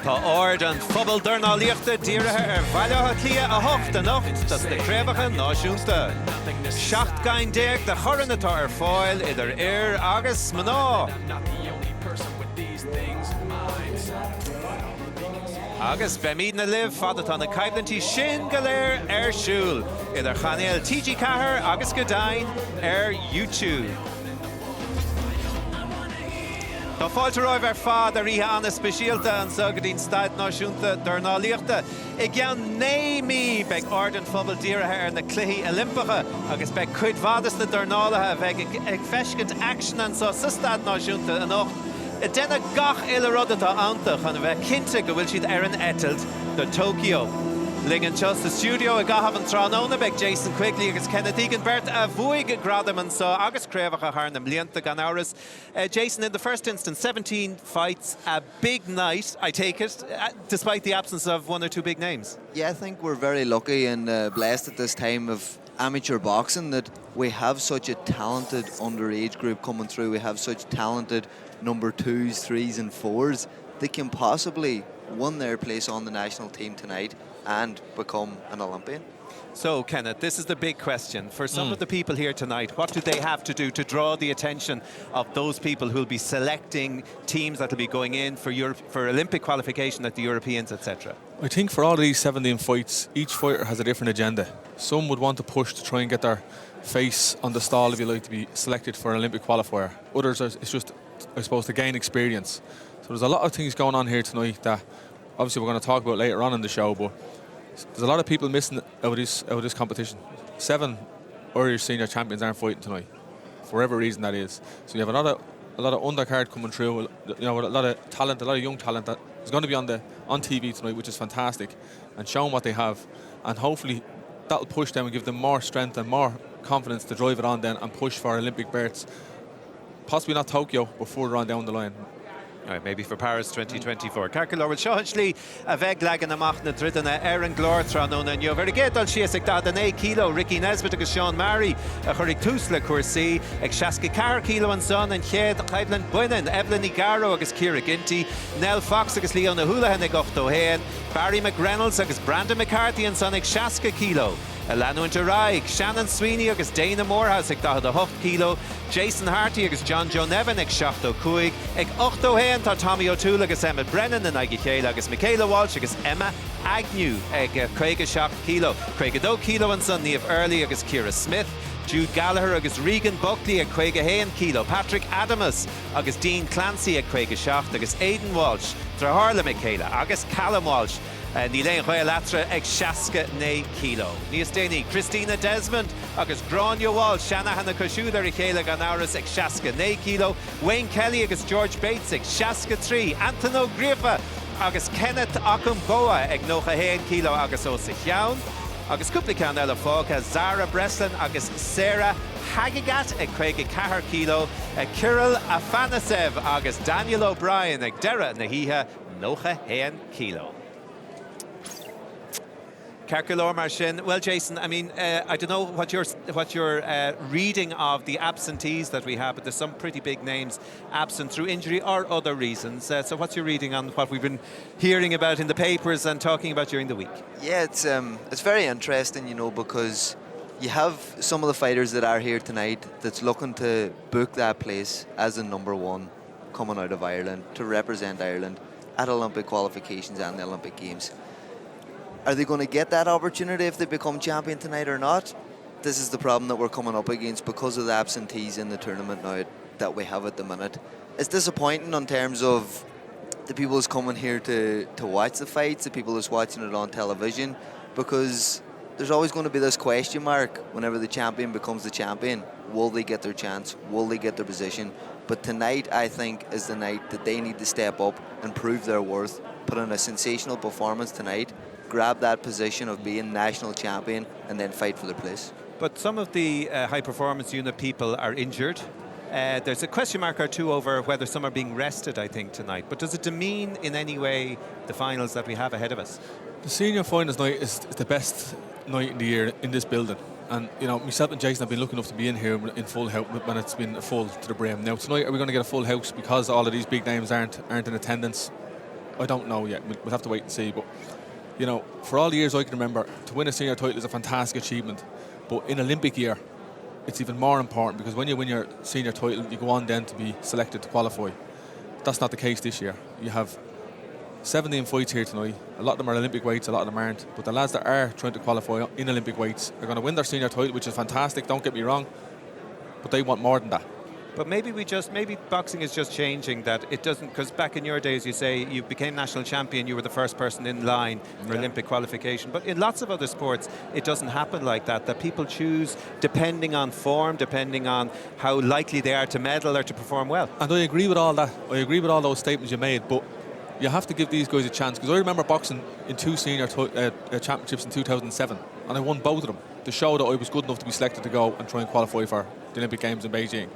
Tá ard an phobal dornálaíochta dírithe bhaile clia a hocht a nocht tas na créimhacha náisiúnta. Seacht gain déag de chorann atá fáil idir agus mná. Agus bemíd na liv fad atá na caiblantí sin go léir siúl idir chanéal TG Cahir agus go dain YouTube. Tá fáilte roimh fad a ríthe anna speisialta an sagadín Stad Náisiúnta dornálaíochta. I gceann 9,000 beag ardan phobal dírithe na cluichí Oilimpeacha agus beag cuid bhadas na dornálathe bheith ag feiscint action an sa Stad Náisiúnta an nocht. I déna gach ile rud atá antach an bheith cinnte go bhfuil siad an etailt do Tokyo. Lingan just the studio a gahav an tránóna beag Jason Quigley agus Kenneth Eganbert a bhuaig gradam an sa agus créimhacha harnam líonta gan áras. Jason, in the first instance, 17 fights, a big night, I take it, despite the absence of one or two big names. Yeah, I think we're very lucky and blessed at this time of amateur boxing that we have such a talented underage group coming through. We have such talented number 2s, 3s and 4s that can possibly win their place on the national team tonight and become an Olympian. So, Kenneth, this is the big question. For some of the people here tonight, what do they have to do to draw the attention of those people who will be selecting teams that will be going in for Olympic qualification at the Europeans, etc.? I think for all of these 17 fights, each fighter has a different agenda. Some would want to push to try and get their face on the stall, if you like, to be selected for an Olympic qualifier. Others, it's just, I suppose, to gain experience. So there's a lot of things going on here tonight that obviously we're going to talk about later on in the show, but there's a lot of people missing out of this competition. 7 Irish senior champions aren't fighting tonight, for whatever reason that is. So you have a lot of undercard coming through, a lot of talent, a lot of young talent that is going to be on TV tonight, which is fantastic, and showing what they have, and hopefully that'll push them and give them more strength and more confidence to drive it on then and push for Olympic berths. Possibly not Tokyo, but further on down the line. Right, maybe for Paris 2024. Carcolor will Seohansley a bheith legan amach na dritana Aaron Glór tránóna nniu. Very good, dal sias ag dad an 8 kilo. Ricky Nesbitt agus Sean Murray a chuirigh tús le cuasaí ag 64 kilo an son an chéad Caidlan Buinen, Evelyn Igaro agus Ciara Ginty, Nell Fox agus Leona Houlihan ag 8 Barry McReynolds agus Brandon McCarthy an son ag 60 kilo. Alano Interaig, Shannon Sweeney agus Dana Morehouse ag 8 kilo, Jason Harty agus John Joe Nevin ag 75, ag 8 tá Tommy O'Toole agus Emma Brennan an ag chéile agus Michaela Walsh agus Emma Agnew ag 7 kilo, Craig 2 kilo an son Niamh Early agus Ciara Smith, Jude Gallagher agus Regan Buckley ag 1 kilo, Patrick Adamus agus Dean Clancy ag 7 agus Aidan Walsh, Traharla Michaela agus Callum Walsh. Ní léon chuil leatra ag 69 kilo. Níos déanaí Christina Desmond agus Grania Walsh, Shanahan na cosisiúd ar chéile gan áras ag 69 kilo, Wayne Kelly agus George Bates ag 63, Anthony Grifa agus Kenneth Akumboa ag 91 kilo agus ó sa cheann, agus cúpla ceann eile fága Zara Breslin agus Sarah Hagigat ag 4 kilo, Kirill Afanasev agus Daniel O'Brien ag 10 na híthe 91 kilo. Carcolor Marshin. Well, Jason, I mean, I don't know what your reading of the absentees that we have, but there's some pretty big names absent through injury or other reasons. So what's your reading on what we've been hearing about in the papers and talking about during the week? Yeah, it's very interesting, you know, because you have some of the fighters that are here tonight that's looking to book that place as a number 1 coming out of Ireland to represent Ireland at Olympic qualifications and the Olympic Games. Are they going to get that opportunity if they become champion tonight or not? This is the problem that we're coming up against because of the absentees in the tournament now that we have at the minute. It's disappointing in terms of the people who's coming here to watch the fights, the people who's watching it on television, because there's always going to be this question mark whenever the champion becomes the champion. Will they get their chance? Will they get their position? But tonight, I think, is the night that they need to step up and prove their worth, put in a sensational performance tonight, grab that position of being national champion, and then fight for their place. But some of the high performance unit people are injured. There's a question mark or two over whether some are being rested, I think, tonight. But does it demean in any way the finals that we have ahead of us? The senior finals night is the best night in the year in this building. And, you know, myself and Jason have been lucky enough to be in here in full house when it's been full to the brim. Now, tonight, are we going to get a full house because all of these big names aren't in attendance? I don't know yet. We'll have to wait and see. But, you know, for all the years I can remember, to win a senior title is a fantastic achievement. But in Olympic year, it's even more important because when you win your senior title, you go on then to be selected to qualify. That's not the case this year. You have 17 fights here tonight. A lot of them are Olympic weights, a lot of them aren't. But the lads that are trying to qualify in Olympic weights are going to win their senior title, which is fantastic, don't get me wrong. But they want more than that. But maybe boxing is just changing that it doesn't, because back in your days, you say you became national champion, you were the first person in line for Olympic qualification. But in lots of other sports, it doesn't happen like that people choose depending on form, depending on how likely they are to medal or to perform well. And I agree with all that. I agree with all those statements you made, but you have to give these guys a chance, because I remember boxing in two senior championships in 2007, and I won both of them to show that I was good enough to be selected to go and try and qualify for the Olympic Games in Beijing.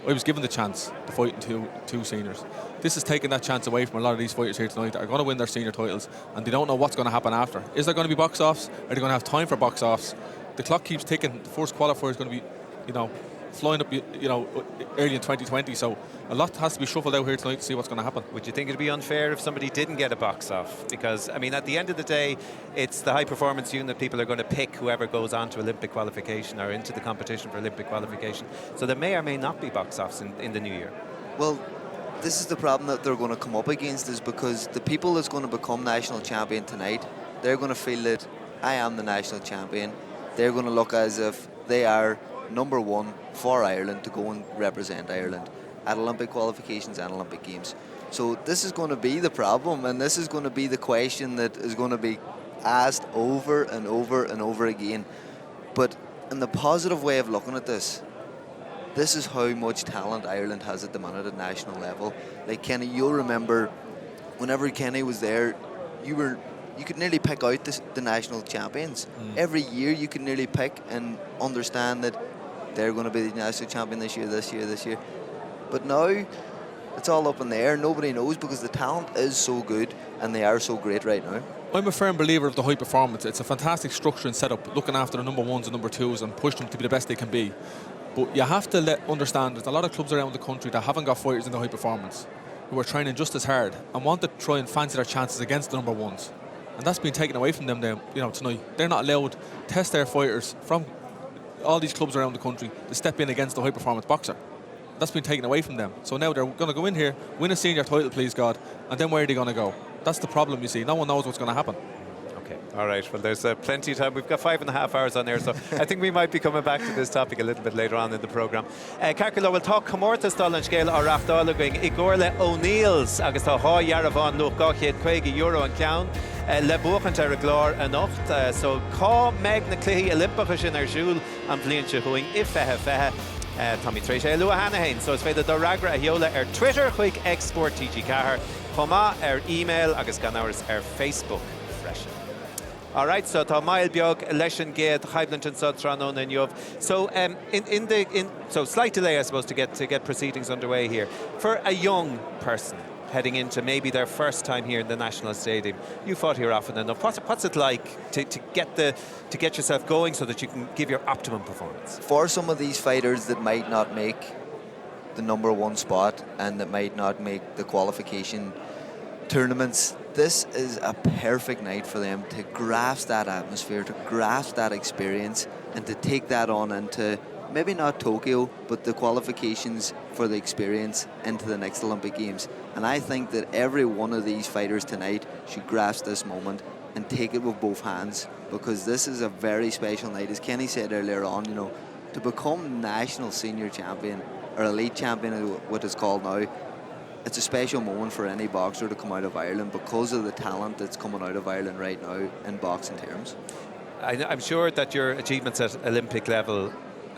I was given the chance to fight in two seniors. This is taking that chance away from a lot of these fighters here tonight that are going to win their senior titles, and they don't know what's going to happen after. Is there going to be box-offs? Are they going to have time for box-offs? The clock keeps ticking. The first qualifier is going to be, flying up, early in 2020. So a lot has to be shuffled out here tonight to see what's going to happen. Would you think it'd be unfair if somebody didn't get a box off? Because, I mean, at the end of the day, it's the high performance unit people are going to pick whoever goes on to Olympic qualification or into the competition for Olympic qualification. So there may or may not be box offs in the new year. Well, this is the problem that they're going to come up against, is because the people that's going to become national champion tonight, they're going to feel that I am the national champion. They're going to look as if they are number one for Ireland to go and represent Ireland at Olympic qualifications and Olympic Games. So this is going to be the problem, and this is going to be the question that is going to be asked over and over and over again. But in the positive way of looking at this is how much talent Ireland has at the minute at national level. Like, Kenny, you'll remember whenever Kenny was there, you could nearly pick out the national champions. Every year you could nearly pick and understand that they're going to be the national champion this year. But now it's all up in the air. Nobody knows, because the talent is so good and they are so great right now. I'm a firm believer of the high performance. It's a fantastic structure and setup, looking after the number ones and number twos and push them to be the best they can be. But you have to understand there's a lot of clubs around the country that haven't got fighters in the high performance who are training just as hard and want to try and fancy their chances against the number ones. And that's been taken away from them tonight. They're not allowed to test their fighters from all these clubs around the country to step in against the high performance boxer. That's been taken away from them. So now they're going to go in here, win a senior title, please God, and then where are they going to go? That's the problem, you see. No one knows what's going to happen. Okay, all right. Well, there's plenty of time. We've got 5.5 hours on air, so I think we might be coming back to this topic a little bit later on in the programme. Carcalo, we'll talk comórtas dal an scéal á rachtálaing I Gcomharla O'Neill's agus tá háhearabháin luch €200 an ceann le buachant ar a glár a nocht. So cá meag na cluichí Olympachais sin ar siúl an bblianta chuing I fethe. Tommy Tréis Lua Hanahan, so it's féidir do ragra a heola Twitter chuig Export TG4, chomá email agus gan áras Facebook freisin. All right, so tá mail beag leis an géad Chaiblinton Sud Tránón in Jobh. So so slight delay, I suppose, to get proceedings underway here for a young person heading into maybe their first time here in the National Stadium. You fought here often enough. What's it like to get yourself going so that you can give your optimum performance? For some of these fighters that might not make the number one spot and that might not make the qualification tournaments, this is a perfect night for them to grasp that atmosphere, to grasp that experience, and to take that on into maybe not Tokyo, but the qualifications for the experience into the next Olympic Games. And I think that every one of these fighters tonight should grasp this moment and take it with both hands, because this is a very special night. As Kenny said earlier on, to become national senior champion, or elite champion, what it's called now, it's a special moment for any boxer to come out of Ireland because of the talent that's coming out of Ireland right now in boxing terms. I'm sure that your achievements at Olympic level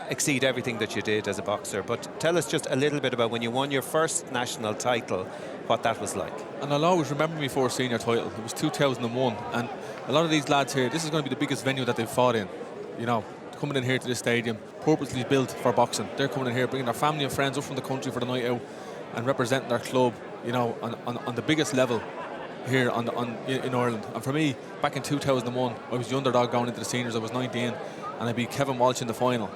exceed everything that you did as a boxer, but tell us just a little bit about when you won your first national title, what that was like. And I'll always remember my first senior title. It was 2001, and a lot of these lads here, this is going to be the biggest venue that they've fought in. You know, coming in here to this stadium, purposely built for boxing. They're coming in here, bringing their family and friends up from the country for the night out and representing their club, you know, on the biggest level here in Ireland. And for me, back in 2001, I was the underdog going into the seniors. I was 19, and I beat Kevin Walsh in the final.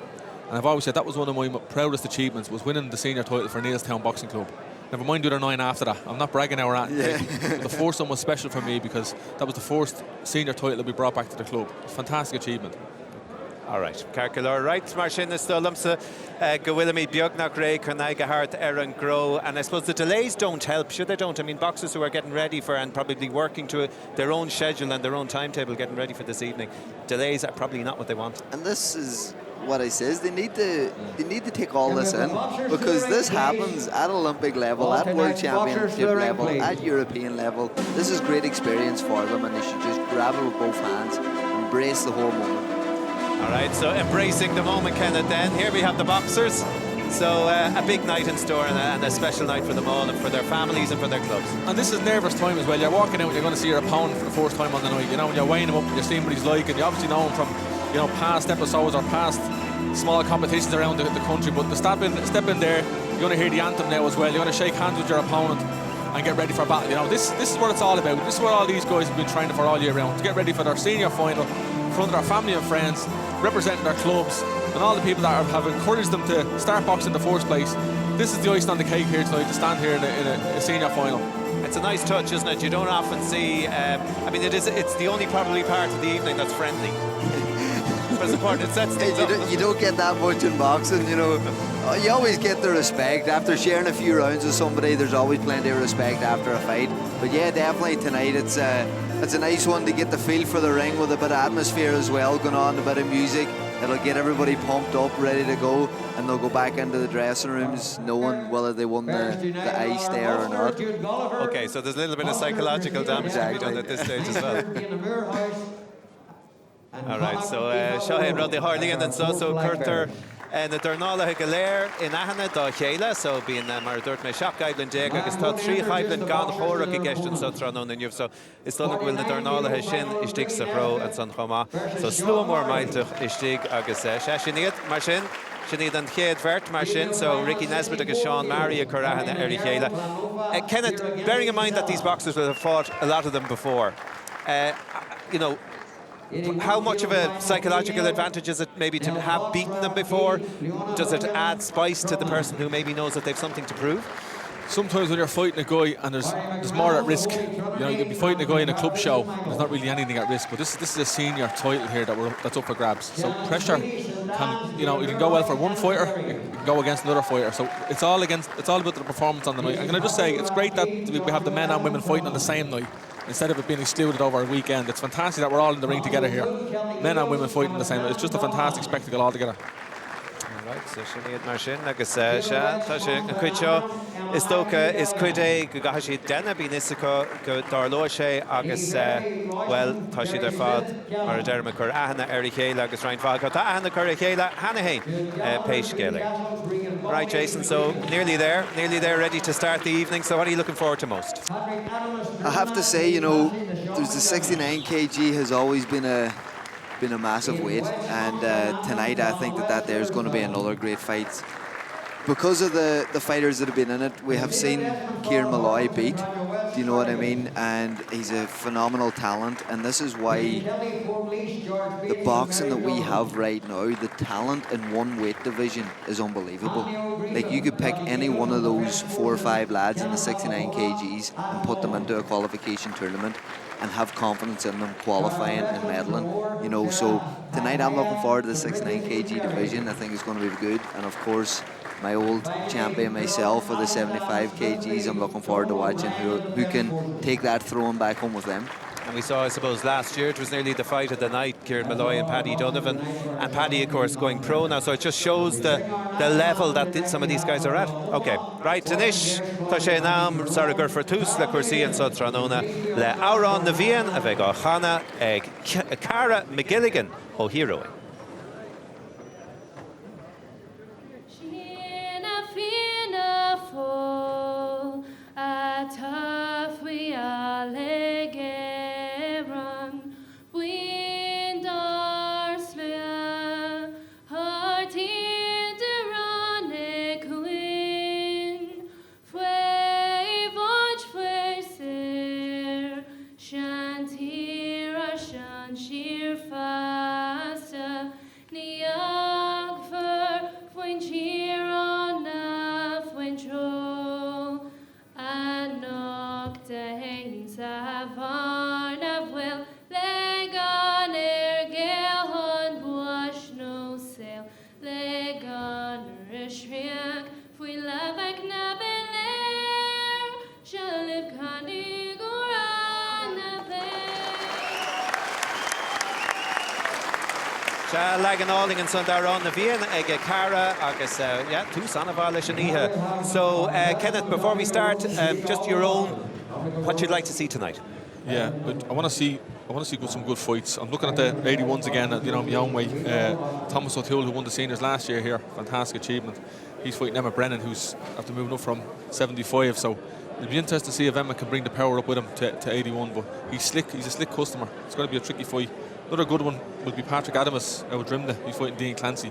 And I've always said that was one of my proudest achievements, was winning the senior title for Neilstown Boxing Club. Never mind the other 9 after that. I'm not bragging now or anything. But the first one was special for me because that was the first senior title that we brought back to the club. Fantastic achievement. All right, Carcalor, right, mar sin is stolamsa go bhfuil mí beagnach ré chunaige hart an grow, and I suppose the delays don't help, should they don't? I mean, boxers who are getting ready for and probably working to their own schedule and their own timetable getting ready for this evening, delays are probably not what they want. And this is what I says, they need to take all this in, because this happens at Olympic level, at World Championship level, at European level. This is great experience for them, and they should just grab it with both hands, embrace the whole moment. All right, so embracing the moment, Kenneth, then. Here we have the boxers. So a big night in store, and a special night for them all and for their families and for their clubs. And this is nervous time as well. You're walking out, you're going to see your opponent for the first time on the night. You know, when you're weighing him up, you're seeing what he's like, and you obviously know him from, you know, past episodes or past small competitions around the country. But to step in there, you're going to hear the anthem now as well. You're going to shake hands with your opponent and get ready for battle. You know, this is what it's all about. This is what all these guys have been training for all year round, to get ready for their senior final in front of their family and friends, representing their clubs, and all the people that have encouraged them to start boxing in the first place. This is the icing on the cake here tonight, to stand here in a senior final. It's a nice touch, isn't it? You don't often see, I mean, it's the only probably part of the evening that's friendly. It's important, it sets things up. You don't get that much in boxing, you know. You always get the respect. After sharing a few rounds with somebody, there's always plenty of respect after a fight. But yeah, definitely tonight it's a nice one to get the feel for the ring, with a bit of atmosphere as well going on, a bit of music. It'll get everybody pumped up, ready to go, and they'll go back into the dressing rooms knowing whether they won the ice there or not. Okay, so there's a little bit of psychological damage to be done at this stage as well. All right, so Shohei Roddy Harley and then so Kurter and the Dornala Galer in Ahana da Chéile, so being Maradort me Shop Guideline Jake, agus tá trí Guideline gan Horach Geston so Tranon and you've so it's done will the Dornala Hashin Ishtig Safro and San Homa, so slow more Mailtuch Ishtig agus Shashinid Marshin. Sinead and Chéad Vert Marshin, so Ricky Nesbitt agus Sean Mary a Corahana Eri Chéile. Kenneth, bearing in mind that these boxers will have fought a lot of them before, you know, how much of a psychological advantage is it maybe to have beaten them before? Does it add spice to the person who maybe knows that they've something to prove? Sometimes when you're fighting a guy and there's more at risk, you know, you'll be fighting a guy in a club show, there's not really anything at risk, but this is a senior title here that's up for grabs. So pressure can, you know, you can go well for one fighter, you can go against another fighter. So it's all about the performance on the night. And can I just say, it's great that we have the men and women fighting on the same night, instead of it being excluded over a weekend. It's fantastic that we're all in the ring together here. Men and women fighting the same. It's just a fantastic spectacle altogether. All right, so Sinead Marshin agus tá sé an cuid seo is tóca is cuid é go gaithe siad déna bí nisa go darlóir sé agus well tá siad ar fad mar a deirme chur aithne ar a chéile agus Ryan fáil tá aithne chur a chéile hana hain Paige Gailey. Right, Jason, so nearly there, ready to start the evening. So what are you looking forward to most? I have to say, you know, there's the 69 kg has always been a massive weight, and tonight I think that there's going to be another great fight. Because of the fighters that have been in it, we have seen Kieran Malloy beat, do you know what I mean? And he's a phenomenal talent, and this is why the boxing that we have right now, the talent in one weight division is unbelievable. Like, you could pick any one of those 4 or 5 lads in the 69 kgs and put them into a qualification tournament and have confidence in them qualifying and medaling, you know. So tonight I'm looking forward to the 69 kg division. I think it's going to be good, and of course my old champion myself for the 75 kgs, I'm looking forward to watching who can take that throwing back home with them. And we saw, I suppose, last year it was nearly the fight of the night, Kieran Malloy and Paddy Donovan. And Paddy, of course, going pro now. So it just shows the level that some of these guys are at. Okay, right, Tanish, Tashe Nam, Sarah Gurfer Tus, Le Corsi and Sotranona, Le Auron Navian, Aveg Ochana, Cara McGilligan, O'Hero. Lagan Alling and Sundaron Navian, Ege Cara, Agus, two Sanavala Shaniha. So, Kenneth, before we start, just your own, what you'd like to see tonight? Yeah, I want to see some good fights. I'm looking at the 81s again, my own way. Thomas O'Toole, who won the seniors last year here, fantastic achievement. He's fighting Emma Brennan, who's after moving up from 75. So it'll be interesting to see if Emma can bring the power up with him to 81. But he's slick. He's a slick customer. It's going to be a tricky fight. Another good one will be Patrick Adamus out of Drimna. He's fighting Dean Clancy.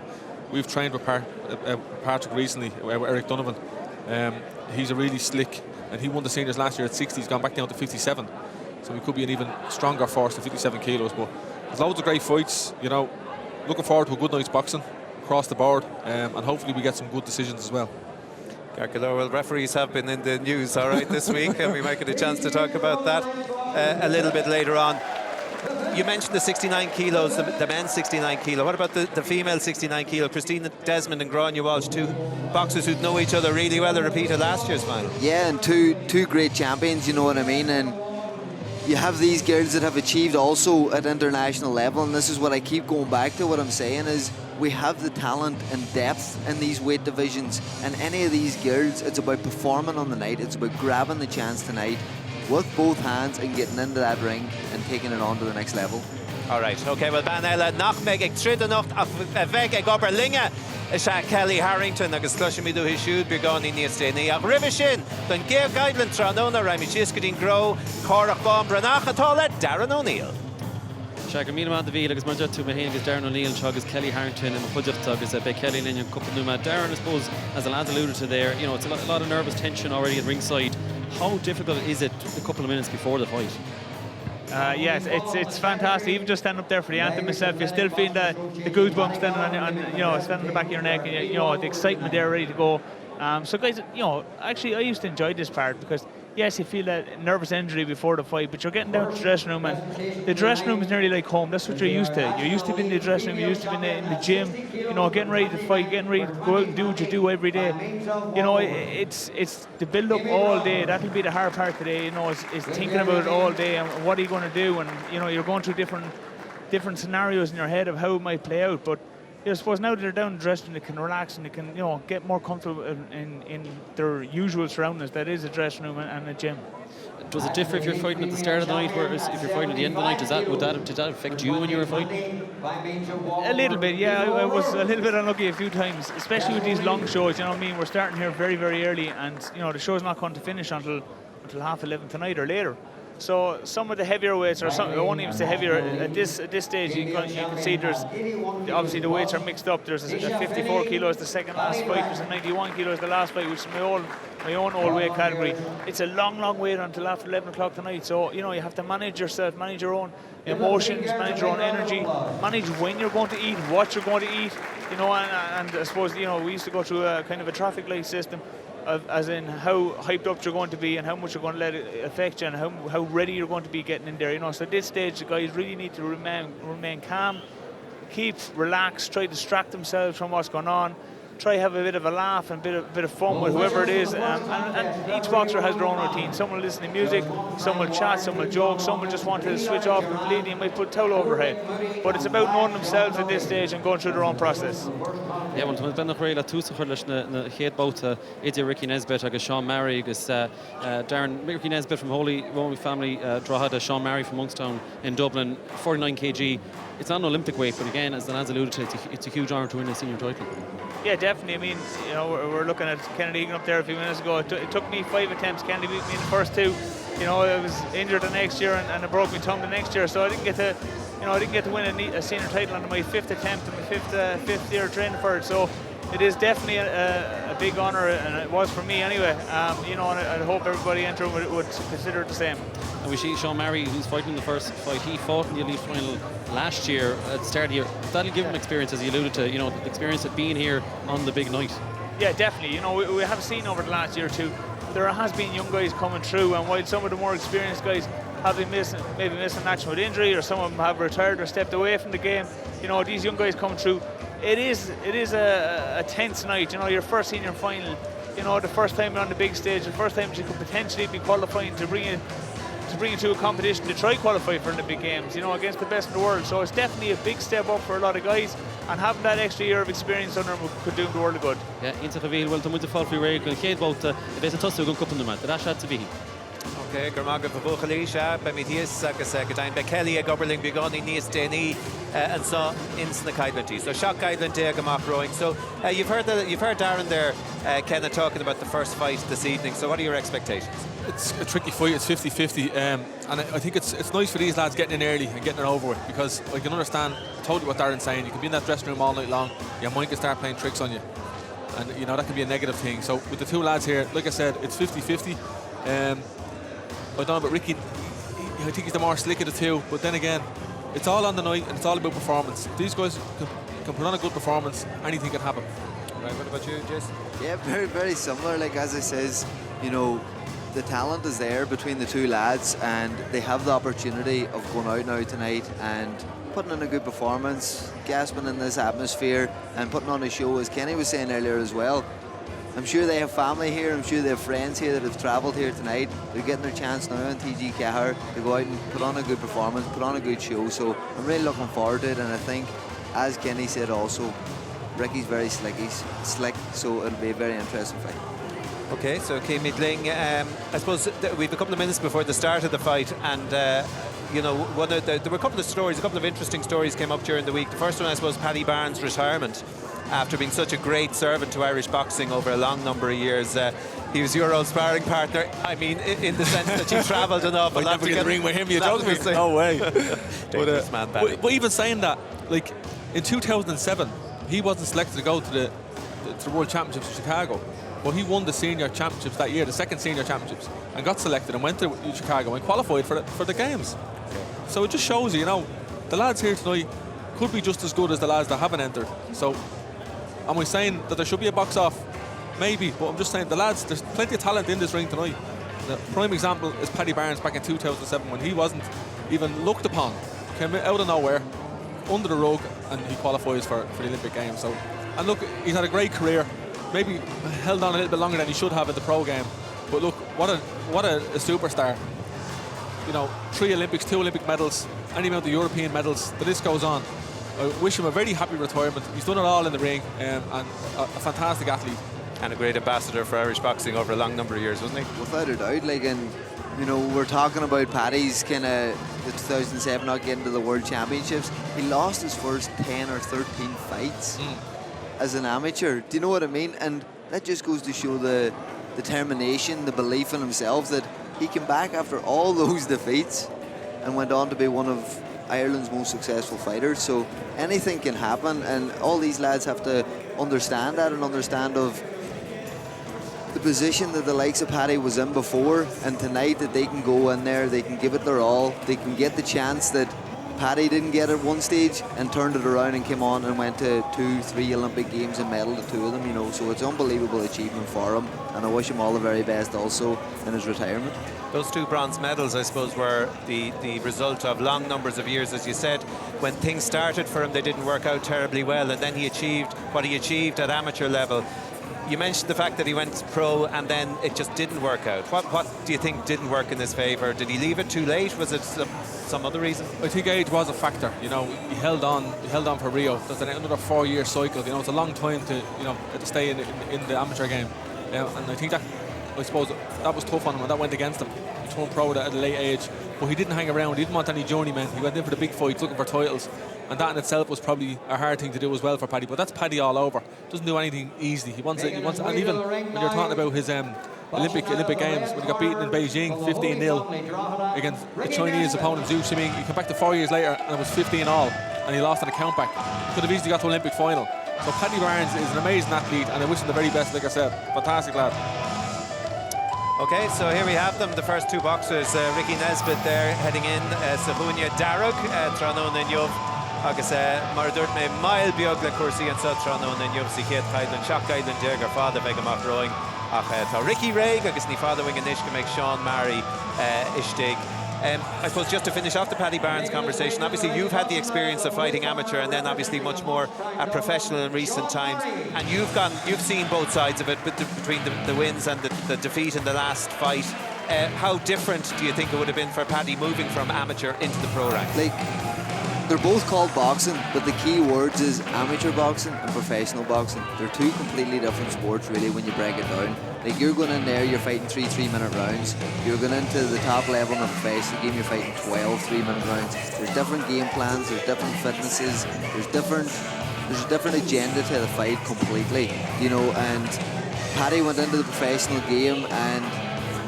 We've trained with Patrick recently, with Eric Donovan. He's a really slick, and he won the seniors last year at 60. He's gone back down to 57. So he could be an even stronger force to 57 kilos. But there's loads of great fights. Looking forward to a good night's boxing across the board, and hopefully we get some good decisions as well. Well, referees have been in the news, all right, this week, and we might get a chance to talk about that a little bit later on. You mentioned the 69 kilos, the men's 69 kilo. What about the female 69 kilo? Christine Desmond and Grania Walsh, two boxers who know each other really well. They repeated last year's final. Yeah, and two great champions, you know what I mean? And you have these girls that have achieved also at international level, and this is what I keep going back to. What I'm saying is we have the talent and depth in these weight divisions, and any of these girls, it's about performing on the night. It's about grabbing the chance tonight with both hands and getting into that ring and taking it on to the next level. All right, okay, well, Banella, Nachmeg, Tridonocht, Veg, Oberlinga, Kelly Harrington, agus Clushimidu Hishud, Bigoni Niasteni, Rivishin, then Gair Guideland, Tranona, Rami Chiskadin Grow, Corach Bomb, Branachatola, Darren O'Neill. Shag míle man bhí agus muidir tú héana agus Darren O'Neill agus Kelly Harrington and Fujirt agus Beck Kelly Lynn and couple Numa. Darren, I suppose, as the lads alluded to there, it's a lot of nervous tension already at ringside. How difficult is it a couple of minutes before the fight? Yes, it's fantastic. Even just standing up there for the anthem myself, you're still feeling the goosebumps standing on standing on the back of your neck, and the excitement there, ready to go. So guys, actually I used to enjoy this part because yes, you feel that nervous injury before the fight, but you're getting down to the dressing room, and the dressing room is nearly like home. That's what you're used to. You're used to being in the dressing room, you're used to being in the gym, getting ready to fight, getting ready to go out and do what you do every day. It's the build up all day. That'll be the hard part today, is thinking about it all day and what are you going to do, and you're going through different scenarios in your head of how it might play out, but I suppose now that they're down and dressed and they can relax and they can, get more comfortable in their usual surroundings. That is a dressing room and a gym. Does it differ if you're fighting at the start of the night, whereas if you're fighting at the end of the night? Did that affect you when you were fighting? A little bit, yeah. I was a little bit unlucky a few times, especially with these long shows. We're starting here very, very early, and the show's not going to finish until 11:30 tonight or later. So some of the heavier weights, or some, I won't even say heavier, at this stage you can see there's obviously the weights are mixed up. There's a 54 kilos the second last fight, there's a 91 kilos the last fight, which is my own old weight category. It's a long wait until after 11 o'clock tonight, so you have to manage yourself, manage your own emotions, manage your own energy, manage when you're going to eat, what you're going to eat, and I suppose we used to go through a kind of a traffic light system, as in how hyped up you're going to be and how much you're going to let it affect you and how ready you're going to be getting in there. So at this stage the guys really need to remain calm, keep relaxed, try to distract themselves from what's going on, try have a bit of a laugh and bit of fun with whoever it is. And each boxer has their own routine. Some will listen to music, some will chat, some will joke, some will just want to switch off completely and might put a towel over their head. But it's about knowing themselves at this stage and going through their own process. Yeah, well, ben noch réile túsachar leis na chéadbáta idir Ricky Nesbitt agus Sean Murray agus Darren Ricky Nesbitt from Holy Roman family droghada Sean Murray from Monkstown in Dublin, 49 kg. It's not an Olympic weight, but again, as the lads alluded to, it's a huge honour to win a senior title. Yeah, definitely. I mean, you know, we're looking at Kennedy Egan up there a few minutes ago. It took me 5 attempts. Kennedy beat me in the first 2. You know, I was injured the next year and I broke my tongue the next year, so I didn't get to win a senior title on my 5th attempt and my fifth year training for it. So it is definitely a big honour, and it was for me anyway. You know, and I hope everybody entering would consider it the same. And we see Sean Murray, who's fighting the first fight. He fought in the elite final last year at the start of the year. That'll give him experience, as he alluded to. You know, the experience of being here on the big night. Yeah, definitely. You know, we have seen over the last year or two, there has been young guys coming through, and while some of the more experienced guys have been maybe missing action with injury, or some of them have retired or stepped away from the game, you know, these young guys coming through, it is a tense night. You know, your first senior final, you know, the first time you're on the big stage, the first time you could potentially be qualifying to bring it to a competition to try qualify for the big games, you know, against the best in the world. So it's definitely a big step up for a lot of guys, and having that extra year of experience under them could do them the world of good. Yeah, Inta Chavíl, well, to muid fáil frí réig, chéad bóta, a bheits a tosú gon cúpan numad, that shot to be. Okay, Gurmaga Pavuchalísha, Bemitius, agus Gadain Bekeli, a Goberling Bigoni, Nias Deni, and so ins na Kaidlanty. So Shock Kaidlanty, Gamach rowing. So you've heard Darren there, Kenna, talking about the first fight this evening. So what are your expectations? It's a tricky fight. It's 50-50, and I think it's nice for these lads getting in early and getting it over with, because I can understand totally what Darren's saying. You can be in that dressing room all night long, your mind can start playing tricks on you, and you know that can be a negative thing. So with the two lads here, like I said, it's 50-50. I don't know about Ricky. I think he's the more slick of the two, but then again, it's all on the night and it's all about performance. These guys can put on a good performance, anything can happen. Right, what about you, Jason? Yeah, very, very similar. Like, as I says, you know, the talent is there between the two lads, and they have the opportunity of going out now tonight and putting in a good performance, gasping in this atmosphere and putting on a show, as Kenny was saying earlier as well. I'm sure they have family here, I'm sure they have friends here that have travelled here tonight. They're getting their chance now on TG Cahir to go out and put on a good performance, put on a good show. So I'm really looking forward to it, and I think, as Kenny said also, Ricky's very slick, so it'll be a very interesting fight. Okay, so Keane Midling, I suppose we've a couple of minutes before the start of the fight, and you know, there were a couple of interesting stories came up during the week. The first one, I suppose, Paddy Barnes' retirement after being such a great servant to Irish boxing over a long number of years. He was your old sparring partner. I mean, in the sense that you travelled an awful lot. Never get a ring with him, you joke me. No way. But even saying that, like in 2007, he wasn't selected to go to the World Championships in Chicago. But he won the senior championships that year, the second senior championships, and got selected and went to Chicago and qualified for the games. Okay. So it just shows you know, the lads here tonight could be just as good as the lads that haven't entered. So am I saying that there should be a box off? Maybe, but I'm just saying the lads, there's plenty of talent in this ring tonight. The prime example is Paddy Barnes back in 2007 when he wasn't even looked upon. Came out of nowhere, under the rug, and he qualifies for the Olympic Games. So, and look, he's had a great career. Maybe held on a little bit longer than he should have at the pro game. But look, what a superstar. You know, 3 Olympics, 2 Olympic medals, any amount of European medals. The list goes on. I wish him a very happy retirement. He's done it all in the ring, and a fantastic athlete. And a great ambassador for Irish boxing over a long number of years, wasn't he? Without a doubt, like, and you know, we're talking about Paddy's kind of the 2007 not getting to the World Championships. He lost his first 10 or 13 fights as an amateur. Do you know what I mean? And that just goes to show the determination, the belief in himself that he came back after all those defeats and went on to be one of Ireland's most successful fighters. So anything can happen, and all these lads have to understand that and understand of the position that the likes of Paddy was in before, and tonight that they can go in there, they can give it their all, they can get the chance that Paddy didn't get it one stage and turned it around and came on and went to 2-3 Olympic Games and medalled at 2 of them, you know, so it's an unbelievable achievement for him, and I wish him all the very best also in his retirement. Those 2 bronze medals, I suppose, were the result of long numbers of years. As you said, when things started for him, they didn't work out terribly well, and then he achieved what he achieved at amateur level. You mentioned the fact that he went pro and then it just didn't work out. What do you think didn't work in his favour? Did he leave it too late? Was it some other reason? I think age was a factor. You know, he held on for Rio. There's another 4-year cycle. You know, it's a long time to to stay in the amateur game. And I think that, I suppose, that was tough on him, and that went against him. He turned pro at a late age, but he didn't hang around. He didn't want any journeymen. He went in for the big fights, looking for titles. And that in itself was probably a hard thing to do as well for Paddy. But that's Paddy all over. Doesn't do anything easily. He wants, and even when you're talking about his Olympic Games, when he got beaten in Beijing 15-0 against the Chinese opponent Zhu Ximing, he came back to 4 years later and it was 15-all, and he lost on a countback. Could have easily got to Olympic final. So Paddy Barnes is an amazing athlete, and I wish him the very best. Like I said, fantastic lad. Okay, so here we have them, the first 2 boxers. Ricky Nesbitt there heading in, Sahunia Darragh, Tranón in Jov, agus mar dúirt mé mail beag le cuasaí an sa Tranón in Jov sa chéad caidleán, seach caidleán déag ar fada bheith amach roing. Ach tá Ricky Raig agus ní fada wing inis go make Sean Murray istig. I suppose just to finish off the Paddy Barnes conversation, obviously you've had the experience of fighting amateur and then obviously much more professional in recent times, and you've seen both sides of it, between the wins and the defeat in the last fight. How different do you think it would have been for Paddy moving from amateur into the pro ranks? Like, they're both called boxing, but the key words is amateur boxing and professional boxing. They're 2 completely different sports, really, when you break it down. Like, you're going in there, you're fighting 3 3-minute rounds. You're going into the top level in a professional game, you're fighting 12 3-minute rounds. There's different game plans, there's different fitnesses, there's a different agenda to the fight completely, you know. And Paddy went into the professional game and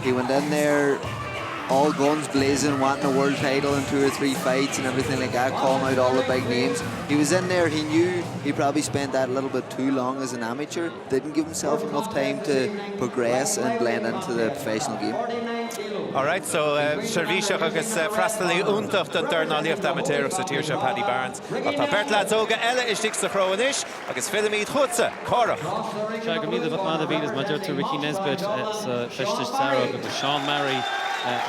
he went in there all guns blazing, wanting a world title in 2 or 3 fights and everything like that, calling out all the big names. He was in there, he knew he probably spent that a little bit too long as an amateur, didn't give himself enough time to progress and blend into the professional game. All right, so Shervisha agus Frastalí Untacht an Darnaliacht amateur sa Tírsha Paddy Barnes. Tá Bertlads óga eile istig sa chróanis agus Filimid Chutsa, Cora. Go míle bhd bhí is maidir to Ricky Nesbitt sa Feistis Sarah agus Sean Murray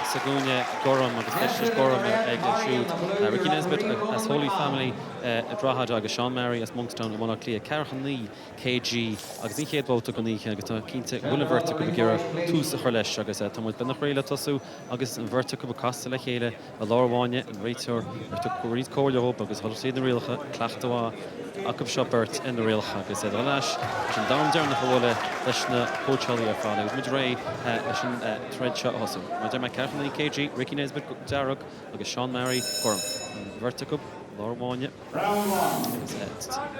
Sagunya Gorham agus Feistis Gorham ag siúd. Ricky Nesbitt as Holy Family Drahad agus Sean Murray as Monkstown bhna clia Carchaní KG agus ní chéad bóta go níche agus tá cínte bhfuil bhirrta go ggéire tús a chuir leis agus tá muid benach réile tosú agus an bhirrta go casta le chéile a láháine an réiteúr ar tu cuaríd cóirleób agus thoir siad na rialcha clachtaá acab seo beirt in na rialcha agus idir leis an dám dearna na bhile leis na pótealaí ar fáil agus muid ré leis an thread seo osú. Muid me Carchaní KG, Ricky Nesbitt Darragh agus Sean Murray Gorham. Bhirrta go láháine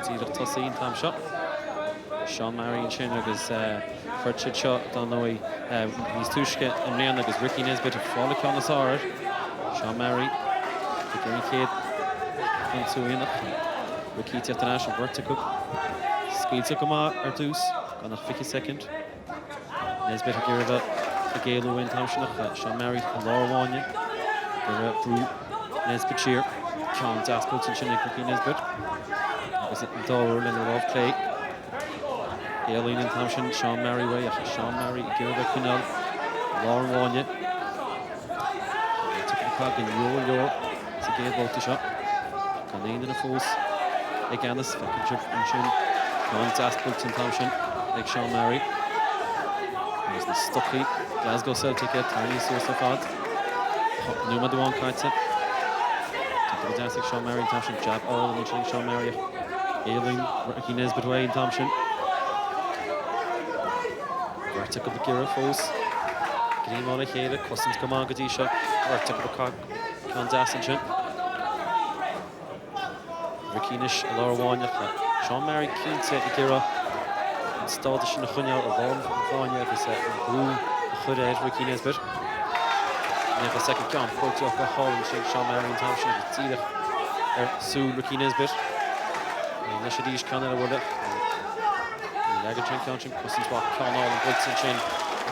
tíadach tosaín tam seo. Sean Murray an sin agus chuirtead seo don nóí níos túisce an réan agus Ricky Nesbitt ar fála ceann na sáir. Sean Murray go gurí chéad an túíonach. Ricky teachtanáis an bhirrta go scuilte go má ar dús gan nach 50 second. Nesbitt a ggéirbh a géalú in tam sinach. Sean Murray an láháine gur brú Nesbitt siar. Sean Daspelt an sin ag Ricky Nesbitt agus an dáúil in a ráh clé. Éalaín in tam sin Sean Murray way ach Sean Murray i ggéirbh cúnal láháine. Tuchan cag in leor sa géad bóta seo. Gan éon in a fós ag Annas fecin trip an sin. Sean Daspelt in tam sin ag Sean Murray. Agus na Stuckley Glasgow Celtic tarní suas a fad. Numa doán caite. Fantastic Sean Murray in Thompson, jab all in the Sean Murray. Ailing Ricky Nesbitt way in Thompson. Vertic of the Gira Fos. Green on a head, Cousins Gamanga shot. Vertic of the cock, Condassington. Ricky Nish, Laura Wanya. Sean Murray keen set Gira. Installed the Shinachunya of Vanya, who set Blue, Hoodhead, Ricky Nesbitt. For a second jump, Porto off the hall and Sean Murray in Thompson. It's either Sue Ricky Nesbitt. Nishadish Canada would it. Lagerchin counting, Cousins walk, Conall and Blitz and Chin.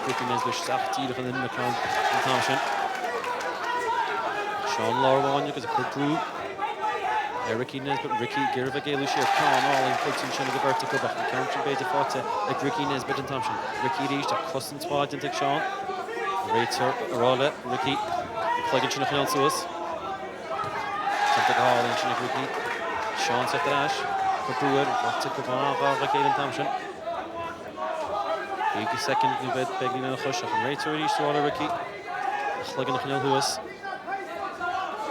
Ricky Nesbitt, Sach, Tida from the McCown in Thompson. Sean Larwan, because a quick Drew. Ricky Nesbitt, Ricky Girva Galushir, Con, all in Pulton Shin of the vertical back and counter Beta Forte, like Ricky Nesbitt and Thompson. Ricky Reach, Custom Swad into Sean. Rater, Rolla, Ricky, plug in Chinach Nelsus. Santa Hall in Chinach Ricky. Sean set the dash. For Brewer, vertical bar, like Aidan Thompson. Big second, new bed, begging in a hush. Rater Reach to Rolla, Ricky. Plug in Nel Lewis.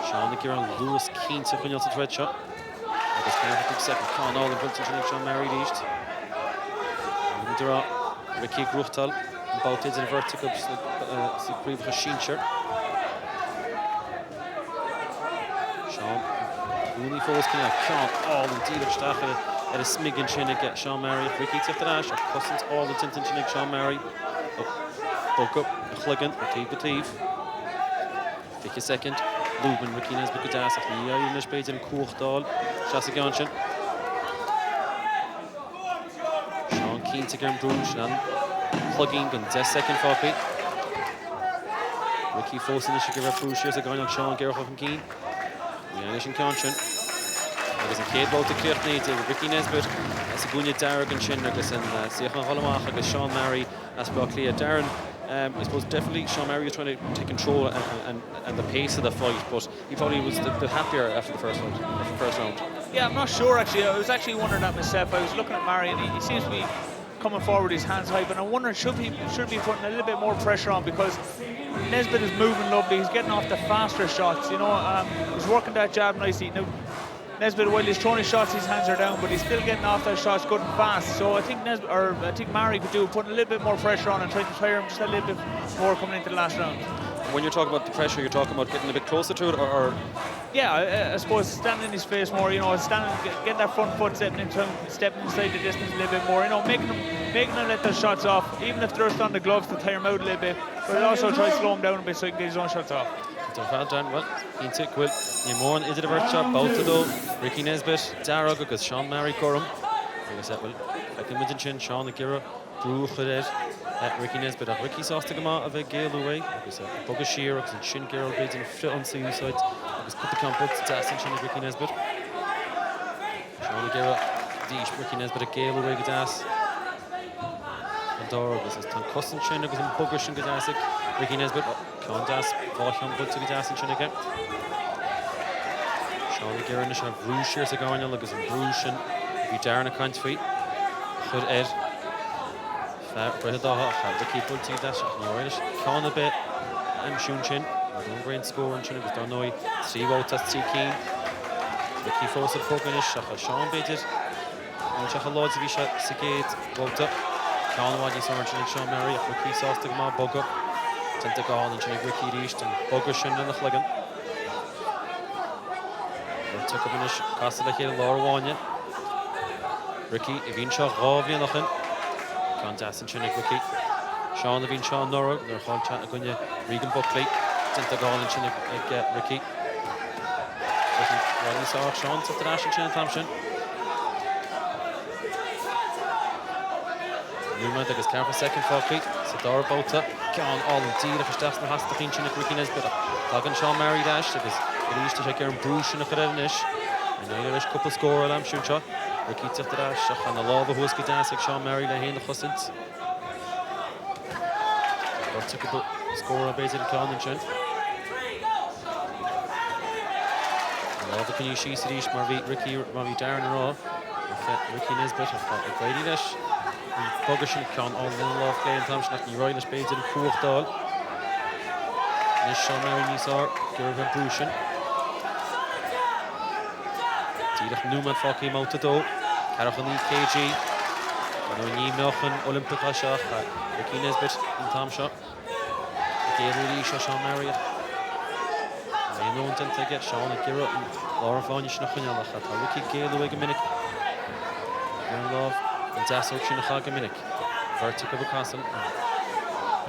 Sean Kieran Lewis keen to Quinn Yeltsin's red shot. I guess kind of a big second. Con all in Pulton Shin Sean married east. Ricky Gruchtal. About in vertical, the previous Shincher. Sean, Rooney Force can have Sean all in dealer staff at a Smigin Chinnick, Sean Mary, Ricky Tiftanash, Cousins all the Tintin Chinnick, Sean Mary. Buck up, Chligan, Batieve. Take a second. Lubin, Ricky Nesbitt, Gadas, the Irish Bates and Kourdal, Shasa Ganshin. Sean Keane to get Bruges and plugging and 10 second for Pete. Ricky Fosin is going to Bruges, a guy on Sean Gerhoff and Keane. The Irish and Ganshin. Agus an céad bóta cleartnaí de Ricky Nesbitt as a gúine Darragh and Shin agus an Siachan Hollamach agus Sean Mary as Broccoli. Darren, I suppose definitely Sean Mary was trying to take control and the pace of the fight, but he probably was the happier after the first round. Yeah, I'm not sure actually. I was actually wondering that myself. I was looking at Mary and he seems to be coming forward with his hands high, but I'm wondering should be putting a little bit more pressure on, because Nesbitt is moving lovely. He's getting off the faster shots. He's working that jab nicely. Now, Nesbitt, while he's throwing his shots, his hands are down, but he's still getting off those shots good and fast. So I think Mary could putting a little bit more pressure on and trying to tire him just a little bit more coming into the last round. When you're talking about the pressure, you're talking about getting a bit closer to it, or yeah, I suppose standing in his face more. Getting that front foot, stepping inside the distance a little bit more. Making them let those shots off, even if they're on the gloves to tire him out a little bit. But it also try to slow him down a bit so he can get his own shots off. Well, into Quill, Nimorn is it a vert shot, Baltado, Ricky Nesbitt, Darragh agus Sean Mary Corum. Like I said, well, Beckham Midden Sean Agira, Brew Chudet, Ricky Nesbitt, Ricky Sostigama of a Gale away, agus Bugga Shear, agus Shin Gerald Bates in fit on the side, agus put the camp up to Das and Shin Ricky Nesbitt. Sean Agira, Deesh, Ricky Nesbitt, a Gale away, Gadas. And Dora, agus Tan Custom Shin, agus Bugga Shin Gadasik, Ricky Nesbitt. Sean Das, Volcham, put to Das and Shin again. Sean Agira, and Sean Bruce Shears are going on, agus Bruce and be Darren a kind feet. Chud Ed. Breda Daha, Ricky put to Das, Irish, Con a bit, and Shun Chin. Don't brain score and Chin, agus Darnoy, Steve Otas, T. Keane. Ricky Foss at Poganish, Sean Baited, and Shacha Lodge of Isha, Sigate, Volta. Con Wadi Sargent and Sean Mary, Ricky Sostigma, Bugga. Tenta Gahan and Chinnig Ricky Reached and Bugga Shin and the Chligan. Took up in his Castle here, Laura Wanya. Ricky, Evin Shaw, Ravi and nothing. Can't Das and Chinnig Ricky. Sean Evin Shaw, Nora, they're hard chat Agunya, Regan Buckley. Tenta Gahan and Chinnig Ricky. Rodney Sark, Sean, took the dash and Chinnig Thompson. Newman, I guess, careful second for Pete. Sadara Bota. Can all indeed if Stefan has to pinch in Ricky Nesbitt. Logan Sean Mary dash because it used to take Aaron Bruce in a Kadevnish. And Irish couple score at Amshuncha. Ricky took the dash. And the lava who's good dance like Sean Mary Lahane the Hussins. Took a score on Basil Clown and Chin. Lava can you see Sidish Marvi Ricky Marvi Darren and all. Ricky Nesbitt of Grady Dash. Buggershin can all in love play and Thompson at the Royalish Bates in Kourdal. Nish Sean Mary Nisar, Gervin Brushin. Tidach Newman Fock came out to do. Carachan EKG. Ganoni Melchan Olympic Ashach. Ricky Nesbitt in Thompson. Gabriel Isha Sean Mary. I know intent to get Sean and Kira and Laura Vanya Schnachanalach. Ricky Gale away a minute. Love. And Das ook Shin Chaga Minnick. Vertical Castle.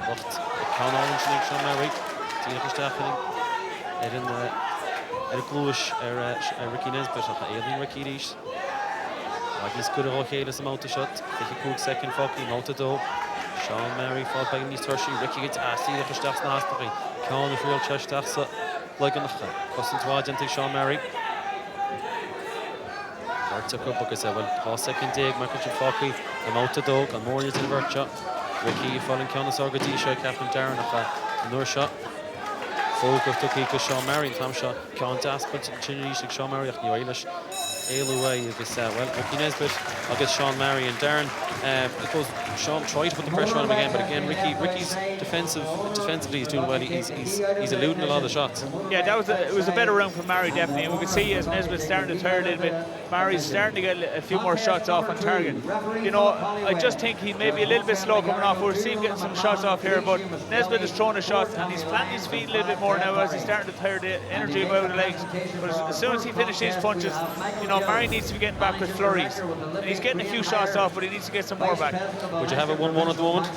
Wacht. Kan al een Sean Mary. Tien versterking. Gluish Ricky Nesbitt. Alien Ricky Reach. He's good at all Hales amount of shot. Take a good second for him out the door. Sean Mary fought by Nice Tertiary. Ricky gets Tien versterking naast erin. Kan de veel chest like on the Cousins Wad and Sean Mary. Vertic up agus bhfuil tá second dig mar chun fácaí am áta dóg an mórne in Vercha. Ricky falling ceannas agadí seo Captain Darren a nuair seo. Fógah tucaí go Sean Murray an tam seo ceann daspait tinníos ag Sean Murray ach ní éiles éilúha agus well Ricky Nesbitt agus Sean Murray and Darren. I suppose Sean tried to put the pressure on him again, but again Ricky's defensively he's doing well. He's eluding a lot of the shots. Yeah, it was a better round for Murray definitely, and we could see as Nesbitt's starting to tire a little bit, Murray's starting to get a few more shots off on target. You know, I just think he may be a little bit slow coming off. We'll see him getting some shots off here, but Nesbitt is throwing a shot and he's planting his feet a little bit more now as he's starting to tire the energy out of the legs. But as soon as he finishes his punches, you know, Murray needs to be getting back with flurries. And he's getting a few shots off, but he needs to get some more back. Would you have it 1-1 at the moment?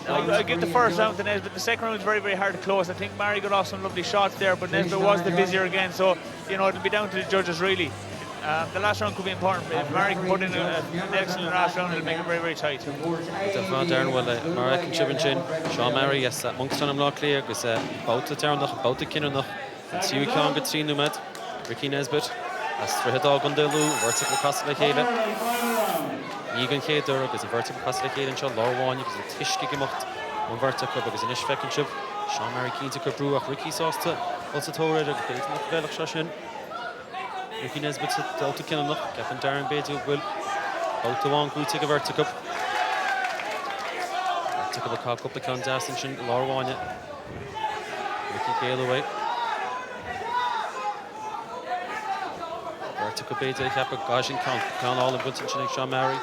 I give the first round to Nesbitt. The second round was very, very hard to close. I think Murray got off some lovely shots there, but Nesbitt was the busier again. So, you know, it'll be down to the judges really. The last round could be important. If Murray can put in an excellent last round, it'll make it very, very tight. Definitely Darren will Murray can chip and chin. Sean Murray, yes, Monkstown am not clear because about the Darren noch, about the Kinner noch. See we can't get seen Numet. Ricky Nesbitt. As for dog on the loo, vertical cast like Helen. Egan Kader agus a vertical cast like Helen. Sean Lorwan agus a tishki gemacht. One vertical agus an ishfekenship. Sean Murray keen to Cabru ach Ricky Sosta. Also Torre agus a not velach shashin. Ricky Nesbitt to Alta Kinner noch. Captain Darren Bedu will. Alta Wong go take a vertical. Vertical cock up the can Dastin Lorwan. Ricky Gale away. Vertical Beta Kappa Gajin Con all in Bunton Sean Murray.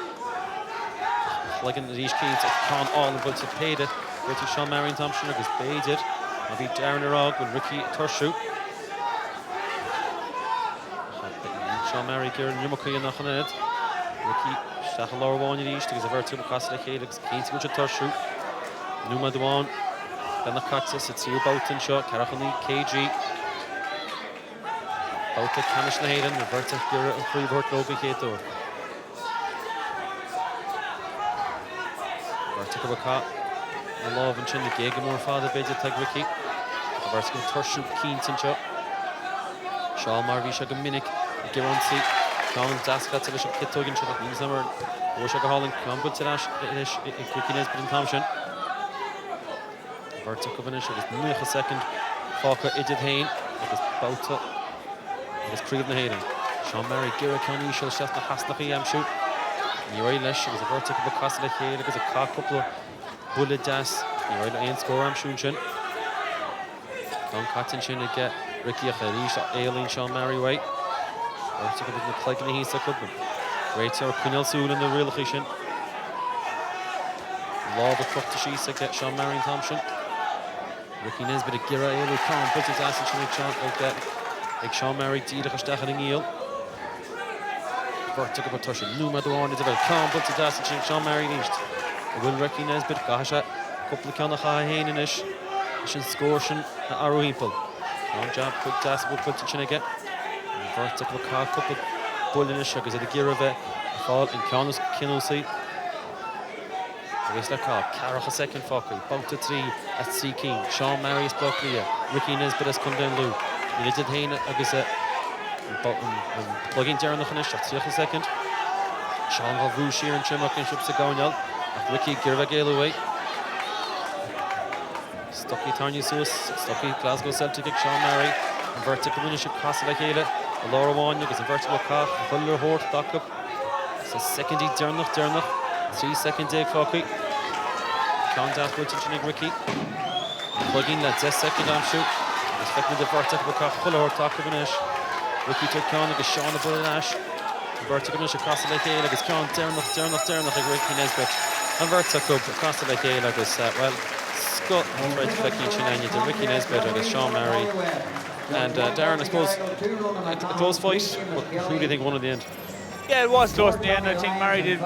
Like in the Rish Keys Con all in Bunton paid it. Go to Sean Murray and Thompson agus baited. I'll be Darren Arog with Ricky Turshu. Sean Murray Kieran Yumuki nach an ed. Ricky Shachalor one in east because a vertical pass like Helix keen to go to Turshu. Numa Duan. Then the Kaxis it's you Bolton shot Carachani KG. Out to Canish Naden, Roberta Gura and Freeport Logan Kator. Roberta Kabaka, the Love and Chin the Gagamore father Beja Tagriki. Roberta Turshu Keenton shot. Shaw Marvi Shagaminik, Gironsi, Colin Daska to Bishop Kitogin shot means number. Oshaka Holland, Combo Tinash, Quickiness, but in Thompson. Roberta Kovanish was near a second. Falker Idid Hain, it was Bauta. It's Creed na Hayden. Sean Murray, Gira County, Shell Shasta Hasnachi am shoot. Neway Lesh, it was a vertical of Castle Hayden, it was a couple of bullet das. Neway Lane score am shooting. Don Cotton Chin to get Ricky Akharish, Aileen Sean Murray way. Vertical with the plug in the East of Clubman. Great to Quinel Soul in the real location. Law of a truck to Shees to get Sean Murray and Thompson. Ricky Nesbitt, a Gira Aileen Khan, but it's Aston Chin to get. Like Sean Murray, Dieter Stachel in Eel. Vertical but touch Numa Duan is about Khan, but it's Aston Sean Murray east. Will Ricky Nesbitt, Gasha, couple of Kanaha Haininish, Shin Scorshin, Arrow Himpel. Long job, quick task, will put to Chinnaget. Vertical car, couple of Bullinish, because of the Girave, fall in Kanos Kinosi. Race that call, Carach a second Fokker, bump to 3 at C King, Sean Murray's Buckley, Ricky Nesbitt has come down low. He did Hain agus plug in Darren the finish at a second. Sean Rouge here and Chimok and ships a Gawnal. Ricky Girvagale away. Stocky Tarny Sus, Stocky Glasgow Celtic, Sean Murray, and vertical finish at Castle Hale. Laura Wanya is a vertical cock, Fuller Hort, Dock up. So second Dernach, 3 second dig Focky. Contact with Ricky. Plug in that second arm shoot. Expecting the vertical cock, Fuller Hort, Dock up in Ish. Ricky took Con, like a Sean the Bullet Ash. Vertical finish across the lake, like it's Con, Dernach, like Ricky Nesbitt. And vertical across the lake, like it's well. Scott tried to flick each and to Ricky Nesbitt against Sean Murray. And Darren, I suppose, a close fight, but who do you think won at the end? Yeah, it was close in the end. I think Murray did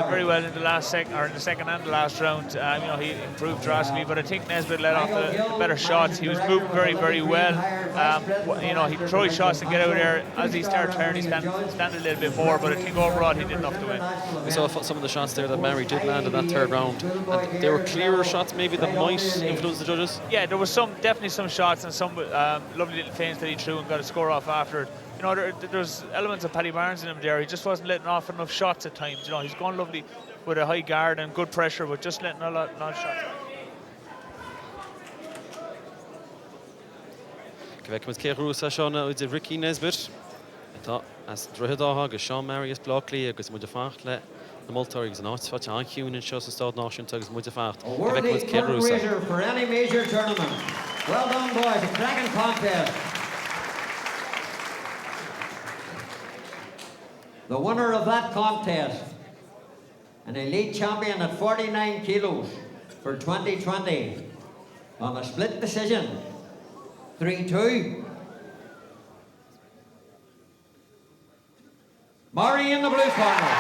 very well in the second and the last round. You know, he improved drastically, but I think Nesbitt let off the better shots. He was moving very, very well. You know, he tried shots to get out there. As he started turning, he stand a little bit more, but I think overall he did enough to win. We saw some of the shots there that Murray did land in that third round. And they were clearer shots maybe that might influence the judges? Yeah, there was definitely some shots and some lovely little feints that he threw and got a score off after. you know, there's elements of Paddy Barnes in him there. He just wasn't letting off enough shots at times. You know, he's gone lovely with a high guard and good pressure, but just letting a lot of shots. Kvek was Kerusa Sean with Ricky Nesbitt. Tá as droidáha agus Sean Mary is blocklí agus muide facht le na Multar agus an áitfat anchiún in shows stad náisiúnta agus muide facht. Kvek was Kerusa. For any major tournament. Well done, boys. A cracking contest. The winner of that contest, an elite champion at 49 kilos for 2020 on a split decision, 3-2. Murray in the blue corner.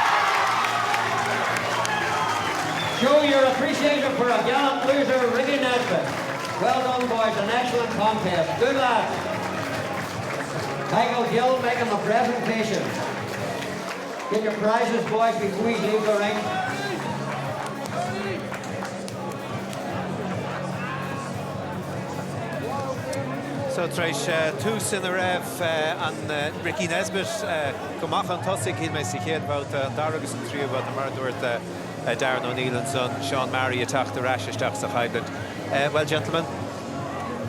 Show your appreciation for a gallant loser, Ricky Nesbitt. Well done, boys. An excellent contest. Good lads. Michael Gill making the presentation. Get your prizes, boys, before you leave the ring. So treis tús in a raibh an Ricky Nesbitt gomach an tosig hí me si chéad bhaut daragus an tríú bhaut mar dúirt Darren O'Neill and son Sean Mary attacked the rash isteach sa Highland. Well, gentlemen,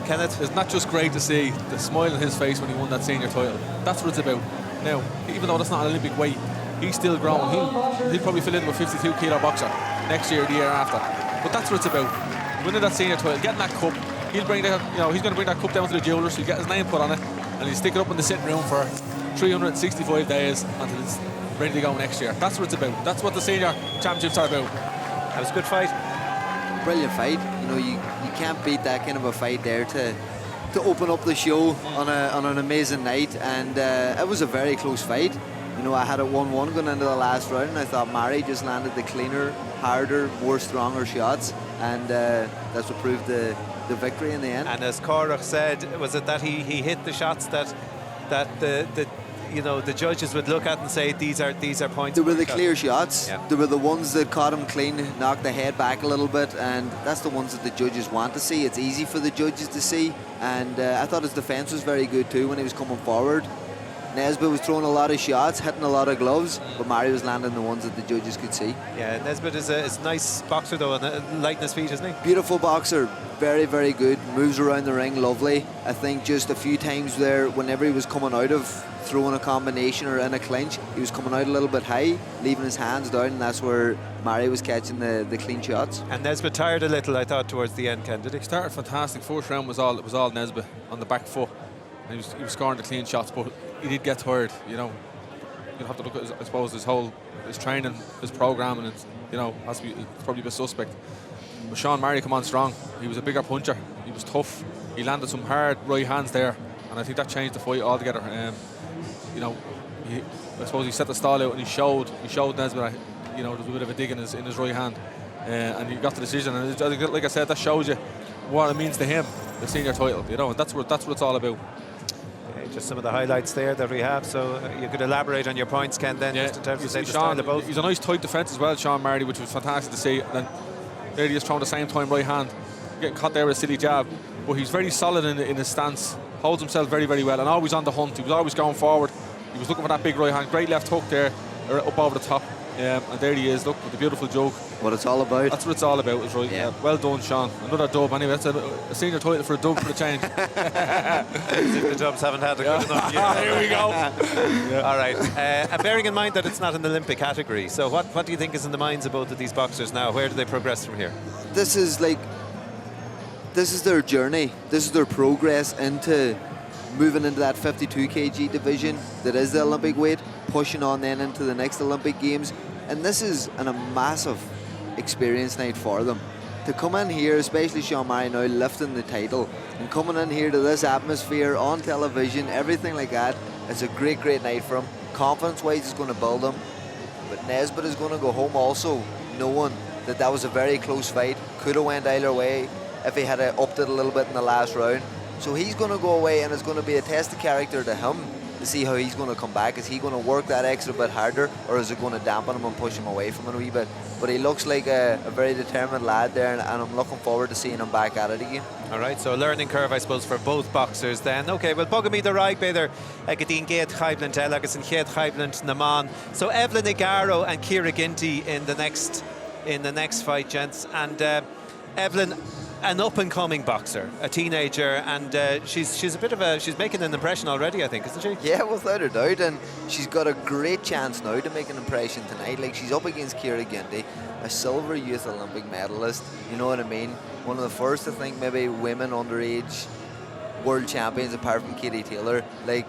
Kenneth, It's not just great to see the smile on his face when he won that senior title. That's what it's about. Now, even though that's not an Olympic weight, he's still growing. He'll probably fill in with a 52 kilo boxer next year, the year after. But that's what it's about. Winning that senior title, getting that cup. He'll bring that, you know, he's going to bring that cup down to the jewellers. He'll get his name put on it, and he'll stick it up in the sitting room for 365 days until it's ready to go next year. That's what it's about. That's what the senior championships are about. that was a good fight. Brilliant fight. You know, you can't beat that kind of a fight there to open up the show on an amazing night, and it was a very close fight. You know, I had it 1-1 going into the last round, and I thought Mary just landed the cleaner, harder, more stronger shots, and that's what proved the victory in the end. And as Corach said, was it that he hit the shots that the judges would look at and say these are points. There were the clear shots. Yeah. There were the ones that caught him clean, knocked the head back a little bit, and that's the ones that the judges want to see. It's easy for the judges to see, and I thought his defence was very good too when he was coming forward. Nesbitt was throwing a lot of shots, hitting a lot of gloves, but Mary was landing the ones that the judges could see. Yeah, Nesbitt is a nice boxer though, and light in his feet, isn't he? Beautiful boxer, very, very good. Moves around the ring, lovely. I think just a few times there, whenever he was coming out of throwing a combination or in a clinch, he was coming out a little bit high, leaving his hands down, and that's where Mary was catching the clean shots. And Nesbitt tired a little, I thought, towards the end, Ken, did he? Started fantastic. First round was all Nesbitt on the back foot. And he was scoring the clean shots, but he did get tired. You know, you'll have to look at, I suppose, his training, his program, and it's, you know, it's probably a bit suspect. But Sean Mary come on strong. He was a bigger puncher. He was tough. He landed some hard right hands there, and I think that changed the fight altogether. You know, I suppose he set the stall out and he showed Nesbitt. You know, there was a bit of a dig in his right hand, and he got the decision. And like I said, that shows you what it means to him, the senior title. You know, and that's what it's all about. Just some of the highlights there that we have, so you could elaborate on your points, Ken, then, just in terms of the style of both. He's a nice tight defence as well, Sean Mary, which was fantastic to see. And then there he is throwing the same time right hand, getting caught there with a silly jab, but he's very solid in his stance, holds himself very, very well, and always on the hunt. He was always going forward. He was looking for that big right hand, great left hook there, up over the top. And there he is, look, with the beautiful joke. What it's all about. That's what it's all about, is right. Yeah. Well done, Sean. Another dub, anyway. That's a senior title for a dub for the change. As if the Dubs haven't had a good enough year. Here we go. All right. Bearing in mind that it's not an Olympic category, so what do you think is in the minds of both of these boxers now? Where do they progress from here? This is their journey. This is their progress into moving into that 52 kg division that is the Olympic weight, pushing on then into the next Olympic Games. And this is a massive experience night for them. To come in here, especially Sean Mary now lifting the title, and coming in here to this atmosphere on television, everything like that, it's a great, great night for him. Confidence-wise, it's going to build him. But Nesbitt is going to go home also knowing that was a very close fight. Could have went either way if he had upped it a little bit in the last round. So he's going to go away, and it's going to be a test of character to him to see how he's going to come back. Is he going to work that extra bit harder, or is it going to dampen him and push him away from it a wee bit? But he looks like a very determined lad there, and I'm looking forward to seeing him back at it again. All right, so a learning curve, I suppose, for both boxers then. Okay, well, bugger me the right better. Gadeen Gate Chaibland Agus and Chéad Chaibland Naman. So Evelyn Igaro and Ciara Ginty in the next fight, gents. And Evelyn, an up-and-coming boxer, a teenager, and she's making an impression already, I think, isn't she? Yeah, without a doubt, and she's got a great chance now to make an impression tonight. Like, she's up against Ciara Ginty, a silver youth Olympic medalist, you know what I mean? One of the first, I think, maybe women underage world champions apart from Katie Taylor. Like,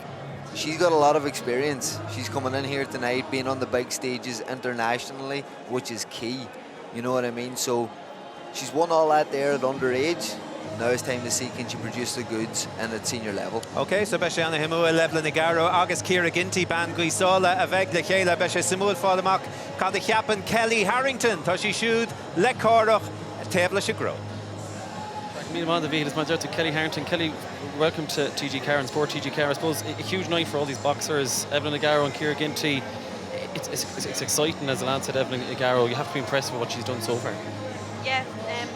she's got a lot of experience. She's coming in here tonight, being on the big stages internationally, which is key, you know what I mean? So she's won all that there at underage. Now it's time to see can she produce the goods and at senior level. Okay, so Beshe Anna Himua, Evelyn Igaro, August Ciara Ginty, Ban Guisola, Aveg Le Chéile, Beshe Samuel Fálamach, Cada Chiapan, Kelly Harrington, Tashi Shud, Le Corach, Tevla Shagro. Míle maith David, it's my to Kelly Harrington. Kelly, welcome to TG Car and Sport TG Car. I suppose a huge night for all these boxers. Evelyn Igaro and Ciara Ginty. It's exciting, as the lad said, Evelyn Igaro. You have to be impressed with what she's done so far. Yeah,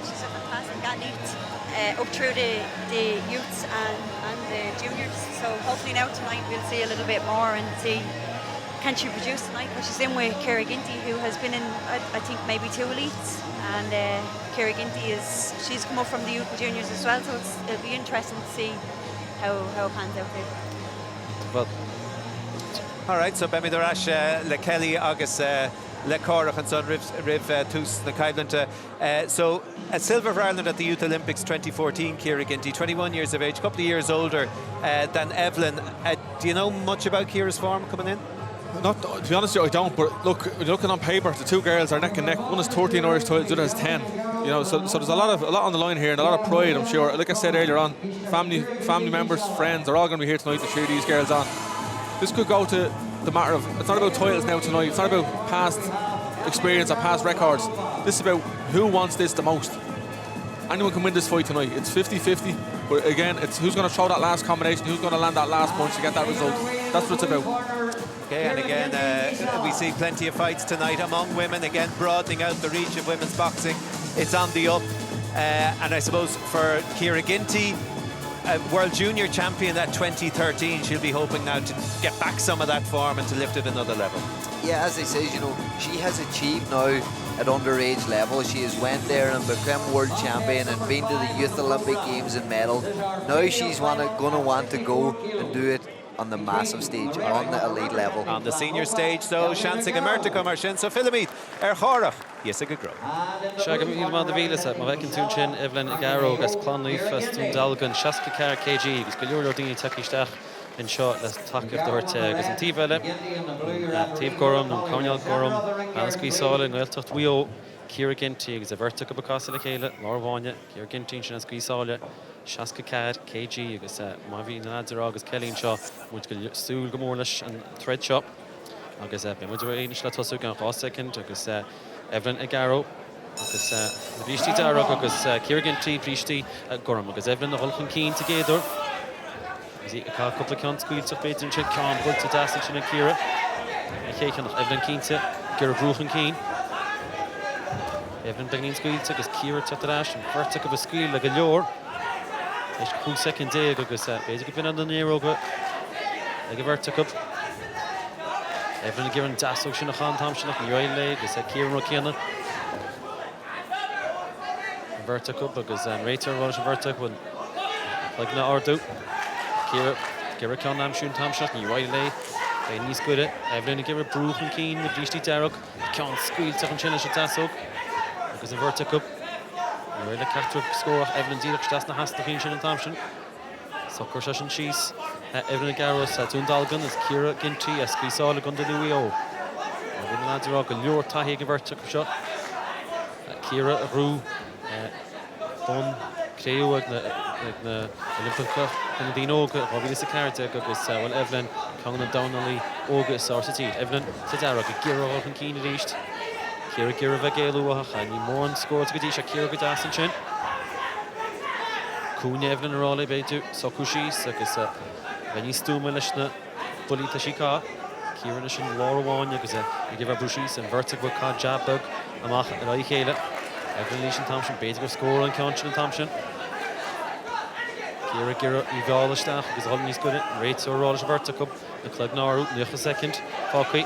she's a fantastic athlete up through the youths and the juniors. So hopefully now tonight we'll see a little bit more and see can she produce tonight. Because she's in with Ciara Ginty, who has been in I think maybe 2 elites, and Ciara Ginty she's come up from the youth and juniors as well. So it'll be interesting to see how it pans out there. Well, all right, so Bemi Dorash, Le Kelly, August Le Corach and son Riv Tus the Chaibland. So a silver for Ireland at the Youth Olympics 2014, Ciara Ginty, 21 years of age, a couple of years older than Evelyn. Do you know much about Ciara's form coming in? Not, to be honest with you, I don't. But look, looking on paper, the two girls are neck and neck. One is 13 Irish titles, the other is 10. You know, so there's a lot on the line here, and a lot of pride, I'm sure. Like I said earlier on, family members, friends, are all going to be here tonight to cheer these girls on. This could go to the matter of, it's not about titles now tonight. It's not about past experience or past records. This is about who wants this the most. Anyone can win this fight tonight. It's 50-50, but again, it's who's going to throw that last combination, who's going to land that last punch to get that result. That's what it's about. Okay, and again, we see plenty of fights tonight among women, again, broadening out the reach of women's boxing. It's on the up. And I suppose for Ciara Ginty, World Junior Champion at 2013, she'll be hoping now to get back some of that form and to lift it another level. Yeah, as I say, you know, she has achieved now at underage level. She has went there and become world champion and been to the Youth Olympic Games and medalled. Now she's gonna want to go and do it on the massive stage, on the elite level. On the senior stage, so Shansig and Mertica Marshin, so Philamith, Chorach, Yesig Agro. Shag míle maith David, má bhecinn tún sin Evelyn Igaro, gas Clonleaf, Stún Dalgan, Shaska Car KG, gus go leor daoine takeísteach in seo le takeíocht dúirt gus an tíomh eile, tíomh Gorham, nó Coinneáil Gorham, Bannas Guisála, Gaeltacht Wio, Ciara Ginty, agus a bhirrta go bacása le chéile, Laura Bháine, Ciara Ginty, sin as Guisála, Shaska Cad, KG, agus má bhí na lads agus Kelly seo, muid go súil go mór leis an thread seo, agus be muid aoine le tosú gan rá second, agus Evelyn Igaro, agus na brístí darach, agus Ciara Ginty, brístí Gorham, agus Evelyn na Hulchan Keane together. Agus a couple of cans squeals beit in check can built to dash in Ciara. Chéan nach Evelyn Keane, Ciara Brúchan Keane. Evelyn Beglin squeals agus Ciara Tatarash and Vertic of a squeal like a leor. Is cool second day agus beidir go bin an nero go like a Vertic up. Evelyn given dash sin nach an tam sin nach Roile agus Ciara Rokiana. Vertic up agus Rater was Vertic when like na ordu. Ciara can am siún tam sin ní Roile. Bei níos good Evelyn Ciara Brúchan Keane na brístí darach can squeal second sin as a tasog. Agus a Vertic up. Roile cartu score Evelyn Dírach das na hasta fin sin an tam sin. Soccer session she's Evelyn Igaro Stún Dalgan as Ciara Ginty as Guisála Gunda Luio. Evelyn Ladirog a leor tahi go Vertic shot. Ciara a Rú Bon Creu ag na Olympica in the Oga Robbie the Carter agus well Evelyn Congan Donnelly Oga Sarsity Evelyn Sadarog a Ciara Hulchan Keane reached. Ciara Vegelu and you more scored to Gadisha Ciara Godasan chin. Cúne Evelyn Raleigh Beidu Sokushi agus Benny Stuma Lishna bully ta shika. Kieran is in Laura Wanya because you give her Brushis and vertical card jab bug. Amach Rai Kayla. Evelyn Leishan Thompson, Basic score on Conchon Thompson. Kira Ivalistach because all he's good at. Rates or Rolls vertical. The Clugnar out a second. Falky.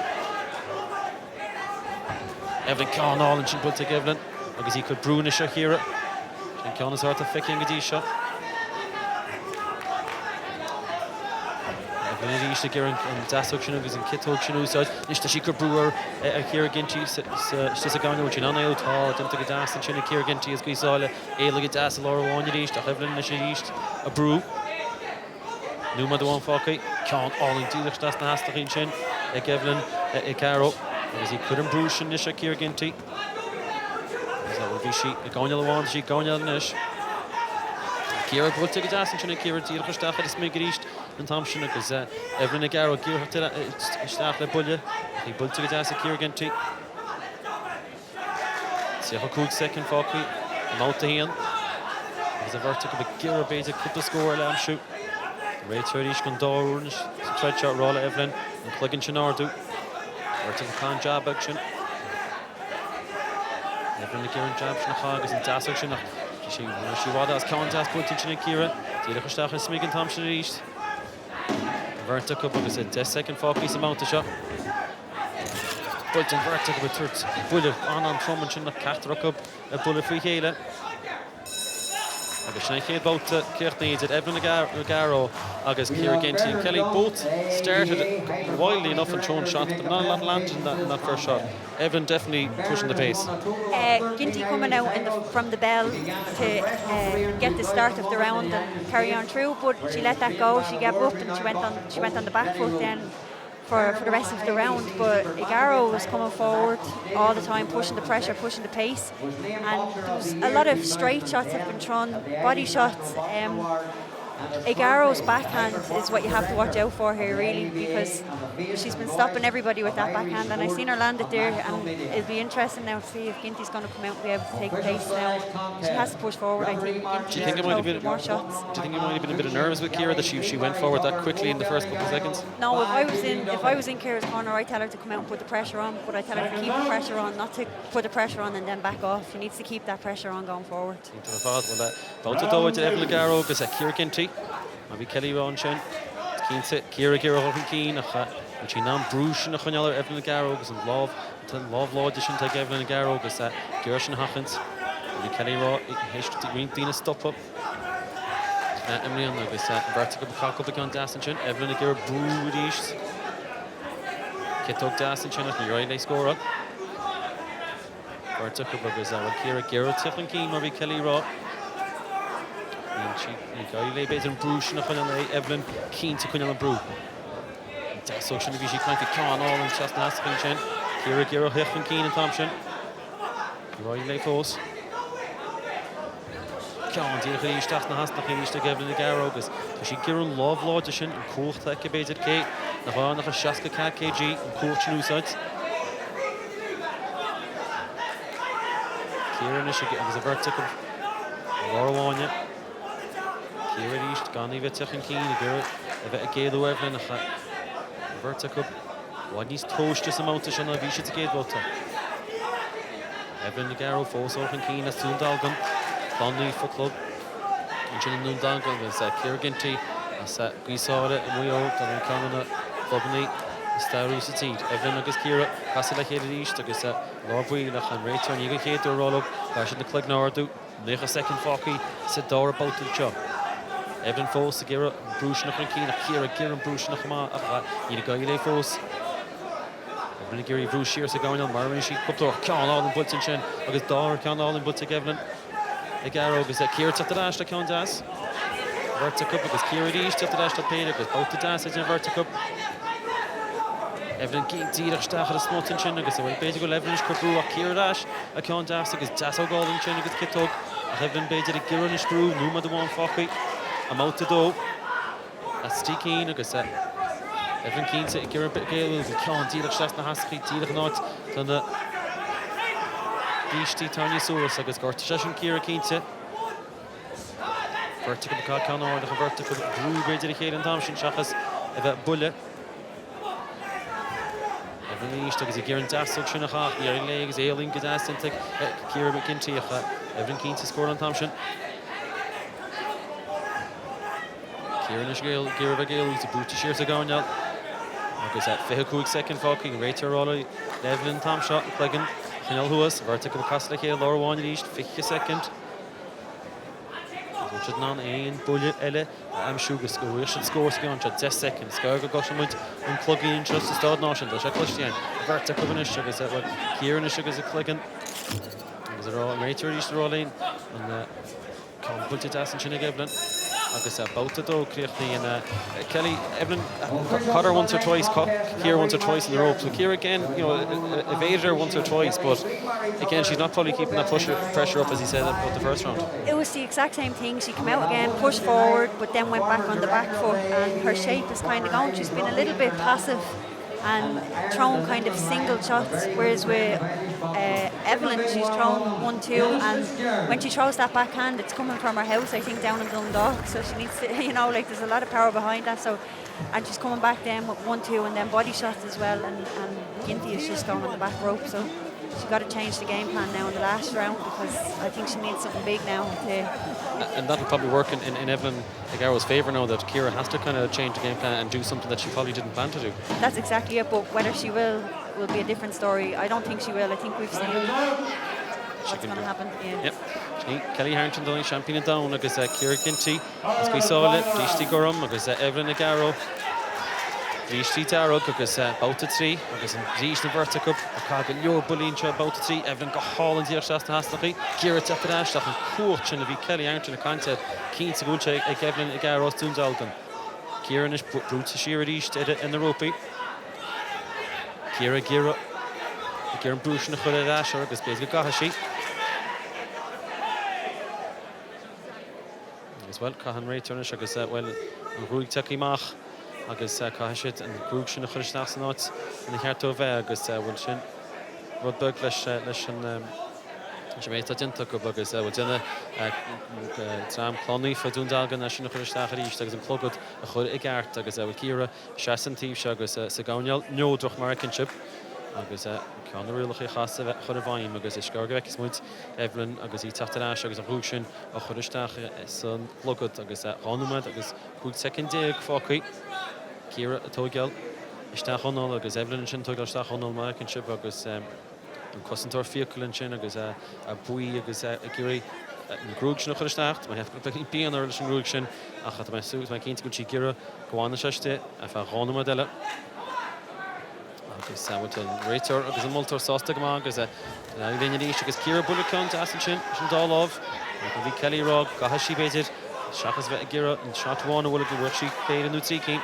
Evelyn Khan all and she put to Evelyn because he could Brunish here. And Khan is hard to ficking a D shot. Evelyn Leishan Kieran and Dasuk Shinug is in Kitog Shinu side. Nishta Shikar Brewer Kira Ginty Sisaganga which in Anail Tall attempt to get Das and Shinug Kira Ginty is Guisala Ela get Das Laura Wanya East Evelyn Leishan East a brew. Numa the one Falky. Khan all in Dilach Das Nastachin Shin. Evelyn Caro. Because he couldn't bruise in Nisha Kira Ginty. That would be she going the one, she going the Nish. Kira put to get ass and Kira Tir Stach at Smig East and Thompson because Evelyn Agaro Kira to Stach the Bullet. He put to get ass at Kira Ginty. See how cool second Falky. Mount the hand. There's a vertical but Kira Beza could the score lamb shoot. Ray 30 Skandor try shot roll Evelyn and Cluggin Chinardu. Vertical con jab action. Evelyn Kieran jab Shnachag and Das action. She was as contest put to Kira. Tira Kostach and Smig and Thompson East. Vertical because it's a second Falky amount of shot. Bullet and vertical with third bullet on from and Shinach Cathrock up a bullet free Hela. Agus Shank about Kirtney did Evelyn Nagaro agus Kira Ginty and Kelly both started wildly enough and thrown shots but not a lot landed in that first shot. Evelyn definitely pushing the pace. Ginty coming out from the bell to get the start of the round and carry on through, but she let that go. She gave up and she went on the back foot then for the rest of the round, but Igaro was coming forward all the time, pushing the pressure, pushing the pace, and there was a lot of straight shots have been thrown, body shots. Igaro's backhand is what you have to watch out for here, really, because she's been stopping everybody with that backhand, and I've seen her land it there, and it'll be interesting now to see if Ginty's going to come out and be able to take the pace now. She has to push forward, I think. Do you think it might have been more shots? Do you think you might have been a bit of nervous with Kira that she went forward that quickly in the first couple of seconds? No, if I was in Kira's corner, I'd tell her to come out and put the pressure on, but I tell her to keep the pressure on, not to put the pressure on and then back off. She needs to keep that pressure on going forward. Both of those Evelyn Garo because Kira Ginty. Maybe Kelly Ronshin. Kira Hogan Keen, which he nam Bruce and Chonella Evelyn Garo because love Lord edition take Evelyn Garo because Gershon Hachens. Maybe Kelly Raw Green Dina stop up. Emily on because vertical cock up again Dastinchin. Evelyn Garo Brew East. Kitog Dastinchin at the right score up. Vertical because Kira Garo Tiffin Keen, maybe Kelly Raw. She got and Bruce and Evelyn keen to Quinn and Brew. So she can't get on all and just nasty Chen. Kira Hiffen Keen and Thompson. Roy Lay Force. Can't deal with the Staff and Hast nach East Evelyn Garogus. She Kieran Love Lodishin and Court Tekabaited Kate. The Hana for Shaska KG and Court Nusides. Kieran is a vertical. Laura Wanya. Kira East, Gani Vitachin Keen, a bit of Gale Evelyn, a vertical. What needs toast just amount to Shana Visha to Gate Water. Evelyn Nagaro, Force Open Keen, as Toondalgan, Conley for Club. And Jin Noondalgan was Kira Ginty, as Guisara, and we all, and Canada, Bobney, Starry City. Evelyn Agus Kira, Castle Hated East, Agus Lord Wheelach, and Rachel, and you get Kate or roll up, Bash in the Clegg Nordu, Nich a second Focky, sit door about the job. Evelyn Foss, Kira, Bruce Nachmakina, Kira, and Bruce Nachma, Yidagay Foss. Evelyn Gary, Bruce Shears, going on, Marvin, she put her Con all in Butts and Chen, August Dollar, Con all in Butts, Evelyn. Agaro, because Kira to the dash, the Con Das. Vertical, because Kira East to the dash, the pay, because both the dash is in Vertical. Evelyn Dieter Stach, the Smot and Chen, because the way basically Evelyn is Kabru, Kira Dash, a Con Das, because Dasso Golden Chen, because Kitog, Evelyn Bajid, a Kira and Screw, Numa the one Focky. I'm out to do. That's Steve Keen, because Evelyn Keen to Kira Gale, we can't deal with Shasta Hasky, deal with not. Then the Gishti Tanya Source, because Gortashan Kira Keen to Vertical Can or the Vertical Brew, Bridget Hayden Thompson, Shachas, a bullet. Evelyn East agus Kieran Dasog sin nach ach ní legs Aileen go Dasint Kieran McGinty Evelyn keen to score on Thompson. Kieran is Gael who's a boot to sheer to go now. Agus at Fehakug second fucking Rachel Roller Evelyn Tom shot Cleggan Chanel Huas vertical Costa here Laura one East 50 second. Richard non ein bullet elle am Sugar score Richard scores on 10 seconds Scarga gosh and plug in just to start notion the Christian vertical finish agus at what Kieran is Sugar Cleggan. Is it all Rachel East rolling and can put it as in Evelyn. Agus about it though, Creachtney and Kelly Evelyn caught her once or twice, caught Kira once or twice in the rope. So Kira again, you know, evaded her once or twice, but again she's not probably keeping that pressure up as he said about the first round. It was the exact same thing. She came out again, pushed forward, but then went back on the back foot, and her shape is kind of gone. She's been a little bit passive and thrown kind of single shots, whereas with Evelyn she's thrown 1-2, and when she throws that backhand it's coming from her house I think down in Dundalk, so she needs to, you know, like there's a lot of power behind that, so and she's coming back then with 1-2 and then body shots as well, and Ginty is just going on the back rope, so she's got to change the game plan now in the last round because I think she needs something big now and that'll probably work in Evelyn Agaro's favour now, that Kira has to kind of change the game plan and do something that she probably didn't plan to do. That's exactly it, but whether she will be a different story. I don't think she will. I think we've seen what's going to happen. Yeah. Yep. Kelly Harrington doing champion down agus Kira Ginty as we saw it Dishti Gorham agus Evelyn Agaro Dishti Darragh agus Bouta 3 agus Dishti na Verticup a Cagan Yor Bulleen cho Bouta 3 Evelyn go Holland here Shasta Hasnachi Kira Tapadash and coach and Kelly Harrington a concept keen to go check Evelyn Agaro Dundalgan Kieran is brute to sheer at East in the ropey Kieran Bruce na Chule Rasher agus Bezga Gahashi as well Cahan Ray Turner agus well Rúig Takimach agus Cahashit and Grúig sin na Chule Snasnot in the Herto Ve agus well sin Rodberg leis an Jamaica Dinta go agus well dinna tram Cloney for Dundalgan na sin na Chule Snachar East agus an clogad a Chule Igart agus well Kira Shasantiv agus Sagonial no droch Markenship agus can rialach chasa chur bhaim agus is scarga is muid Evelyn agus í tatarás agus a rúsin a churisteach san logad agus ranumad agus cúig second day fácaí Kira atógeal isteach honol agus Evelyn sin tógeal isteach honol Markenship agus an cosantor fiaculin sin agus a buí agus Kira an grúig sin a churisteach ma hefh go bíon ar leis an grúig sin a chat mai sús mai cinnta go tí Kira goána seiste a fa ranumad eile agus Hamilton Raitor agus an multar sásta go agus Lynn East agus Kira Bullicount asan sin Dálov agus bhí Kelly Rog Gahashi beidir Shachas bheith Gira an shot one bhfuil go bhfuil si féad an útící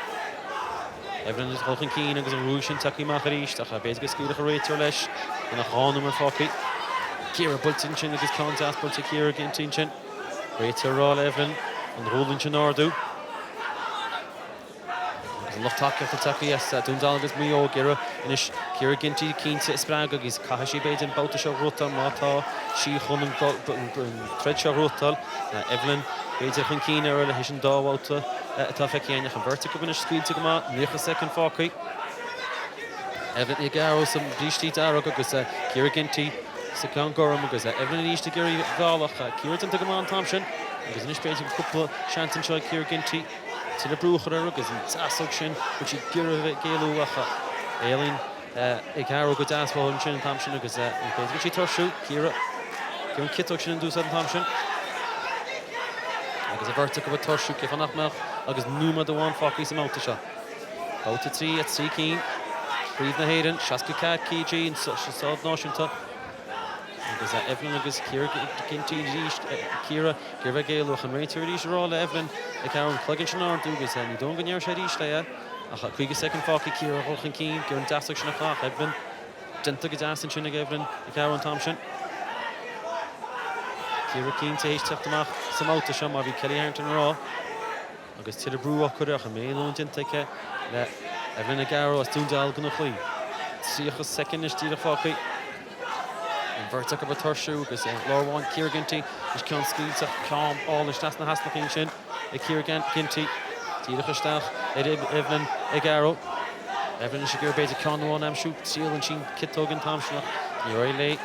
Evelyn is holchan cín agus an rúig sin takeíach ar East a beidir go scuúdach a Raitor leis an a chána mar fácaí Kira Bultin sin agus Count Asport Kira Gintin sin Raitor rá Evelyn an rúlinn sin ardú Loch take after take yes Dundalgan agus Mio Gira inis Kira Ginty keen to sprag agus Cahashi Baden Bouta show Rotal Mata she chunum thread show Rotal Evelyn Baden chun keen ar his an dáwalta tá feiceanna an vertical inis squeed to go ma 9 second fácaí Evelyn Agaro some Dishti Darragh agus Kira Ginty sa Count Gorham agus Evelyn East Gary Galach Kira to go on Thompson agus inis Baden couple Shanton show Kira Ginty to the brúchar agus an tasog sin which he Gira Gaelu acha Aileen Agaro go dasball sin Thompson agus which he torshu Kira Kieran Kittok sin do Thompson agus a vertical with torshu Kifan Achmel agus Numa the one fácaí sa mouta seo Bouta 3 at 3 cín Príomh na Héireann Seasca Cad KG and Sád Náisiúnta agus Evelyn agus Kira Ginty Kira Gaelu an Raitor East rá le Evelyn Agaro plugin sin ardú agus ní don gneir sé East le a chuig second fácaí Kira holchan cín gur an dasach sin nach Evelyn dinta go dasan sin Evelyn Agaro an Thompson Kira cín ta éisteachtamach sa mouta seo má bhí Kelly Harrington rá agus tiad a brúach chuireach a mélón dinta le Evelyn Agaro as Dundalgan nach chuí tríochas second is tíad a fácaí Vertic of a Torshu, because Laura one Kira Ginty is Kion Skills of Calm, all the Stas na Hasnakin Shin, a Kira Ginty, Tira Stach, Evelyn Agaro, Evelyn should get a con one am shoot seal and she kit togan Thompson. You're late.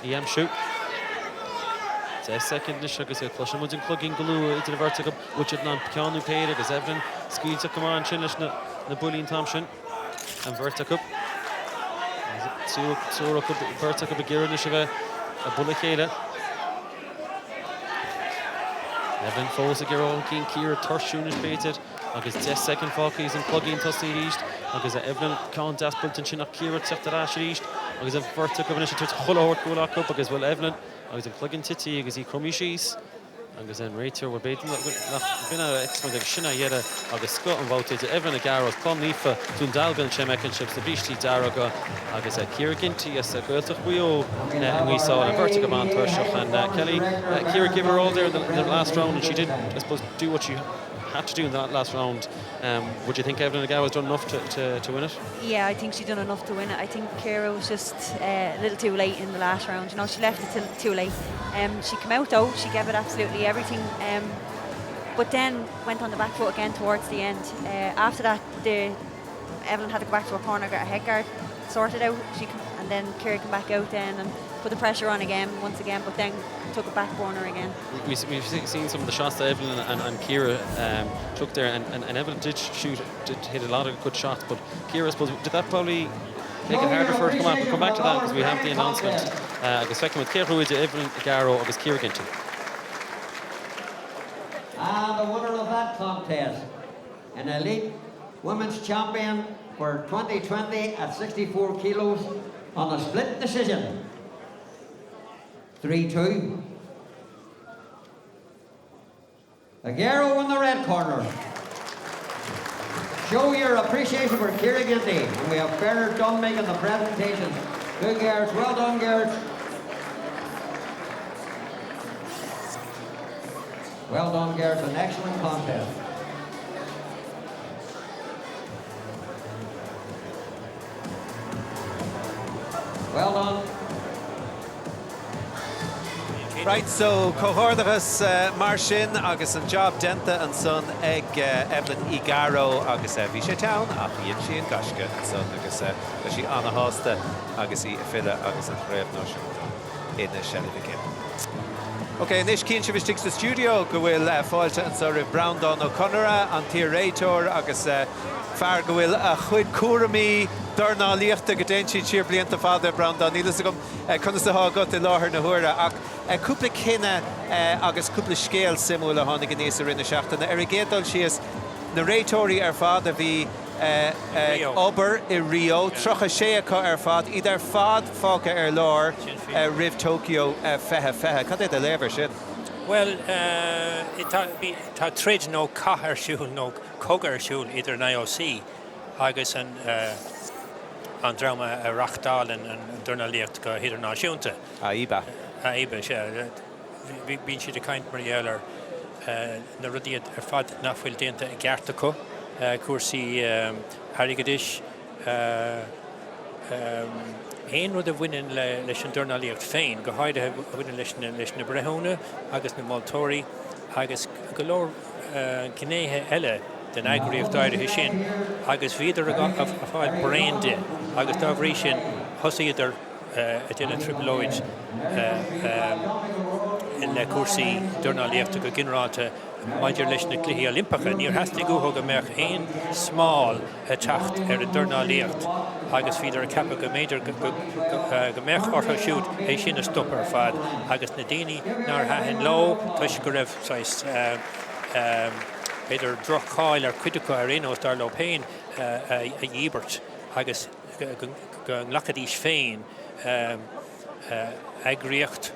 Am shoot. Second the sugar said flush and plugging glue into the vertical which had non Keanu paid because Evelyn squeeze to come on Chinlish the bullying Thompson and vertical. So vertical begin a bullet Kayla. Evelyn falls a girl King Kira Torshun is baited. Agus second Falkies and plugging Tussie East. Agus Evelyn Count Daspult and Chinook Kira Tefta Ash East. Agus a vertical initiative to Hulla Hort up because well Evelyn. Agus a plugging Titty agus he crummy shees. Agus then Rachel were baiting been a excellent Shina Yeda agus Scott and voted to Evelyn Agaros Plum Nifa to Dalgan Chemek and Chips the Bishti Daraga agus a Kira Ginty as a Gultach Wheel and we saw a vertical man Turshach and Kelly Kira gave her all there in the last round and she did I suppose do what she had to do in that last round. Would you think Evelyn Agawa has done enough to win it? Yeah, I think she's done enough to win it. I think Kira was just a little too late in the last round. You know, she left it too late. She came out though, she gave it absolutely everything. But then went on the back foot again towards the end. After that, Evelyn had to go back to her corner, get her head guard sorted out. And then Kira came back out then and put the pressure on once again, but then took a back corner again. We've seen some of the shots that Evelyn and Kira took there, and Evelyn did hit a lot of good shots, but Kira, I suppose, did that probably make it harder for her to come out? We'll come back to that because we have the announcement. I guess second with Kira Ruiz, Evelyn Garo, I guess Kira Ginty. And the winner of that contest, an elite women's champion for 2020 at 64 kilos on a split decision. 3-2. Aguero in the red corner. Show your appreciation for Kira Ginty. And we have Bernard Dunn making the presentation. Good girls, well done girls. Well done girls, an excellent contest. Well done. Right, so Cohordagus Marshin, Agus and Job Denta and son Egg Evelyn Igaro, Agus Visha Town, Achi and Gashka, and son Agus she Anna Hosta, Agus Filla, Agus and Brave Notion in the Shelly again. Okay, Nish Kinshavish takes the studio, Gwil Foilta and sorry Brown Don O'Connor, and Tirator, Agus Far Gwil Chud Kurami. Darna liachta gadenchi cheer blianta father Brown Don Nilasagum kunsta ha got the lahar na hura a couple kinna agus couple scale simula honig ganesa in the shachten erigatal she is narratori father vi ober I Rio trocha sheaka fad either fad foka lor riv Tokyo feha can they deliver shit well it trade no kahar shul no kogar shul either na IOC agus and an drama a Rachtal and Durna Licht go hider náisiúnta. Aiba. Aiba, sé. Bín si de kaint Marieller na rudí fad nachfuil dénta a Gertaco, cuasaí Harigadish, ein rud a bhuinean leis an Durna Licht féin, go haide a bhuinean leis na Brehóna, agus na Maltóri, agus golóir cinnéthe eile den agriíocht daire hi sin, agus viidir a fáil brainde, agus dá bhrí sin thosaíidir a dine triploid le cuasaí Durna Liachta go ginráta maidir leis na cluichí Olympacha, níor heasta go thug amach aon smáil a teacht ar a Durna Liacht, agus viidir a cappa go méidir go mech ortha siúd é sin a stoppar fad, agus na daoine nar haithin ló, tuis go raibh beidir drochail ar cuidecha ar éos dar lo péin a dhíbert agus go lachadís féin agriíocht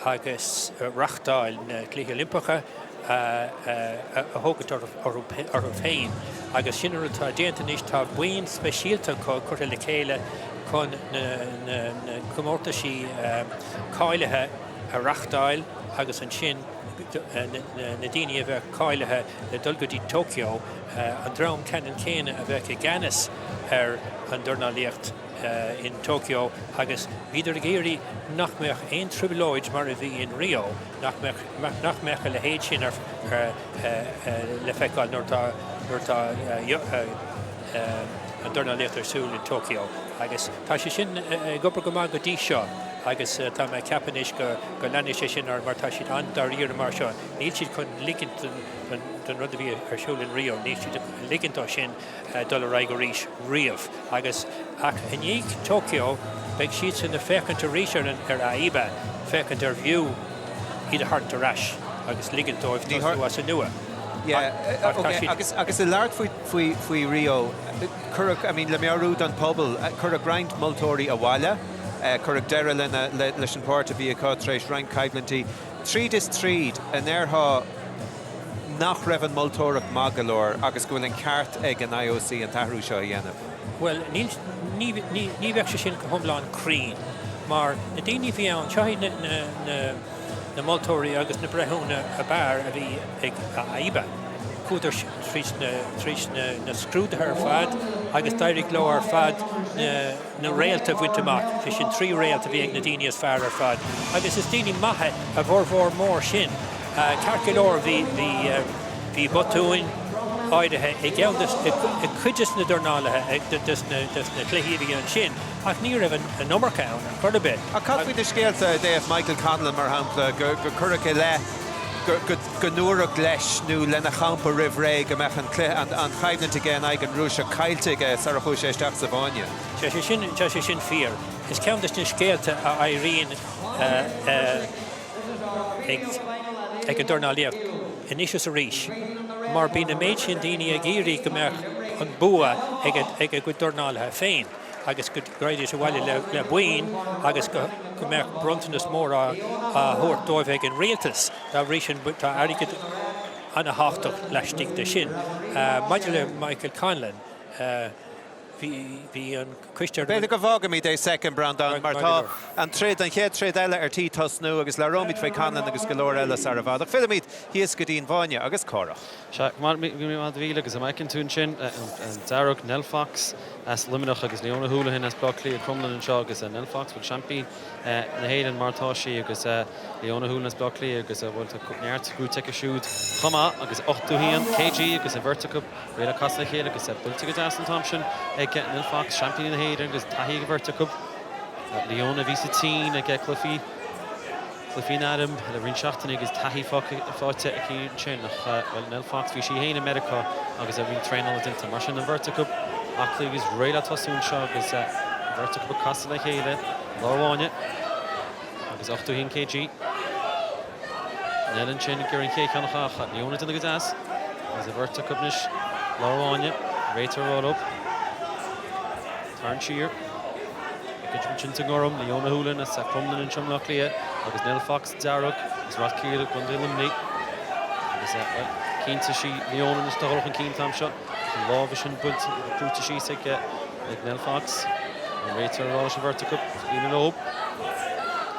agus rachtáil na cluichí Olympacha a thógat ar féin agus sinar atá déanta níos tá buin speisialta chuirtha le chéile chun na comórtaisí cáilethe a rachtáil agus an sin na daoine a bheith cáilethe le dulgadí Tokyo an drám ceann céine a bheith ganas ar an Durna Liacht in Tokyo agus bhíidir a géirí nach meach aon tribilóid mar a bhí in Rio nach meach le héad sin ar le feiceáil nuair tá an dorna letar súl in Tokyo. Agus tá sé sin gobar go má go dí seo. Agus tá me capanis go lenne sé sin ar mar tá siad an dar íar mar seo. Níl siad chun ligint den rud a bhí ar siúil in Rio. Níl siad ligintá sin dul a raig go ríis riamh. Agus ach in íag Tokyo, beag siad sin na fecant a ríis ar AIBA, fecant ar bhiú iad a hart a rais. Agus ligintá if ní was a nua. Yeah, okay. Agus a lart fui Rio. Currach, I mean, le mearú an pobl. Currach grind multóri a wala. Currach dera leis an páirte bhí a cátrééis rank caiblantí. Tríd is tríd an airtha nach raibh an multórach magalóir agus go bhfuil an ceart ag an IOC an tahrú seo dhéanamh. Well, ní bheith sé sin go thomláán crín, mar na daoine bhí an teagh na multóirí agus na brethúna a bear a bhí ag AIBA. Cúdar trís na scrúda ar fad agus dairig lo ar fad na réalta bhuiiteach fi sin trí réalta bhí ag na daine as fearr ar fad. Agus is daoine maithe a bhór mór sin. Carcilóir bhí botúin áidethe ag geandas i chuideas na dornálathe dus na cluichíí an sin. Ach ní raibh an nómarcha ann an chuir a bit. A cadhí de scéalta déobh Michael Conlon mar hampla go currach le go nuairach leis nó lena champa rih ré go meach an chaimnanta gé ag an rúis a caiilte sa a chuis éisteach sa bhaine. Tá sé sin fear. Is ceantas na scéalta a éiríonn ag an dornálaíocht inis a ríis. Mar bí na méid sin daoine a géirí go meach an bua ag a go dornálathe féin. Agus go greidir se bhile le buin agus go meach brontanas mór a thuirt dóibh ag an réaltas tá rí sin tá airgid anna háach leistigh de sin. Maidir le Michael Conlon hí an cuistear. Beidir go bhága mí é second Brandon mar tá an tréad an chéad tréad eile ar tí tosnú agus le romid fé Conlon agus go leir eile ar a bhd. Filimid híos go dtíon bhaine agus córach. Se mí bhíle agus a maicin tún sin an Darragh Nell Fox as liminach agus Leona Houlihan as Blockley a Crumlin and Shaw agus Nell Fox bhil champion na héan martá sí agus Leona Houlihan as Blockley agus bhil neart grú take a siúd chuma agus 8 hían KG agus a Verticup réile cosla chéad agus builte go Aston Thompson ag Nell Fox champion na héan agus taí Verticup Leona ví sa tí ag Cliffy Adam le rin seachtain agus taí fáte a cín sin nach Nell Fox bhí sí héana America agus a rin tréinál dinta mar sin na Verticup Achlí agus réile tasún seo agus Verticup a cosla le chéile láháine agus 8 hín KG Nellen sin gur an cé cheannacha Leona duna go as agus a Verticup nis láháine réitar roll up Tarn siar Chinta Gorham, Leona Houlihan as Crumlin and Chumlock Lia, agus Nell Fox, Darragh, as Rothkiel, Gundilum Lee. Agus Keenta she, Leona and Starloch and Keen Tam shot. Lavish and Bud, Pruta she sick like Nell Fox. And Rachel Rosh and Verticup, Ian Loeb.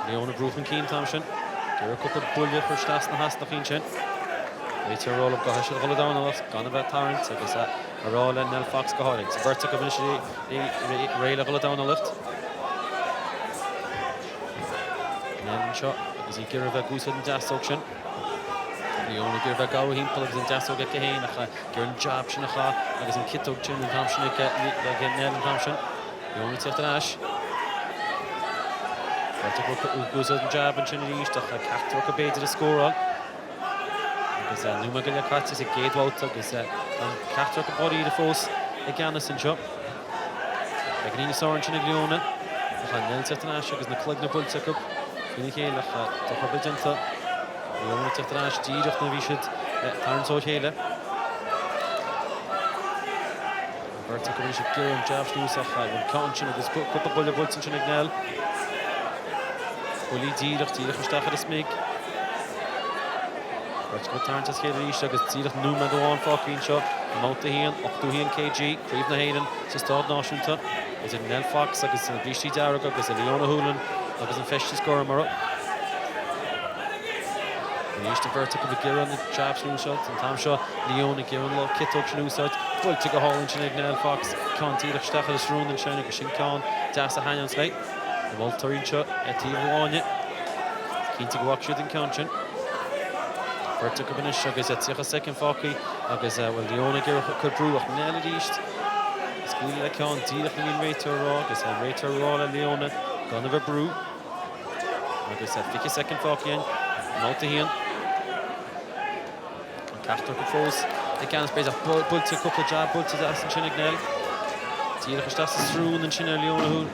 Leona Broof and Keen Tam shot. There a couple of bullet for Stas and Has Nachin Shin. Rachel Roll up Gosh and Holodown and us, gone about Tarrant, I guess a roll and Nell Fox go holiday. So Verticup initially, Rail Holodown a lift. Shot agus í gur bheith gúsad an deasóg sin. Leona gur bheith gáh hímpel agus an deasóg ag héin gur an jab sin agus an kitóg sin an Thompson ag Nell an Thompson. Leona tíocht an ais. Gúsad an jab an sin ríist a ceachtóg a beidir a scóráil. Agus numa go le catis ag géadháut agus an ceachtóg a bodí de fós ag Giannis an seo. Ag nína sáran sin ag Leona. Nell tíocht an ais agus na clog na Bultecup. Fini chéile tá bedinta Leona tíocht an ais díireach na bhí siad tarnsó chéile. Verticup bhí siad gur an jab slúsach an cáin sin agus cúpla buile bultin sin ag Nell. Bulí díireach isteach a smig. Verticup tarntas chéile ríiste agus díireach núma doháin fácín seo. Mount hían, 8 hían KG, príomh na héireann sa stád náisiúnta. Is ag Nell Fox agus an bhíistí Darragh agus a Leona Houlihan agus an feiste scóra mar up. Níos de Verticup a gur an jab slúsát an tam seo Leona gur an lo kitóg slúsát. Bhfuilte go hálann sin ag Nell Fox cáin tíireach stachel is rún an sin agus sin cáin deas a hain an sleit. Na bhiltarín seo tíomh bháine. Cínta go bhac siúd an cáin sin. Verticup inis agus tíocha second fácaí agus bhfuil Leona gur brúach Nell a ríist. Is Scuil le Ceann díach na bhíon réitear rá, agus réitear rá le Leona, gan a bheith brú. Agus 50 second fácíonn, máta híonn. An ceachtar go fós, le ceann spéis a builte cúpla jab, builte as an sin ag Nel. Díach is das strún an sin ar Leona húl.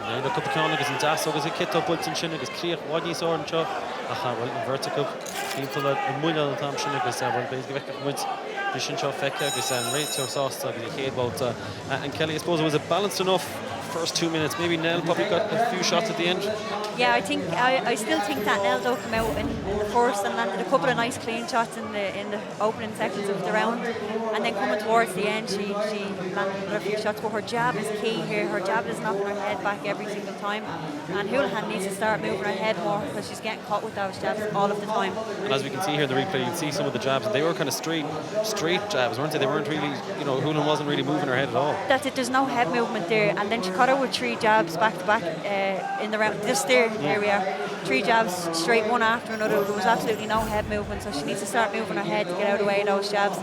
Nel a cúpla ceann agus an das agus a kitto builte an sin agus críoch bhád níos orm seo. Acha bhfuil an vertical, cíntal an muile an tam sin agus bhfuil béis go bheith muid sin seo feice agus an réitear sásta agus a chéad bhálta. And Kelly, I suppose it was a balanced enough first 2 minutes. Maybe Nel probably got a few shots at the end. Yeah, I still think that Neldo came out in the first and landed a couple of nice clean shots in the opening seconds of the round, and then coming towards the end, she landed a few shots. But her jab is key here. Her jab is knocking her head back every single time, and Houlihan needs to start moving her head more because she's getting caught with those jabs all of the time. And as we can see here in the replay, you can see some of the jabs, and they were kind of straight jabs, weren't they? They weren't really, Houlihan wasn't really moving her head at all. That's it. There's no head movement there, and then she caught her with 3 jabs back to back in the round. Here we are, 3 jabs straight, one after another. There was absolutely no head movement, so she needs to start moving her head to get out of the way of those jabs.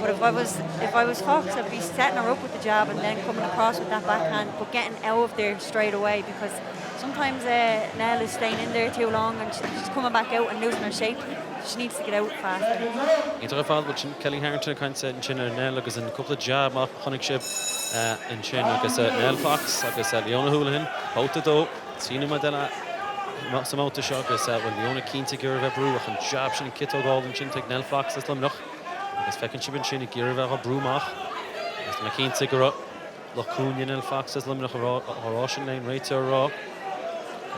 But if I was Fox, I'd be setting her up with the jab and then coming across with that backhand, but getting out of there straight away, because sometimes Nel is staying in there too long and she's coming back out and losing her shape. She needs to get out faster. In terms of Kelly Harrington, kind of said in Chin Nel, agus in a couple of jab off Honey Ship in Chin, agus Nel Fox, agus Leona Houlihan, out the door, seen him Adela. Some out the shot, agus Leona keen to give her a brew, and jab Shin Kitto Gold and Chin take Nel Fox as them noch. Agus feckin Ship and Chin give her a brew mach. As the keen to go up, Lochun Nel Fox as them noch a Russian lane right to raw.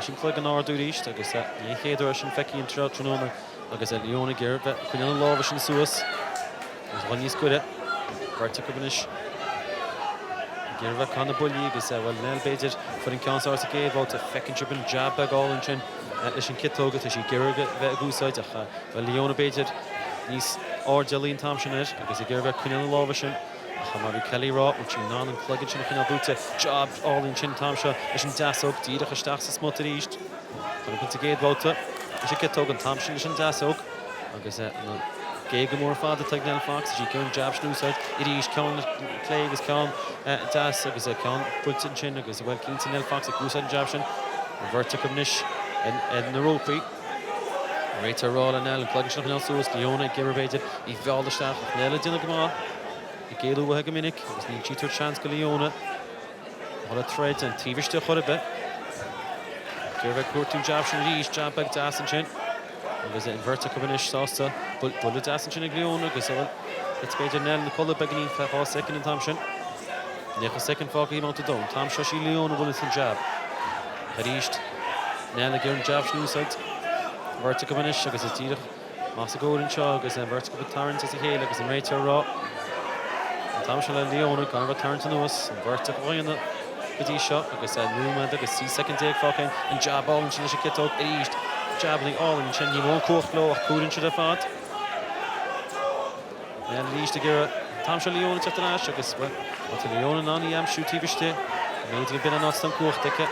Shin plug an hour do east, agus ye head Russian feckin intro Tronona. Agus Leona Gerbe, Quinella Lovish and Suez. There's one he's good at. Verticabinish. Gerbe Connor Bully, agus Nel Baited, putting council to gave out a feckin' tripping jab bag all in Chin. Lishin Kittoga to she Gerbe Gusite. Leona Baited. Nice or Jolene Thompson it. Agus Gerbe Quinella Lovish and Hamari Kelly Raw, which you non and plug it in a boot. Job all in Chin Thompson. Lishin Dasok, Dida Hastachs Smotted East. Coming to gate Volta. She get token Thompson is in Dasok. Agus Gagamore father take Nel Fox. She can jab snooside. It is Con Clay is Con Das agus Con puts in Chin agus well keen to Nel Fox a Guside jabshin. Vertical nish in the ropey. Rater roll and Nel and plug it Nel Suez. Leona Gerbeted. He fell the staff. Nel Dinagama. Galu Hagaminik. Was need cheater chance to Leona. What a thread and Tivish to Horribe. Gerbe Kurtum jabshin Rish jab back to Asenchin. Agus inverted Cabinish Sauce, but bullet Asenchin and Leona. Agus it's better Nel Nicola Beginning for second in Thompson. Neck a second fog he mounted down. Tom Shashi Leona bullets in jab. Hadished Nel again jab snooside. Vertical Cabinish, agus a Tira. Massa Golden Shaw, agus vertical Tarrant as a hail, agus in Rater Raw. Tom Shashi Leona, kind of a turn to Lewis, vertical Oyana. But shot, agus Newman, agus see second take fucking and jab all and she get out east. Jabbling all and Chen you won't court blow couldn't should have fought. And least to get Tom Shaw Leona to the Nash, agus well to Leona on the am shoot Tivishte. Made to be a not some court ticket.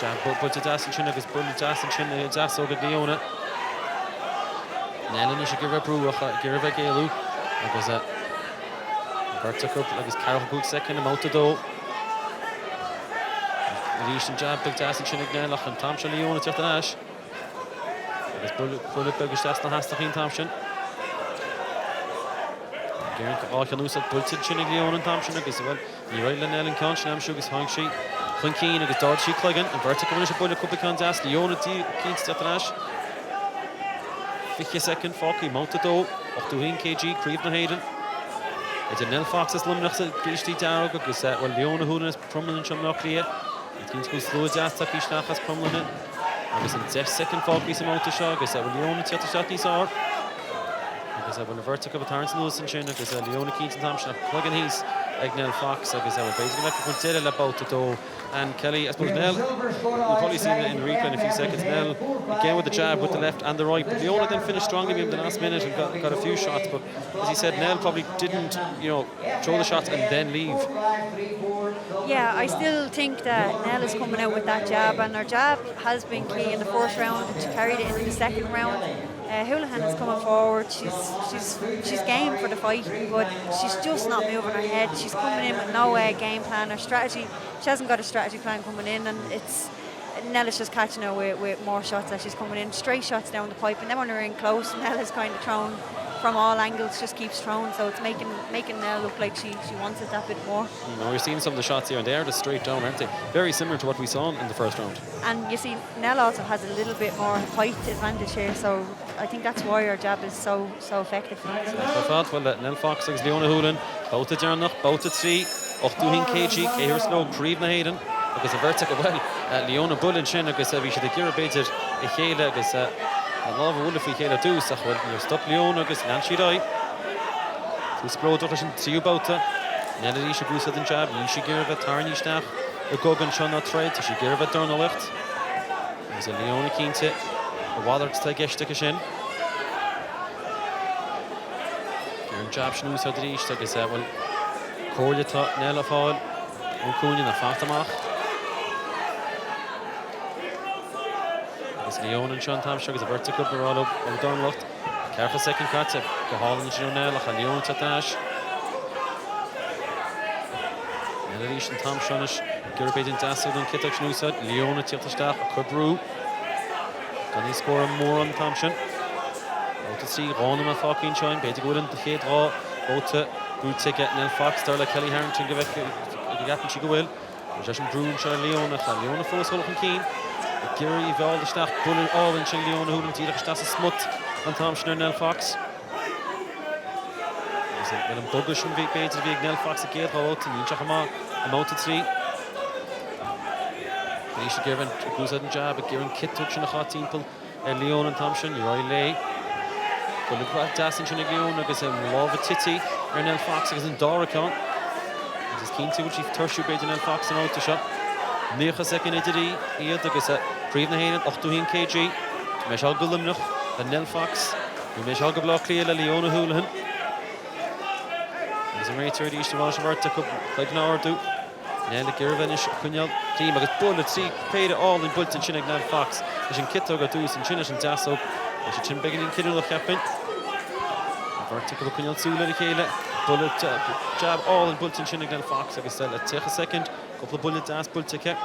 Jab but to Das and Chin agus bullet Das and Chin Das over Leona. Nellen should give a brew give a Galu. Agus Vertical, like his Carol Boot second, and out the door. Leash and jab, big Das and Chinnig Nelach, and Thompson Leona to the Nash. His bullet big that's the Hastachin Thompson. Garen Alcanusa, Bullet Chinnig Leona and Thompson, as well. You right, Linnell and Conch, and I'm sure his Hong Sheet. Clinkin, and his Dodge Sheet Cluggin, and Vertical, and a bullet couple of Condas, Leona Keats to the Nash. 50 second, Focky, mount the door, up to kg, Creevna Hayden. It's a Nel Fox is lumnach to Brishti Darog, because Leona Houlihan is prominent on Locklear. It seems to go slow jazz to Kishnach has prominent. Agus in 10 second Focky is out to shot, because Leona to the shot is out. Because the vertical of Tarrant Lewis and Chin, because Leona Keaton Thompson plugging his Nel Fox, because basically like to consider about the door. And Kelly, I suppose Nel, you'll probably see it in the replay in a few seconds. Nel again with the jab with the left and the right, but Leona then finished strongly in the last minute and got a few shots. But as he said, Nel probably didn't, throw the shots and then leave. Yeah, I still think that Nel is coming out with that jab, and her jab has been key in the first round. She carried it into the second round. Houlihan is coming forward. She's game for the fight, but she's just not moving her head. She's coming in with no game plan or strategy. She hasn't got a strategy plan coming in, and Nella's just catching her with more shots as she's coming in. Straight shots down the pipe, and then when they're in close, Nella's kind of thrown from all angles, just keeps throwing, so it's making Nella look like she wants it that bit more. We're seeing some of the shots here, and they're just straight down, aren't they? Very similar to what we saw in the first round. And you see, Nella also has a little bit more height advantage here, so I think that's why her jab is so effective. Well, Nell Fox agus Leona Houlihan, both at Jarnach, both at 3, 8 kg, Cahir Slow, Creevna Hayden, agus a vertical, well, Leona Bullin Shin, agus a Visha de Gira Baited, a Chéile, agus a Lava Wolfie Chéile Dús, ach well, you're stop Leona, agus Nancy Dai. Two Splod, Dutton, Tiu Bauta, Nella Isha Bruce at jab, Isha Girva, Tarni Stach, a Gogan Shana Trade, Isha Girva Dornalicht. There's a Leona Kinte, a Waller to take Geshtik Shin. Garen jab Shnus had the Ish, agus well, Corlia Tot, Nella Fall, O'Coonin, a Fatamach. Leon and Sean Tamshog is a vertical Barolo on Donlocht. Careful second cut to Hall and Jonel, and Leon Tatash. Melodish and Tom Shonish, Girabate and Dassel and Kitok Snusad, Leon at Tiltastach, Kubru. Can he score more on Thompson? Out to see Ronham and Falkin Shine, Betty Gooden, the head draw, out to Good Ticket, Nell Fox, Starla Kelly Harrington, give a gap and Chigo Justin Brew and Charlie Leona, Leona Force Hall and Keen. Gary Val the Stach, Bullen all in Leona Houlihan, Tira Stas Smut, and Thompson and Nell Fox. Well, in Buggers from Big Bates, Big Nell Fox again, out to Ninchakama, a mounted 3. Felicia Girvan goes out and jab, but Giran Kit touching the hot team, Leona and Thompson, Roy Lay. But look at Dassin and Leona, because Lava Titi, or Nell Fox, because in Doricon. This is keen to which he Turshu Bait and Nell Fox and out to shot. 9 second iddi hier agus Creevna Hayden 8 kg Meshal Gulimnach and Nell Fox Meshal Gablock Leona Houlihan There's a rater the Eastern Welsh vertical like an hour do Nella Girvanish Kunyal team agus bullet see paid it all in Bulton Chinnig Nell Fox is in Kitto got doos and Chinish and Dasso is chin begging in Kiddo happen vertical Kunyal Sula Kayla bullet jab all in Bulton Chinnig Nell Fox agus take a second couple of bullets ass bull ticket.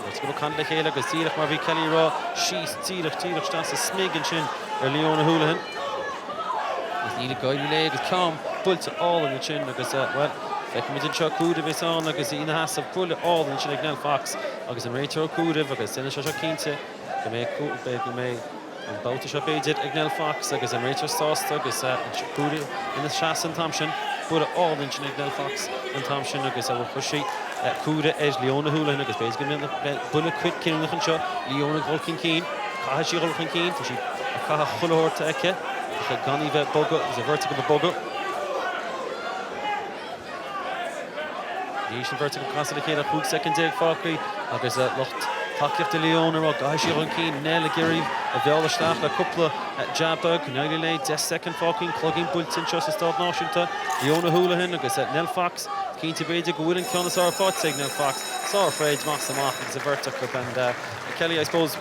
Let's go Conley Hale, because Tírach Marvie Kelly Raw, she's Tírach Stas a smig and chin, or Leona Houlihan. With Neil Guy leg, with Calm, bullets all in the chin, because well, like we did Chuck Kudiv is on, because in the has of bullet all in the chin like Nell Fox, because in Rachel Kudiv, because then Shasha Kinte, Gamay, and Bautisha Bajit, Ignell Fox, because in Rachel Sauce, because Kudiv in the Shas and Thompson. Bullet all in Nell Fox and Thompson agus a Hushi Kuda as Leona Houlihan agus Bates going bullet quick killing the shot Leona Golkin Keen Kahashi Golkin Keen for she Kaha Hulor Take Ganiva Bogo is a vertical Bogo the Asian vertical constantly a good second dig Falkry agus Locht Takif de Leona or Kahashi Golkin Nella Giri a Viola Stach a couple Jabba Canali Lane 10 second Falking plugging Bulls in Chester Start Washington Leona Houlihan agus Nell Fox keen to be go in Connoisseur fought Nell Fox saw afraid Max the Mark is a vertical and Kelly I suppose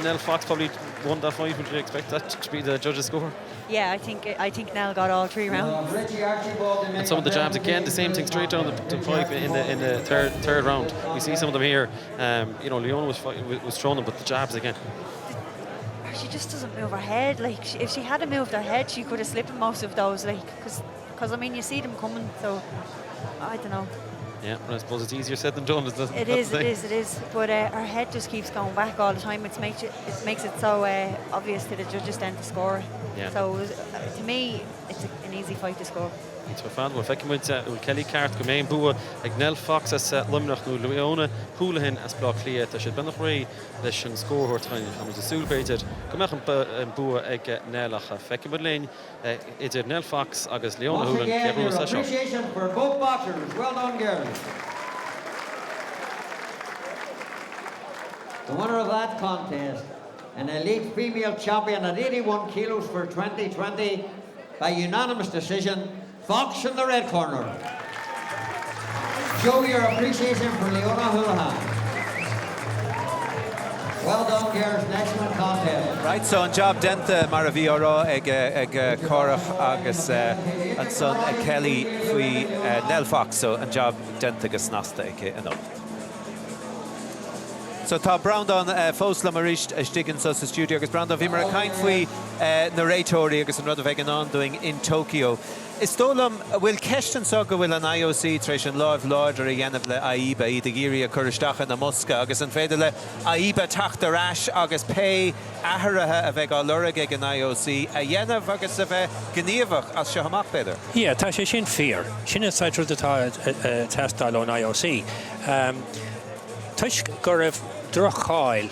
Nell Fox probably won that fight. Would you expect that to be the judges' score? Yeah, I think Nell got all 3 rounds. And some of the jabs again, the same thing straight down the pipe in the third round. We see some of them here. You know, Leona was throwing them, but the jabs again. She just doesn't move her head. Like if she had moved her head, she could have slipped most of those. Like because I mean you see them coming. So I don't know. Yeah, but I suppose it's easier said than done. It is. But her head just keeps going back all the time. It makes it so obvious to the judges then to score. Yeah. So to me, it's an easy fight to score. It's for fun. Well, if I can win Kelly Cart, go main bua, Nell Fox as Lumnach, Leona Houlihan as block clear. There should be no way they should score her time. I'm just celebrated. Come on, bua Nellach. If I can win, it's Nell Fox as Leona Houlihan. Appreciation for both boxers. Well done, girls. The winner of that contest, an elite female champion at 81 kilos for 2020 by unanimous decision. Fox in the red corner. Show your appreciation for Leona Houlihan. Well done. Cares next one contest. Right, so an job denta mar a bhí árá ag Corach agus an son Kelly faoi Nell Fox, so an job denta agus nasta ag an ocht. So tá Brandon fósla mar ríist stigin sa studio agus Brandon bhí mar a caint faoi narratóirí agus an rud a bheith an doing in Tokyo. Is tólam bhfuil ceistan so go bhfuil an IOC treis an láimh láidir a dhéanamh le AIBA iad a géirí a chuiristeach na Mosca agus an féidir le AIBA tacht a rais agus pé athrathe a bheith á lurag ag an IOC a dhéanamh agus a bheith gníomhach as se hamach beidir. Yeah, tá sé sin fear. Sin is said atá testáil ón IOC. Tuis go raibh drochail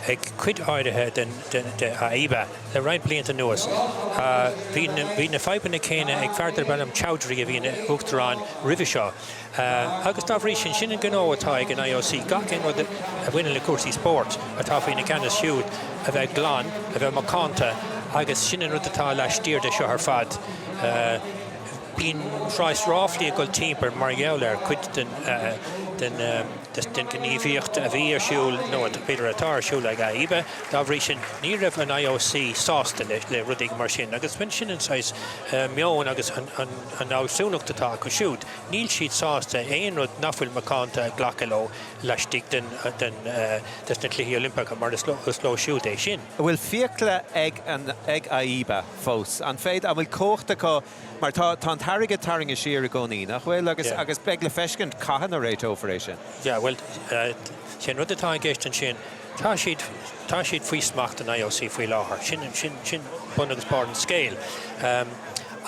ag cuid áirithe den AIBA le rein blianta nuas. Bhí na feibanna céine ag feartar benam Chowdhury a bhína Uachtarán Rivie seo. Agus tá bhrí sin an gná atá ag an IOC gacin rud a bhfuine le cuasaí sport atá faoina ceanna siúd a bheith glán, a bheith macánta agus sin an rud atá le stíir de seo ar fad. Bín fráis ráflí a goil timper mar gheall cuid den gníomhíocht a bhí ar siúil nó beidir atá ar siúil ag AIBA, dá bhrí sin ní raibh an IOC sásta le rudaigh mar sin, agus bhain sin anáis meoin agus an áisiúnacht atá go siúd. Níl siad sásta éon rud nafuil macánta glacaló leistigh den na cluichí Olympacha mar is ló siúd é sin. Bhfuil fiacla ag AIBA fós an féad a bhfuil cóchta có mar tá tarige taringe siar a gcóí nach bhfuil agus beag le feiscint caihan a réit óéis sin. Yeah, well, sin rud atá gceist an sin, tá siad faoi smacht an IOC faoi láthair, sin bun agus bar an scéil.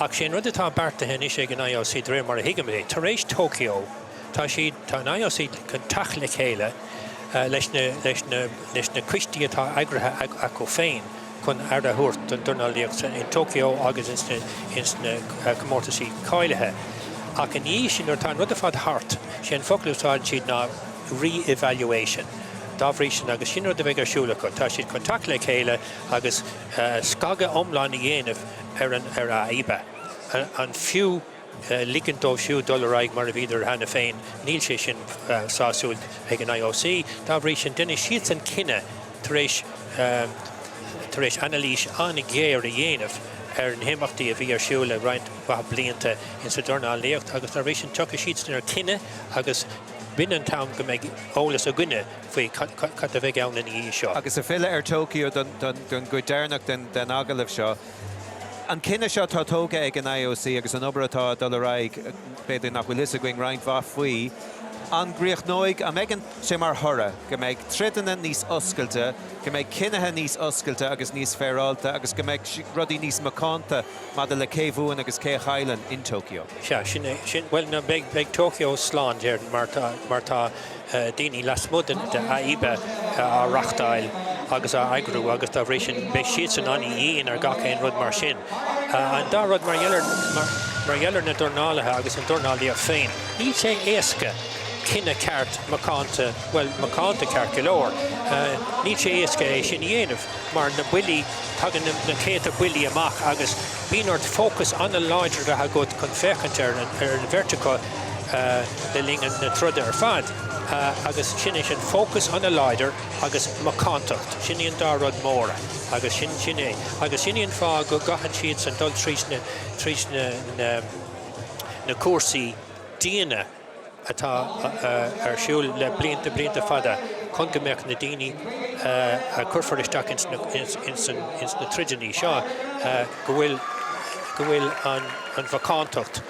Ach sin rud atá beartathe is ag an IOC de réir mar a hiigim é. Tar éis Tokyo, tá an IOC chun tach le chéile leis na cuistí atá agrathe acu féin chun airde thuairt don Dúnmhaíocht in Tokyo agus ins na comórtasaí cáilethe. Ach an í sin ar tá rud a fad thart, sin foclúsáil siad ná re-evaluation. Dá bhrí sin agus sin rud a bheith ar siúla chu, tá siad contact le chéile agus scaga omláin i dhéanamh ar AIBA. An fiú ligandómh siú dul mar a bhíidir hena féin, níl sé sin sáisiúil ag an IOC, dá bhrí sin duine siad an cinenne tar éis analís anna géir a dhéanamh ar an himachtaí a bhí ar siúla roiint ba blianta in sa Dúnmhaíocht agus tar éis sin tucha siad ar cinenne agus bin an tam go méid ólas a gcuine faoi cat a bheith ann í seo. Agus a fiile ar Tokyo don go déirnach den agalah seo. An cinenne seo tá tóga ag an IOC agus an obair atá dul raig beidir nach bhfuil a going roiint bha faoi. An gríoch a megan sé mar thora, go méid tridanna níos oscailte, go méid cinnethe níos oscailte agus níos fearálta, agus go méid rudí níos macánta mad le céhúin agus cé chaileann in Tokyo. Sin well na beag Tokyo slán déir mar tá daoine lasmud de AIBA á rachtáil agus á aigrú agus tá bhrí sin beidh siad san aní dhéon ar gachéon rud mar sin. An dá rud mar dheallar na Dúnmhalathe agus an Dúnmhaíocht féin. Ní sé éasca cinenne ceart macánta, well, macánta ceart go leor. Ní sé éasca é sin dhéanamh, mar na builí tagan na céad a builí amach agus bíon ort fócus an na láidir a go chun féchant ar an vertical le lingan na truda ar fad. Agus sin é sin fócus an na láidir agus macántacht, sin íon dá rud móra. Agus sin é. Agus sin íon fá go gahan siad san dul trís na cuasaí díana atá ar siúil le blianta fada chun go mbeadh na daoine a curfar isteach ins na tridaní seo go bhfuil an bhacántacht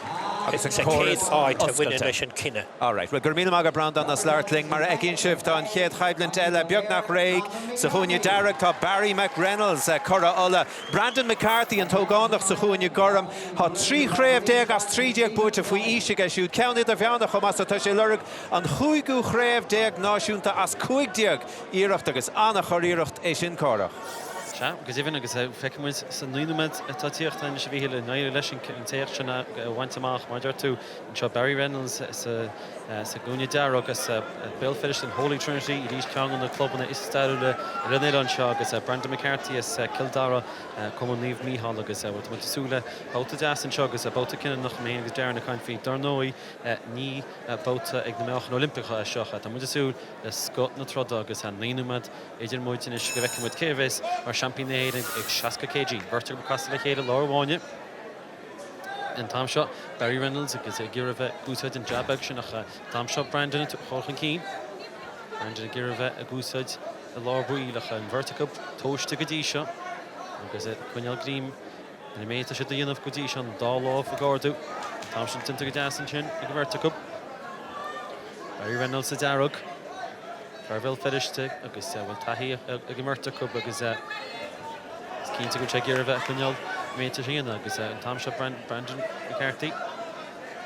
agus an chéad áid a bhuiine leis an cinenne. All right, well, Gurmína Maga Brandon as Lartling, mar egin sibh tá an chéad chaidlint eile beag nach réig sa chúine dearag tá Barry McReynolds cora ola. Brandon McCarthy an tógánach sa chúine goram tá 3 chréibh as 30 búte faoi ísig a siúd ceannaid a bheannach chum as tá sé lurug an 5 chréibh náisiúnta as 50 iirecht agus annach choíirecht é sin córach. Ja, agus even agus feicemuid san nuinemed atá tíocht an se bhíle nair leis an téocht sinna bhaintach mar tú an seo Barry Reynolds sa gúine dear agus Bill Fish an Holy Trinity I dís ceann na clubbanna is staú le rinnead an seo agus Brandon McCarthy is Kildara cum an níomh míhall agus bhfuil mu súla bóta deas an seo agus bóta cinenne nach mé agus dearna chuin fao darnóí ní bóta ag na meach an Olympicha seocha Tá mu súl le scot na troda agus an líúmad idir muitin is go bheice mu céhés mar championéad ag 60 kg Vertical casta le chéad láháine an tam seo Barry Reynolds agus gur bheith gúsáid an jabbeag sin nach tam seo Brandon chochan cín Brandon gur bheith a gúsáid a lábhuí le an Vertical tóiste go dtí seo agus chuineal grím na méta si dhéanamh go dtí an dá láh a gáardú tam sin tinta go deasan sin ag Vertical Barry Reynolds a dearug Farvel Fediste agus bhfuil taí ag Vertical agus cínta go sé gur bheith chuineal méta sin agus an tam seo Brandon McCarthy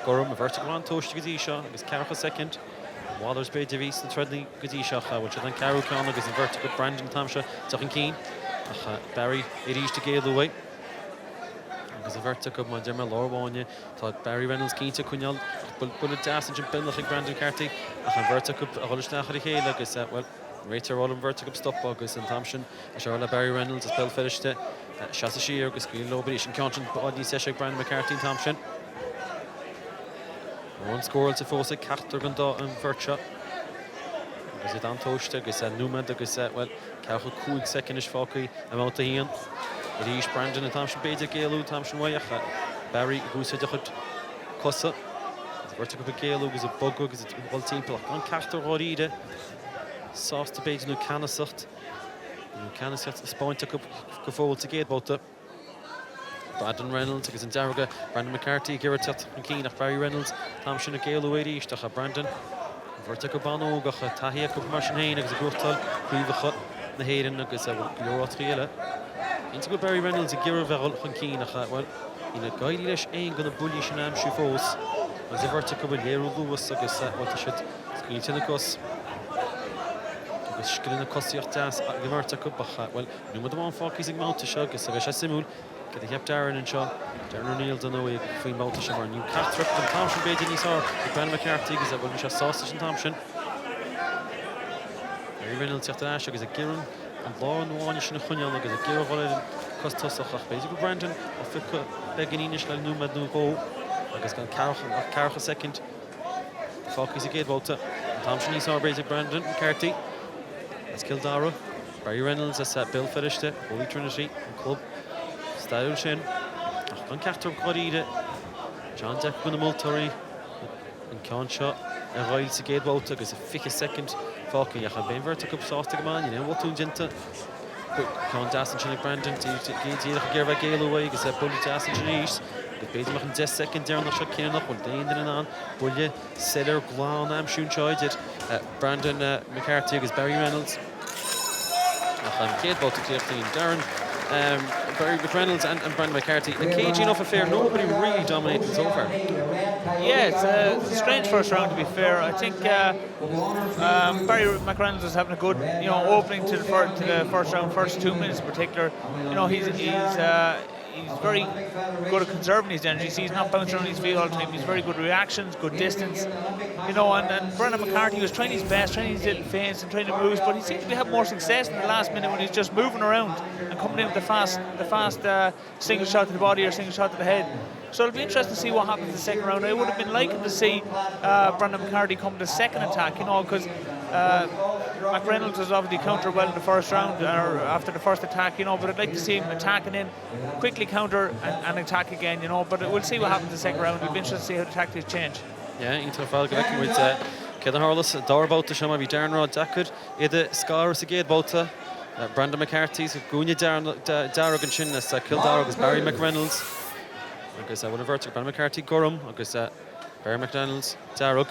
Gorm a Vertical an tóiste go dtí seo agus cearcha second Wathers Bay Davies na trední go dtí seo bhfuil se an cearú ceann agus an Vertical Brandon tam seo tuchan cín Barry I ríiste géadúha agus a Vertical má dearma láháine tá Barry Reynolds cínta chuineal bula deas an sin binach ag Brandon McCarthy an Vertical a choisteach a chéile agus well Rater all an Vertical stop agus an tam sin a se le Barry Reynolds is Bill Fichte Shasa Shear agus Green Lobby sin Conscience body session Brandon McCarthy and Thompson. One score to force a Carter Ganda and Virtua. Agus it antoast agus Newman agus well Carol cool second-ish Falky amount to Ian. It is Brandon and Thompson Beta Galu Thompson Wayach Barry goes to the Cossa. Vertical Galu is a bug agus it well team block on Carter Rodide. Soft to Beta no Canasucht. Canasucht spawn took up go forward to gate both up. Brandon Reynolds agus an Darga, Brandon McCarthy, Garrett and Keane of Barry Reynolds, Thompson and Gail O'Ady, Stacha Brandon, Vertical Bano, Gacha Tahia, Martian Hain, agus a Gurtal, Huivachut, the Hayden, agus a Glora Triela. Into good Barry Reynolds, a Gira Verol, and Keane, well, in a guidelish ain't gonna bullish and am Shufos, as a Vertical with Hero Lewis, agus what I should screen to the Gus. Skillin kostiach das gemerta bach well nu met one focus ag mount seo agus a simul get heb Darren and Shaw Darren O'Neill don't know between mount seo new Cathrick and Thompson Bay ní saw Brandon McCarthy agus a bhfuil se sausage and Thompson Reynolds techt as agus a Giran an lá an bháine sin chuineal agus a Gira bhil costasach beidir Brandon a fi beganíis le nu med nu go agus gan carcha second focus a géadbáta Thompson ní saw beidir Brandon McCarthy That's Kildara, Barry Reynolds, that's Bill Fichte, Holy Trinity, and Club, Style Shin, and Carter Corrida, John Deck with the Multuri, and Concha, and Royal Sigade Walter, because a thick second, Falcon, you have been vertical sauce man, you know what to Jinta, but Con Das and Chili Brandon, to give a gale away, because a bully Das and Chinese. The base machen 10 second down the shot killing up with the end on Bully Seller Glan am Shun charged Brandon McCarthy against Barry Reynolds. Kate about to clear clean Darren Barry Reynolds and Brandon McCarthy. A cagey enough affair, nobody really dominated so far. Yeah, it's a strange first round to be fair. I think Barry McReynolds is having a good, opening to the first round, first 2 minutes in particular. He's very good at conserving his energies. He's not bouncing around his feet all the time. He's very good reactions, good distance. And Brandon McCarthy was trying his best, trying his little feints and trying to moves, but he seems to be having more success in the last minute when he's just moving around and coming in with the fast single shot to the body or single shot to the head. So it'll be interesting to see what happens in the second round. I would have been liking to see Brandon McCarthy come to the second attack, because McReynolds was obviously countered well in the first round or after the first attack, but I'd like to see him attacking in, quickly counter and attack again, but we'll see what happens in the second round. It'll be interesting to see how the tactics change. Yeah, into the file going with Kevin Harless, Darbauta, Shama, Darren Rod, Dakar, Ida Scar, Sigade Bauta, Brandon McCarthy's, Gunya Darragh and Chin, Kildare, agus Barry McReynolds, agus William Vertical, Brandon McCarthy, Gorham, agus Barry McReynolds, Darragh.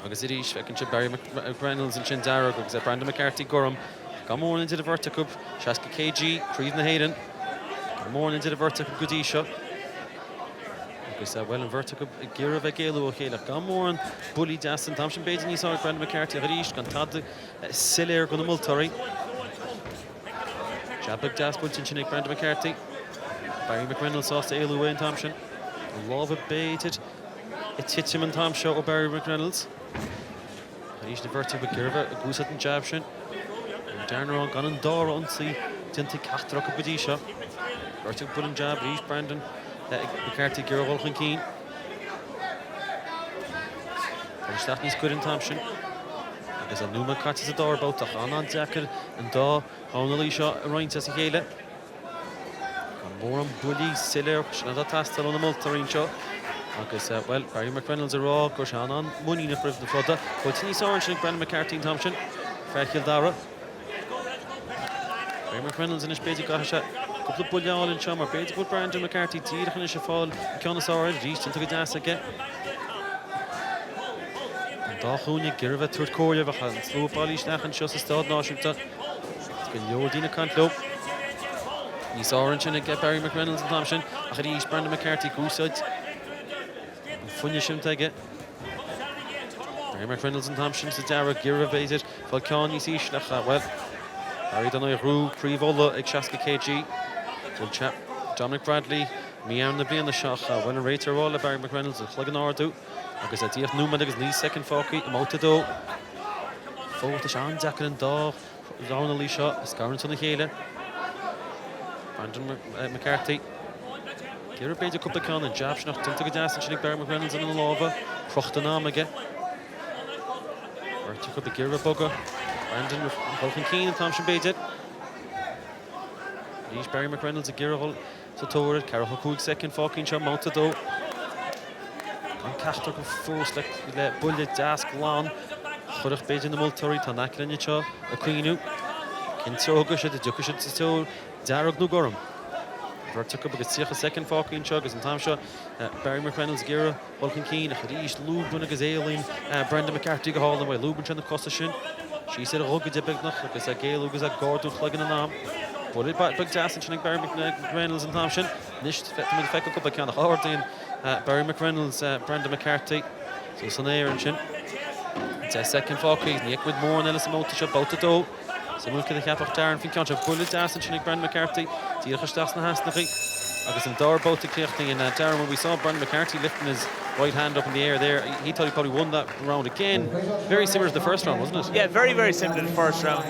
Agus Irish, Barry McReynolds and Chin Darragh, agus Brandon McCarthy, Gorham. Come on into the Vertical, Shaska KG, Creed na Hayden. Come on into the Vertical, Goodisha. Agus well in Vertical, Gira Vegelu, O'Hela. Come on, Bully Dasson, Thompson Baden, he saw Brandon McCarthy, Irish, Cantad, Siller, Gunamulturi. Jabig Das Bulchin Chinik Brandon McCarthy. Barry McReynolds sauce to Ailu Wayne Thompson. Love it baited. It's hit him and Tom Shaw or Barry McReynolds. Harish the Verti with Girva, a goose at the Jabshin. And Darner on Gunn and Dora on see. Tinti Kathrock of Badisha. Verti pulling jab, Harish Brandon. McCarthy Girva Walking Keen. Harish Statney's good in Thompson. Because a Numa catches the door about the Hanan Jacket and Daw. On the Lisha, Ryan Tessihela. Moran Bully, Siller, Shanada Tastel on the Multarine show. Agus well, Barry McReynolds a raw, Goshanan, Money in the front of the fodder. But Orange and Brandon McCarthy and Thompson. Ferkil Dara. Barry McReynolds in his basic gosh. Couple of Bullial and Chummer. Basic with Brandon McCarthy. Tira in his fall. Connoisseur, East into the das again. Dachunia, Girva, Turkoya, Vahan, Slow Polish, Nach and Shussa Stad, Nashunta. It's been Yordina Cantlo. He's Orange and Barry McReynolds and Thompson. Achadish Brandon McCarthy, Gooside. Funishim Tege. Barry McReynolds and Thompson, Sidara, Gira baited. Falcon, you see, Shlacha. Well, Barry Donoy, Rue, Prevola, Ekshaska KG. Good chap. Dominic Bradley, Mian the Blian the Shacha. When a rater roll, Barry McReynolds, and Cluggan Ordu. Agus a díoch Newman agus ní second fócaí Motado. Fóta Sean Jackal and Daw. Donald Lee shot. Scarron on the Chéile. Brandon McCarthy. Gira Baidir couple of con and jabs nach Tinta Gadas and Chinik Barry McReynolds in the lava. Prochtanam again. Or took up the Gira Bugger. Brandon with Hulkin Keane and Thompson Baidir. Leash Barry McReynolds a Gira Hull. So toward Carol Huckwood second fócaí shot Motado. An Cachtar go fós le bulle deasc lán churach beidir na Multúirí tá nacranne seo a cuiinú cin teoga sé de ducha sé teol dearag nó gorum. Bhirrta go agus tíocha second fócaín seo agus an tam seo Barry McReynolds Gira Hulkin Keane a charíis Lúban agus Éilín Brandon McCarthy go hálan bhfuil Lúban sin na costa sin. Sí sé a rugga debegnach agus a géal agus a gordú chlugan an nám. Bullet back big jazz and Barry McReynolds and Thompson. Nicht mit feck up can Howard Barry McReynolds, Brandon McCarthy. So Sonair and Chin. It's a second fócaí, Nick with more and Ellis Mota shot both the door. So we'll get the cap of Darren Finch of Bullet jazz and Brandon McCarthy. Tíocha Stas na Hasnachi. Agus an dar both the Clichting and Darren when we saw Brandon McCarthy lifting his right hand up in the air there, he thought he probably won that round again. Very similar to the first round, wasn't it? Yeah, very, very similar to the first round.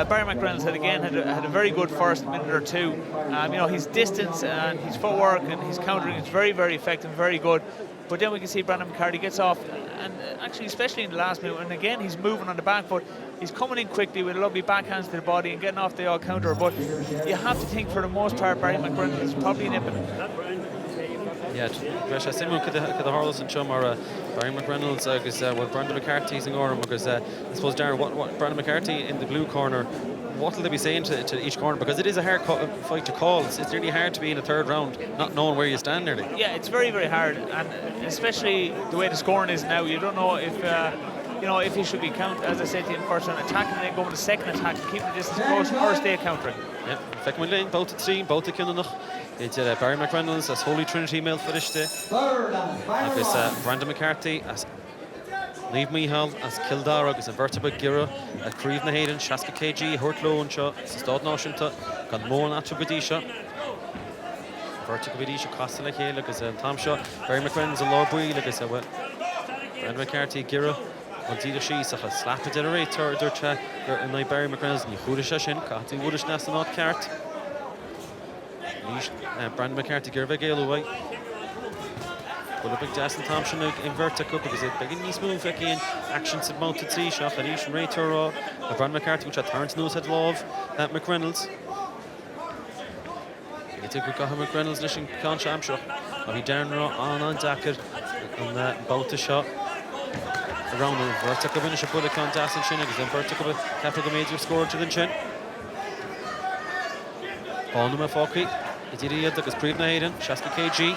Barry McReynolds had a very good first minute or two. You know, his distance and his footwork and his countering is very, very effective, very good. But then we can see Brandon McCarthy gets off, and actually, especially in the last minute, and again, he's moving on the back foot. He's coming in quickly with lovely backhands to the body and getting off the odd counter. But you have to think, for the most part, Barry McReynolds is probably nipping it. Yeah, Gresha Simon could the Harless and Chum or Barry McReynolds because Brandon McCarthy's in Gorham because I suppose Darren, what Brandon McCarthy in the blue corner, what will they be saying to each corner, because it is a hard fight to call. It's really hard to be in a third round not knowing where you stand nearly. Yeah, it's very, very hard, and especially the way the scoring is now, you don't know if you know, if he should be counted, as I said to you in the first round, attacking and then going to the second attack and keeping the distance close, or stay countering. Yeah, Feckman Lane, both at three, both at Kinnanach. It's Barry McReynolds as Holy Trinity male finish day. Agus Brandon McCarthy as Niamh Mícheál as Kildare agus a Vertebra Gira a Críomh na Héireann, Shaska KG, Hurtlow and Shaw, Stad Náisiúnta, gan mór an Atru Badisha. Vertebra Badisha Costa le Chéile agus Tom Shaw, Barry McReynolds a Lord Buil agus Brandon McCarthy Gira. An tíidir síos a slappa de ré dúirte gur Barry McReynolds ní chuúda sé sin, catí bhudas nas an áit ceart. Brandon McCarthy Gira bheith géal uai. Well, a big Jason Thompson in vertical because it begin these move again. Action to mounted sea shot and Ishan Ray Turo. Brandon McCarthy, which at Terrence knows had love. McReynolds. You take a go McReynolds lishing Con Shamshaw. He down on Dakar and both the shot. Around the vertical finish of Bullet Con Jason Chin because then vertical capital major score to the Chin. On the Foki. It's idiot because Críomh na Héireann, Shaska KG.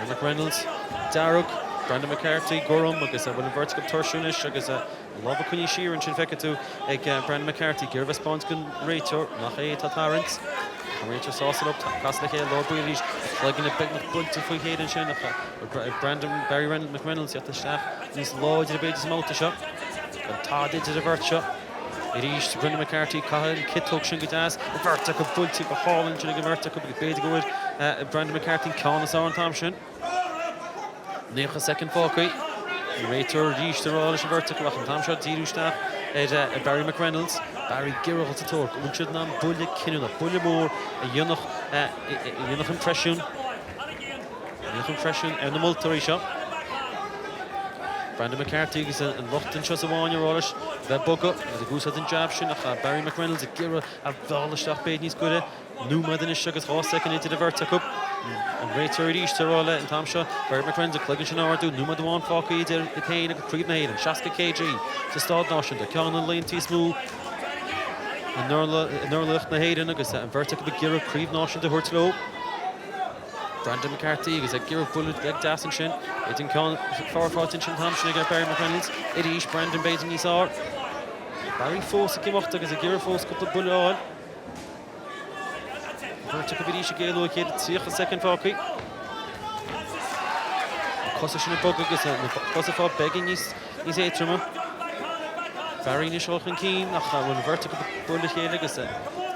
McReynolds, Darragh, Brandon McCarthy, Gorham, agus a bhfuil vertical tursúnis, agus a lova cuní siar an sin feiceú ag Brandon McCarthy, gur response gon réitear nach é tá Tarrant. Réitear sásan up, cas le chéad Lord Builís, plugging a big nach bunta faoi chéad an sin, Brandon Barry McReynolds at the staff, níos láidir a beidir máta seo, an tá idir a bhirt seo. It is Brendan McCarthy, Cahill, Kit Tuckshin, Gadas, Vertic of Bulty, Holland, Julian Vertic of Bedigood, Brendan McCarthy, Canas on Thompson. Necha second Falky. Rater, Yish, the Royal Vertic, Wacham Thompson, Dirustach, Barry McReynolds, Barry Girrell to talk, Unchidnam, Bully Kinula, Bully Moore, a Yunoch impression. Impression and the Multari shop. Brandon McCarthy is in Lochton Chosawan, your Rollish, the Bugger, the Goose at the Jabshin, Barry McReynolds, a Gira, a Valishach Baden's good, Numa than his Sugar's horse second into the Vertic up, and Rater East to Rolla and Tomshaw, Barry McReynolds, a Cluggish and Ardu, Numa the one Falky, the Kane, a Creed Maiden, Shaska KG, to Stad Notion, the Conan Lane T Smooth, and Norlicht Nahaden, and Vertic of the Gira, Creed Notion to Hurtlow. Brandon McCarthy is a gear of bullet leg dancing shin. It didn't count forward in Thompson against Barry McReynolds. It is Brandon Baden Nisar. Barry Foss came up to a gear of Foss couple of bullet all. Vertic of Idisha Gale located see a second Falky. Cossash in a bug against Cossafa begging his atrium. Barry Nishol and Keen. When Vertic of the bullet here against it.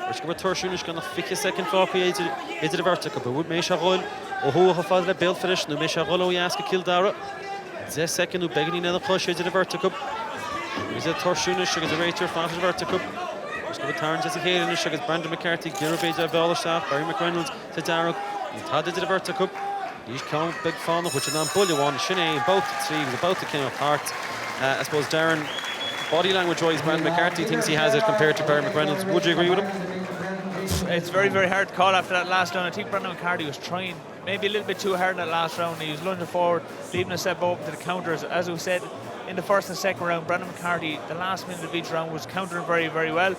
We're going to turn is going to fix a second Falky into the Vertic, but would make a roll. Oh, who have found the bill finish? No, make a roll. We ask a Kildara. The second who begging in the push into the Vertic. Is it Torshunish? She gets a rater, fast Vertic. We're going to turn Jesse Hayden. She gets Brandon McCarthy, Girabay, Bellashaf, Barry McReynolds to Darrow. He's had it to the Vertic. He's come big fan of which is on Bully one. Shine both three was about to come apart. I suppose Darren. Body language-wise, Brandon McCarthy thinks he has it compared to Barry McReynolds. Would you agree with him? It's very, very hard to call after that last round. I think Brandon McCarthy was trying maybe a little bit too hard in that last round. He was lunging forward, leaving a step open to the counters. As we said, in the first and second round, Brandon McCarthy, the last minute of each round, was countering very, very well.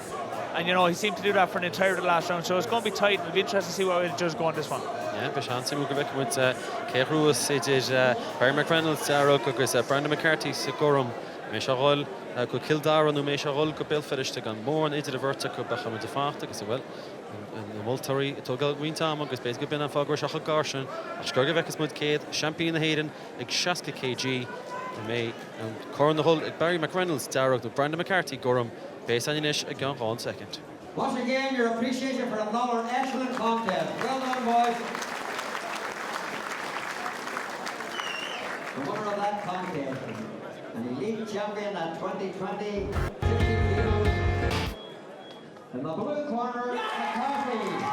And, you know, he seemed to do that for an entire of the last round. So it's going to be tight. It'll be interesting to see what way the judges go on this one. Yeah, Bishansi Mukovic with Keir Ruas, it is Barry McReynolds, Brandon McCarthy, Sikorum, Mesharol, go Kildara, no Mesharol, go Bill Fetish to gun more into the Vertic, go Becham into Fachta, as well. And the Multari, Togal Green Tam, because basically been a Fogor Shachal Garshan, Ashkurgavek is Mud Kate, Champion Hayden, Shaska KG, May, and Corin the Hull, Barry McReynolds, Darrow, Brandon McCarthy, Gorham, Base Aninish, again on second. Once again, your appreciation for another excellent contest. Well done, boys. The winner of that contest, an elite champion at 2020, 50 kilos. In the blue corner, McCarthy.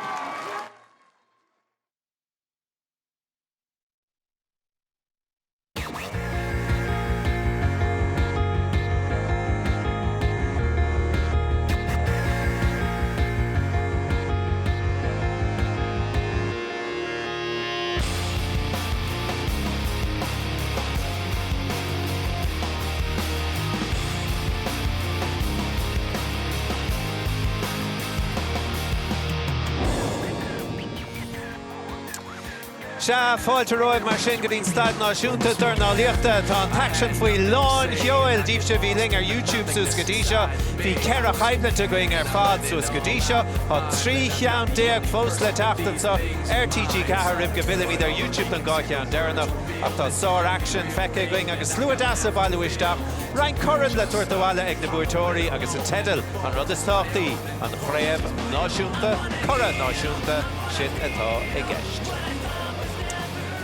Se fáilte roiid mar sin go dtín stad náisiúnta tar ná líochta tá an taction faoi lán Heoil díobh bhí ling ar YouTube sus go dtí seo bhí ceir a chaidlanta going ar fad sus go dtí seo tá trí cheann déag fós le teachtansa RTG cethir ribh go bhfuil iad ar YouTube an gá cheann deireanach ach tá sár action feice going agus slúad as a bhailúisteach Ryan Curran le tuairteála ag na buairtóirí agus an tedal an rud is táchtaí an chréibh náisiúnta chora náisiúnta sin atá i gceist.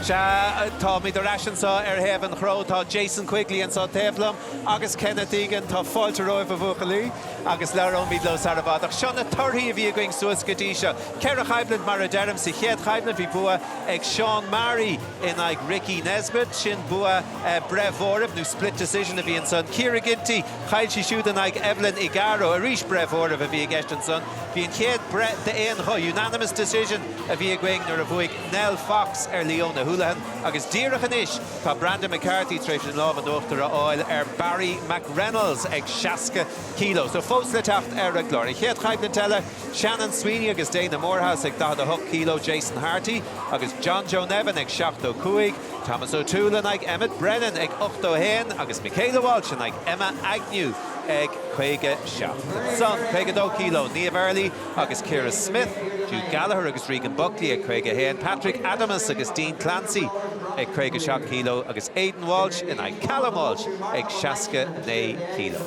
Tá mí do raisiansá ar heh an chró tá Jason Quigley an sa teflam agus Kenneth Egan tá fáilte roimh a bhuachalí agus lerómid lo sarabad ach seo na torthaí a bhí going suas go dtí seo ceir a chaibland mar a derm sa chéad chaibland bhí bua ag Sean Murray in ag Ricky Nesbitt sin bua Brev Vorib nó split decision a bhí an son Ciara Ginty chaid si siúd an ag Evelyn Igaro a rís Brev Vorib a bhí ag eist an son bhí an chéad Brett de éon cho unanimous decision a bhí ag going nar a bhuaig Nell Fox ar Leona Houlihan agus díreach inis tá Brandon McCarthy tréifh an láb an dochtar a áil ar Barry McReynolds ag 60 kilos. So fós le techt ar a glóir. Chéad chaibh telle Shannon Sweeney agus Dana Morehouse ag 10 kilo Jason Harty agus John Joe Nevin ag 65 Thomas O'Toole ag Emmett Brennan ag 81 agus Michaela Walsh ag Emma Agnew ag 57. Son 52 kilo Niamh Early agus Ciara Smith Jude Gallagher agus Regan Buckley ag 51 Patrick Adams agus Dean Clancy ag 47 kilo agus Aidan Walsh in ag Callum Walsh ag 69 kilo.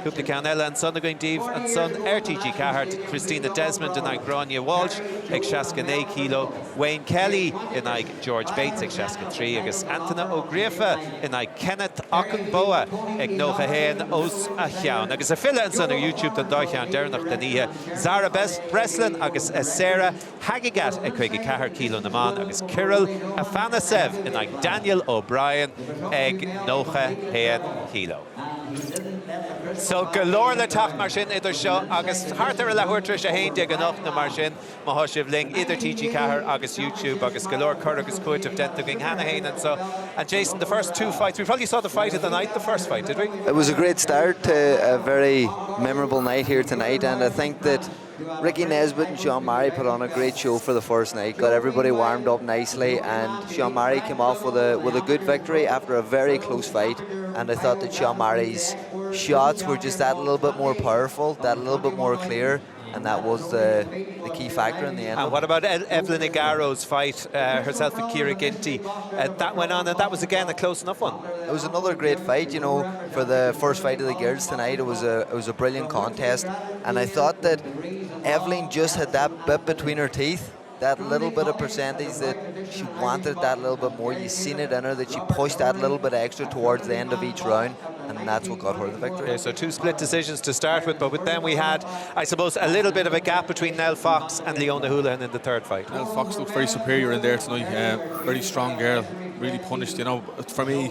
Cúpla ceann eile an son a going Díomh an son RTG Cahart, Christina Desmond in ag Grania Walsh ag 69 kilo, Wayne Kelly in ag George Bates ag 63 agus Anthony O'Griefa in ag Kenneth Ockenboa ag Nócha Héan os a cheann. Agus a fila an son ar YouTube don dócheann dearnach den ihe Zara Breslin agus Sarah Hagigat ag 54 kilo na man agus Kirill Afanasev in ag Daniel O'Brien ag Nócha Héan kilo. So galore le tacht mar sin idir seo agus hartar a lehuirtar a hain de ganach na mar sin má thoisibh ling idir TG Cahar agus YouTube agus galore cur agus cuat of dent going Hannah Hain and so. And Jason, the first two fights, we probably saw the fight of the night, the first fight, did we? It was a great start to a very memorable night here tonight, and I think that Ricky Nesbitt and Sean Murray put on a great show for the first night, got everybody warmed up nicely, and Sean Murray came off with a good victory after a very close fight. And I thought that Sean Murray's shots were just that little bit more powerful, that little bit more clear, and that was the key factor in the end. And what about Evelyn Igaro's fight, herself and Kira Ginty? That went on, and that was again a close enough one. It was another great fight, you know, for the first fight of the girls tonight. It was a brilliant contest, and I thought that Evelyn just had that bit between her teeth, that little bit of percentage that she wanted that little bit more. You seen it in her that she pushed that little bit extra towards the end of each round, and that's what got her the victory. Okay, so two split decisions to start with, but then we had, I suppose, a little bit of a gap between Nell Fox and Leona Houlihan in the third fight. Nell Fox looked very superior in there tonight. Very strong girl, really punished. You know, for me,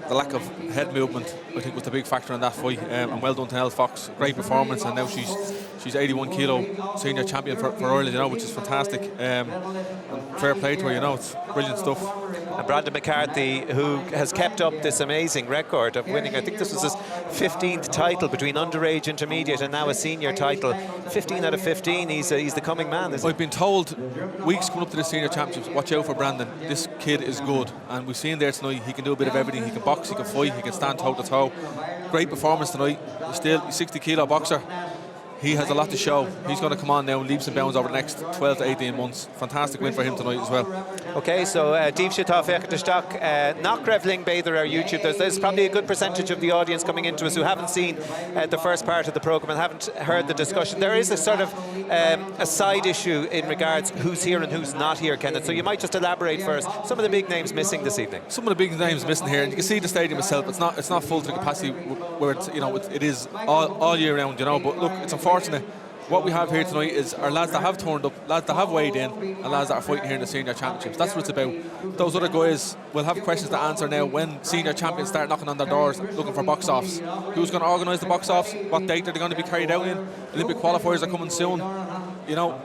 the lack of head movement, I think, was the big factor in that fight. And well done to Nell Fox, great performance, and now she's 81 kilo senior champion for Ireland, you know, which is fantastic. And fair play to her, you know, it's brilliant stuff. And Brandon McCarthy, who has kept up this amazing record of winning, I think this was his 15th title between underage, intermediate, and now a senior title. 15 out of 15, he's the coming man, isn't he? I've been told weeks coming up to the senior championships, watch out for Brandon, this kid is good, and we've seen there tonight, he can do a bit of everything. He can box, he can fight, he can stand toe to toe. Great performance tonight. Still 60 kilo boxer. He has a lot to show. He's going to come on now and leaps and bounds over the next 12 to 18 months. Fantastic win for him tonight as well. Okay, so Díomh Sitá Feachtasteach, nach Revling Bather our YouTube. There's probably a good percentage of the audience coming into us who haven't seen the first part of the programme and haven't heard the discussion. There is a sort of a side issue in regards who's here and who's not here, Kenneth. So you might just elaborate for us. Some of the big names missing this evening. Some of the big names missing here, and you can see the stadium itself. It's not full to the capacity where it's, you know, it is all year round, you know. But look, it's unfortunate. What we have here tonight is our lads that have turned up, lads that have weighed in, and lads that are fighting here in the senior championships. That's what it's about. Those other guys will have questions to answer now when senior champions start knocking on their doors looking for box offs. Who's going to organise the box offs? What date are they going to be carried out in? Olympic qualifiers are coming soon. You know,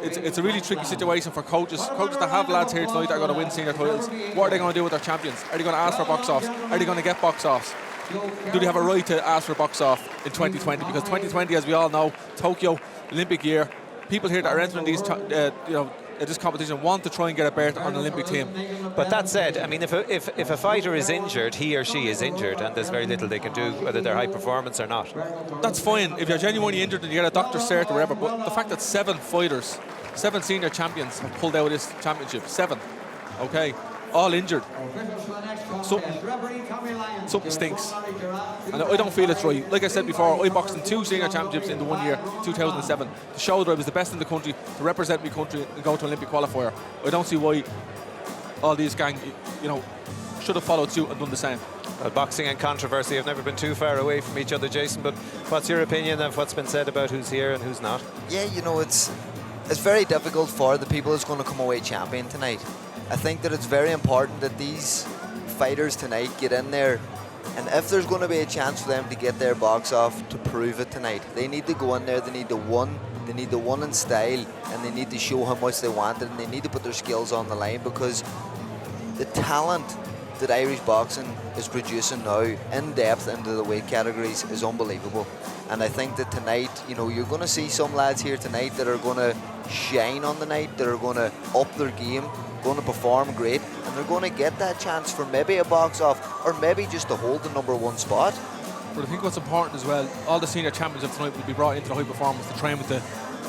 it's a really tricky situation for coaches that have lads here tonight that are going to win senior titles. What are they going to do with their champions? Are they going to ask for box offs? Are they going to get box offs? Do they have a right to ask for a box off in 2020? Because 2020, as we all know, Tokyo Olympic year, people here that are entering these, this competition want to try and get a berth on the Olympic team. But that said, I mean, if a fighter is injured, he or she is injured, and there's very little they can do, whether they're high performance or not. That's fine if you're genuinely injured and you get a doctor's cert or whatever. But the fact that 7 fighters, 7 senior champions have pulled out of this championship, 7, okay, all injured. Something stinks, and I don't feel it's right. Like I said before, I boxed in 2 senior championships in the 1 year, 2007, to show that I was the best in the country, to represent my country and go to Olympic qualifier. I don't see why all these gang, you know, should have followed suit and done the same. Well, boxing and controversy have never been too far away from each other, Jason, but what's your opinion of what's been said about who's here and who's not? Yeah, you know, it's very difficult for the people who's going to come away champion tonight. I think that it's very important that these fighters tonight get in there, and if there's going to be a chance for them to get their box off, to prove it tonight, they need to go in there, they need to win in style, and they need to show how much they want it, and they need to put their skills on the line, because the talent that Irish boxing is producing now in depth into the weight categories is unbelievable. And I think that tonight, you know, you're going to see some lads here tonight that are going to shine on the night, that are going to up their game, going to perform great, and they're going to get that chance for maybe a box off, or maybe just to hold the #1 spot. But I think what's important as well, all the senior champions of tonight will be brought into the high performance to train with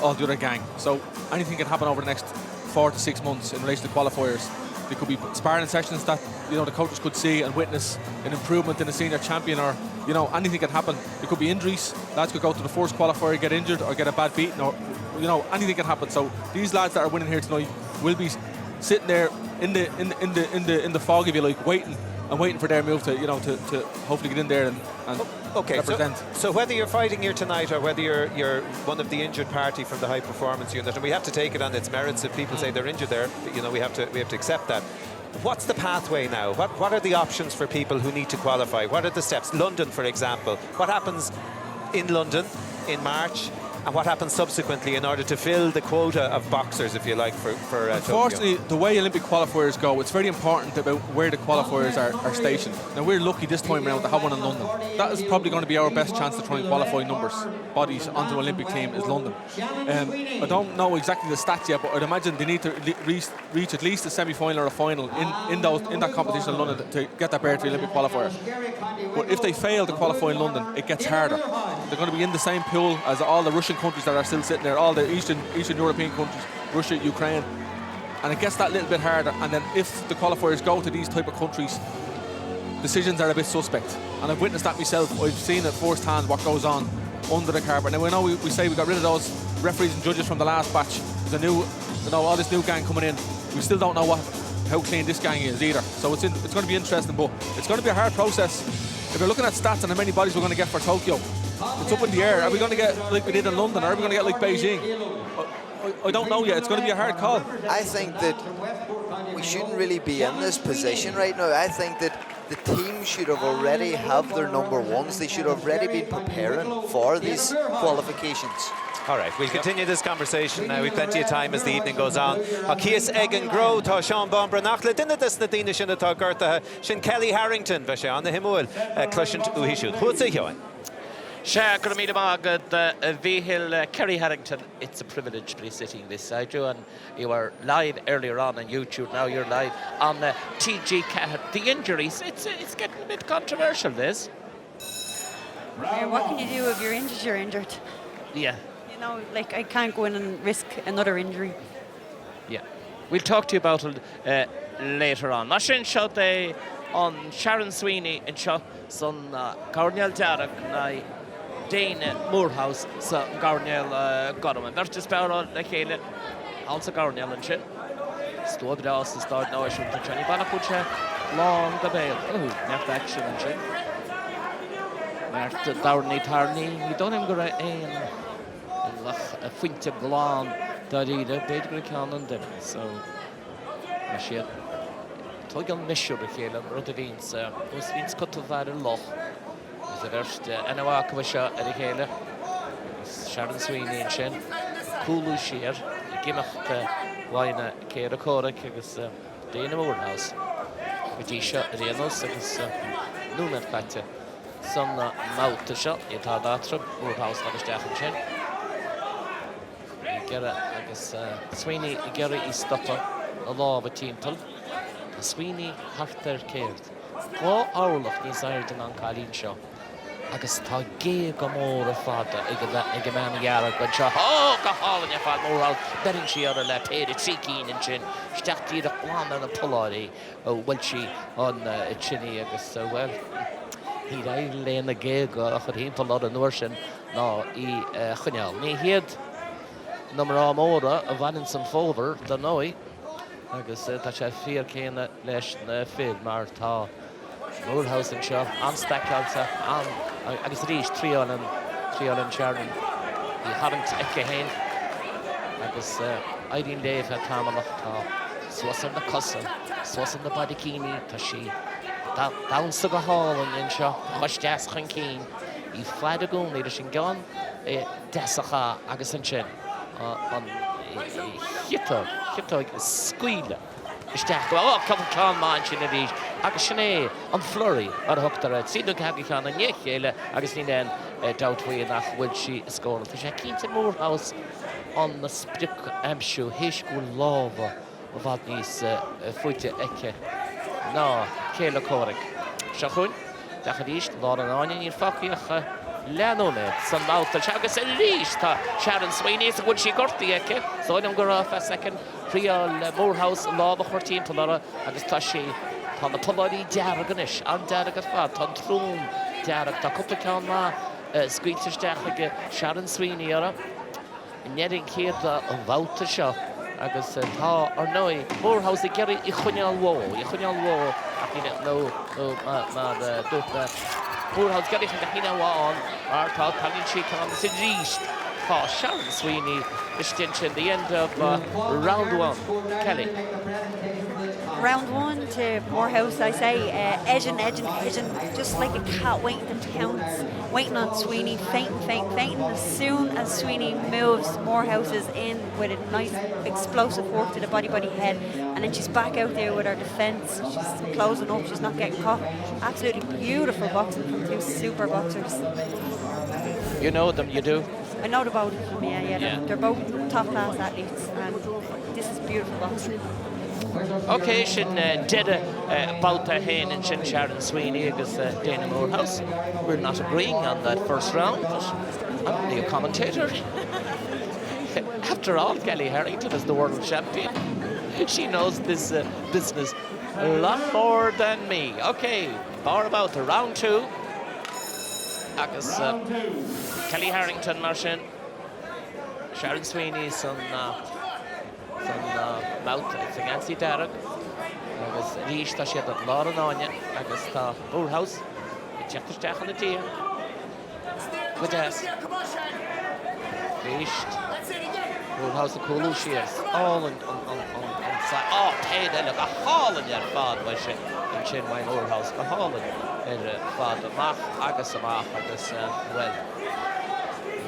all the other gang. So anything can happen over the next 4 to 6 months in relation to qualifiers. There could be sparring sessions that the coaches could see and witness an improvement in a senior champion, or anything can happen. There could be injuries. Lads could go to the first qualifier, get injured, or get a bad beating, or anything can happen. So these lads that are winning here tonight will be sitting there in the fog, if you like, waiting for their move to hopefully get in there and represent. So whether you're fighting here tonight or whether you're one of the injured party from the high performance unit, and we have to take it on its merits. If people say they're injured there, we have to accept that. What's the pathway now? What are the options for people who need to qualify? What are the steps? London, for example. What happens in London in March? And what happens subsequently in order to fill the quota of boxers, if you like, for Unfortunately, Tokyo? the way Olympic qualifiers go, it's very important about where the qualifiers are stationed. Now, we're lucky this time around to have one in London. That is probably going to be our best chance to try and qualify bodies onto the Olympic team is London. I don't know exactly the stats yet, but I'd imagine they need to reach at least a semi-final or a final in that competition in London to get that berth for the Olympic qualifier. But if they fail to qualify in London, it gets harder. They're going to be in the same pool as all the Russian countries that are still sitting there, all the Eastern European countries, Russia, Ukraine, and it gets that little bit harder. And then if the qualifiers go to these type of countries, decisions are a bit suspect, and I've witnessed that myself. I've seen it firsthand what goes on under the carpet. Now, we know we say we got rid of those referees and judges from the last batch. There's a new, all this new gang coming in. We still don't know how clean this gang is either. So it's going to be interesting, but it's going to be a hard process. If you're looking at stats and how many bodies we're going to get for Tokyo, it's up in the air. Are we going to get like we did in London, or are we going to get like Beijing? I don't know yet. It's going to be a hard call. I think that we shouldn't really be in this position right now. I think that the team should have already have their number ones. They should have already been preparing for these qualifications. All right, we'll continue this conversation now. We've plenty of time as the evening goes on. Akias Egan Grow, tá Sean Bombra nachle, dinne des na dine sin atá gorta sin Kelly Harrington, bheith sé anna himúil, cluisiint uhisisiúd. Chud sé Johan. Shea Gramida Magad, Vihil Kerry Harrington. It's a privilege to be sitting this side, you, and you were live earlier on YouTube. Now you're live on TG Cat. The injuries, it's getting a bit controversial, this. What can you do if you're injured? You're injured. Yeah. Like I can't go in and risk another injury. Yeah. We'll talk to you about it later on. Mashin shot on Sharon Sweeney and shot son Garniel Darek na Dane Moorhouse sa Garniel Godman. Versus Sparrow na Kale also Garniel and shit. Stod das start now schon to Johnny Banakucha long the bail. Oh, left action and shit. Mert Downey Tarney, you don't even go right a finte glán daríre beidir canan de so machine togal measure the chéile rud a víns os víns cotu var loch is a verst anwa kwasha a chéile Sharon Sweeney and sin coolú sheer gimacht waina céir córa agus Dana Moorhouse Vidisha Renos agus númer fatte sanna mauta shot itá datra Moorhouse na stefan sin agus Sweeney Gary is stopper a law of a team tull. Sweeney hartar céird. Gá áirlach ní sairden an Cailín seo. Agus tá gé go mór a fada ag man gearra go seo. Ó, go hálan a fad mór berin si ar a le péir trícín in sin. Steachtíad a plán an a puláí ó bhfuil si an tsinní agus well. Ní raibh léana gé go a chud hímpel ar an nuair sin ná í chuneal. Ní hiad number Amora of Vanessa Fulver, the Noi. Agus tá sé fíor céine leis na fid mar tá Moorhouse and Shaw an Stackelsa an agus rís tríon and Sharon. He hadn't ecce hain. Agus Irene Dave had támanach tá suasan na cosan, suasan na badicini tá sí down sa go hálan in seo chusteas chan cín í flaid a gún idir sin gan desacha agus an sin. On hitog squeal isteach go come man sin a dís agus sinné an flurry ar hotar sí do cagichan an chéile agus ní den dátfuí nach bhfuil si scóla. Tá sé cínta Moorhouse an na spric amsú héiscú láva a bhd níos fuite eice ná céile córic. Se chuin, decha díist lá an áine ír faciach Leanúna san máta segus ríis tá Sharon Sweeney sa bhfuil sí gortaí aice, so I'm go off a second Príal Moorhouse lába chuirtín talara agus tá sé tá na polarí dearaganis an dearagad fad tá trún dearag tá cuppa ceann má scuilteisteach aige Sharon Sweeney ara Nering céad an bhálta seo agus tá ar nói Moorhouse I geirí I chuineáil mhó ach nó mar dúta Moorhouse geirí chun híine bháin ar tá taíonn sí can sa ríist tá Sharon Sweeney distinction the end of round one. Kelly. Round one to Moorhouse, I say, edging, just like a cat waiting to pounce, waiting on Sweeney, fainting. As soon as Sweeney moves, Moorhouse is in with a nice explosive work to the body head, and then she's back out there with her defence. She's closing up, she's not getting caught. Absolutely beautiful boxing from two super boxers. You know them, you do? I know about it from yeah. They're both top class athletes, and this is beautiful boxing. Okay, sin did about Hain and Shin Sharon Sweeney agus Dana Moorhouse. We're not agreeing on that first round, but I'm the commentator. After all, Kelly Harrington is the world champion. She knows this business a lot more than me. Okay, more about the round two. Agus Kelly Harrington Martin, Sharon Sweeney son mouth it's against the Derek. Agus ríis tá siad an lá an áine agus tá Moorhouse I teachtarsteach an na tír. Go des. Ríist. Moorhouse a coolú sias. All on side. Oh, paid look a hauling ar fad by sin in sin my Moorhouse. A hauling fad amach agus well.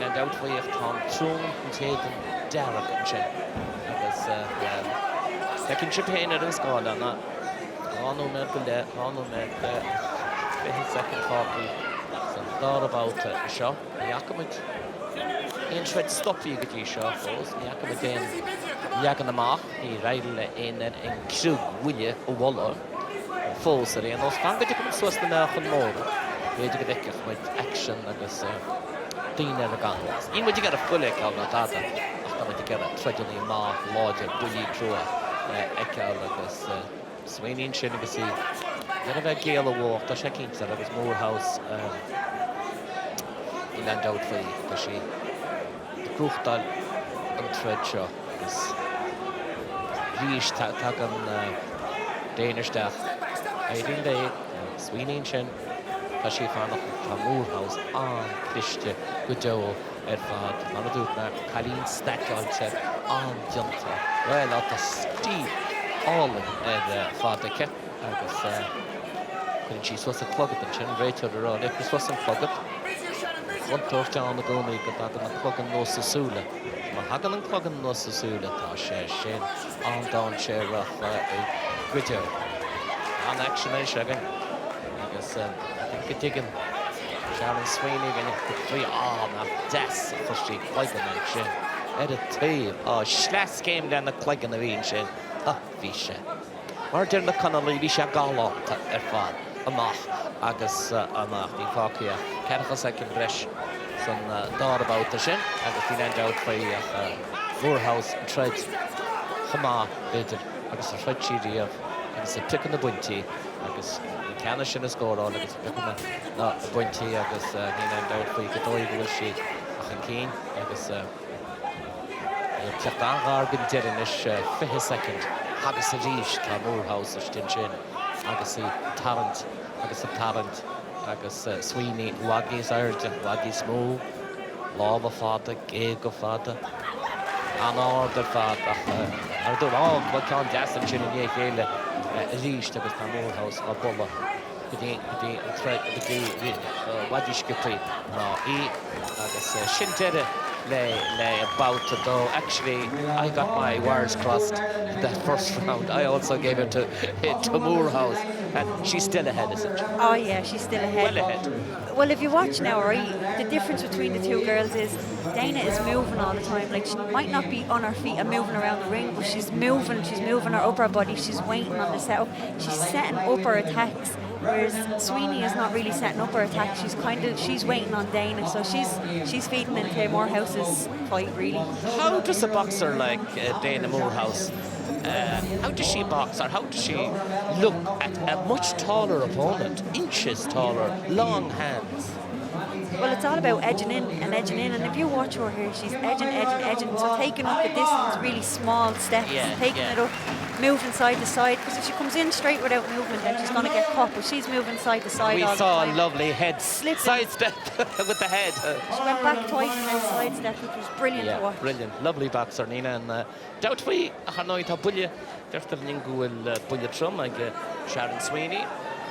And out for you Tom Trún and taken Derek and sin. Second champagne at the score on that. No second copy. Some thought about it. Shot. Yakumit. In shred stop you get your shot first. Yakumit in Yakanamach. He ridled in Krug Willie Waller. Falls at the end. I'm going to come to the North and more. We get with action and this. Dina the guns. Even when you get a full echo on that. After you get a tragedy mark, larger, bully draw. Echo like this. Sweeney and Shin agus never Gale walk. The checking that it was Moorhouse. He land out for you. She the Cruchtal and Treadshaw is Rish Tagan Danish death. I think they Sweeney and Shin. She found up Moorhouse on Christian Goodjoe Fad. None of that. Colleen Stackle said on Junta. Well, at the steep all in Father Kip. I guess when she was a plug at the chin, right to the road. If this wasn't plugged, one touchdown the goal, you got that and plug and no Sasula. Mahagan and plug and no Sasula. Tasha on down chair of Goodjoe. On action, I again. I guess. Digging Sharon Sweeney again the three now that's for street like an action at a team Schlas game down the click in the range Visha Martin the Connolly Visha Gala Erfan Amach Agus Amach the Fakia Caracas second Bresh some thought about the shin and the fin end out by Moorhouse Treads Hama later Agus a Fred Chidi of Agus a pick in the bunty Agus Canis in a score on agus no Bunty agus Nina out for you could do she Keen agus Chaptan Gargan Derinish 5 second agus a Rish ta Moorhouse or Stinchin agus Tarrant agus Sweeney Waggy's Urgent Waggy Smooth Lava Fada Gig of Fada an order Fada I don't know what can't just and Chin and Yale Rish agus ta Moorhouse or Bulla the threat the Wadish Gipri no agus Shintere lay about to do. Actually, I got my wires crossed that first round. I also gave it to Moorhouse, and she's still ahead, isn't she? Oh yeah, she's still ahead. Well ahead. Well, if you watch now, right, the difference between the two girls is Dana is moving all the time. Like, she might not be on her feet and moving around the ring, but she's moving her upper body. She's waiting on the setup. She's setting up her attacks Whereas Sweeney is not really setting up her attack. She's waiting on Dana, so she's feeding into Morehouse's fight really. How does a boxer like Dana Morehouse, how does she box, or how does she look at a much taller opponent, inches taller, long hands? Well, it's all about edging in, and if you watch her here, she's edging, so taking up the distance, really small steps, taking it up, moving side to side, because if she comes in straight without movement, then she's going to get caught, but she's moving side to side all the time. We saw a lovely head sidestep with the head. She went back twice and then sidestepped, which was brilliant to watch. Brilliant, lovely boxer, Nina, and doubt we Hanoi ta bulle, derfter ninguel bulle trum ag Sharon Sweeney.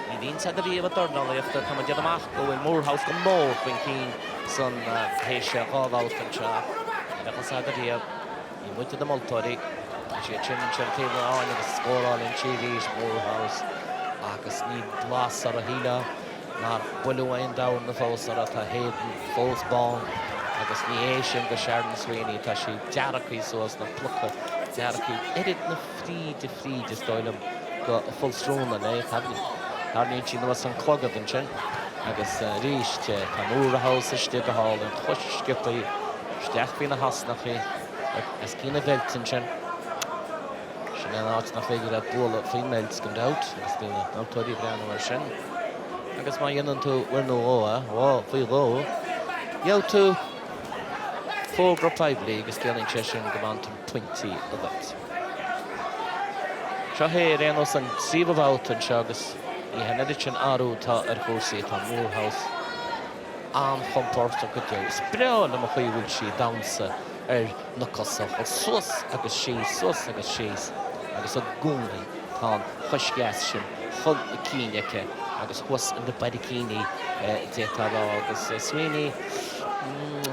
Nídín sa darí a dornal eftir tam deadamach go in Morehouse go mór when keen son héise gávált an tra. Ach sa darí I went to the Multori. She chin table on the score all in Chirish Morehouse. Agus ní blas ar a híla ná bullhain down the fós ar a Hayden fós ball. Agus ní éisian go Sharon Sweeney tá sí dearachí sós na plucha dearachí edit na frí de stoilm go full strúna né hadni. Harní sin was an clogad an sin agus ríiste tá Morehouse iste go hall an chuiscipaí steach bí na hasnachaí as cína bheltin sin. Sin an áit na féidir a bóla females come out as the Multori brean mar sin. Agus má dhéanann tú war nó ó fí ró. Jou tú fógra paibli agus ceann sé sin go bhaint 20 of it. Seo héir éanos an síomh an seo agus I hennedic an arú tá chósaí tá Morehouse an chomporta go dew. Spreáil am a chuúil si damsa na cosach ó sos agus síos agus a gúnaí tá chuisceas sin chud a cíneacha agus chuas an de badicíní détá agus Sweeney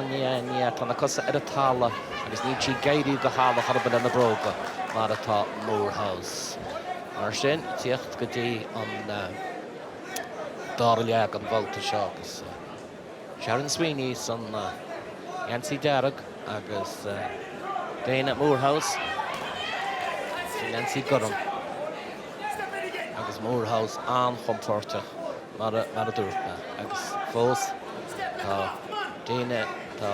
ní tá na cosa ar a tála agus ní si gaiirí go hála charbal na bróga mar atá Morehouse. Mar sin tíocht go dtí an dáleag an bhilta seo agus Sharon Sweeney san Yancy Darragh agus Dana Morehouse san Yancy Gurran agus Morehouse an chomporta mar a dúirtna agus fós tá Dana tá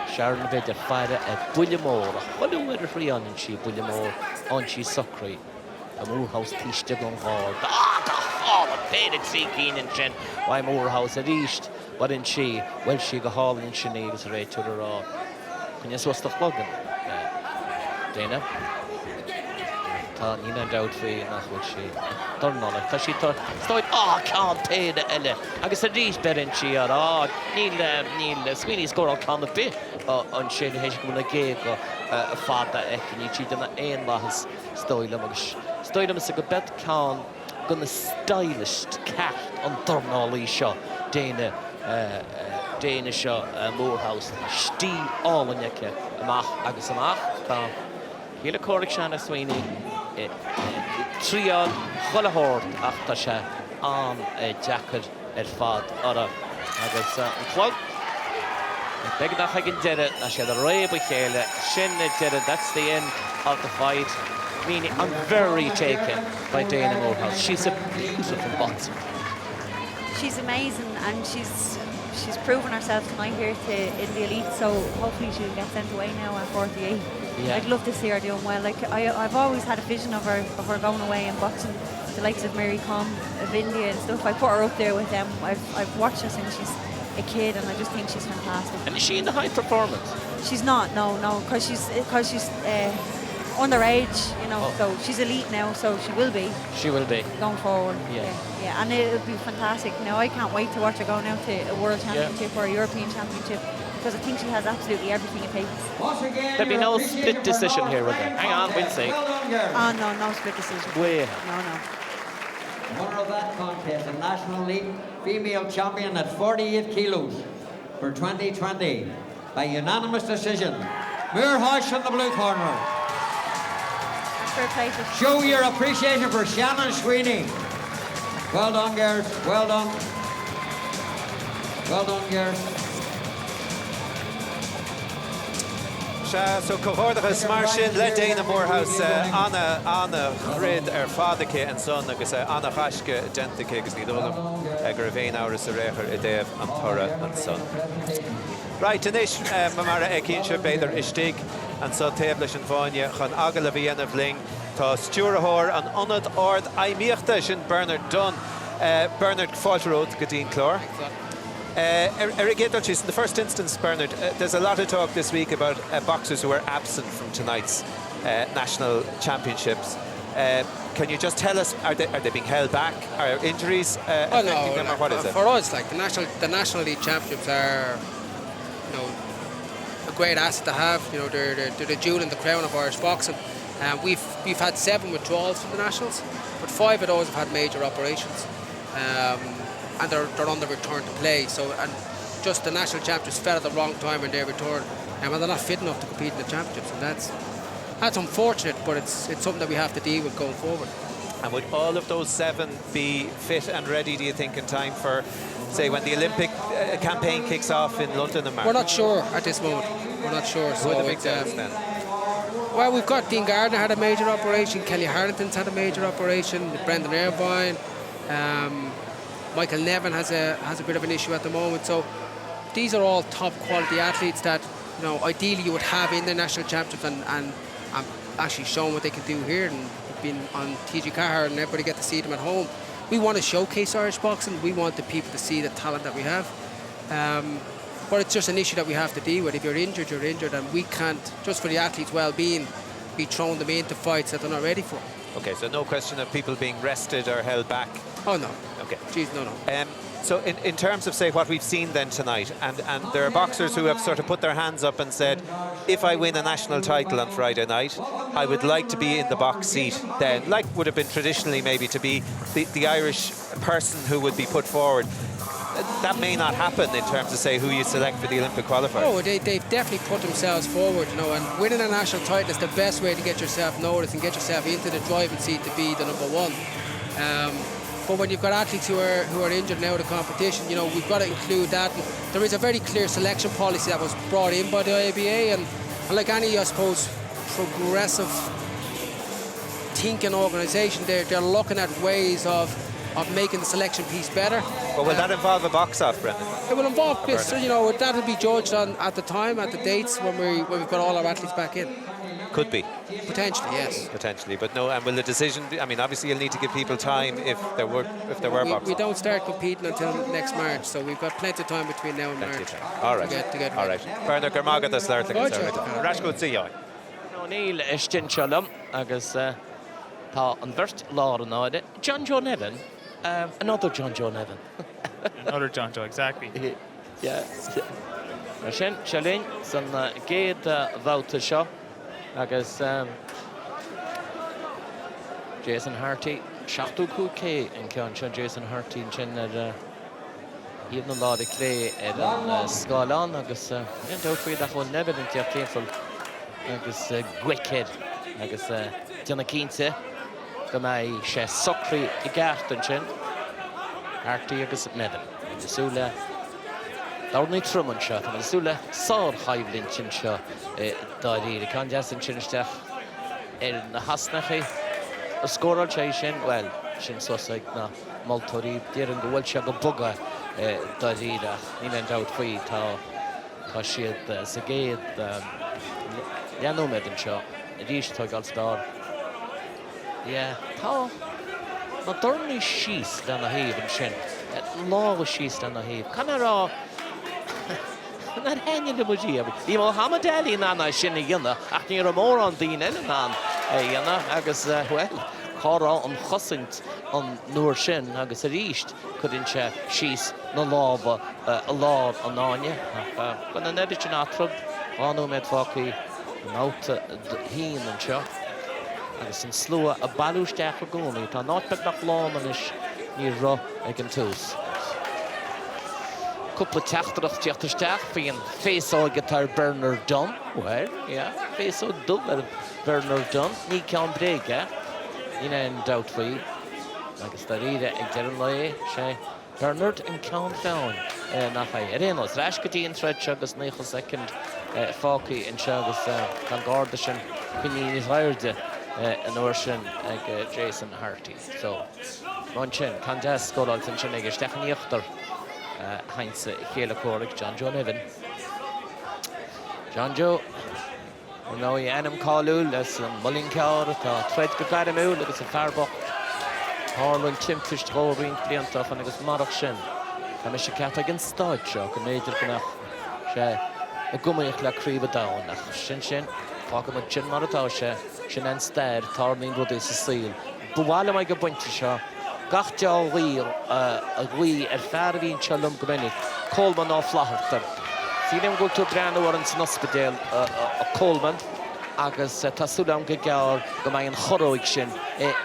Sharon beidir feire a buile mór a chuidir a chríanann si buile mór an si socraí. A Morehouse tíiste go hard. Tá féidir trí cín in sin why Morehouse a ríist but in si well si go hall in sin agus réitú a rá. Cunne was the logan. Dana. Tá nína doubt fé nachhfuil si dornala. Tá si stoid ceann péide eile agus a ríist berin si ar níl Sweeney scór ceann bit an sin héis go na gé go fada ní si dana éon láthas stoilm agus stoilm sa go bet ceann go na stylist cecht an dornálaí seo Dana seo Morehouse stíl álainnecha amach agus amach tá híle córaigh Shanna Sweeney tríán chulathórt ach tá sé an Jackar fad ara agus an chlog beag nach ag an deire na sé a réib chéile sin deire that's the end of the fight. Meaning I'm very taken by Dana Morehouse. She's a beautiful boxer. She's amazing and she's proven herself tonight here in the elite, so hopefully she'll get sent away now at 48. Yeah. I'd love to see her doing well. Like I've always had a vision of her going away and boxing the likes of Mary Com, of India and stuff. I put her up there with them. I've watched her since she's a kid and I just think she's fantastic. And is she in the high performance? She's not, no, because she's underage, so she's elite now, so she will be. She will be. Going forward. Yeah, and it'll be fantastic. Now, I can't wait to watch her go now to a World Championship or a European Championship, because I think she has absolutely everything it takes. There'll be no split decision here, will there? Hang on, we'll see. Oh, no split decision. Way. No. Winner of that contest, a National League female champion at 48 kilos for 2020 by unanimous decision. Morehouse in the blue corner. Show your appreciation for Shannon Sweeney. Well done, girls. Well done. Well done, girls. So cohordagus mar sin le Dana Morehouse Anna Chrid fadacha an son agus Anna Chaiske dentacha agus ní dólam gur bhéin áras a réchar I déobh an tora an son. Right, inis mamara cín se beidir istig an son taobh leis an bhaine chun agal a bhí anamh ling tá stúrathóir an onad ard aimíochta sin Bernard Dunn. Bernard Falterode go dtín clár. Eric Edalchis, in the first instance, Bernard, there's a lot of talk this week about boxers who are absent from tonight's national championships. Can you just tell us, are they being held back? Are injuries affecting them, or what is it? For us, like the National League Championships are, a great asset to have. They're the jewel in the crown of Irish boxing. We've had 7 withdrawals from the Nationals, but 5 of those have had major operations. And they're on the return to play. So, and just the national championships fell at the wrong time in their return, and they're not fit enough to compete in the championships, and that's unfortunate. But it's something that we have to deal with going forward. And would all of those 7 be fit and ready, do you think, in time for, say, when the Olympic campaign kicks off in London in March? We're not sure at this moment. We're not sure. Who are the big doubts then? Well, we've got Dean Gardner had a major operation. Kelly Harrington's had a major operation. Brendan Irvine. Michael Nevin has a bit of an issue at the moment. So these are all top quality athletes that ideally you would have in the national championships and actually showing what they can do here, and been on TG Cahar and everybody get to see them at home. We want to showcase Irish boxing. We want the people to see the talent that we have. But it's just an issue that we have to deal with. If you're injured, and we can't, just for the athletes' well-being, be throwing them into fights that they're not ready for. Okay, so no question of people being rested or held back. Oh no. Okay. Jeez, no. So in terms of, say, what we've seen then tonight, and there are boxers who have sort of put their hands up and said, if I win a national title on Friday night, I would like to be in the box seat then, like would have been traditionally maybe to be the Irish person who would be put forward. That may not happen in terms of, say, who you select for the Olympic qualifier. Oh, they've definitely put themselves forward, and winning a national title is the best way to get yourself noticed and get yourself into the driving seat to be the number one. But when you've got athletes who are injured now in the competition, we've got to include that. And there is a very clear selection policy that was brought in by the IABA, and like any, I suppose, progressive thinking organisation, they're looking at ways of making the selection piece better. But will that involve a box-off, Brendan? It will involve this. So, that'll be judged at the time, at the dates when we've got all our athletes back in. Could be. Potentially, yes. Potentially, but no. And will the decision? Obviously, you'll need to give people time if there were boxing. We don't start competing until next March, so we've got plenty of time between now and March. All right. To get all right. Bernard Garmaga, that's Larry. Rashko Tziyai. O'Neill Estin Chalum, agus tá an virt lá an áide. John Joe Nevin, another John Joe Nevin. Another John Joe, exactly. Yeah. Sin Chalin, san géad bhauta seo, agus Jason Harty, seachtú cúcé an ceann sin Jason Harty sin íomh na lá de clé an Scáilán, agus dóchfuid a chun Nevin an teachtainfil, agus Gwickhead, agus Diana Cínte, go mbeidh sé socraí I gceart an sin, Harty agus Nevin. Súla Darni Truman seo, tá súla sáir haimhlinn sin seo dáirí can deas an sin isteach na hasnachaí a scóráil sé sin, well, sin sosaigh na moltóirí díar an bhfuil se go buga dáiríre ní an dát faoi tá siad sa géad leanúméid an seo a ríis tá gáil star. Tá na dornaí síos le na haomh an sin, lága síos le na haomh. Can rá na hennin de mudí. Í Mohammed Ali na sin dhéanana ach ní mór an daoine ná dhéanana agus well chorá an chosaint an nuair sin agus a ríist chudinn se síos na lába a lá an náine. Gan na neidir sin atrod anú méid fácaí náta híon an seo agus an slua a bailúisteach a gcónaí tá náitbeag nach láman is ní rá ag an tús. Couple teachtarach bhíon féáige tar Bernard Dunn. Well, féá dul ar Bernard Dunn. Ní ceann bréige. Ní an dát faoi. Agus tá riide ag dean le sé Bernard in countdown nach Arenos. Rashkadine thread agus 9 second Falky in Chagas Gan Gordishan Queen is hired an Ocean Jason Harty. So Munchin Candas Skolalt and Chenega Stefan Yachter Heinz Kayla Korik John Joe Nevin. John Joe now Anam Kalul as Mullin Kaur thread Gadamu look at a Farbach Harlan Timfish Troving Pliantov and agus Markshin. Kamishikat against Dodge or Major Ganach a Gummiach la Kriva down Shin Pokemon Chin Maratosha Shin and Stad Tarning Rodis Seal. Buwala my Gabuntisha Gachja wheel a wee at Farvin Chalum Gumeni Coleman off Laharter. See them go to Brand Warrens Nospedale Coleman agus Tasulam Gagar Gamayan Horoikshin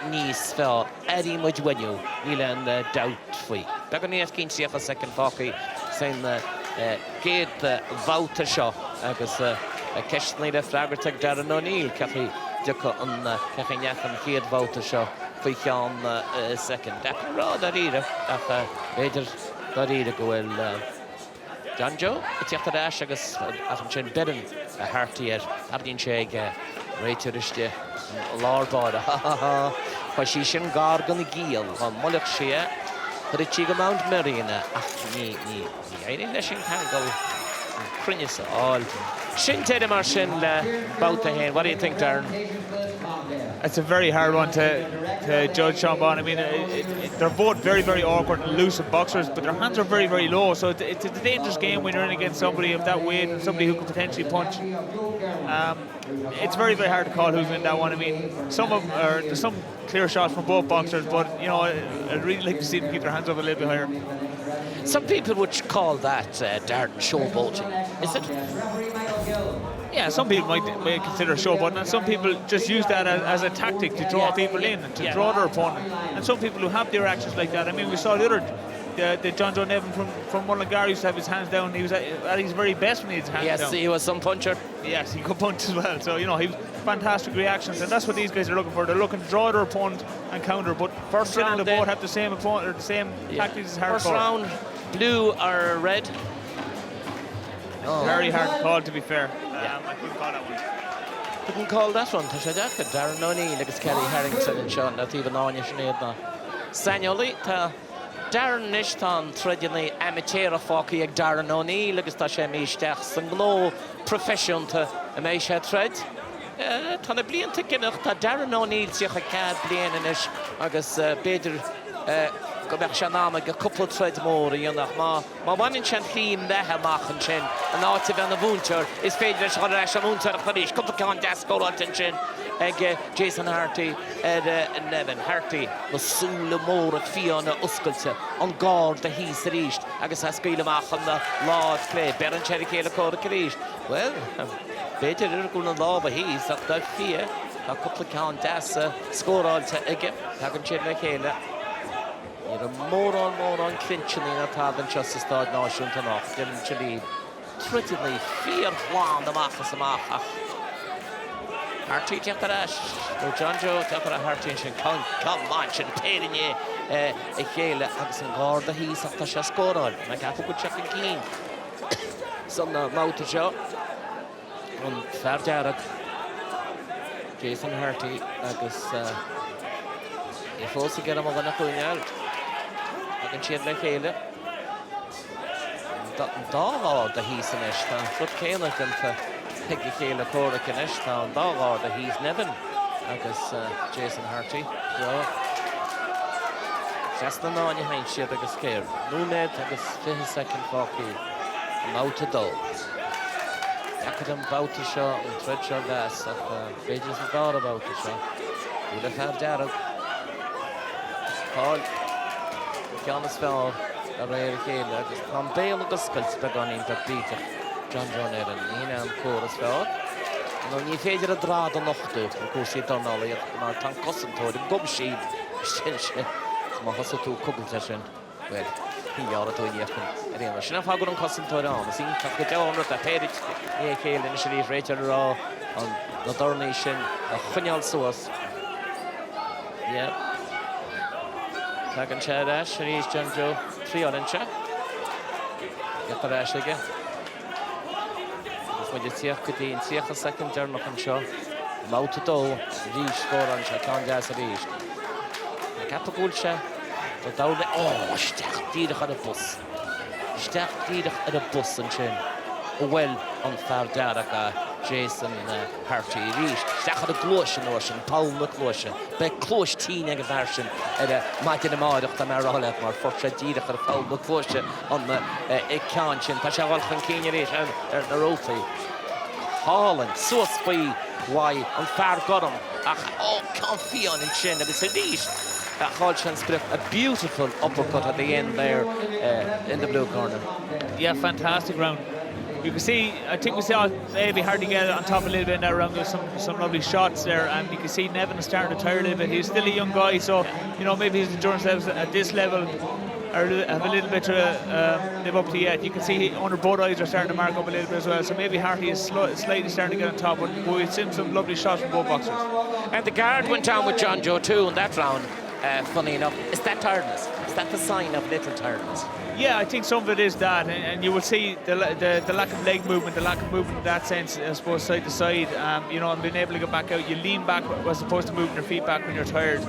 Nice fell Eddie Mujwenyu Nilan Doubtful. Bagani Kinchi a second Falky saying Gate Wouter Shaw agus Keshnida Flagertag Darren O'Neill Cafe Duka on Cafanyakan Gate Wouter Shaw Fikan second. Darida Vader Darida Goel John Joe, it's after Ash agus Afchin Bedden Harty at Abdin Shag Raituriste Lord Border. Pashishin Gargan Geel on Moloch Shea, Richiga Mount Marina. I didn't let him go. Crinis all. Shin Tedemar Shin bout the hand. What do you think, Darren? It's a very hard one to judge, Sean Bond. I mean, they're both very, very awkward and elusive boxers, but their hands are very, very low. So it's a dangerous game when you're in against somebody of that weight and somebody who could potentially punch. It's very, very hard to call who's in that one. I mean, there's some clear shots from both boxers, but you know, I'd really like to see them keep their hands up a little bit higher. Some people would call that Darren showboating, is it? Yeah, some people might consider showboating, and some people just use that as a tactic to draw people in and to draw their opponent. And some people who have their actions like that. I mean, we saw the John Joe Nevin from Mullingar used to have his hands down. He was at his very best when he had his hands down. Yes, he was some puncher. Yes, he could punch as well. So, you know, he was fantastic reactions, and that's what these guys are looking for. They're looking to draw their opponent and counter. But first round, they both have the same opponent or the same tactics as hard. First round, blue or red? Very hard to call, to be fair. I couldn't call that one. Couldn't call that one. Darren O'Neill agus Kelly Harrington and Sean not even on Yashneedna. Sanioli Darren Nishtan Tredini amateur Falky ag Darren O'Neill agus ta sé míisteach san gló profession to a méise thread. Tána blianta ginnach tá Darren O'Neill sich a cad blian inis agus beidir go bech Shanama a couple thread mór i dionach má bhain sin thím lethe machchan sin an áte bhean na bhúntear is féidir leis chuir leis an bhúntear a chuiris cuppaán deascóráiltain sin ag Jason Harty Nevin Harty na súla mór a fianna uscailte an gáir de hís a ríist agus a scaile machchan na lád clé beran cherry céile córa a ríist. Well, beidir ar gún an láb a hís ach dá fia a cuppaán deas scóráilte aige hagan sin le chéile. You're a more on clinching in a tab than just a start nation to knock. Dylan Chile, pretty fear one the Machas Macha. Harty Jacarash, no John Joe, Jacara Harty and come on, should paid in ye a Hale Agson Gorda, he's after Shascoral, like I could check again. Some mouth show on Farjarak, Jason Harty, Agus. If also get him on the out. I can cheer like Hale. Dog the he's in Ishtan. Foot Kayla can Peggy Kayla Cora can Ishtan. Dog the he's Nevin. I guess Jason Harty. So just the non you ain't shit like a scare. No net, I guess 52nd Falky. Out to dog. Yakadam about to show and Treasure Gas of pages of God about to show. Would have had Darrell. Paul. Giannis fell a rare game. From Bale of the Skulls begun into Peter John John Evan. Nina and Chorus fell. No, you faded a draw the Nochto. Of course, you don't know it. Martin Cosson told him, Gum Sheed. Mahasa to couple session. Well, he ought to yet. Anyway, she never got on Cosson to on. Sing Taka down with the head. He came initially Rachel Raw on the Dornation. A Hunyal Source. Yeah. Tagan Chadash, Sharice John Joe, trio inch. Get the rash again. When you see a Kudin, see a second turn up and show. Mouth to do, reach score on Shakan Gas at East. I got the goal shot. But down the Stach Didach at a bus. Stach Didach at a bus and chin. Well on Fardaraka, Jason Harty reached. Stach at a glosh in Ocean, Paul McClosh. Be close teen egg version at a Martin Amadok, the Marolet, or for Didach at Paul McClosh on the Kanchin, Pashawal Kenya and the Roti. Holland, so spy, why on Far Godham. Can't feel on in chin, and it's a leash. Hodgson's put a beautiful uppercut at the end there in the blue corner. Yeah, fantastic round. You can see, I think we saw maybe hard to get on top a little bit in that round. There's some lovely shots there, and you can see Nevin is starting to tire a little bit. He's still a young guy, so you know maybe his endurance levels at this level have a little bit to live up to yet. You can see under both eyes are starting to mark up a little bit as well. So maybe Harty is slightly starting to get on top, but we've seen some lovely shots from both boxers. And the guard went down with John Joe too in that round. Funny enough, is that tiredness? Is that the sign of little tiredness? Yeah, I think some of it is that, and you will see the lack of leg movement, the lack of movement in that sense, I suppose, side to side. You know, and being able to get back out, you lean back as opposed to moving your feet back when you're tired.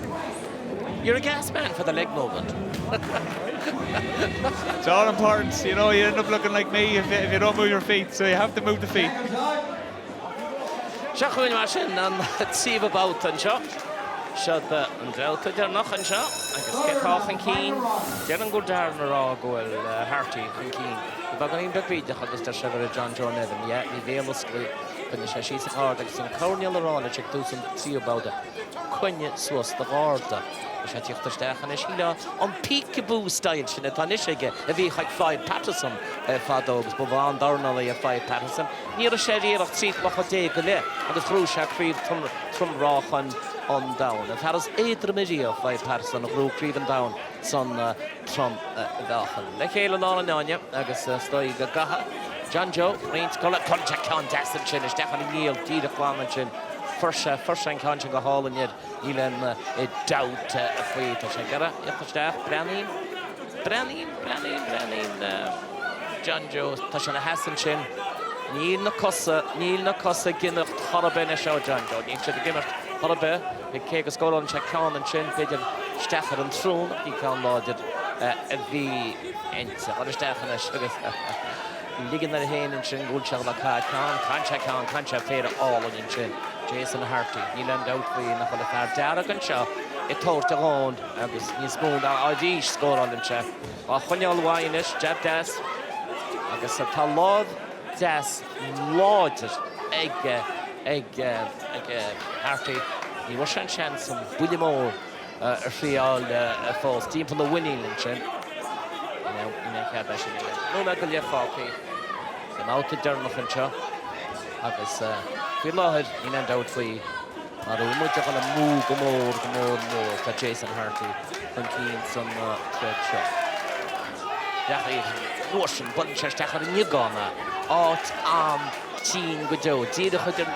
You're a gas man for the leg movement. It's all important, you know. You end up looking like me if you don't move your feet, so you have to move the feet. Shachwin Mashin and Steve about and shot. Shot the Delta, they're not in shot. I guess get off and keen. Didn't go down or all go Harty and keen. The Baganin Bepi, the Hudster Sugar, John John Evan, yeah, the Vemuscly, when the Shashis of Hard, like some corneal around, I check do some see about it. Quenya Swas, the Horda. Shut your Stach and Sheila on peekaboo style, in a Tanishige, a V like 5 Patterson, Fadogs, Bovan, Darnally, a 5 Patterson. Near a shed here of Seat Bachate, and the through Shack Creed from Rochan. On down. It has 8 Remedio, 5 Patterson, of Rook Creven down, son from Dahan. Lekela Lana, Agus Stoy Gaha, John Joe, Rains Collar, Contact Contest and Chin, Stefan Neil, Tida Quamachin, first and Conching a Hall and yet, Elan a doubt a free to Shagara, Yapstaff, Brannin, John Joe, Tashana Hassan Chin, Neil Nakosa, Ginner, Horabena Show, John Joe, Neil should give it. Horrible, the cake is going on check on and chin, Pigeon, Stafford and Throne, he can't load it. The end, what is Stafford and Sugar? Ligging at the hand and chin, good shell like can't check fair all on in chin. Jason Harty, he learned out for you, not for the far Derek and Shaw. It told the round, he's smooth out, I'll score on the check. Oh, when you're winish, Jab Das, I guess a Lord Das, Lord, egg Harty, he was a chance of William Moore, a free all false team from the winning and chin. Now, in a cabin, no matter your copy. The mouth of Dermot and Shaw. I guess, we lost it in and out for you. I don't want to move more for Jason Harty from Keen some thread shot. That is Russian, but just a new gunner. Teen Gudo, Dida Hudden.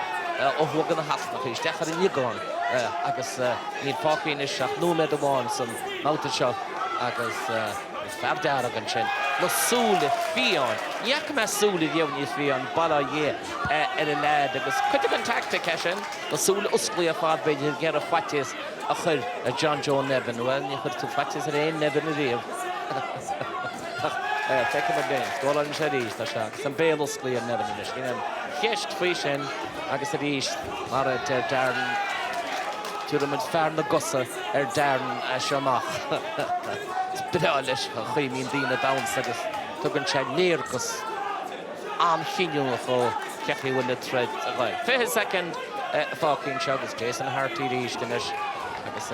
We're going to have to finish. That's a new gun. I guess need Parkin is shot. No matter one, some mounted shot. I guess Fab Dargan Chin. No soul Fion. Yakma soul if you need Fion. Bala ye and a lad. Because could have tactic Cashin. The soul Uskli of Fab Bay. You get a fatis. A John Joe Nevin. Well, you could to fatis at a Nevin Reeve. Take him again. Go on Shadis. The shot. Some bail Uskli and Nevin. Yes, Fishin. I guess it is Darren to them at Farn the Gussa Darren Shamach. It's Bralish, I mean, Dina Downs, I guess, took and check near because I'm Hinyo for Kathy when the thread away. For his second, fucking Chuggles, Jason Harty reached in it. I guess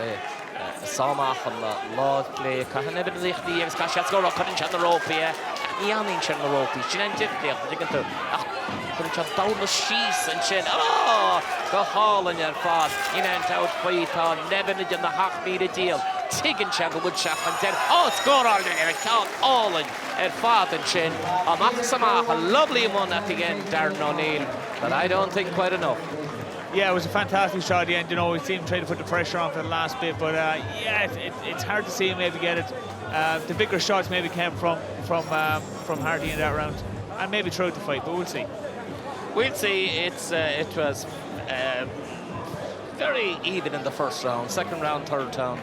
Samach and the Lord play. Can't never leave the Ex Cashat go up and chat the rope here. Yanning chat the rope. She didn't get there. They can do. Put it down the sheets and chin. Oh, the hall in your fad. In and out, fight on. Never in the half meter deal. Tig and Chagga would shop and then. Oh, score all in there. Count all in. And fad and chin. A lovely one at the end, Darren O'Neill. But I don't think quite enough. Yeah, it was a fantastic shot at the end. You know, we see him try to put the pressure on for the last bit, but yeah, it's hard to see him maybe get it the bigger shots maybe came from Hardy in that round, and maybe throughout the fight, but we'll see. We'll see. It was very even in the first round. Second round, third round,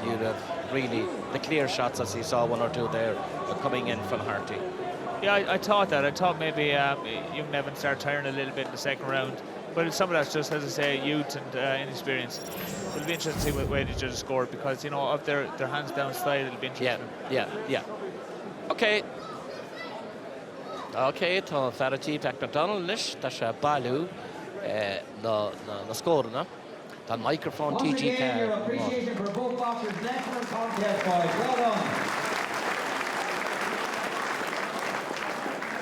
you'd have really the clear shots, as you saw one or two there coming in from Harty. Yeah, I thought that. I thought maybe young Nevin started tiring a little bit in the second round, but some of that's just, as I say, youth and inexperience. It'll be interesting to see what way the judges score, because, you know, of their hands down style, it'll be interesting. Yeah. Okay, tá Farati Pac McDonald Lish, Tasha Balu, no score, no? The microphone TG Your appreciation for both boxers' excellent contest, boys. Well done.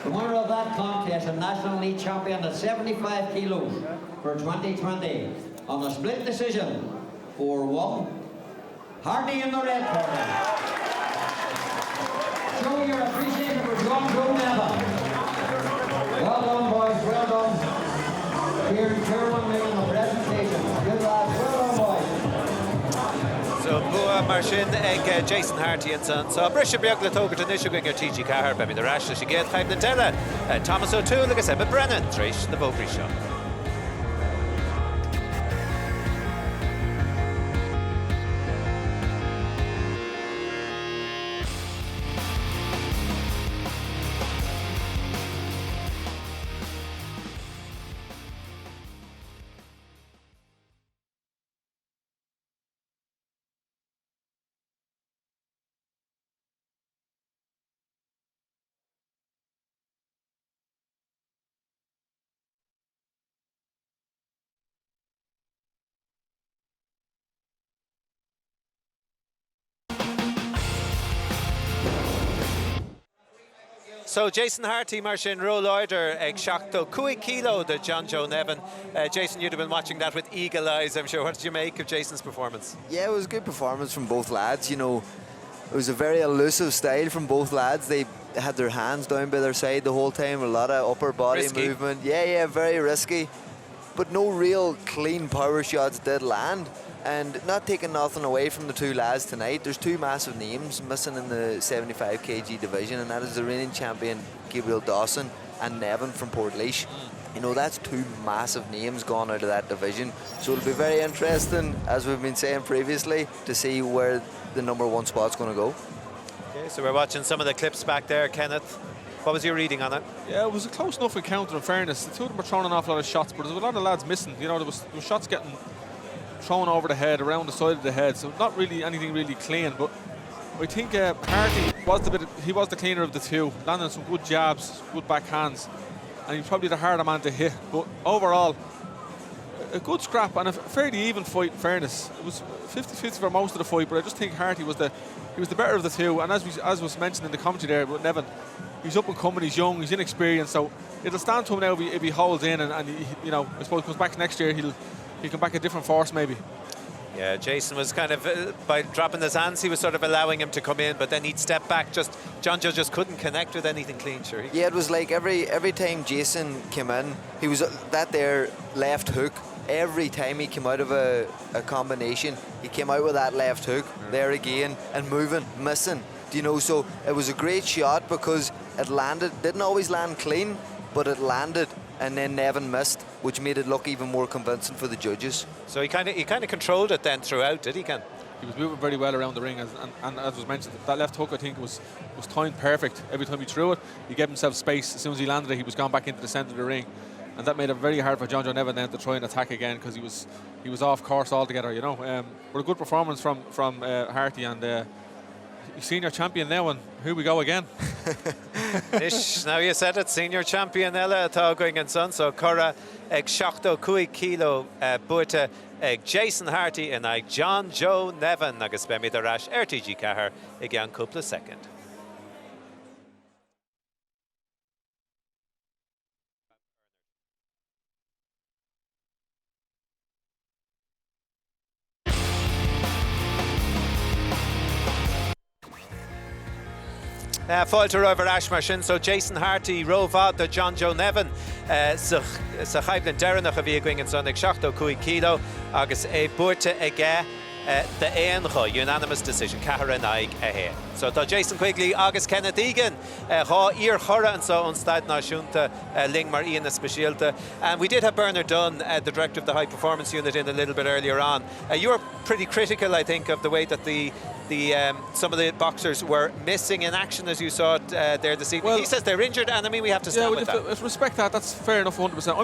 The winner of that contest, a National League champion at 75 kilos for 2020, on a split decision, 4-1. Hardy in the red corner. Show your appreciation for John Joe Nevin. Well done, boys, well done. Here's Chairman making the presentation. Good lads, well done, boys. So Bua Marshin ag Jason Harty and son. So Brisha Biogla Toga to Nishuginger TG Cahar, Bemi the Rash, she get Type Nutella, Thomas O'Toole, like I said, but Brennan, Trish, the Vogri Show. So Jason Harty, Marshin roll order, ag Shachto, 2 kilo, the John Joe Nevin. Jason, you'd have been watching that with eagle eyes, I'm sure. What did you make of Jason's performance? Yeah, it was a good performance from both lads. You know, it was a very elusive style from both lads. They had their hands down by their side the whole time, a lot of upper body Risky. movement. Yeah, very risky. But no real clean power shots did land. And not taking nothing away from the two lads tonight, there's two massive names missing in the 75 kg division, and that is the reigning champion Gabriel Dawson and Nevin from Portlaoise. You know, that's two massive names gone out of that division. So it'll be very interesting, as we've been saying previously, to see where the #1 spot's going to go. Okay, so we're watching some of the clips back there, Kenneth. What was your reading on it? Yeah, it was a close enough encounter, in fairness. The two of them were throwing an awful lot of shots, but there was a lot of lads missing. You know, there was shots getting thrown over the head, around the side of the head, so not really anything really clean. But I think Harty was the cleaner of the two, landing some good jabs, good backhands, and he was probably the harder man to hit. But overall, a good scrap and a fairly even fight, in fairness. It was 50-50 for most of the fight, but I just think Harty was the better of the two. And as was mentioned in the commentary there with Nevin, he's up and coming, he's young, he's inexperienced, so it'll stand to him now if he holds in, and he, you know, I suppose comes back next year, he'll come back a different force maybe. Yeah, Jason was kind of, by dropping his hands, he was sort of allowing him to come in, but then he'd step back. John Joe just couldn't connect with anything clean, sure. Yeah, it was like every time Jason came in, he was that there left hook. Every time he came out of a combination, he came out with that left hook there again and moving, missing. Do you know? So it was a great shot because it landed, didn't always land clean, but it landed, and then Nevin missed, which made it look even more convincing for the judges. So he kind of controlled it then throughout, did he, Ken? He was moving very well around the ring, and as was mentioned, that left hook I think was timed perfect. Every time he threw it, he gave himself space. As soon as he landed it, he was gone back into the centre of the ring, and that made it very hard for John Joe Nevin then to try and attack again, because he was off course altogether, you know. But a good performance from Harty, and senior champion now, and here we go again. Ish, now you said it, senior champion Ella atá going and son, so Cora ag Shachto 2 kilo buta ag Jason Harty and ag John Joe Nevin agus Bemi the Rash RTG Cahar ag an couple second. Fáilte over Ashmarshin, so Jason Harty rovad the John Joe Nevin sa chaiblen deranach a bhí going and son ag 2 kilo agus é buirte aige the Éancho, unanimous decision, Cahara Naig Ahe. So tá Jason Quigley agus Kenneth Egan, Há Iar Chora and so on Stad Náisiúnta, Ling Mar Ian Specialta. And we did have Bernard Dunn, the director of the High Performance Unit, in a little bit earlier on. You were pretty critical, I think, of the way that some of the boxers were missing in action as you saw it there this evening. He says they're injured, and I mean we have to stand with that. Respect that. That's fair enough, 100%.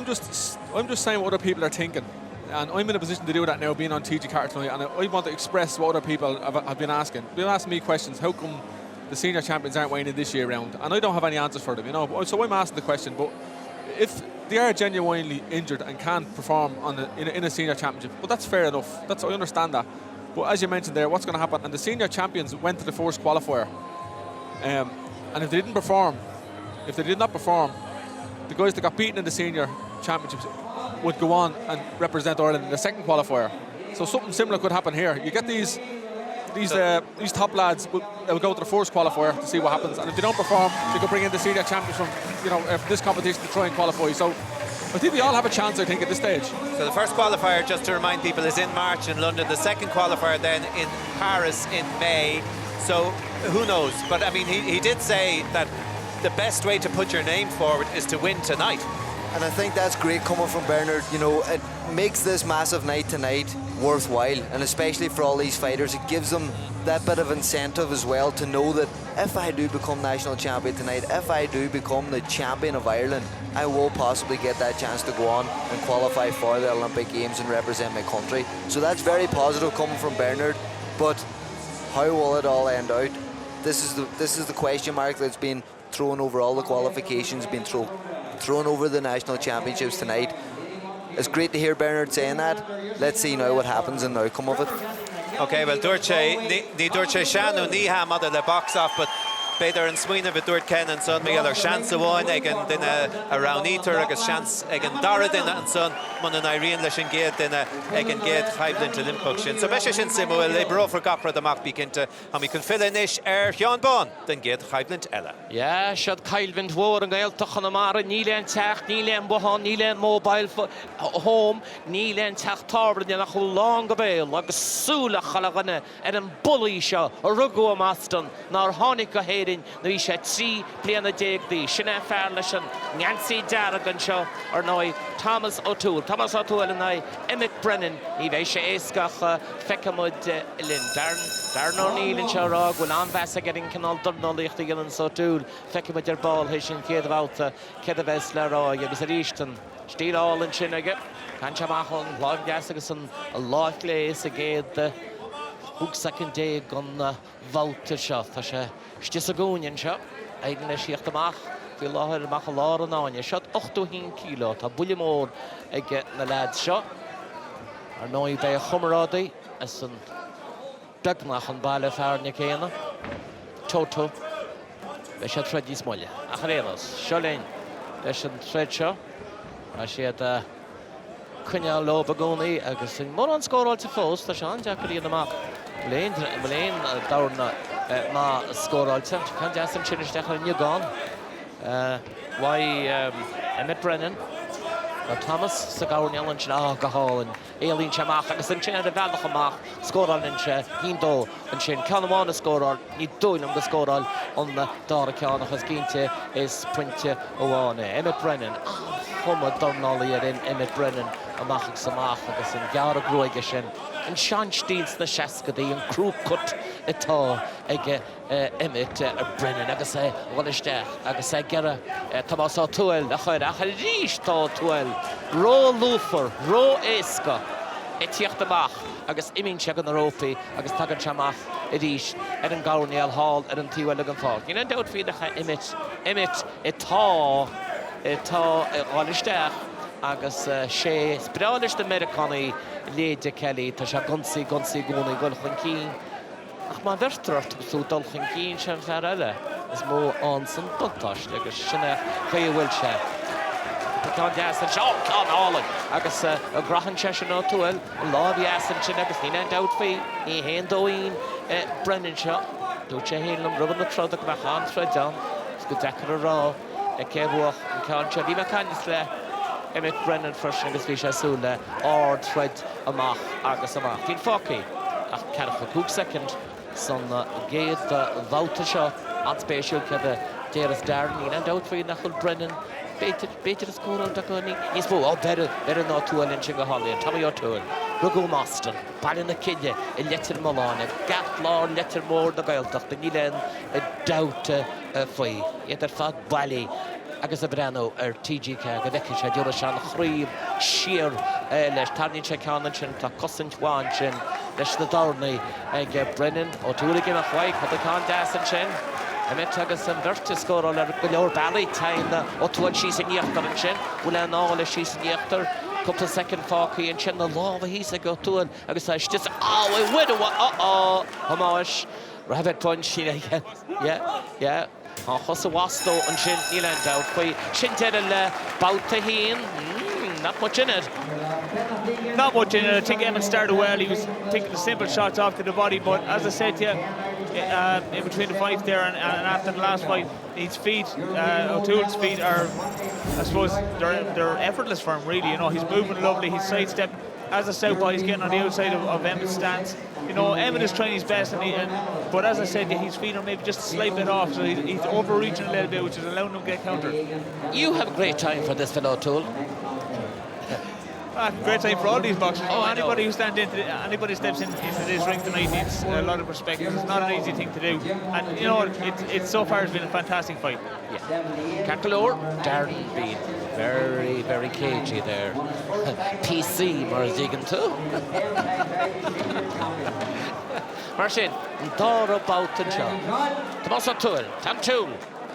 I'm just saying what other people are thinking, and I'm in a position to do that now, being on TG Carter tonight, and I want to express what other people have been asking. They've been asking me questions. How come the senior champions aren't weighing in this year round? And I don't have any answers for them, you know. So I'm asking the question. But if they are genuinely injured and can't perform in a senior championship, well, that's fair enough. I understand that. But as you mentioned there, what's going to happen? And the senior champions went to the first qualifier, and if they did not perform, the guys that got beaten in the senior championships would go on and represent Ireland in the second qualifier. So something similar could happen here. You get these top lads will go to the first qualifier to see what happens, and if they don't perform, they could bring in the senior champions from this competition to try and qualify. So I think we all have a chance, I think, at this stage. So the first qualifier, just to remind people, is in March in London. The second qualifier then in Paris in May. So who knows? But I mean, he did say that the best way to put your name forward is to win tonight. And I think that's great coming from Bernard. You know, it makes this massive night tonight worthwhile, and especially for all these fighters, it gives them that bit of incentive as well to know that if I do become national champion tonight, if I do become the champion of Ireland, I will possibly get that chance to go on and qualify for the Olympic Games and represent my country. So that's very positive coming from Bernard. But how will it all end out? This is the question mark that's been thrown over all the qualifications, been thrown over the national championships tonight. It's great to hear Bernard saying that. Let's see now what happens and the outcome of it. Okay, well, Dúirte Seanú ní ha mother le box off, but Beidir an smuoine bit dúirt Ken and son Miguel chance bháin ag an duine a roundítar agus chance ag an dara duine an son man an Irene leis an géad duine ag an géad chaibhlint Olympic sin. So beise sin simú le bro for gapra amach bícinnte ha mi can fill inis Seán Bán den géad chaibhlint eile. Ja, siad cailbhint mhór an gaeltach an amara, níle an teach, níle an bohan, níle an mobile home, níle an teach tarbrin nach chu long gabeil agus súla chalaganne an bully seo a rugu am aston nar hánig go héirin na bhí sé trí bliana déag dí sinna fear leis an Nancy Darragan seo ar nói Thomas O'Toole in na Emmett Brennan ní bheith sé éascach fecamud lin Darren O'Neill in seo rá gúil anbheasa getting canál dornolaíocht ag an O'Toole fecamud ar ball héis sin céad bhálta céad a bheits le rá agus a rístan stíl an sin aige can se machon láim gas agus an láith léis a géad húg second day gon bhálta seo tá sé stis a gúin seo éidir le síocht amach fi láthir amach a lá an áine seo 8 kilo tá buile mór ag na lad seo ar nói bheith a chumarádaí as an dugnach an baile fearne céanna Toto bheith sé tredí smoile a charélas seo lein leis an tred seo a siad cunne lob a gúnaí agus in mór an scóráilte fós tá se an deacarí amach léin dána má scóráilte can deas an tinisteach ar Nniugáin Emmett Brennan Thomas sa gáirnealann sin go háin éalíonn seach agus an sin a bhealach amach scóráilinn se híndó an sin ceanháin a scóráil ní dúilm go scóráil an dára ceannach as cínte is puinte óháine Emmett Brennan chuma dornálaí ar Emmett Brennan amach samach agus an gearra grúige sin an seanstíls na seacadaí an crúcut atá ag Emmett Brennan agus bhaisteach agus gera Tomás O'Toole a chuir a ríis tá O'Toole ró lúfar ró éasca i tíocht amach agus imín se an Európaí agus tagan seamach i ríis ar an gáirnéal hall ar an tíhfuil an fáil. Ní an dot fiadacha Emmett itá bhaisteach agus sé spreális de Americanaí léide Kelly tá se gonsaí gúnaí gulchan cín ach má bhirtart sú dulchan cín sem fear eile is mó an san buntáist agus sinna chuhfuil se tá deas an seo cánálainn agus a grachan se sin O'Toole lábhí easan sin agus ní an dat faoi ní héon dóín Brennan seo dúirt sé héanam ruban na trodach me an threid down go dechar a rá céhúach an cáin se bhí me canis le Emmett Brennan fresin agus bhí sé súla ard threid amach agus amach. Bhín focaí Carcha Cook second. Son Gate Wouter shot on special Kada Jairus Darney and out for Nachul Brennan. Better score out Dakoni. He's better not to an inching a Holly and Tommy O'Toole. Rugo Moston, Ballin the Kidya, a letter Malone, Gat Law, letter more the Gaeltach, the Nilan, a doubt Foy, yet a fat Valley. Agus a Brano TG Cag, a Dekisha, Durashan, Hrib, Sheer, Les Tarni Chekanchin, Takosint Wanchin, Les the Darney, Brennan, O'Toole again a White, but the Condas and Chen. I met Agus and Bert score on a lower Bally time, O'Toole she's in Yachter and Chen, Willan all she's in Yachter. Couple of second Falky and Chen the law he's a go to and I guess I just we widow Hamash Rabbit punch yeah Hossa Wasto and Shin Neeland out by Shin Tedel Bautaheen not much in it. Not much in it. I think Emmett started well. He was taking the simple shots off to the body, but as I said to you, in between the fight there and after the last fight, his feet, O'Toole's feet are, I suppose, they're effortless for him, really. You know, he's moving lovely, he's sidestep. As a southpaw, he's getting on the outside of Emmett's stance. You know, Emmett is trying his best, but as I said, his feet are maybe just a slight bit off, so he's overreaching a little bit, which is allowing him to get countered. You have a great time for this fellow, O'Toole. Great time for all these boxers. Anybody who anybody steps into this ring tonight needs a lot of perspective. It's not an easy thing to do, and you know it so far has been a fantastic fight. Yeah, Cackaloor, Darren being very, very cagey there. PC Marzigan too. Marcin, Dora Boughton Shaw. Tomas O'Toole, Tam Toole.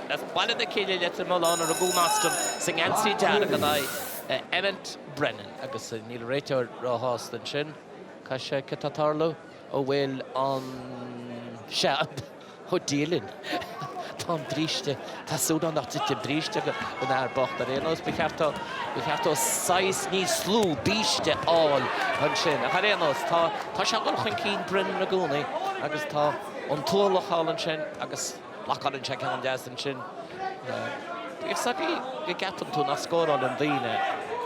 That's one of the kids that the Malone or the Goomaston sing Ansi Danaganai. Emmett Brennan, agus Neil Rachel Rojas and Shin, Kasha Katatarlo, O'Well on Shab, O'Dealin. Tom Briste, Tasuda not to Briste, when our Bochter Renos, we have to size knee slew, Biste all, and Shin. Harenos, Tasha Keen Brennan Laguni, Agus Ta, O'Toole Hall and Shin, Agus Lockon and Check on Jazz and Shin. If you get them to not score on them,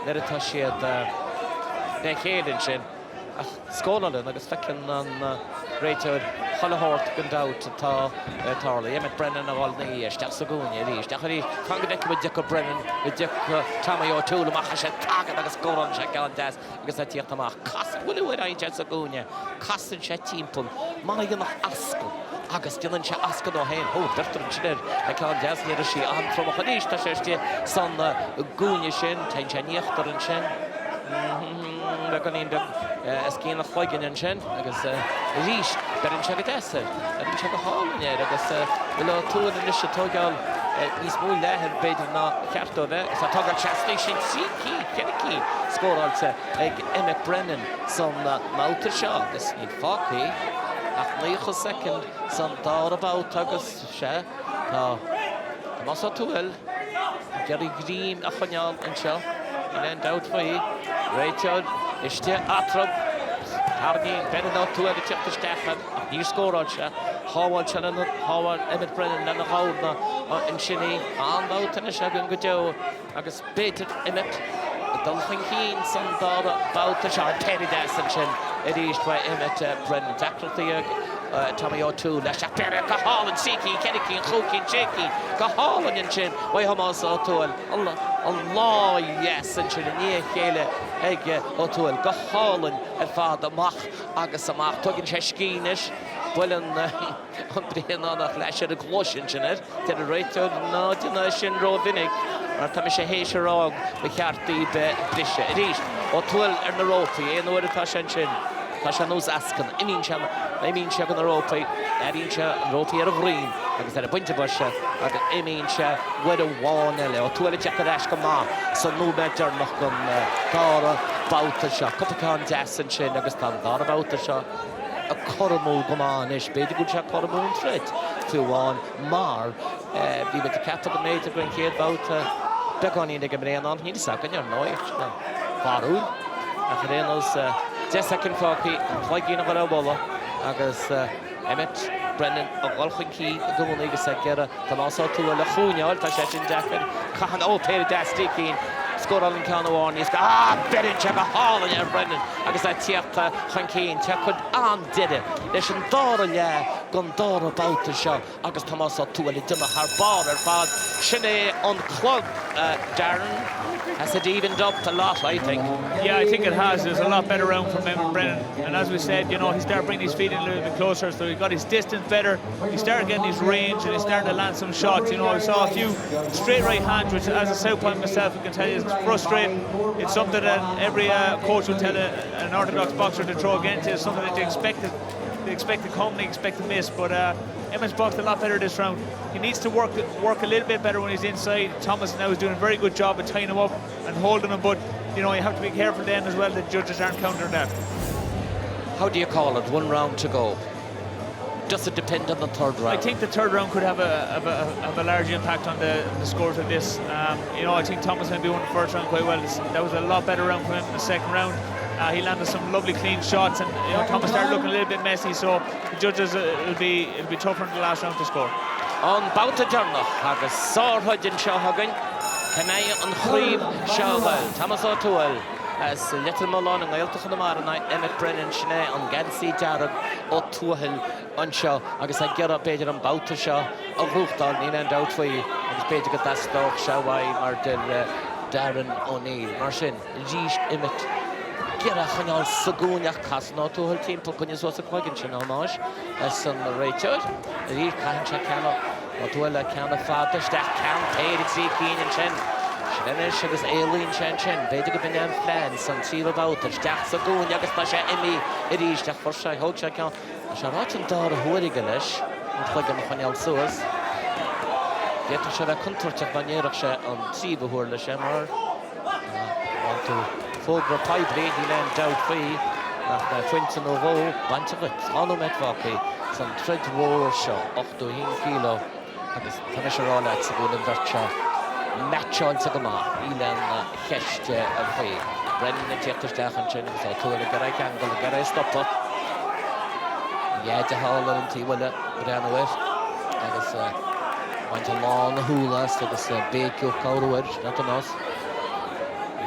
let it touch you at neck head and Shin. Score on them, I guess, fucking on Rachel Hollahort went out to Tarley. Emmett Brennan of all the years, that's a good year. Dachary, Congadek with Jacob Brennan, with Tommy O'Toole, Mahasha Target, like a score on Jack Allen Daz, because I tear them off. Cost, will it, I just a good year. Cost and Chet team pull. Manigan of Askell. Agus Dylan Cha Askell no hen. Oh, Bertrand Schiller. I can't just hear she on from a Hadish, Tashersti, son Gunya Shin, Tanchaniachter and Shin. They're going to Eskin of Hogan and Shin. I guess Rish, Berin Chagatessa, and Chaka Hall, yeah, I guess below 2 in the Shatogal. He's more there, had been not kept over. It's a Togal Chastation, Kennedy, score also. Emmett Brennan, some Mouter Shaw, this in Falky. After second, some thought about August Shah. Tomas O'Toole, Gary Green, Afanyal and Shaw. And then out for you. Rachel, Ishtia Atrop, Hardy, Brennan O'Toole, the chip to Stefan. You score on Shah. Howard Shannon, Howard, Emmett Brennan, and the Howard and Shinny. And out and a Shagun Gojo. August Peter Emmett. Dolphin Keen, some thought about the Shah. Terry Dasson. It is by Emmett Brennan. Tackle the Tommy O'Toole. That's a pair of Cahal and Siki, Kennedy and Hooky and Jakey. Cahal and Chin. Why Hamas O'Toole? Allah, yes, and Chin and Yekele. Egg O'Toole. Cahal and Father Mach. Agasamach. Tuggin Sheshkinish. Well, on Brian on a flash of the Gloshin, Janet. To the right to not in a Shin Rovinik. Or Tamisha Hesherog. We can't be Brisha. It is O'Toole and the rope. You know the Tashan Chin. Tashanos Askin, I mean Shag on the rope, Adincha, rope here of green, because at a point of bush, I mean with a one, or 12 Jackadashkama, so no better knock on Dara about the shot, Copacan Jas and Shin, Augustan, Dara about the shot, a Coramo Gomanish, Bedi good shot, Coramo and Fred, 2-1, Mar, be with the captain of the mate, going here about Begoni in the Gabriel on, he's second, you're no, Faru, Acherenos. Just second Falky, Flagging of a bola, Agus Emmett Brennan, a Golfing Key, a good Liga Segera, Tomas O'Toole, a Lahunia, Alta Shettin Jacket, Kahan O'Pay, Dastikin, sgwr o'n can o warn, berin check a hall yn Brennan, agus a tiarta Chanceen, tiarcwyd an dide, leis yn dor o lle, gon dor o baut y sio, agus Thomas o tŵl I dyma har bar fad, sinne on clog, Darren, has it evened up a lot, I think. Yeah, I think it has. There's a lot better round from Evan Brennan. And as we said, you know, he started bringing his feet in a little bit closer, so he got his distance better. He started getting his range and he started to land some shots. You know, I saw a few straight right hands, which as a South Point myself, I can tell you, it's frustrating. It's something that every coach would tell an orthodox boxer to throw against. It's something that they expect to come, they expect to miss. But Emmons boxed a lot better this round. He needs to work a little bit better when he's inside. Thomas now is doing a very good job of tying him up and holding him, but you know, you have to be careful then as well that judges aren't countering that. How do you call it? 1 round to go. Does it depend on the third round? I think the third round could have a large impact on the scores of this. You know, I think Thomas maybe won the first round quite well. That was a lot better round for him in the second round. He landed some lovely clean shots, and you know, Thomas started looking a little bit messy. So the judges, it'll be tougher in the last round to score. On Bouta Jarnach, agus Sarhudin Shahagan, Kanaya on Khreeb Shawal, Thomas O'Toole, as Little Malone and Gaeltach the Marana, Emmett Brennan, Shane on Gansey Jarab, O'Toole on Shaw, agus I get up Peter on Bouta Shaw, of Ruchtal, Nina and Outway, agus Peter got that stock, Shawai, Martin, Darren O'Neill, Marshin, Jish Emmett. Gera chanal sagúnach casno túhal timp cynnes was a quagin sin homage as on Rachel the cancha cano O'Toole cana fada stach can paid see keen and chen Shanish agus alien chen beidir go bin plan some seal about the stach sagún agus pasha emi irish stach for shy hocha can sharat dar huirigeles und quagin chanal soas yet shara contour banierach sha on sibe horle shamar want to Fogra Pibré, he land out free. Nach Quinton Ovo, Bantavet, Hanomet Vaki, some thread war shot, 8 kilo. Agus Tanisharola at Sagun and Vercha. Match on Sagama, Elan Heshte and Free. Brennan and Jetterstach and Chin, so to a Garai Kangle, the Garai stopper. Yeah, the Hall and Tiwilla, Brianna West. Agus went a long hula, so this big Kaurwedge, nothing else.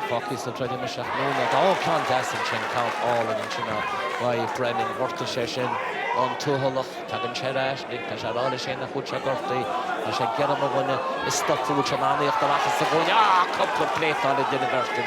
Fockys are trying to miss it. All contest and Chin count all in China. Why Brennan worked the session on Tuholach, Tagan Cherash, Tasharala Shana Hucha Gorty, I shall get him a winner. It's stuck for Uchamani of the last of the couple of plate on the University.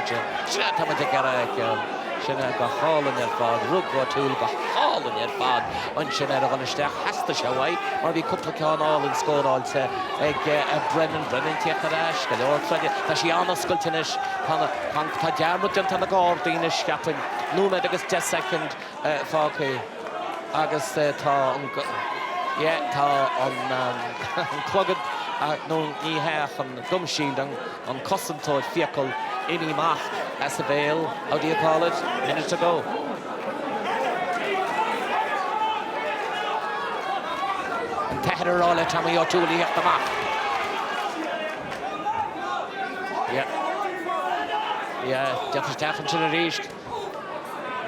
Shat him at the Garak. Shana got hall in your fad, Rugwa Tool got hall in your fad, and Shana on a stack has to show away, or be couple of all and score all to Brennan Tiakarash, the Lord Freddy, Tashiana Skultinish, Pan Pajarmut and Tanagordinish Captain, Numa Agus 10 second, Falky, Agus Ta on Clogged, no knee half on gum shield on custom toy vehicle. Amy Math as the veil, how do you call it? Minute to go. And Tahir all the time you're too late the map. Yeah, Jeffrey Staffen should have reached.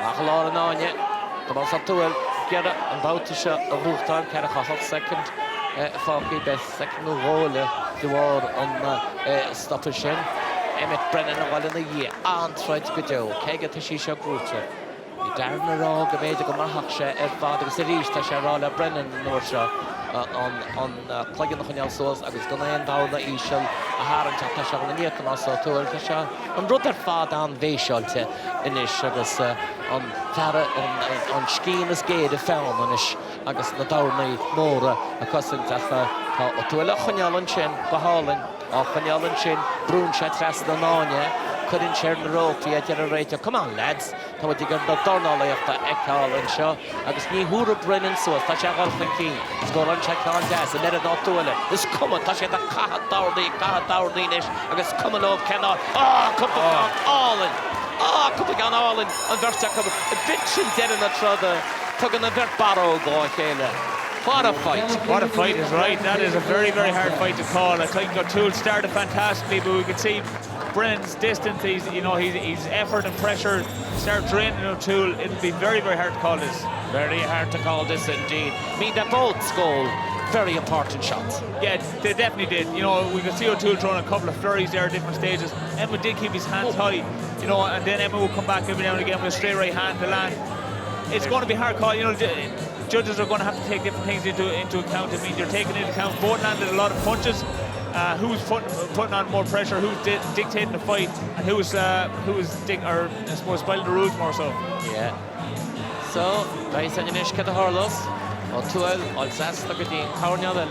Machalor on you. Come on, up to it. Get it and about to shot a roof time, kind of a hot second. Falky best second roll, the war on stoppage. Emmett Brennan while in the year and tried to go do. Kega Tashisha Grucha. Darren Rog, a major Marhaksha, Father Sirish, Tasharola, Brennan Norsha on plugging the Hunyal Source. I was going to end down the Ishal, a Haran Tasha, and the Niakamasa to Tasha, and Ruther Father and Vaishalte in Ish, Agus on Tara on Skeen's Gate, a film on Ish, Agus Natarni, Mora, a cousin Tafa, to a Hunyal and Chin, Bahalan. Often Chin, Brun Chatras the Nanya, couldn't share the rope to a generator. Come on, lads. Come on, you got the Donald of the Ekal and Shaw. I guess me who Brennan so Tasha King. Score on check on gas and let it not do it. This come on, Tasha the Kahatardish. I guess come on, cannot. Come on, all in. Coming on all in. And Versa come a bitch dead in the trother. Tugging the dirt barrow going, Kayla. What a fight. What a fight is right. That is a very, very hard fight to call. I think O'Toole started fantastically, but we could see Brennan's distance, his effort and pressure start draining O'Toole. It'll be very, very hard to call this. Very hard to call this indeed. Me, they both scored very important shots. Yeah, they definitely did. You know, we could see O'Toole throwing a couple of flurries there at different stages. Emma did keep his hands high, you know, and then Emma would come back every now and again with a straight right hand to land. It's going to be hard call, you know. Judges are going to have to take different things into account. I mean, you're taking into account both landed a lot of punches. Who's putting on more pressure? Who's dictating the fight? And who's I suppose spoiling the rules more so? Yeah. So, guys, and Nish get the Harlos. O'Toole, all sets look at the Carnella.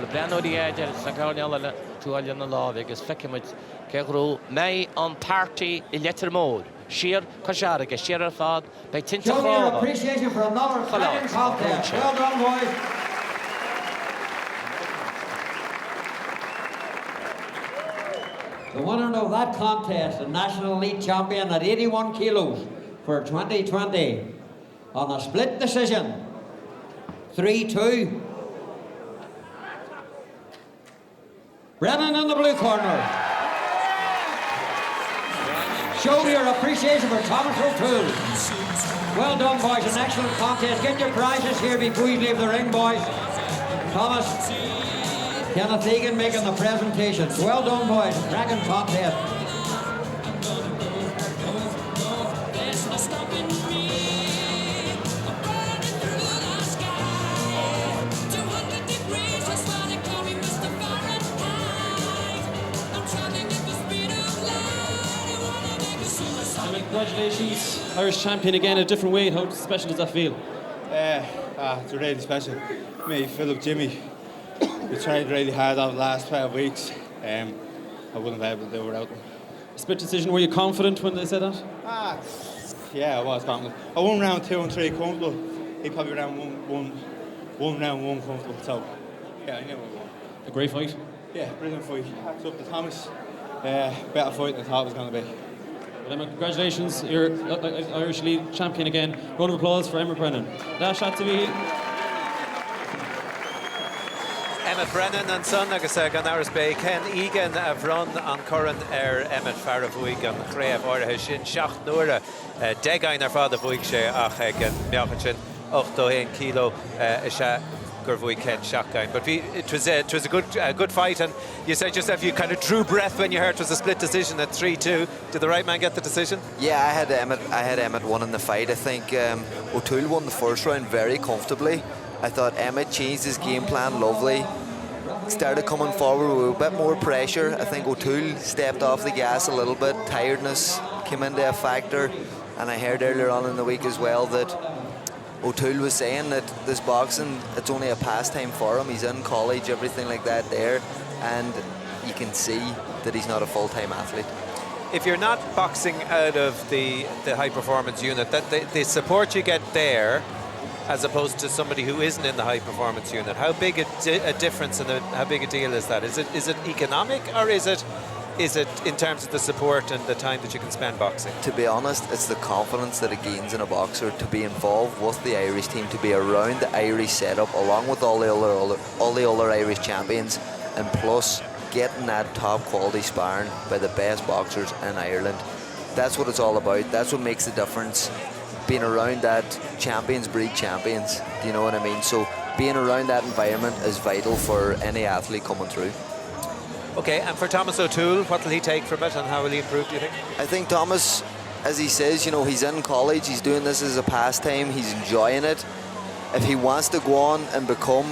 The brand of the edge, the Carnella, to all in the law, because Fekimit, Kegru, May on 30 in letter mode. Sheer Kajaraga, Sheer Fad, by Tinta. Show your appreciation for another cracking contest. Well done, boys. The winner of that contest, the National Elite Champion at 81 kilos for 2020, on a split decision, 3-2. Brennan in the blue corner. Show your appreciation for Thomas O'Toole. Well done, boys, an excellent contest. Get your prizes here before you leave the ring, boys. Thomas, Kenneth Egan making the presentation. Well done, boys, cracking contest. Congratulations, Irish champion again, a different weight. How special does that feel? It's really special. Me, Philip, Jimmy, we tried really hard over the last 12 weeks. I wouldn't have been able to do it without them. Split decision, were you confident when they said that? Yeah, I was confident. I won round 2 and 3 comfortable. He probably round round one comfortable. So, yeah, I knew I won. A great fight? Yeah, brilliant fight. It's up to Thomas. Better fight than I thought it was going to be. Well, Emma, congratulations, you're Irish Elite champion again. Round of applause for Emma Brennan. Dash at TV. Emma Brennan and son agus gan Aris Bay Ken Egan a bhrun an Curran Emmet Faravoig an Chréamh áirithe sin seach nuaire degain fad a bhuaig sé ach gan meachan sin 8 kilo is Gurvoy Ken shotgun, but it was a good fight, and you said yourself you kind of drew breath when you heard it was a split decision at 3-2. Did the right man get the decision? Yeah, I had Emmett winning the fight. I think O'Toole won the first round very comfortably. I thought Emmett changed his game plan lovely. Started coming forward with a bit more pressure. I think O'Toole stepped off the gas a little bit. Tiredness came into a factor, and I heard earlier on in the week as well that O'Toole was saying that this boxing, it's only a pastime for him. He's in college, everything like that there, and you can see that he's not a full-time athlete. If you're not boxing out of the high performance unit, that the support you get there, as opposed to somebody who isn't in the high performance unit, how big a difference and how big a deal is that? Is it economic, or is it in terms of the support and the time that you can spend boxing? To be honest, it's the confidence that it gains in a boxer to be involved with the Irish team, to be around the Irish setup along with all the other Irish champions, and plus getting that top quality sparring by the best boxers in Ireland. That's what it's all about. That's what makes the difference. Being around that, champions breed champions. Do you know what I mean? So being around that environment is vital for any athlete coming through. Okay, and for Thomas O'Toole, what will he take from it and how will he improve, do you think? I think Thomas, as he says, you know, he's in college, he's doing this as a pastime, he's enjoying it. If he wants to go on and become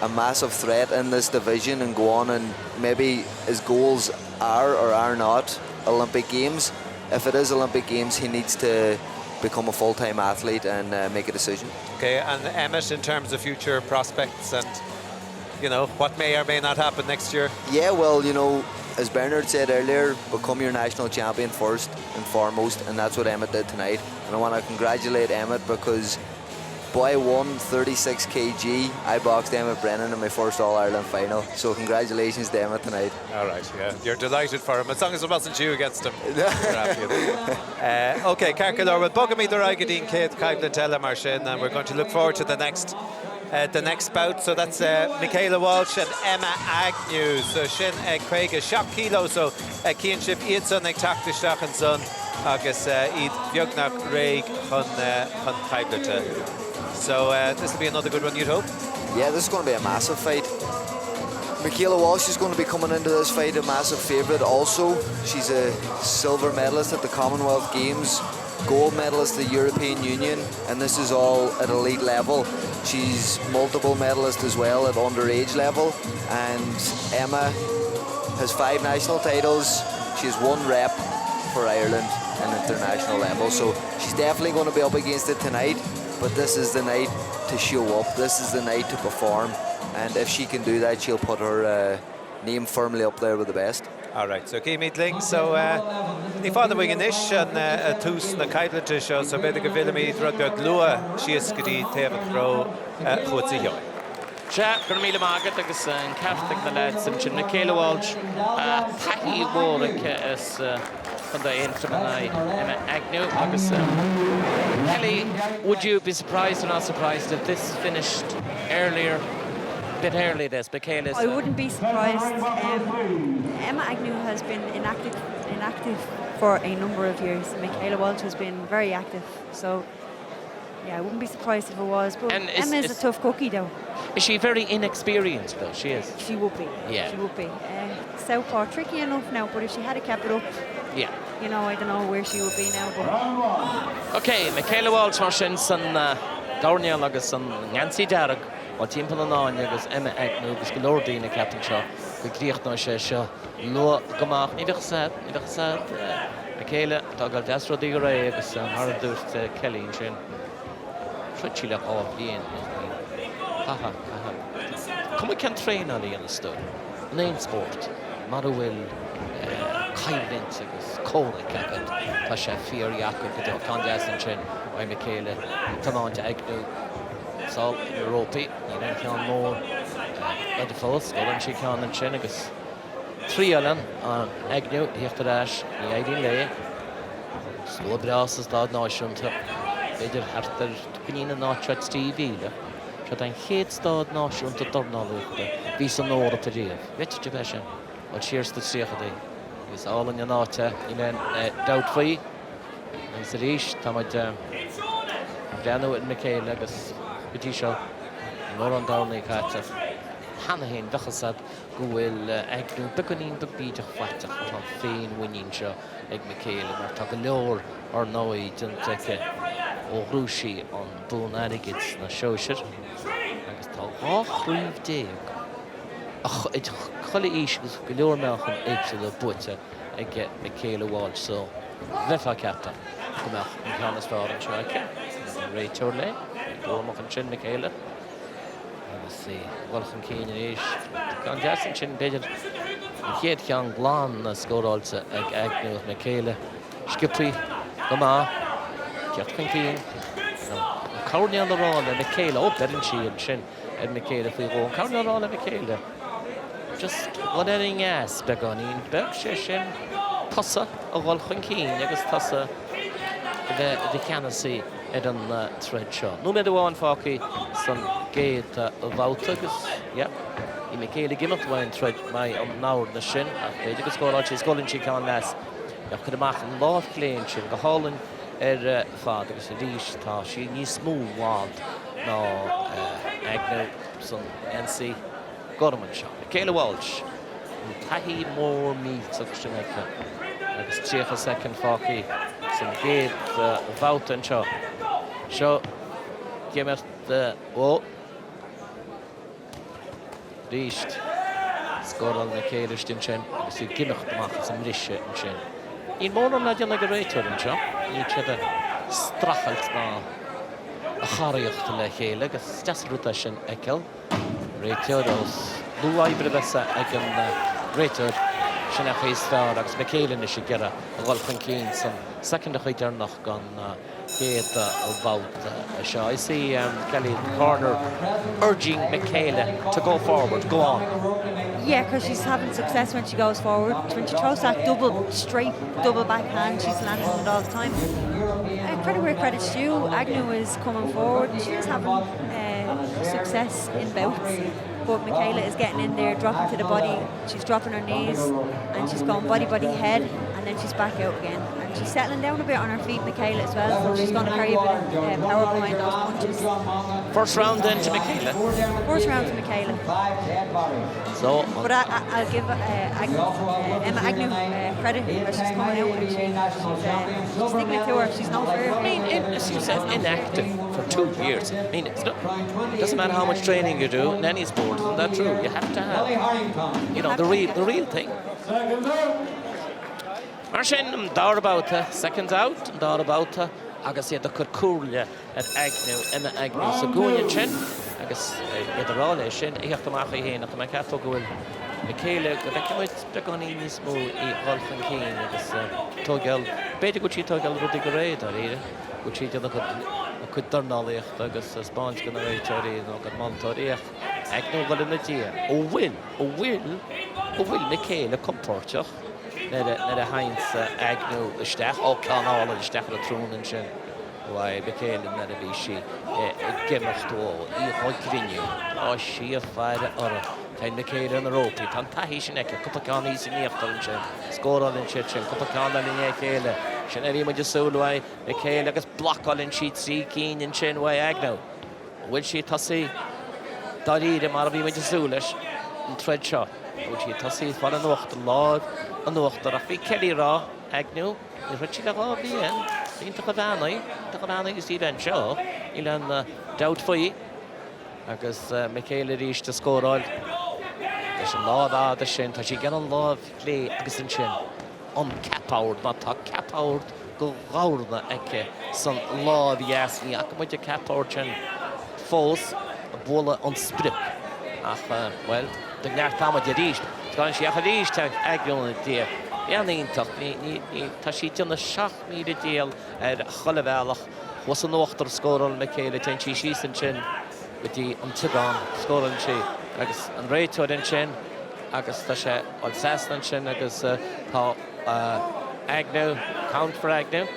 a massive threat in this division and go on, and maybe his goals are or are not Olympic Games, if it is Olympic Games, he needs to become a full-time athlete and make a decision. Okay, and Emmett, in terms of future prospects and, you know, what may or may not happen next year? Yeah, well, you know, as Bernard said earlier, become your national champion first and foremost, and that's what Emmett did tonight. And I want to congratulate Emmett because boy won 36 kg. I boxed Emmett Brennan in my first All-Ireland final, so congratulations to Emmett tonight. All right, yeah, you're delighted for him, as long as it wasn't you against him. Okay, Carcalor, we'll bug me the Ragadine Kate, Kaibla Tella Marshin, and we're going to look forward to the next bout. So that's Michaela Walsh and Emma Agnew. So Shin Craig is shock kilo. So Kianship Iadson ag Tachtisteach and son agus Eid Biognach Raig chun Kaibla. So this will be another good one, you'd hope. Yeah, this is going to be a massive fight. Michaela Walsh is going to be coming into this fight a massive favourite also. She's a silver medalist at the Commonwealth Games, gold medalist at the European Union, and this is all at elite level. She's multiple medalist as well at underage level, and Emma has 5 national titles. She has 1 rep for Ireland at international level, so she's definitely going to be up against it tonight, but this is the night to show up. This is the night to perform. And if she can do that, she'll put her name firmly up there with the best. All right, so Key Meetling, so the father wing inish and a twos na kaidlete show, so beth go me drug lua shieskadi tevro chutzi yoy. Ja, Gurmila Margaret agus an Catholic na lads and Michaela Walsh tahi Warwick is from the Intramanai Emma Agnew agus Kelly, would you be surprised or not surprised if this finished earlier? Bit early this, Michaela's. I wouldn't be surprised. Emma Agnew has been inactive for a number of years. Michaela Walsh has been very active, so yeah, I wouldn't be surprised if it was. But Emma is a tough cookie, though. Is she very inexperienced, though? She is. She would be. Yeah. She would be. Southpaw, tricky enough now, but if she had kept it up, yeah, you know, I don't know where she would be now. But okay, Michaela Walsh Marshin son Dorniel agus son Nancy Darragh. Well, team for the nine, agus Emma Agnew, agus Glordina Captain Shaw, the Griech no Shesha, Lo Gamach, neither sad, Michaela, Dogal Dastro de Gray, agus Haradust Kelly and Shin. Fritchila off the end. Haha. Come we can train on the understood. Name sport, Maruel, Kylint, agus Corey Cacket, Tasha Fear Yakub, Condas and Shin, by Michaela, Taman to Agnew. So, Europe, you know, can more at the first, and she can and Chenegus. 3 on Agnew, here to dash, the idea lay. Slow brasses, that notion to either after being a notch at TV. But I hate that notion to turn all over. Be some order to do. Which division? What cheers to see today? It's all in your note, you know, doubt free. It's a leash, Tamad Dano and Michaela, Agus. Bedisha, more on down like that. Hanahin, Vachasad, Guil, Agnew, Beconin, the beat of Fat, on Fane, winning show, Egg Michaela, or Tagalore, or Noid, and take or Rushi on Bone Arrogance, and a showshire. I guess talk, oh, Reeve Dig. Oh, it's Collie Ish was Galore Malcolm, H to the Butter, and get Michaela Walsh, so Vefa Captain. Come out, Michaela's father, and Shrike, Ray Turley. Gormach and Chin Michaela. Let's see. Welcome Keen and Ish. Con Jason Chin Bidget. Kate Young Blonde scored also Agnew with Michaela. Skippy. Gama. Jeffkin Keen. Courtney on the roll and Michaela. Oh, better she and Chin and Michaela if we go. Courtney on the roll and Michaela. Just one ending ass. Begonin. Berkshire Shin. Tossa. A Welcome Keen. Yes, Tossa. The canopy. Ed on thread shot. No matter one Falky, some gate Vautagus, yeah. I Michaela Gimmert went thread my now the shin. They just score out she's golden she can last. You could have made lot clean she go Holland father was a leash ta she needs smooth wand. No Agnew some NC Gorman shot. Michaela Walsh. Tahi more meat suction like that. It's check a second Falky. Some gate Vouta and shot. So, give us the wall. Reached. Scored on the Kalish in Chen. See, Gimmich the mark some rich in Chen. In more than that, you're like a rater in Chen. Each other strachelt now. A harriach to the Kalish. It's just rotation, Ekel. Rateros. Blue eye Brevessa, Ekel, rater. Shanna face star, Ax Michaela in the Shigera. Rolfin Keen, some second of hitter knock on. About Shaw. I see Kelly in the corner urging Michaela to go forward. Go on. Yeah, because she's having success when she goes forward. When she throws that straight double backhand, she's landing it all the time. Credit where credit's due. Agnew is coming forward. She is having success in bouts. But Michaela is getting in there, dropping to the body. She's dropping her knees and she's going body, head. and then she's back out again. And she's settling down a bit on her feet, Michaela, as well, so she's going to carry a bit of power behind those punches. First round then to Michaela. First round to Michaela. So, But I'll give Emma Agnew credit where she's coming out and she's sticking it to her. She's no fear. I mean, she's inactive for 2 years. I mean, it doesn't matter how much training you do in any sport, isn't that true? You have to have, you know, the real thing. Mar sin dáir about seconds out, dáir about agus iad a chur cúrla at Agnew, Emma Agnew, so gúin sin, agus iad sin, íocht amach I héana, a cato gúil Michaela, go becimid beganí níos mó I Olchan Cín, agus tógeal, beidir go tí tógeal rudí go réad ar éire, go tí iad a chud darnálaíocht agus spáins gan a réit ar éad, agus mantáíocht, Agnew go in a dia, ó bhfuil Michaela compórteach, net a Heinz Agnew isteach ó canál isteach a trún an sin. Why Michaela net a bhí si gimachtó I roicriniu ó si a feire orra. Tá Michaela an Rópi, tá taihí sin eice, cúpa cánaí sin íochtal an sin, scóráil an sin, cúpa cánaí in Michaela. Sin a ríma de súlhaid Michaela agus blocáil an siad trí cín an sin wai Agnew. Bhfuil si tasí dá ríide mar a bhí ma de súlais an treid seo. Bhfuil si tasí fáil an uachta lád an uachta a bhí Kelly rá Agnew, I rhaid si le rá bhíon, ínta go bhanaí gus íd an seo, I le dawt faoi, agus Michaela ríis de scóráil. Leis an lád áda sin, tá si gan an lád lé agus an sin. An capáard, má tá capáard go gáirna eice san lád iasní, ach muid a capáard sin fós a bóla an sprip. Ach, well, de gneart tamad a ríist. Táin si a ríist Agnew na dia. Ionintach, tá si tionna 7,000 déal ar chollabhealach was an uachtar scóráil Michaela ten si síos an sin gotí an tigán scóráil si agus an réiteoid an sin agus tá sé an sasna an sin agus tá Agnew, count for Agnew.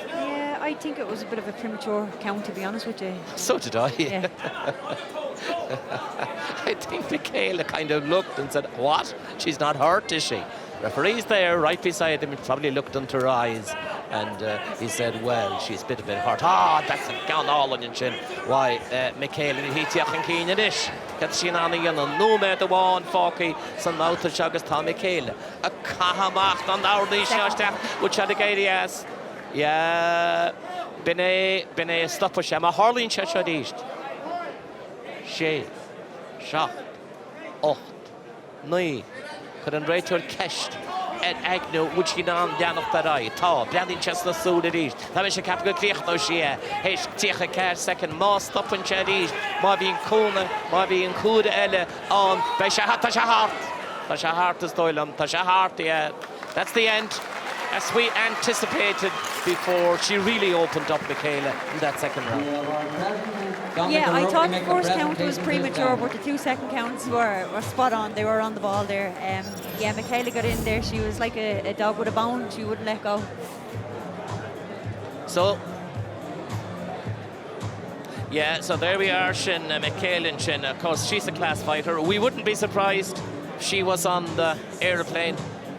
Yeah, I think it was a bit of a premature count, to be honest with you. So did I. Yeah. I think Michaela kind of looked and said, what? She's not hurt, is she? Referee's there, right beside him, he probably looked into her eyes and he said, well, she's a bit hurt. That's a gone all on your chin. Why, Michaela, he tiach and keen in ish. Get she on again on no matter the one, Forky, some out of Chagas Tom Michaela. A Kahamacht on our Nishashtach, which had a gay ass. Yeah, Bene, stop with Shama, Harleen Cheshadist. She. Seach, 8, 9, chud an réiteoir ceist Ed Agnew, bhúil sin an deanach tar ráid. Tá, beanín chest na súla ríist. Tá me sé cap go críochtó si héis tíocha ceir second má stoppan se ríist. Má bhíon cúna, má bhíon cúda eile an, tá sé hart. Tá sé hart is dóilam, tá sé hart, yeah. That's the end. As we anticipated before, she really opened up Michaela in that second round. Yeah, I thought the first count was premature, but the 2 second counts were spot on. They were on the ball there. Yeah, Michaela got in there. She was like a dog with a bone. She wouldn't let go. So, yeah, so there we are, Shin, Michaela Shin. Of course, she's a class fighter. We wouldn't be surprised if she was on the aeroplane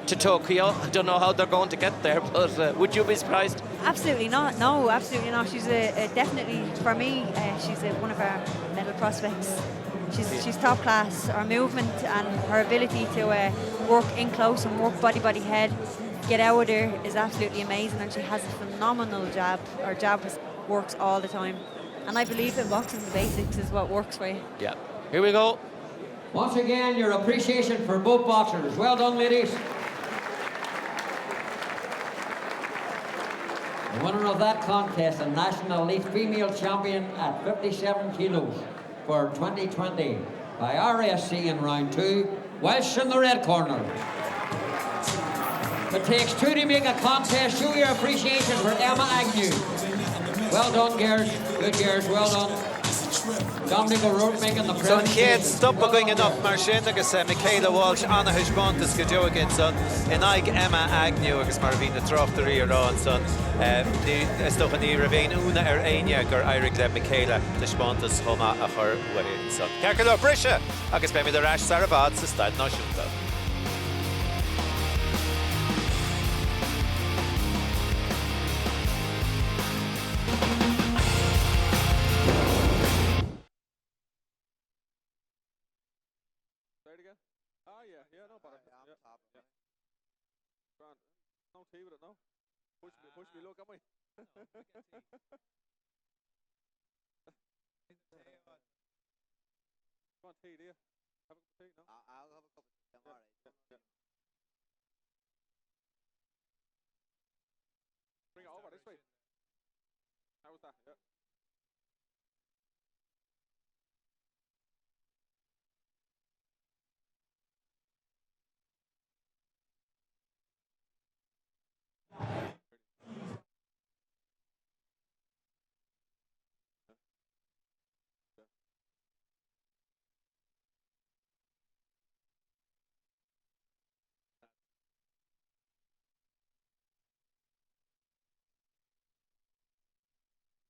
to Tokyo. I don't know how they're going to get there, but would you be surprised? Absolutely not. No, absolutely not. She's definitely, for me, she's one of our medal prospects. She's top class. Her movement and her ability to work in close and work body head, get out of there is absolutely amazing. And she has a phenomenal jab. Her jab works all the time. And I believe in boxing, the basics is what works for you. Yeah. Here we go. Once again, your appreciation for both boxers. Well done, ladies. The winner of that contest, a national elite female champion at 57 kilos for 2020 by RSC in round 2, Welsh in the red corner. It takes 2 to make a contest. Show your appreciation for Emma Agnew. Well done, girls. Good girls. Well done. Dominic O'Rourke making the press. Son chéad stop a going enough mar sin agus Michaela Walsh anna huisbontas go deogain son in aig Emma Agnew agus mar bhí na trochtarí arán son stocha ní ra bhéin úna ar aine gur éirigh le Michaela huisbontas chuma a chur wahin son. Cearcail brise agus be mi de rás Sarabad sa Stade Náisiúnta. No bother. Yeah. Yeah. Grand. No tea with it, no? Push me, look at me. You want tea, do you? Have a cup of tea, no? I'll have a cup of tea. I'm all right. Yeah. Bring it over this way. How's that? Yeah.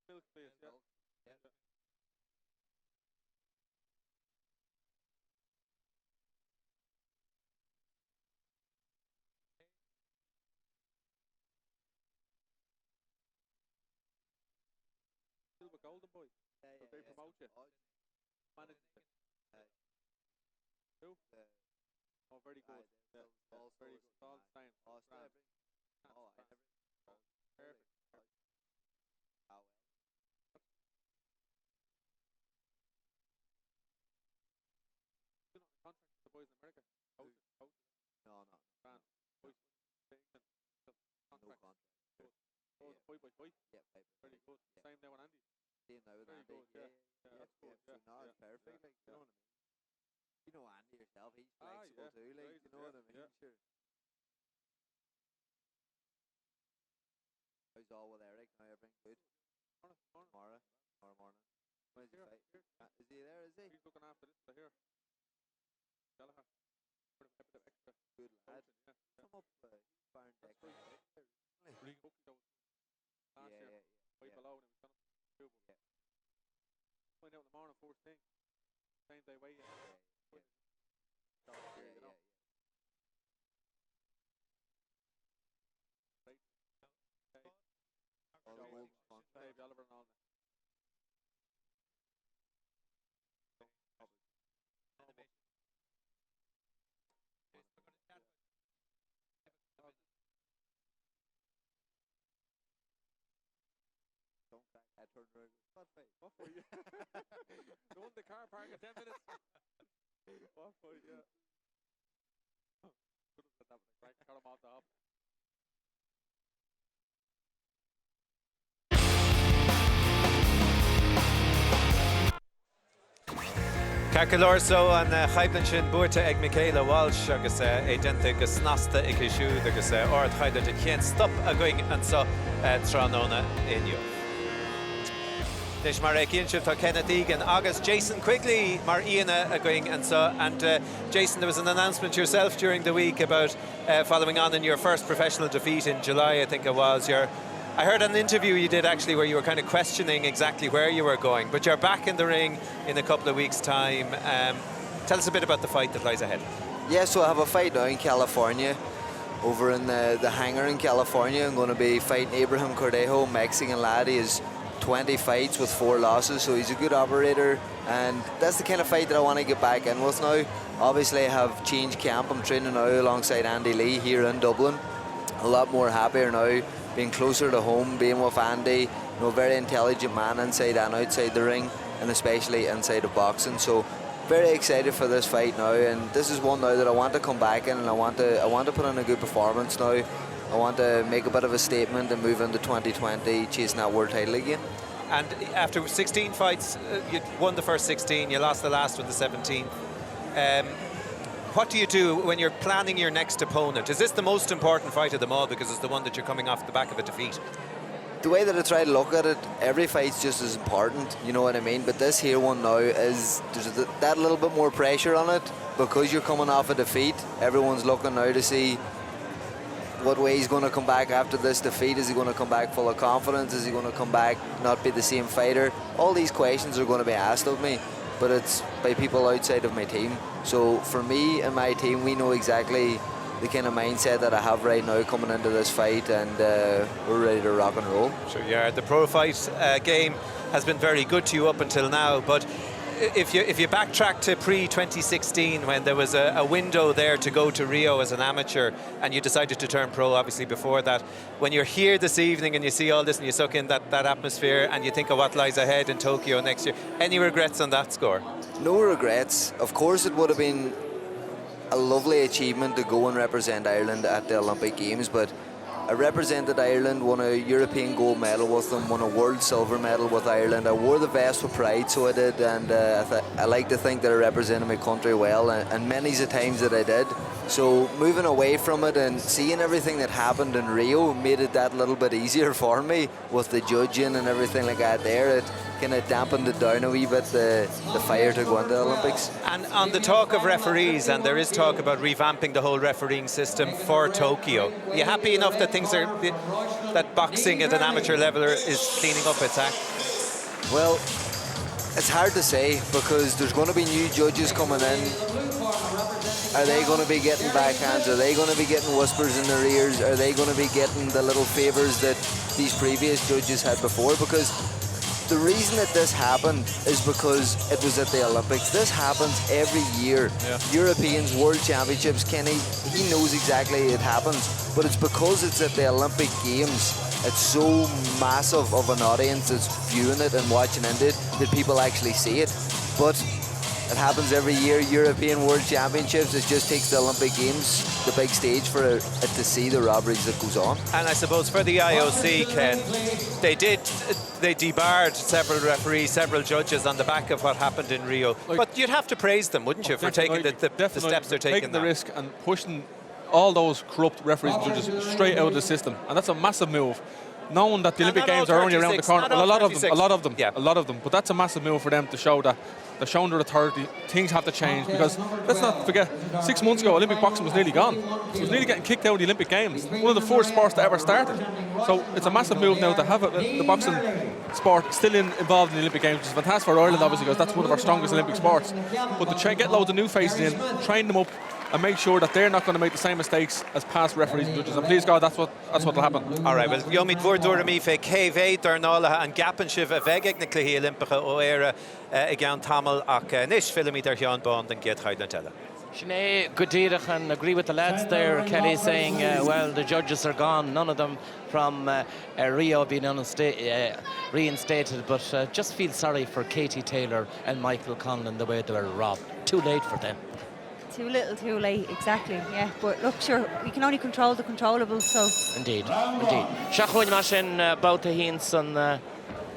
Milk, please. Yeah. Yep. Yeah. Silver Golden Boy. So they promote you. Manage. Who? Oh, very good. Yeah. Very good. All the same. Oh, Grand. everything. Perfect. You're not in contract with the boys in America. Coaches. No. Grand. Boys. England. No contract. Good. Oh, the 5x5. Yeah, Very good. Yeah. Same now with Andy. Same now with Very Andy. good. Yeah. That's good. So Yeah. now it's Yeah. perfect. Yeah. Like, you know what I mean? You know Andy yourself. He's Ah, flexible yeah. too. Like, you know what I mean? Yeah. Sure. How's all with Eric? Now everything good? Tomorrow morning. When's he fight? Is he there? Is he? He's looking after this here. Gallagher. For a bit of extra. Good lad. Yeah. Come up. He's firing deck. Really lucky that was last year. Right below and it was kind of doable. Yeah. Find out in the morning first thing. Same day waiting. Yeah. So, you know. Right. Okay. All the wolves contract. Dave Oliver and all that. Don't crack that turn around. What fight? What for you? Go in the car park in 10 minutes. What for you? Yeah. Could have said that with a crack. Cut him off the hop. Carcalorso an chaiblan sin buirte ag Michaela Walsh agus é dente agus snasta ag siúd agus ord chaidir de chéan stop a going an so tránóna inniu. Dis mar cíann sibh tá Kenneth Egan agus Jason Quigley mar íana a going and so, and Jason, there was an announcement yourself during the week about following on in your first professional defeat in July, I think it was. I heard an interview you did actually where you were kind of questioning exactly where you were going, but you're back in the ring in a couple of weeks' time. Tell us a bit about the fight that lies ahead. Yeah, so I have a fight now in California, over in the hangar in California. I'm going to be fighting Abraham Cordejo, Mexican lad. He has 20 fights with 4 losses, so he's a good operator, and that's the kind of fight that I want to get back in with now. Obviously I have changed camp. I'm training now alongside Andy Lee here in Dublin. A lot more happier now, being closer to home, being with Andy, very intelligent man inside and outside the ring, and especially inside of boxing. So very excited for this fight now, and this is one now that I want to come back in, and I want to put in a good performance now. I want to make a bit of a statement and move into 2020 chasing that world title again. And after 16 fights, you won the first 16, you lost the last one, the 17th. What do you do when you're planning your next opponent? Is this the most important fight of them all because it's the one that you're coming off the back of a defeat? The way that I try to look at it, every fight's just as important, you know what I mean? But this here one now is, there's that little bit more pressure on it because you're coming off a defeat. Everyone's looking now to see what way he's going to come back after this defeat. Is he going to come back full of confidence? Is he going to come back not be the same fighter? All these questions are going to be asked of me, but it's by people outside of my team. So for me and my team, we know exactly the kind of mindset that I have right now coming into this fight, and we're ready to rock and roll. Sure, yeah. The pro fight game has been very good to you up until now, but if you backtrack to pre-2016 when there was a window there to go to Rio as an amateur and you decided to turn pro obviously before that, when you're here this evening and you see all this and you suck in that atmosphere and you think of what lies ahead in Tokyo next year, any regrets on that score? No regrets. Of course it would have been a lovely achievement to go and represent Ireland at the Olympic Games, but I represented Ireland, won a European gold medal with them, won a world silver medal with Ireland. I wore the vest with pride, so I did, and I like to think that I represented my country well, and many's the times that I did. So moving away from it and seeing everything that happened in Rio made it that little bit easier for me with the judging and everything like that there. It kind of dampened it down a wee bit, the fire to go into the Olympics. And on the talk of referees, and there is talk about revamping the whole refereeing system for Tokyo, are you happy enough that that boxing at an amateur level is cleaning up its act? Well, it's hard to say because there's going to be new judges coming in. Are they going to be getting backhands? Are they going to be getting whispers in their ears? Are they going to be getting the little favours that these previous judges had before? Because the reason that this happened is because it was at the Olympics. This happens every year. Yeah. Europeans, World Championships, Kenny, he knows exactly it happens. But it's because it's at the Olympic Games. It's so massive of an audience that's viewing it and watching into it that people actually see it. But it happens every year. European World Championships, it just takes the Olympic Games, the big stage, for it to see the robberies that goes on. And I suppose for the IOC, Ken, they debarred several referees, several judges on the back of what happened in Rio. But you'd have to praise them, wouldn't you, for taking the steps they're taking the risk and pushing all those corrupt referees and judges straight out of the system. And that's a massive move. Knowing that the Olympic Games are only around the corner, a lot of them. But that's a massive move for them to show that they're showing their authority. Things have to change because let's not forget, 6 months ago Olympic boxing was nearly gone. It was nearly getting kicked out of the Olympic Games. One of the first sports that ever started. So it's a massive move now to have the boxing sport still involved in the Olympic Games, which is fantastic for Ireland, obviously, because that's one of our strongest Olympic sports. But to get loads of new faces in, train them up, and make sure that they're not going to make the same mistakes as past referees and judges. And please God, that's what will happen. All right, well, Yomid Vordura mi fe KV Darnala and Gapan Shiv a vegeg na Cluhi Olympica o era again Tamil ac nish filmitar Jan Bond and get Hyde Nutella. Sinead Goodierach, and agree with the lads there. Kelly saying, well, the judges are gone. None of them from Rio being reinstated, but just feel sorry for Katie Taylor and Michael Conlon the way they were robbed. Too late for them. Too little, too late, exactly, yeah. But look, sure, we can only control the controllables, so... Indeed. Shachwyn Mashin Bauta Hinson,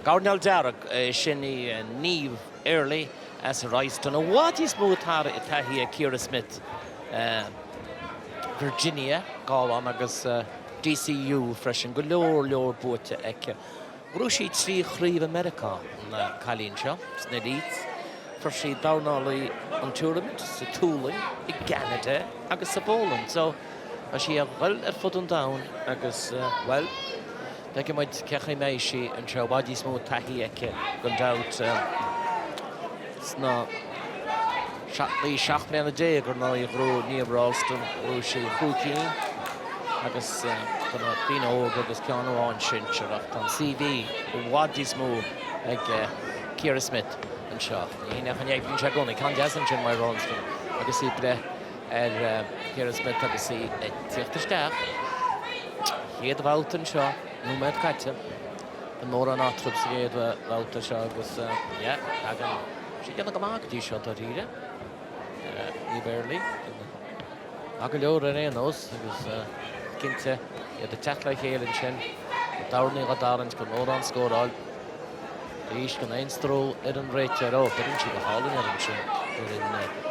Gardnell Darag, Shinny, Neve, Early, as a Royston, what is Mutar Tahia, Kira Smith, Virginia, Gawan, Agus, DCU, fresh and Lord Boat, Eke, Rushi Tree, Khriv America, Colleen Shaw, Snedits. For she down only on tournament, so tooling, in Canada, agus a Poland. So, she have well at foot and down, agus well, they can might kechi meishi and show body smooth tahi eke gone out. It's not Shatley Shachman a day or no you near Ralston, Rushi Hooking, agus gonna be no agus Keanu on Shincharacht on CV, body smooth like Kira Smith. Shaw. He never knew if you go. He can't just enjoy my runs. I can see there. Kira Smith. I can see it. The staff. He had Walton Shaw. No matter catch him. The more on our trips, he had Walton Shaw. Was yeah. She can come back. Do shot that here. He barely. I can go there and those. It was Kinte. He had the tackle here in Chin. Downey got Darren's can more on score all. Each can install it and rate it out, but didn't she go hauling it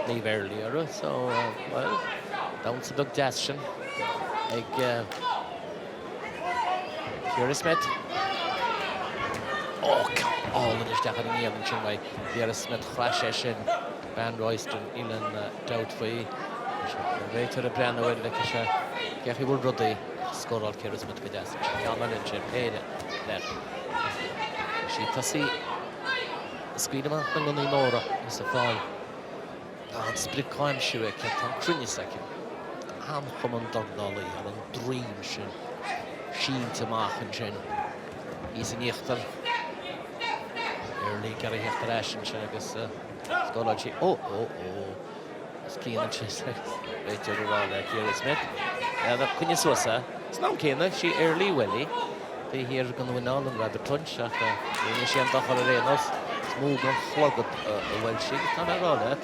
in Neve earlier? So, well, down to Doug Dashin. Like Kira Smith. Oh, come on, there's definitely a mention by Kira Smith, Flash in Van Royston, Elan Doubtful. Right to the brand away, like a Kathy Woodrody score all Kira Smith with Dashin. She can't manage it, paid it there. She tassi Spiderman on the Nora is a fall. Dan split crime shoe at Trini second. Ham common dog dolly and dream shin. Sheen to machen shin. He's in Yichtel. Early Gary Hector Ashen Shagus Scored she. Oh. Keenan she's right to the wall there, Kira Smith. Couldn't you see her? It's not Keenan, she early Willie. They here going to win all and grab a punch after the initial double arenas. Smooth and flogged well she can roll it.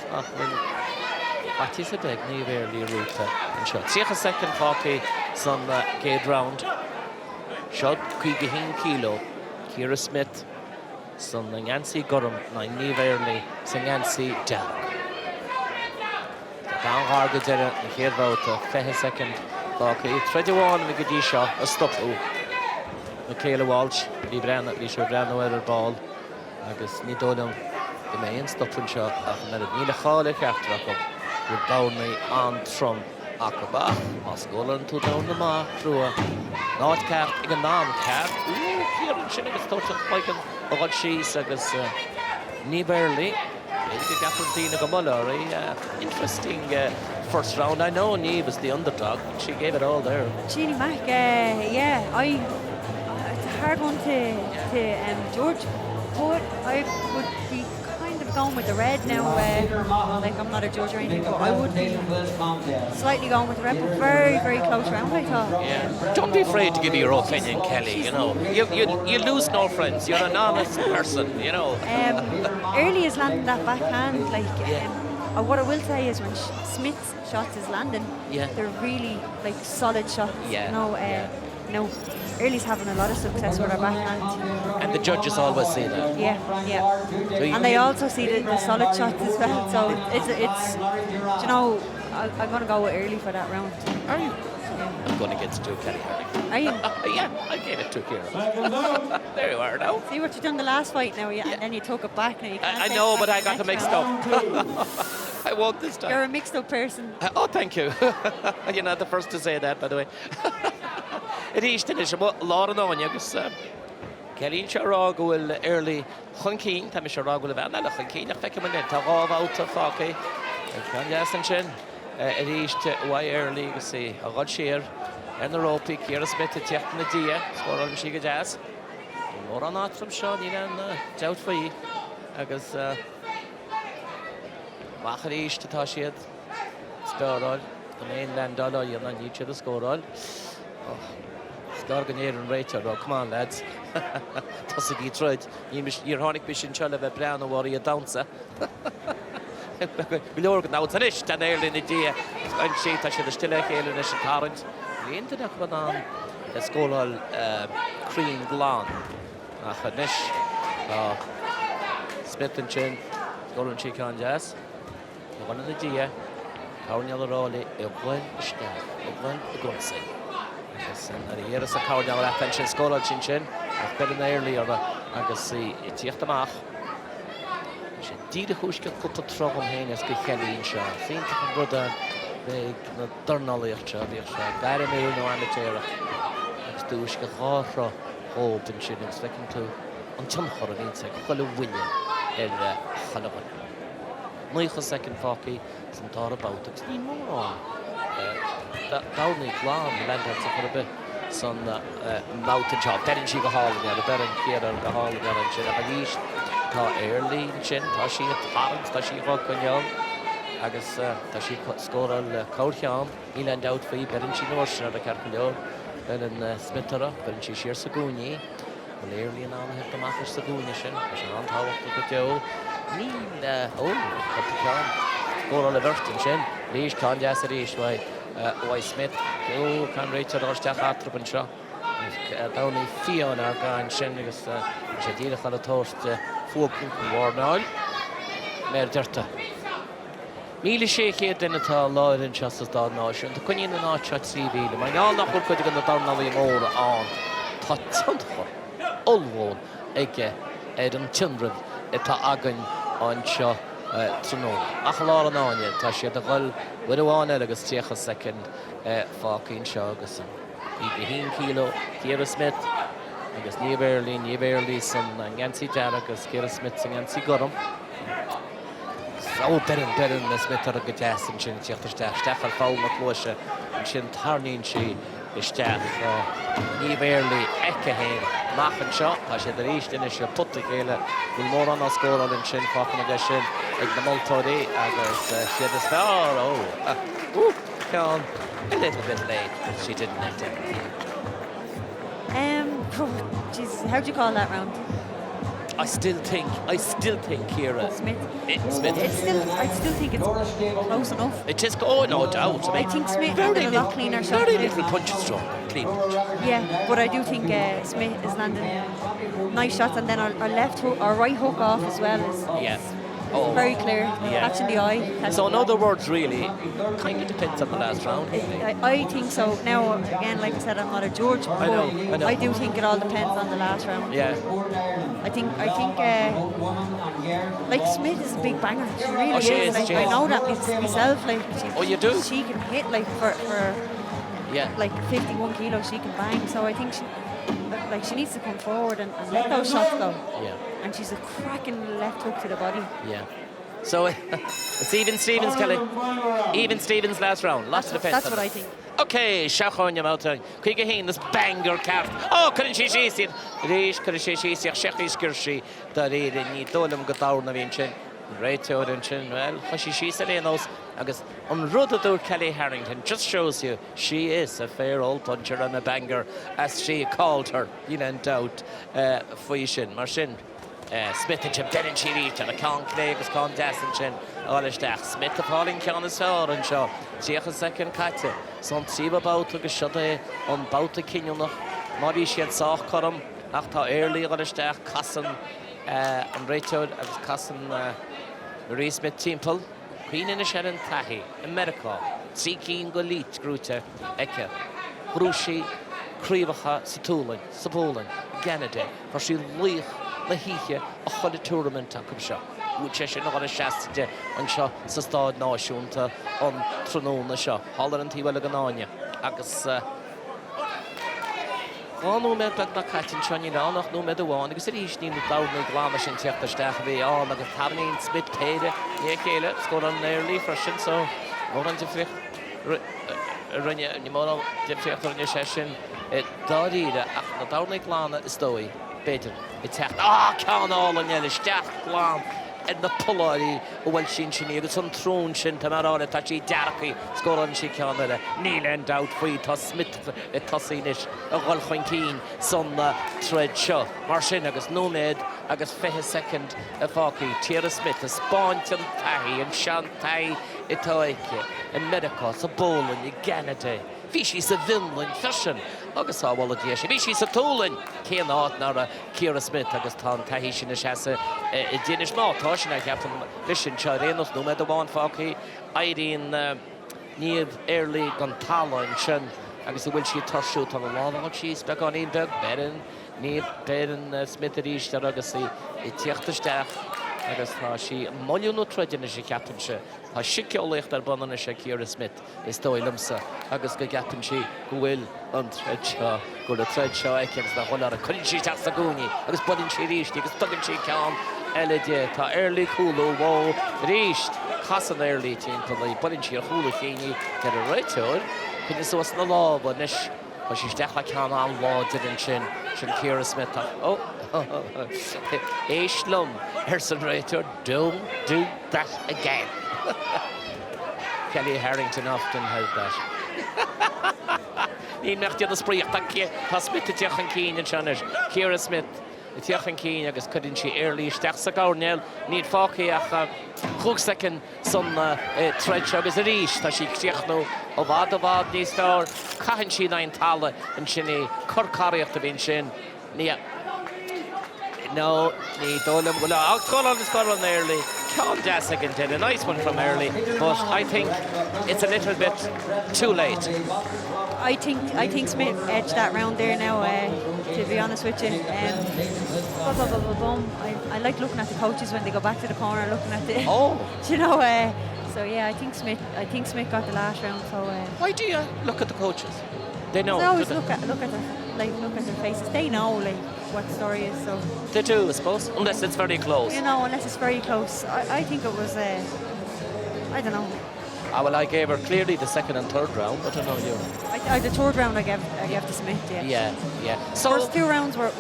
What is a big new early route and shot. See a second 40 some gate round. Shot Quigahin Kilo. Kira Smith. Some Nancy Gorham, 9 new early, Nancy Jack. Down hard to get it, here about a second. Okay, 21 Migadisha, a stop. Michaela Walsh, Lee Brandon with her ball. I guess Nidodum, the main stop and shot. And then Nila Khalik after a couple. With Downey on from Akaba. Masgolan to down the mark through a North Cap, a non-cap. Here in Shinnigas touch of Michael. What she's, I guess, Niberly. Interesting first round. I know Neve was the underdog, but she gave it all there. Jeannie Mac, it's a hard one to George, but I would be kind of going with the red now. Like I'm not a judge or anything, but I would be slightly going with the red, but very, very close round, I thought. Yeah. Don't be afraid to give your opinion, Kelly. You know, you lose no friends. You're an honest person. You know. Early is landing that backhand. Like, what I will say is when Smith's shots is landing, they're really like solid shots. No, Early's having a lot of success with her backhand. And the judges always see that. Yeah. And they also see the solid shots as well. So it's you know, I'm going to go with Early for that round. Are you? I'm going to get to Kelly Harding. Are you? Yeah, I gave it to Kira. There you are now. See what you done the last fight now, and then you took it back. Now you can't I know, but I got them mixed up. I won't this time. You're a mixed up person. Oh, thank you. You're not the first to say that, by the way. It is finished. Lauren on you, because Kelly Sharag will early Hunking, Tammy Sharag will have another Hunking, a feck of a net, a rob out of Faki. And yes, and Chin. It is why early, you see, a Rod Shear, and the rope, Kira Smith, the Tech and the Dia, score on Shiga Jazz. More on that from Sean, you know, out for you. I guess, Macharish to Tashiad, Star the mainland dollar, you're not each of the score all. Stargan here and Rachel, come on, lads. That's a good right. You're Honic Bish and Chalava Brown or Warrior Dancer. Below now it's an ish, and early in the day, and she touched the still a hail and a current. The internet went on the school all cream glan. Nish, Smith and Chin, Golden Cheek on Jazz. One of the day, Cowan Yellow Rolly, a one staff, a one good say. And here is a Cowan Yellow attention, Scholar Chin Chin. I've been in earlier, I can see it's here to mark. Die de Huske komt tot terug omheen als ik geen incha. Vind ik een broeder de darnaliertje weer zo. Daar mee nou aan de teren. Ik doe ik graag hoop en shit is lekker toe. En dan gaan we niet zeggen gewoon winnen en gaan we. Mooi second hockey some thought about it. Niet more. Dat niet klaar. Land had zich voor een son mountain job. Daar in Chicago Hall ja, daar in Kieran de Hall daar in Chicago. Early Chin, Tashi at Harrods, Tashi Rockon, Agus Tashi scored Courthian, he land out for you, Berenchi Norse, the Carpio, Beren Smitera, Berenchi Sheer Saguni, Early and all have to match Sagunishin, Shan Hall to Joe, Neil, score all the Vertin Chin, Leash Con Jasserish, why Smith, Joe can reach a Staff Atrop and Shaw, Downey Fiona, and Shin, because Shadira had a toast. 4 punten var now. Mer dirta. Mili shake den ta law in Chesterstad now. The Queen and not chat CV. My all not could go down now more on. Tot all wall. Eke Adam children eta agan on cha Truno. Achlar and on yet. Tashi the goal with a one Agus take a second fucking Shagus. Ibrahim Kilo, Kira Smith. I guess Nieberly, some Nancy Jarakas, Kira Smith, and Nancy Gorham. So better than the Smith or a gas and Chin Chester Staffel Foul McLosha and Chin Tarnin she is Staff Nieberly Ekahen. Machen seo tá sé éis duine se puta chéile bhfuil mór an scóil an sin fáchan a sin ag na moltóí agus siad is fearr ceán a little bit late, but she didn't net it. Jeez, how do you call that round? I still think Ciara Smith. Smith. I still think it's close enough. It is, oh, no doubt. I think Smith landed a lot cleaner shot. Very little punch stroke, clean punch. Yeah, but I do think Smith is landing nice shots, and then our left hook, our right hook off as well is very clear, catching the eye. So in other words, really, kind of depends on the last round. I think so. Now, again, like I said, I'm not a judge, but I know. I do think it all depends on the last round. Yeah. I think like Smith is a big banger. She really she is. Like, she I is. know that myself. Like, You do? She can hit like for like 51 kilos. She can bang. So I think she needs to come forward and let those shots go. Yeah. And she's a cracking left hook to the body. Yeah. So it's even Stevens, Kelly. Even Stevens last round. Lots of defence. That's what I think. Okay, Shachon Yamauta. Quick again, this banger cart. Oh, couldn't she see it? Rish, couldn't she see it? Shechis Kirshi. That it need Dolum Gatar Navinchin. Right to Odenchin. Well, she said in those. I guess on Rudadur Kelly Harrington just shows you she is a fair old puncher and a banger, as she called her. You know, doubt. Fuishin, Marshin. Smith and Jim Denin she reached and a con Clevis con Dassinchin Olistach Smith the falling can is her and show Checha second Kate some Siva about to shut on bout the Kinyon Modi she had saw Corum after early Olistach Casson and Rachel as Casson Marie Smith Temple Queen in a Sharon Tahi America Seeking Golit Gruta Eke Brushi Krivacha Satulin Ganade for she leave na híe a chuile tournament a cum seo. Bút sé sin á seaiste an seo sa stád náisiúnta an tróna seo. Hallar an tíhile an áine. Agus nó me na caitin seoní nánach nó me bháin, agus ríos ní dána gláma sin teachtarsteach bhí an agus taín Smith céide ní chéile scór an éirlí freisin so mór an difrich rinne ní mór difriocht rinne sé sin dáíide ach na dána glána is dói. Better. It's hecht. Can all on the staff glam in the Polari, well, Shin it's on throne shin to Marana Tachi Darky, score on she can kneel and out free to Smith, a tossinish, a Wolfenkin, son tread show. Marshin, Agus Nomad, Agus Fehe second, a Faki, Tierra Smith, a Sponge and Tahi, and Shantai, a Toike, a Medicos, a Bowling, a Ganade. Fishi's a villain, fashion. Agus á bhla díisi. Bhí sí sa túlainn céan áit nar a Ciara Smith agus tá taihí sin na seasa I dtíanais mátá sin a ceaptan lisin seo réanos nó me do bháin fácaí éiríonn níomh airlaí gan taláin sin agus bhfuil si tarsút an láán sí spe an íon beg berin níomh berin Smith a ríiste agus I tíochttasteach agus tá sí milliúnú treideanna sé ceaptan se. Tá siceolaíocht ar banana sé Ciara Smith is dóilimsa agus go ceaptan si go bhfuil an treid seo gur a treid seo eiceagus na cholar a chuinn sí teach sa gúni agus budin sí ríist agus tugann sí ceann eile dé tá airlaí cúlú bhó ríist chasan airlaí tíonn budin sí a chúla chéine de a réiteir chun is os na lába nes tá sí steach le ceann an láidir an sin Ciara Smith Éislum san réiteir don't do that again. Kelly Harrington often has that. Ní mecht the spríocht tá Smith a teachan cín an seanis. Ciara Smith a teachan cín agus chudinn sí airlaí steach sa gárnéil níd fácaí ach chúg second son treid seo agus a ríis tá sí teachnú ó bhád níos fearr caitheann sí na an talla an sinna corcáíocht a bhíonn sin No, ní dólam go le Colin is got on early. Sean Dassigan did a nice one from early, but I think it's a little bit too late. I think Smith edged that round there now. To be honest with you, I like looking at the coaches when they go back to the corner, looking at the. You know. So yeah, I think Smith got the last round. So. Why do you look at the coaches? They know. I always look at their faces. They know what the story is. So. They do, I suppose, unless it's very close. You know, unless it's very close. I think it was. I don't know. Well, I gave her clearly the second and third round. I don't know you. The third round I gave to Smith. Yeah. So First two rounds were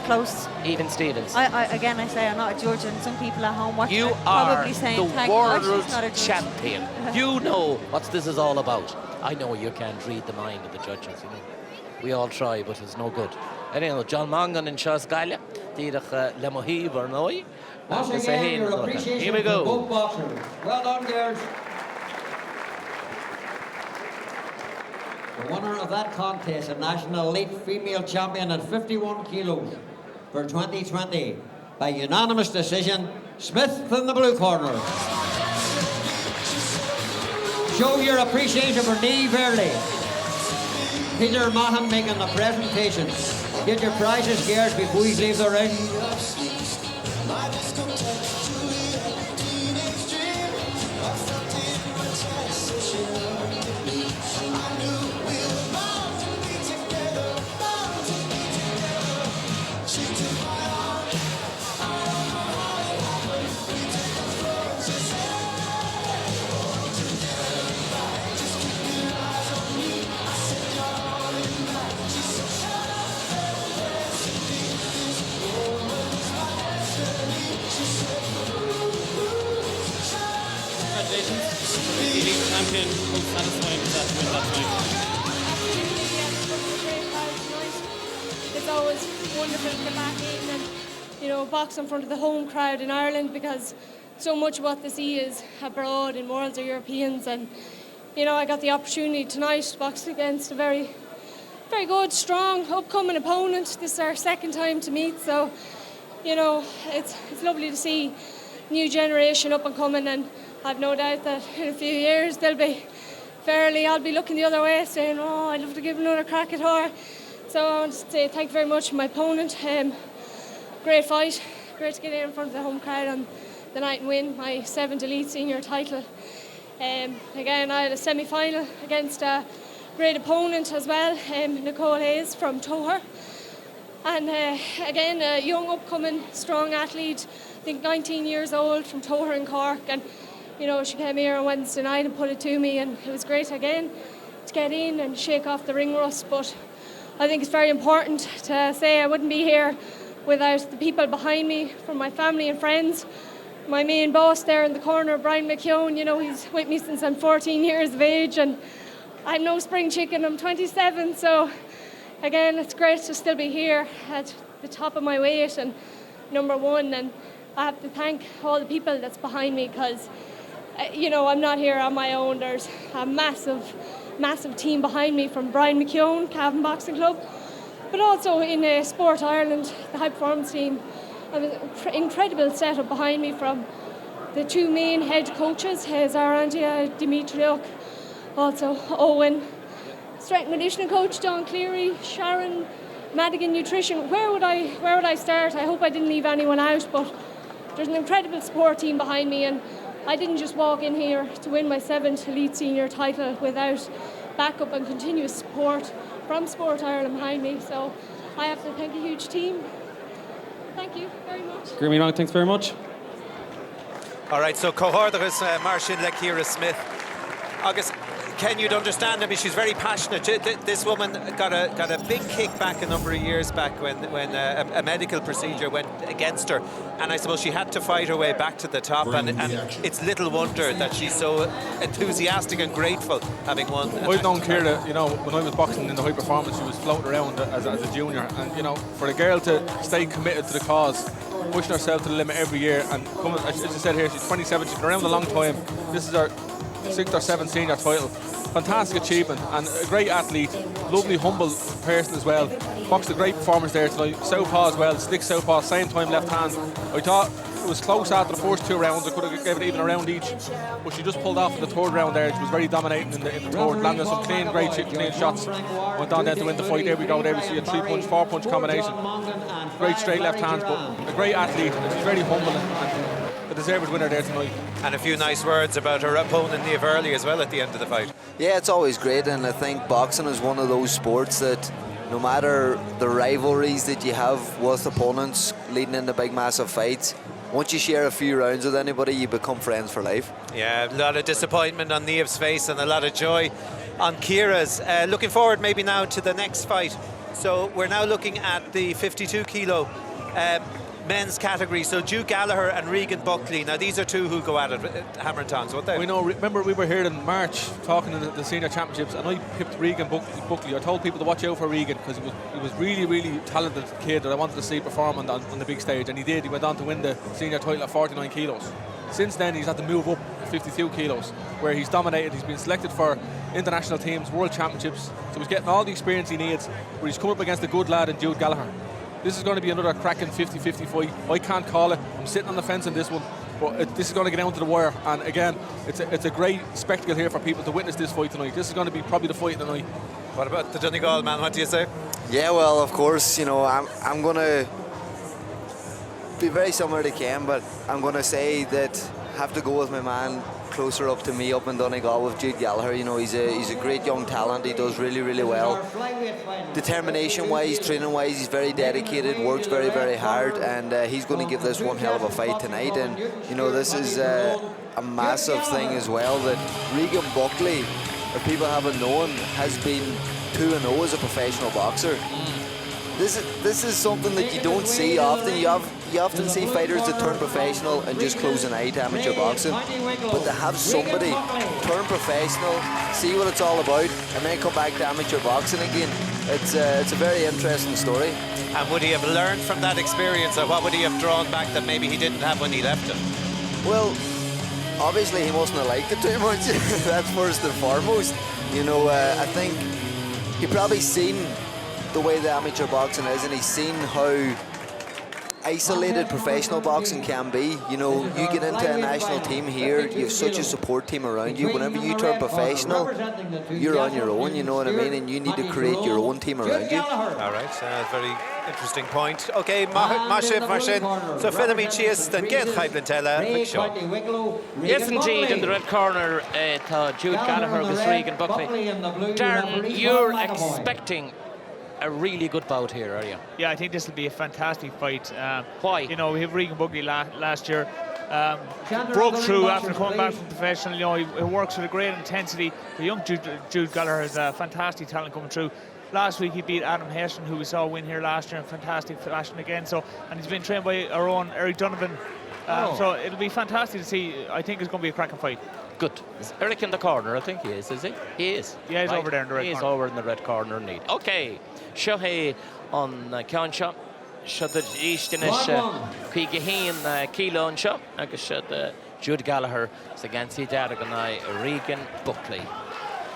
close. even Stevens. I say I'm not a judge, and some people at home watching You are are probably saying, the "Thank world God she's not a judge." champion. You know what this is all about. I know you can't read the mind of the judges. You know, we all try, but it's no good. Anyhow, John Mongan and Charles Galia, Didach Lemohi Vernoi. Once again, your appreciation Here we for go. both boxers. Well done, girls. The winner of that contest, a national elite female champion at 51 kilos for 2020, by unanimous decision, Smith in the blue corner. Show your appreciation for Niamh Early. Peter Mahan making the presentation. Get your prizes, girls, before you leave the ring. Congratulations. Champion. How satisfying was that to win that time? It's always wonderful to get back in and, you know, box in front of the home crowd in Ireland, because so much of what they see is abroad in Worlds or Europeans. And, you know, I got the opportunity tonight to box against a very, very good, strong, upcoming opponent. This is our second time to meet, so, you know, it's lovely to see new generation up and coming, and I've no doubt that in a few years I'll be looking the other way saying, oh, I'd love to give another crack at her. So I want to say thank you very much to my opponent. Great fight, great to get in front of the home crowd on the night and win my 7th elite senior title. Again, I had a semi-final against a great opponent as well, Nicole Hayes from Toher. And again, a young, upcoming, strong athlete, I think 19 years old, from Toher in Cork. And, you know, she came here on Wednesday night and put it to me, and it was great again to get in and shake off the ring rust. But I think it's very important to say I wouldn't be here without the people behind me, from my family and friends. My main boss there in the corner, Brian McKeown, you know, he's with me since I'm 14 years of age, and I'm no spring chicken, I'm 27, so again, it's great to still be here at the top of my weight and number one. And I have to thank all the people that's behind me, because, you know, I'm not here on my own. There's a massive, massive team behind me, from Brian McKeown, Cavan Boxing Club, but also in Sport Ireland, the high performance team. I have an incredible setup behind me from the two main head coaches, Zarantia Dimitriuk, also Owen, strength and conditioning coach Don Cleary, Sharon, Madigan Nutrition. Where would I start? I hope I didn't leave anyone out, but there's an incredible support team behind me, and I didn't just walk in here to win my 7th elite senior title without backup and continuous support from Sport Ireland behind me. So I have to thank a huge team. Thank you very much. Grimmy Long, thanks very much. All right, so Cohordagus Marshall Lekira Smith. August, Ken, you'd understand. I mean, she's very passionate. This woman got a big kick back a number of years back when a medical procedure went against her, and I suppose she had to fight her way back to the top. And it's little wonder that she's so enthusiastic and grateful having won. I've known Ciara, you know, when I was boxing in the high performance, she was floating around as a junior, and you know, for a girl to stay committed to the cause, pushing herself to the limit every year, and coming, as I said here, she's 27. She's been around a long time. This is her 6th or 7th senior title. Fantastic achievement, and a great athlete, lovely, humble person as well. Boxed a great performance there tonight. Southpaw as well, stick southpaw, same time left hand. I thought it was close after the first 2 rounds. I could have given it even a round each, but she just pulled off in the 3rd round there. She was very dominating in the 3rd, landed some clean shots. Went on then to win the fight. There we go. There we see a 3-punch, 4-punch combination. Great straight left hands, but a great athlete, and she's very humble and a deserved winner there tonight. And a few nice words about her opponent Niamh Early as well at the end of the fight. Yeah, it's always great, and I think boxing is one of those sports that no matter the rivalries that you have with opponents leading into big massive fights, once you share a few rounds with anybody, you become friends for life. Yeah, a lot of disappointment on Niamh's face and a lot of joy on Ciara's. Looking forward maybe now to the next fight. So we're now looking at the 52 kilo men's category. So Jude Gallagher and Regan Buckley. Now these are two who go at it, hammer and tongs, won't they? We know. Remember, we were here in March talking in the senior championships, and I picked Regan Buckley. I told people to watch out for Regan because he was really, really talented kid that I wanted to see perform on the big stage, and he did. He went on to win the senior title at 49 kilos. Since then, he's had to move up 52 kilos, where he's dominated. He's been selected for international teams, world championships, so he's getting all the experience he needs. Where he's come up against a good lad in Jude Gallagher. This is going to be another cracking 50-50 fight. I can't call it. I'm sitting on the fence in this one, but this is going to get down to the wire. And again, it's a great spectacle here for people to witness this fight tonight. This is going to be probably the fight of the night. What about the Donegal man? What do you say? Yeah, well, of course, I'm going to be very similar to Ken, but I'm going to say that I have to go with my man closer up to me up in Donegal with Jude Gallagher. He's a great young talent. He does really, really well. Determination-wise, training-wise, he's very dedicated, works very, very hard, and he's going to give this one hell of a fight tonight. And this is a massive thing as well, that Regan Buckley, if people haven't known, has been 2-0 as a professional boxer. This is something that you don't see often. You often see fighters that turn professional and just close an eye to amateur boxing, but to have somebody turn professional, see what it's all about, and then come back to amateur boxing again, it's a very interesting story. And would he have learned from that experience, or what would he have drawn back that maybe he didn't have when he left it? Well, obviously he mustn't have liked it too much. That's first and foremost. I think he probably seen the way the amateur boxing is, and he's seen how isolated professional boxing can be. You get into a national team here, you have such a support team around you. Whenever you turn professional, you're on your own, you know what I mean, and you need to create your own team around you. All right, very interesting point. Okay, Mashiv Marshin, so Philomene Chias, then get Hyblintella, McShaw. Yes, indeed, in the red corner, Jude Gallagher with Regan Buckley. Darren, you're expecting a really good bout here, are you? Yeah, I think this will be a fantastic fight. Why? We have Regan Buckley last year. Broke through after coming back from professional. He works with a great intensity. The young Jude Gallagher has a fantastic talent coming through. Last week he beat Adam Heston, who we saw win here last year in fantastic fashion again. And he's been trained by our own Eric Donovan. So it'll be fantastic to see. I think it's going to be a cracking fight. Good. Is Eric in the corner? I think he is he? He is. Yeah, he's over there in the red corner. He's over in the red corner indeed. Okay. Shohei on Kyansha. Should the Eastinish Kigahin Kilo and Shop. I guess should Jude Gallagher against Darganai Regan Buckley.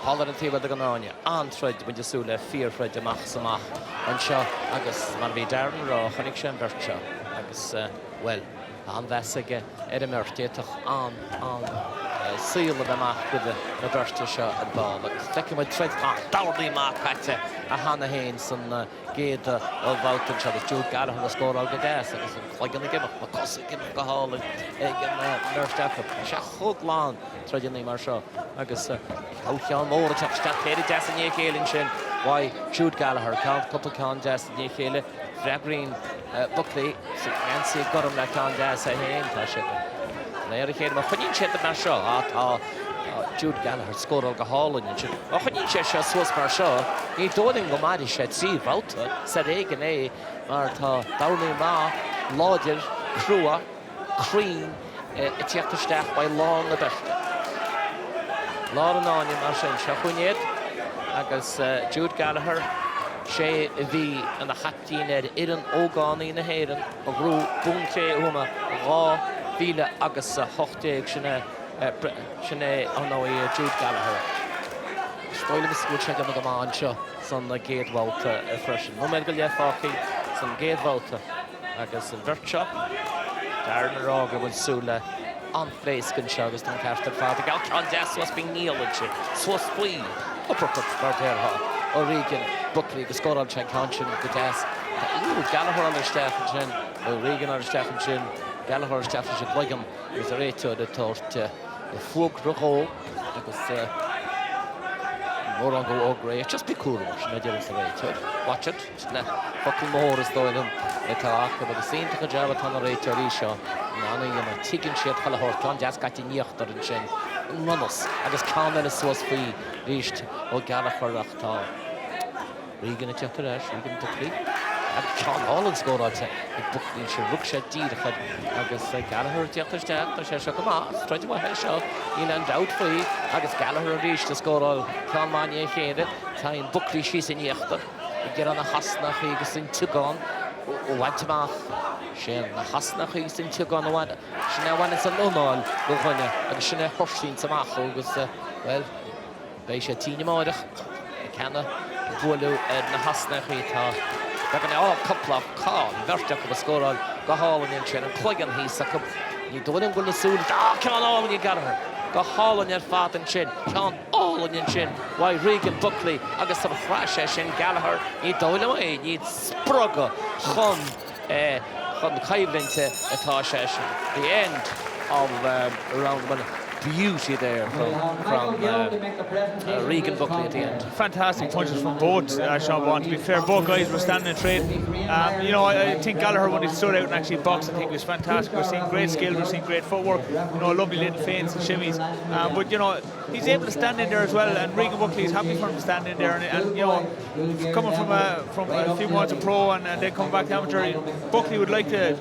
Holland and Tiba the Ganonia. And Fred when you saw the fear Fred Mach Samach. And Shaw, I guess, man be Darren Raw, Hanikshan Berkshaw. I guess, well, and that's again, Edemerti on seal of the mark with the Berkshaw shot at ball. But taking with Fred Dowdy Mark back to Hannah Haynes and Gade about the shot. Jude Gallagher scored out the gas. I guess, like in the game, McCusick in the hall and Nurse Stafford. Shahog Lawn, Trajani Marshaw. I guess, how can more to start Terry Jason Yakelin Shin. Why Jude Gallagher can't couple can Jason Yakele. Green Buckley, Nancy got him that can Jason Haynes. There came a funny chat the Marshaw. Jude Gallagher scored out the hall and you a funny chat was Marshaw. He told him Gomadi shed see about said again, Martha, Downey Ma, Lodger, Crua, Cream, it's yet to start by long the best. Lauren on you, Marshaw, Shakunyet. I guess Jude Gallagher, Shay V and the Hattin Ed, Iran Ogani in the Hayden, of Ru, Bunche, Uma, Raw, Vila, Agus, Hochte, Shane, Jude Gallagher. Spoiler Miss Woodcheck of the Mancha, some Gate Walter, fresh. No medical yet, some Gate Walter. I guess Vircha, Darren Roger with Sula. On place can show us don't have to father Galtron Jess was being Neil and she so sweet uppercut for her Regan Buckley the score on Chen Conscion the gas Gallagher on the staff and Regan on the staff and Chin Gallagher on the staff and Chin Wigan is a rate to the thought the folk Rojo because More on go all great. Just be cool. Watch it. Fucking more is doing them. But the same to job on the rate or Isha. Nana, you know, taking shit for the horse. John just got in Yachter and Shin. Runners. I just can't let it so free. Reached or Gallagher Rachtal. Regan at Yatterash, Regan to play. John Holland scored on it. Buckley should look at Deed. I guess Gallagher Yatter, the Shesha come out. Try to go ahead, shot. In and out for you. I guess Gallagher reached the score all. John Mania here. Time Buckley, she's in Yachter. Get on the Hasna, he goes in Tugon. What to mark? Shane, the Hasna, he's in Tugon. She now wants a lull. Go on, and she now Horshin to mark. Well, Beisha Tina Moder. Canna, Bulu, and the Hasna, he thought. They're going to all couple of call. Vertic of a score on. Go hall and in and Cleggan, he's a cup. You don't even go to soon. Ah, come on, all when you got her. Go hall on your fat and chin. Come all on your chin. Why Regan Buckley, I guess some fresh Shin Gallagher. You don't away. You sprugger. From Kivlin to Tasha. The end of round one. Beauty there from Regan Buckley at the end. Fantastic punches from both, Sean Vaughan. To be fair, both guys were standing in trade. You know, I think Gallagher, when he stood out and actually boxed, I think was fantastic. We're seeing great skill, we're seeing great footwork, you know, lovely little feints and shimmies. But, you know, he's able to stand in there as well, and Regan Buckley is happy for him to stand in there. And you know, coming from a few months of pro and then coming back to amateur, Buckley would like to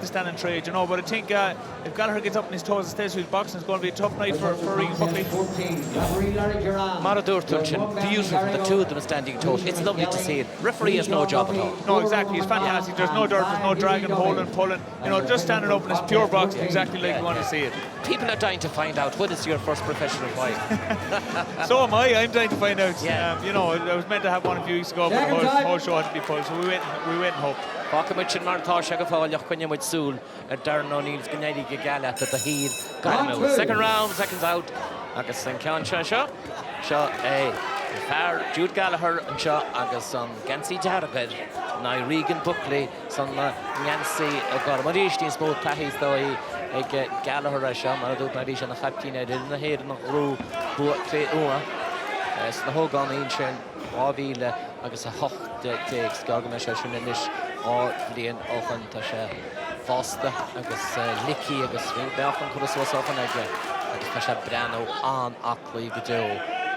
stand in trade, you know. But I think if Gallagher gets up on his toes and stays with boxing, it's going to be a tough night for Regan Buckley. Maradur Tunchin, beautiful, the two of them standing toes. It's lovely to see it. Referee has no job at all. No, exactly, he's fantastic. There's no dirt, there's no dragging, holding, pulling. You know, just standing up in his pure boxing, exactly like you want to see it. People are dying to find out, what is your first professional fight? So am I. I'm dying to find out. You know, I was meant to have one a few weeks ago, but the whole show had to be pulled, so we went and hoped. Pácamid sin martá se go fáileach chuine muid súl Darren O'Neill's gnéide go gaile at the head. Second round, seconds out. Agus an ceann seo fair Jude Gallagher and seo agus an Gansi Jaragad. Now Regan Buckley son Nancy Gormaristin smó tahis dói ag Gallagher a seo mar dú maris an na chaptíine in na héad na rú bu tre ua. Na hógan ein sin ávíle agus a hocht takes gargame se sin inis á blian óchan tá sé fásta agus licky agus beachan chus was óchan agus tá sé brano an aclaí go dó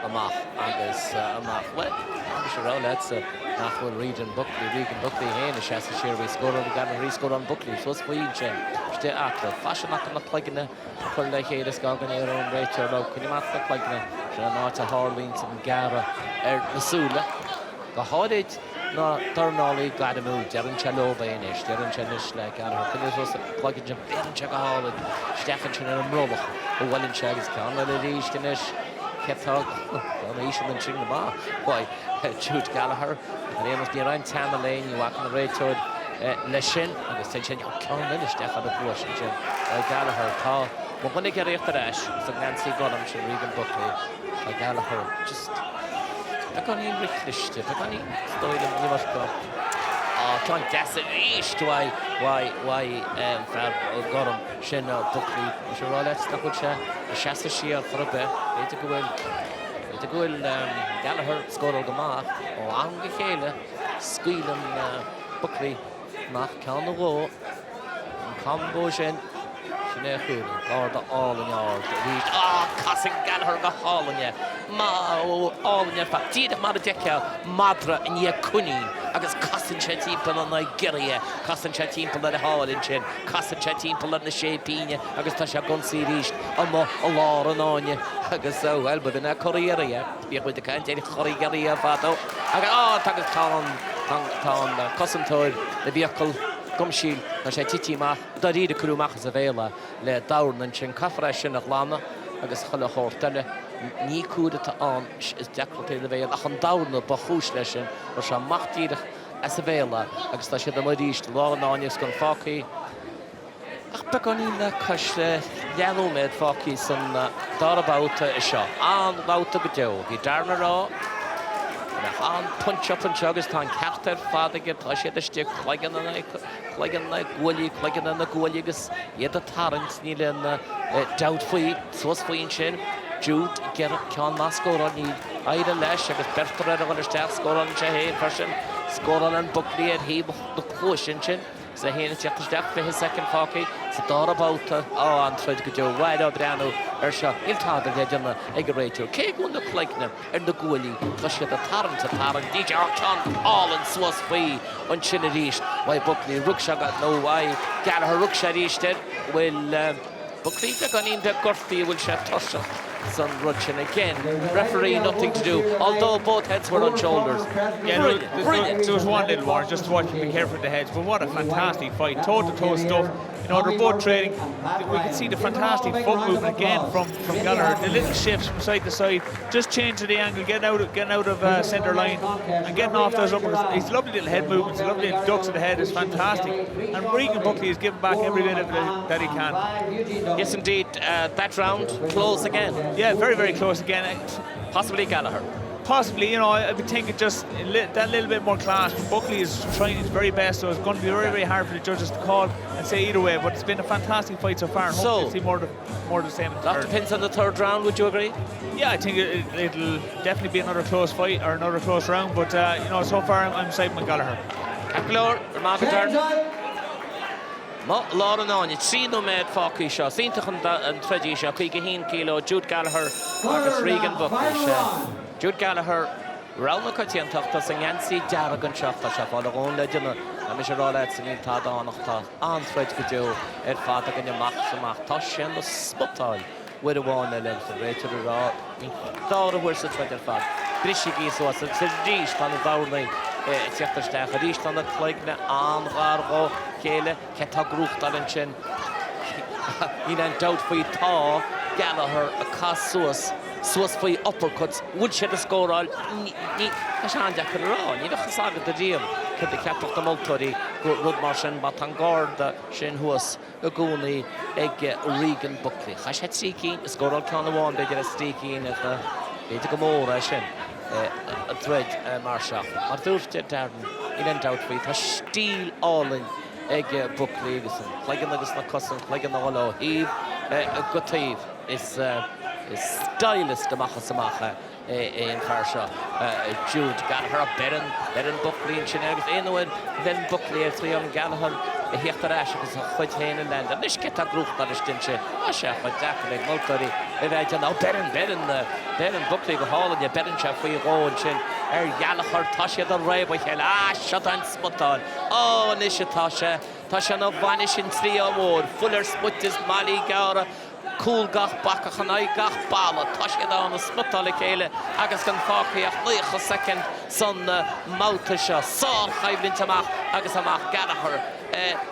amach agus amach well agus rá let's nachfuil Regan Buckley héna sé sa séirbhí scór an gan ríscór an Buckley so faoin sin ste acla fashion nach na pleigine chuir le chéad is gargan ar an réitear nó chuine mat na pleigine se ná a Harlín san gara na súla go háid na Darnálaí gadamú dearan chelóba inis dearan chenis le Gallagher chuine was pleigin jam dearan che go háid stechan sin ar an mrobach ó bhhailin se agus ceann le ríis cinis Ketog, on the Eastern and Ching the bar. Boy, Jude Gallagher, and he must be around Tama Lane. You walk on the right toward Leshin, and the station, you can't finish that on the bush. Gallagher, Paul, but when they get after Ash, so Nancy Godham, she Regan Buckley, Gallagher, just. I can't even reflect it, I can't even story them, you must go. Oh, can't guess it, east, why, Godham, Shin, Buckley, sure, let's not put a Shasta Shear for a bit. It's a good Gallagher scored on the mark. Oh, Ange Khele, squealing Buckley, Mark Count the War, and combo Shin, Shinehu, or the all in yard. Cassing Gallagher got all in you. All in your fat. Did it matter, Madra and Yakunin. I guess Cassin Chetipel on Nigeria, Cassin Chetipel at the Hall in Chin, Cassin Chetipel on the Shapina, I guess Tasha Gonsi reached a lot on you. I guess so well, but in a career, be with the country, Korea, Fato. I got Tagan Cassin Toy, the vehicle. Gumshiel, na sé titíma, darí de cruúmachas a bhéla le dawn an sin cafra sin a lána agus chola chórtale ní cúdata an is declaté le bhéla ach an dawna ba chúis lei sin mar se machtíireach as a bhéla agus tá sé do modíist lá nánius gon fácaí ach beganí le cos leanúméid fácaí san darabáta is seo an báta go deo bhí darna rá an punch up and chuggers tan captain father get push the stick like in like Willie like in the Goliagus yet the Tarrant neil in doubt free so was free in chin Jude get it can not score on need Aida leis agus bertar ar an isteach scóran se héin farsin scóran an Buckley at hí do cóisisin sin sa héna teachtasteach fi his second fácaí sa dára báta á an troid go deo waid á breanú ar seo iltáda leidirna ag réitiú. Cé gún na chleicna ar na gúilí tá siad a taranta tarang DJ Archon all an suas faoi an sin a ríist wai Buckley rugseagad nó wai Gallagher rugse ríisted bhfuil Buckley a gan íon de gortaí bhfuil sé tosa son Rutchin again. Referee nothing to do, although both heads were on shoulders. Yeah, there was one little war, just to watch him be careful of the heads, but what a fantastic fight, toe-to-toe stuff. You know, they're both trading. We can see the fantastic foot movement again from Gallagher. The little shifts from side to side, just changing the angle, getting out of centre line and getting off those uppercuts. These lovely little head movements, lovely little ducks of the head is fantastic. And Regan Buckley is giving back every bit of it that he can. Yes, indeed. That round close again. Yeah, very, very close again. Possibly Gallagher. Possibly, you know, I'd be thinking just that little bit more class. Buckley is trying his very best, so it's going to be very, very hard for the judges to call and say either way. But it's been a fantastic fight so far, and hopefully we'll see more of the same in the that third. Depends on the third round, would you agree? Yeah, I think it'll definitely be another close fight or another close round. But you know, so far I'm siding with Gallagher. Capilar, Margaret. Lá an áine tríú méid fácaí seo, síntaach an treidí seo, 5 kilo, Jude Gallagher agus Regan Buckley se. Jude Gallagher, Ralma Cotiantachta san Yancy Jarragan seachta se fáil agón le duna, a mi sé rála san íon tá dánachta an treid go deo fád gan amach samach tá sin le spotáil with a bháin le lens an réitir rá dára bhuiir sa treid fád. Brisí gísá sa ríis fan a dánaí teachtasteach a ríis an a chleigna an ghargó chéile cetá grúchtal an sin. Ín an doubt faoi tá Gallagher a cá suas faoi uppercuts would sé a scóráil ní sé an deachar rá, ní bhecha sagad a díam cin de ceapach am multóirí rud mar sin ba an gáda sin thuas a gúnaí ag Regan Buckley. Cha sé trící is scóráil ceann amháin beidir a stícín beidir go móra sin a thread mar seach. Mar dúirte darn ín an doubt faoi tá stíl álainn ag Buckley agus an chleigean agus na cosan chleigean na bhá híomh a go taobh is stylist amachchas amacha in Farsha. Jude Gallagher a Berin Buckley in Chinnegus Inwin, then Buckley at Trion Gallagher, a Hectorash is a foot hen and land. And this get a group that is Tinche, a chef, a Jacqueline Multuri, a Rajan, now Berin Buckley go hall and your Berin chef for your own chin. Gallagher, Tasha the Ray by Hell, shut and spot on. Oh, Nisha Tasha no vanish in 3 or more. Fuller sput is Mali Gaura. Cool gach bacach an ai gach bala tá sé dá na smutála chéile agus gan fácaíach líocha second son máta seo sáil chaimlinn amach agus amach Gallagher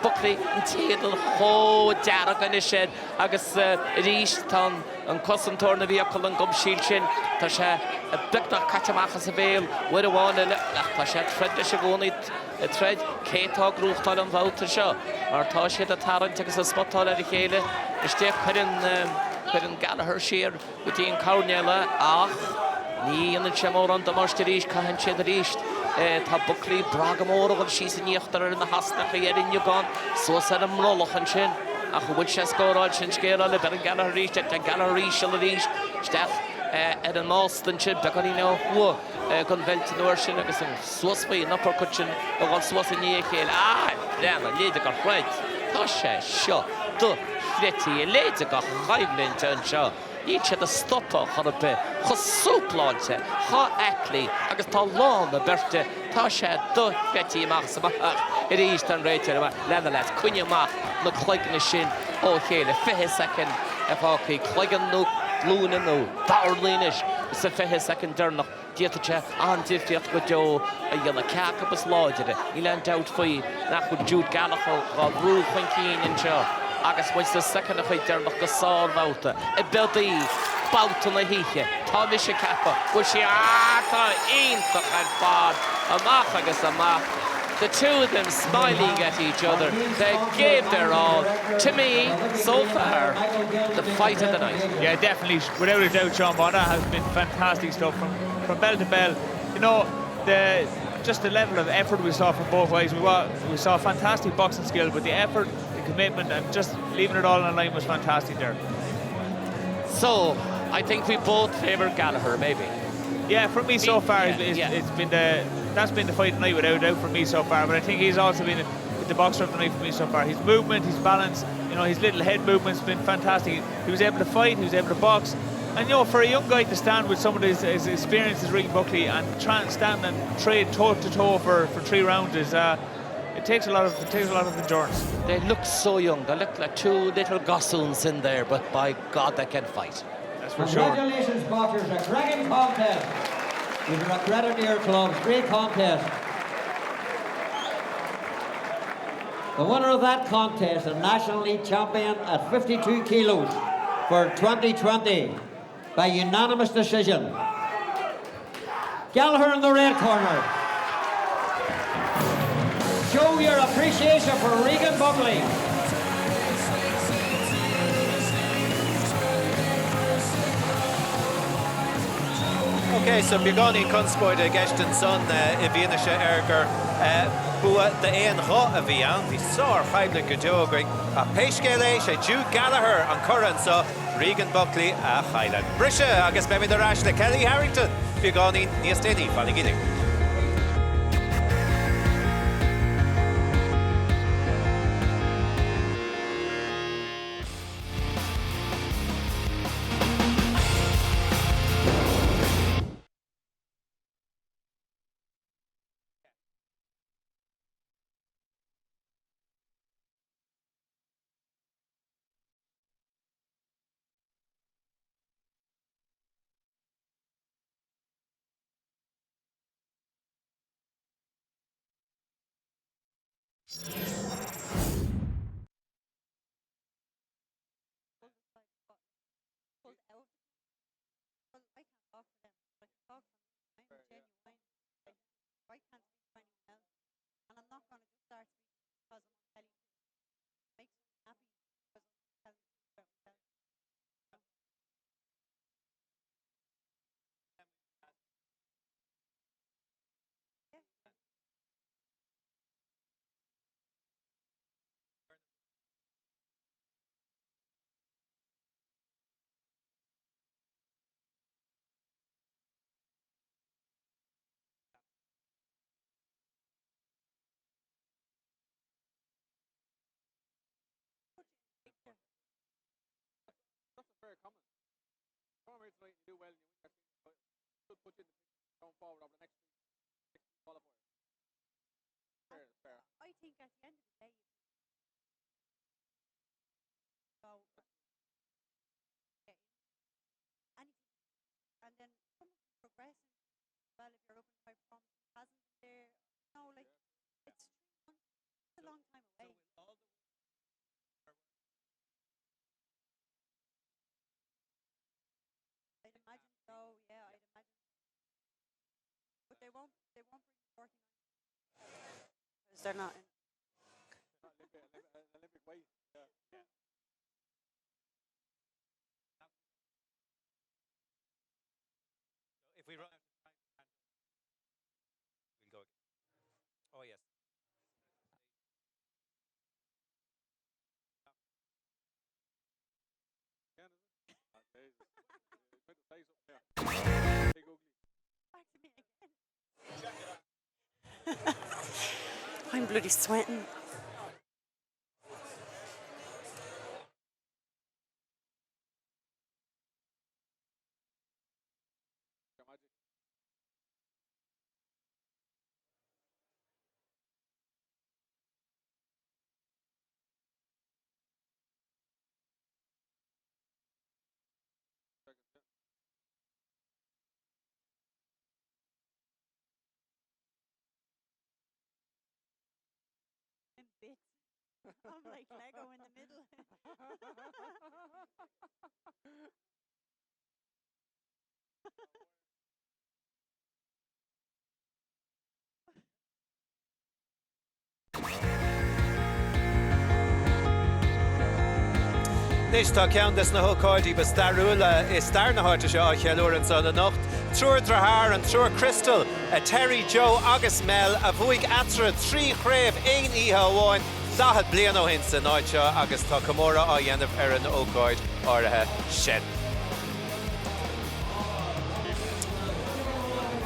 Buckley an téadal thó dearach an is sin agus ríist tá an cosantóir na bhíocail an gumsíl sin tá sé beagnach caiteamachchas a bhéal bhuiir amháin tá sé treid leis a gcónaí treid cétá grúchtáil an bhálta seo mar tá siad a tarrant agus a smutáil ar a chéile isteach chuireann Gallagher siar go dtíon cabhneile ach ní an semór an damáiste ríist caihann siad a ríist tá Buckley bragamór an sí san níochttar ar na hasnacha ar inniugáin suas ar an mrolachan sin a chuid sé scóráil sin scéile le bean Gallagher ríist ag Gallagher ríist se le ríist steach ar an mástan sin beganí ná hua gan bheltanúir sin agus an suasfaí an uppercut sin a bháil suas a ní chéile leanna léide go chreid tá sé seo do chrétí a léide go chaimlinn an seo Ní sé a stoppa chun a bit chusúpláinte chá eaclaí agus tá lán a berte tá sé do chrétí amach sa i ríist an réitir lena leis cuine amach na chleigeanna sin ó chéile 5 second a fácaí chleigean nó lúna nó darlínis sa 5 second dernach díataite an díirtíocht go deo a dhéanana ceachchas láideire í lean doubt faoi nach go Jude Gallagher á rú chuin cín in seo agus bhaid sa second a chuid dernach go sáil bhálta I bedaí báta na híe tá mi sé cepa bhfuil sé tá ionfach ar fád amach agus amach. The two of them smiling at each other. They gave their all. To me, so far, the fight of the night. Yeah, definitely. Without a doubt, Sean Bonner has been fantastic stuff from bell to bell. You know, just the level of effort we saw from both ways. We saw fantastic boxing skill, but the effort, the commitment, and just leaving it all on the line was fantastic there. So, I think we both favour Gallagher, maybe. Yeah, for me so far, it's been that's been the fight of the night without a doubt for me so far. But I think he's also been the boxer of the night for me so far. His movement, his balance, his little head movement's been fantastic. He was able to fight, he was able to box. And for a young guy to stand with some of his experience as Regan Buckley and try and stand and trade toe to toe for 3 rounds is it takes a lot of endurance. They look so young. They look like 2 little gossoons in there, but by God, they can fight. That's for sure. Congratulations, boxers! A cracking contest. You've been a credit to your clubs. Great contest. The winner of that contest, a National League champion at 52 kilos for 2020. By unanimous decision. Gallagher in the red corner. Show your appreciation for Regan Buckley. Okay, so Bugani Kunsport Geshton son Ivinisha Erger Bua the Ain Ho of Vian, the Sor Heidler Gajogri, a Peshgele, Jude Gallagher and Curran, so Regan Buckley a Highland. Brisha, August Bemi the Rash, Kelly Harrington, Bugani Niastini, Fanigini. Very common. Normally, you do well, you win your should put in the picture going forward over the next 6 qualifiers. Fair. I think at the end of the day, so anything, and then someone can progress well if you're open high promise hasn't been there. No, like it's 3 months. It's a long time away. I'd imagine so, yeah, I'd imagine. But they won't bring 49 because they're not in. Olympic weight. Yeah. If we run out of time, we'll go again. Oh, yes. I'm bloody sweating. Bits. I'm like Lego in the middle. Nis tá ceantas na hócáidí ba starúla is star na háte seo a chealúr an son nacht. Trúr Drahar and Trúr Crystal, a Terry Joe agus Mel, a bhuaig atra 3 chréibh 1 ihe amháin. Dahad blian ó hin san áid seo agus tá comóra á dhéanamh ar an ócáid áirithe sin.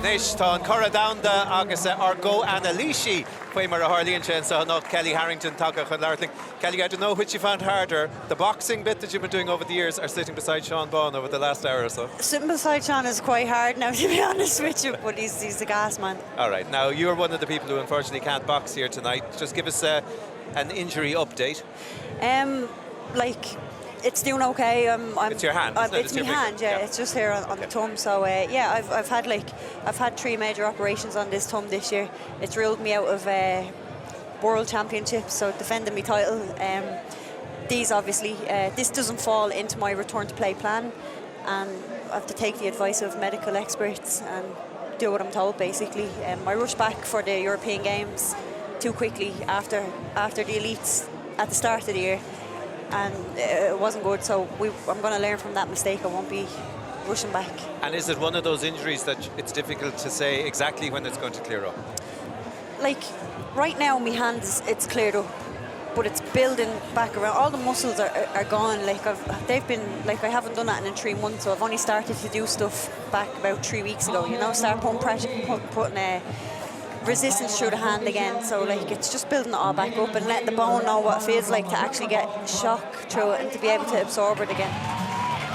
Nish tá Cora Downda agus Argo Annalishi Quamer Harlean Chen so not Kelly Harrington Taka Lartling. Kelly, I don't know which you found harder, the boxing bit that you've been doing over the years or sitting beside Sean Bond over the last hour or so? Sitting beside Sean is quite hard now, to be honest with you, but he's a gas man. All right, now you're one of the people who unfortunately can't box here tonight. Just give us an injury update. It's doing okay. It's your hand. It's my hand. Yeah, it's just here on the thumb. So I've had 3 major operations on this thumb this year. It's ruled me out of world championships, so defending my title. These obviously this doesn't fall into my return to play plan, and I have to take the advice of medical experts and do what I'm told. Basically, I rushed back for the European Games too quickly after the elites at the start of the year. And it wasn't good, so I'm going to learn from that mistake. I won't be rushing back. And is it one of those injuries that it's difficult to say exactly when it's going to clear up? Like, right now, my hand it's cleared up, but it's building back around. All the muscles are gone. Like, I haven't done that in 3 months, so I've only started to do stuff back about 3 weeks ago, you know, start putting pressure, putting resistance through the hand again, so like it's just building it all back up and letting the bone know what it feels like to actually get shock through it and to be able to absorb it again.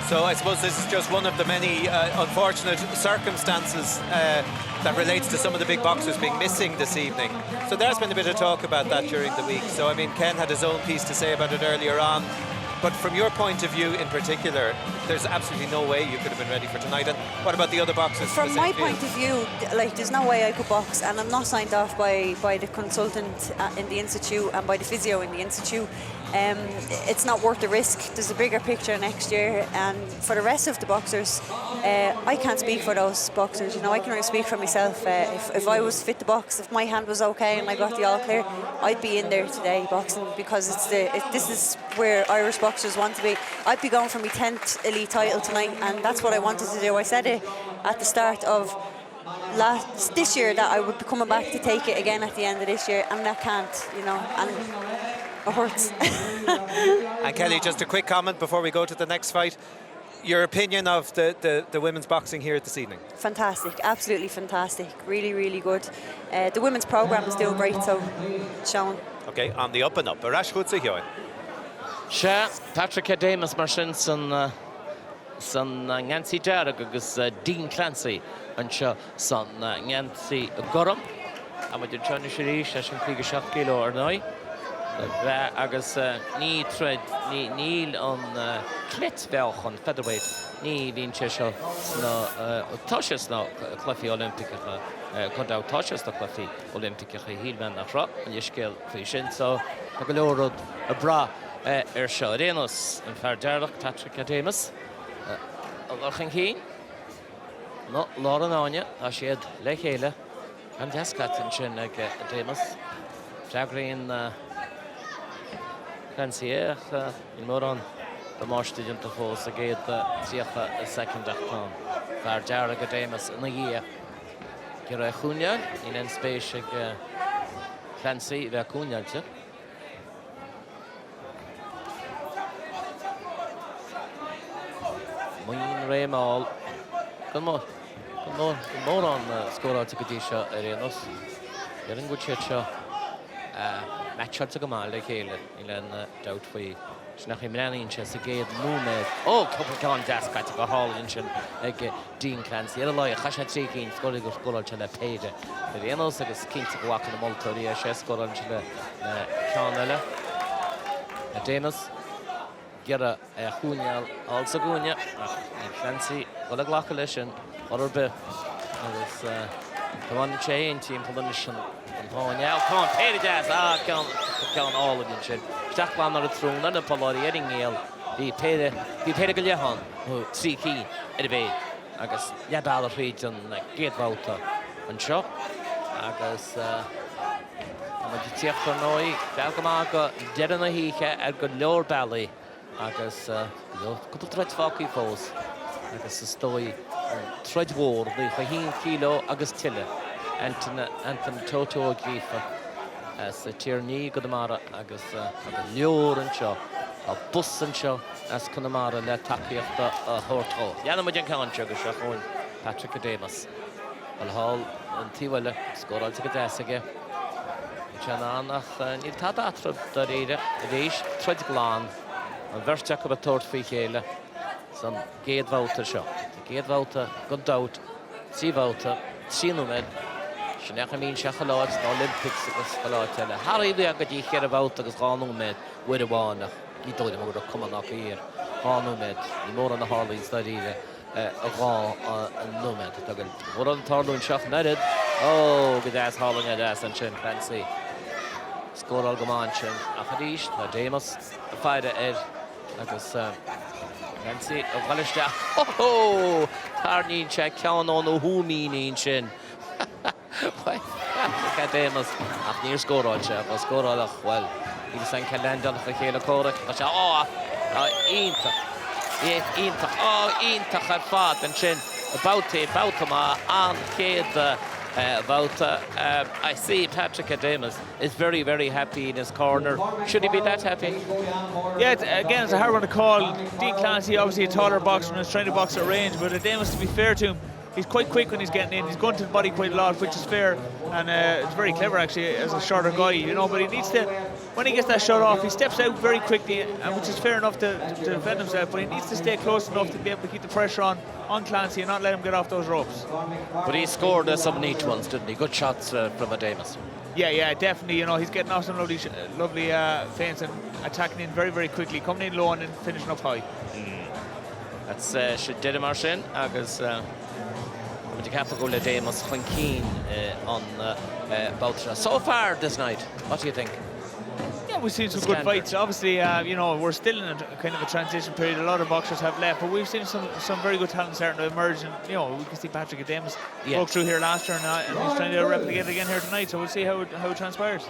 So I suppose this is just one of the many unfortunate circumstances that relates to some of the big boxers being missing this evening. So there's been a bit of talk about that during the week. So I mean, Ken had his own piece to say about it earlier on. But from your point of view in particular, there's absolutely no way you could have been ready for tonight. And what about the other boxers? From my point of view, like, there's no way I could box, and I'm not signed off by the consultant in the institute and by the physio in the institute. It's not worth the risk. There's a bigger picture next year, and for the rest of the boxers, I can't speak for those boxers. You know, I can only speak for myself. If I was fit to box, if my hand was okay and I got the all clear, I'd be in there today boxing, because this is where Irish boxers want to be. I'd be going for my 10th elite title tonight, and that's what I wanted to do. I said it at the start of this year that I would be coming back to take it again at the end of this year, and I can't, you know, and it hurts. And Kelly, just a quick comment before we go to the next fight. Your opinion of the women's boxing here this evening? Fantastic, absolutely fantastic. Really, really good. The women's programme is doing great, so Sean. Okay, on the up and up. Arash Hutsa Hyoin. Sure, Patrick Adamus Martin san Nancy Jarrag agus Dean Clancy and san Nancy Gorham. A ma dyn Johnny Shirish as yn 27 kilo ar noi. Agus ní tred níl an clit bech an featherweight ní bhín sé seo táisias ná clufií Olympiciacha chudá táisias na clufií Olympiciacha hílmen nach ra an iscéal faoi sin, so tá go leorad a bra ar seo réanos an fear dearlach Patrick Adamus Lorchan Heen no Lauren Anya a siad le chéile an deascatin sin ag Adamus Jagrín Clancy in Moran the Marshall to force a gate the second afton for Jarrag Adamus in the year Kira Cunha in space Clancy the Cunha Moin Raymal come on score out to Gadisha Arenos getting good shot match shot to Gamal like Hale in doubt for Snachy Milani Chess again Mooned oh couple desk got to go hall in like Dean Clancy the lawyer Hasha taking scoring go score to the page the Arenos is keen to walk in the Moltoria chess score on to the Canela Adamus get a Cunha also Cunha Clancy got a glockalition other bit the one chain team position and now come on pay the jazz count all of the shit Jack Van the throne and the Polari heading Neil the pay the Gillihan who 3 key at the bay I guess yeah dollar feet and gate voter and shot I guess I'm a check for noi Belgamaga Jedana he at good lower belly I guess couple threat fucky falls I guess the story thread war the 15 kilo August Tiller Anton Toto Grifa as the Tierney Godamara Agus Leor and Shaw a bus and Shaw as Connemara let Taki of the Horto Yana Majan Khan Sugar Shahon Patrick Adamus Al hall an tíhile scóráil go deige. Chanach níl tá atrab dar éire a rééis treid glán an bhirteach go a tóirt faoi chéile san géadhváta seo. Géadhváta go dat, síhváta, síúmed, sinneach mín se chaláid na Olympics agus chaláiteile. Haríú a go dtí chéar a bhváta agus gáúmed bhuiir a bháinach ní dóide mar go cumanach ír. Gáúmed í mór an na Harlíns dar éire a gá an númed. Bhór an tarlún seach nerid, go dás háling a dás an sin fancy. Scóráil go máin sin a charíist na Démas a feide agus fancy a bhaisteach. Tarnín se ceann ó húmíín sin. Démas ach níor scóráil se a scóráilach bhfuil í san celendanach a chéile córaach a se ítach ar fad an sin bouta má an céad Bouta. I see Patrick Ademas is very, very happy in his corner. Should he be that happy? Yeah, again, it's a hard one to call. Dean Clancy, obviously a taller boxer and is trying to box at range, but Ademas, to be fair to him, he's quite quick when he's getting in. He's going to the body quite a lot, which is fair, and it's very clever actually as a shorter guy, you know. But he needs to, when he gets that shot off, he steps out very quickly, and which is fair enough to defend himself. But he needs to stay close enough to be able to keep the pressure on Clancy and not let him get off those ropes. But he scored some neat ones, didn't he? Good shots from Ademas. Yeah, definitely. You know, he's getting off some lovely feints and attacking in very, very quickly, coming in low and then finishing up high. That's Shadida Marshin, agus the capital of Ademas Quinquine on Boutra. So far this night, what do you think? Yeah, we've seen some good fights. Obviously, you know, we're still in a kind of a transition period. A lot of boxers have left, but we've seen some very good talent starting to emerge. And you know, we can see Patrick Ademas broke through here last year, and he's trying to replicate it again here tonight. So we'll see how it transpires.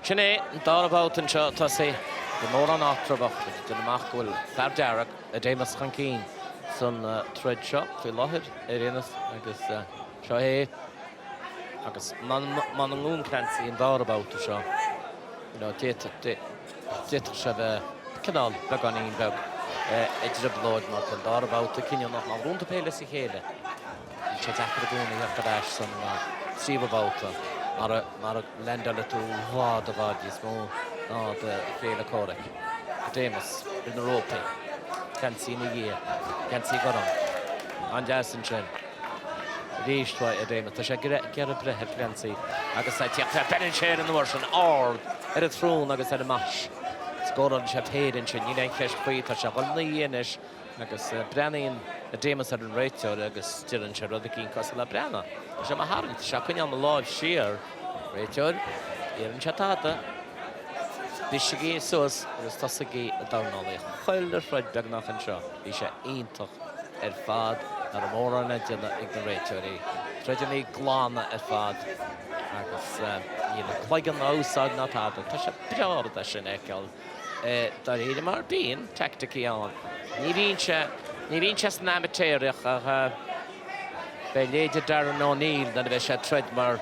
Sinead, thought about and shot to say the more on October, the Machwell, Fab Derek, Ademas Quinquine, some thread shot, Phil Lohid, Arenas, agus Shahe, agus Manangoon Clancy, and thought about the shot. You know, dit have canal beganin beg edge blood not and thought about the kinyon of my room to pay less hele. Check after the going after that some see about Mara lender to what about this more the fail correct. Ademas in the rope. Can't see any gear. Can't see got on. And Jason Chen. Reached by Ademas. The shake get a breath can't see. I guess I take that pen chair in the version or at a throne, I guess at a mash. Scored on Chapade and Chin, you know, cash quite a shop on the Yenish. I guess Branning, Ademas had a ratio, I guess still in Shadow the King Costa Brana. Shamaharan, Shapin on the Lord Shear, ratio, here in Chatata. Bishigi sauce, was Tossagi down on the Hilder Fred Begnach and Shaw. Bisha Aintoch, Fad, and more on it in the ignoratory. Tragedy Glana Fad. Agus quite an outside not had it. Tasha pure the Shinekel. That he mar being tactically on. Nivincha amateur by Lady Darren O'Neill than if she tread mar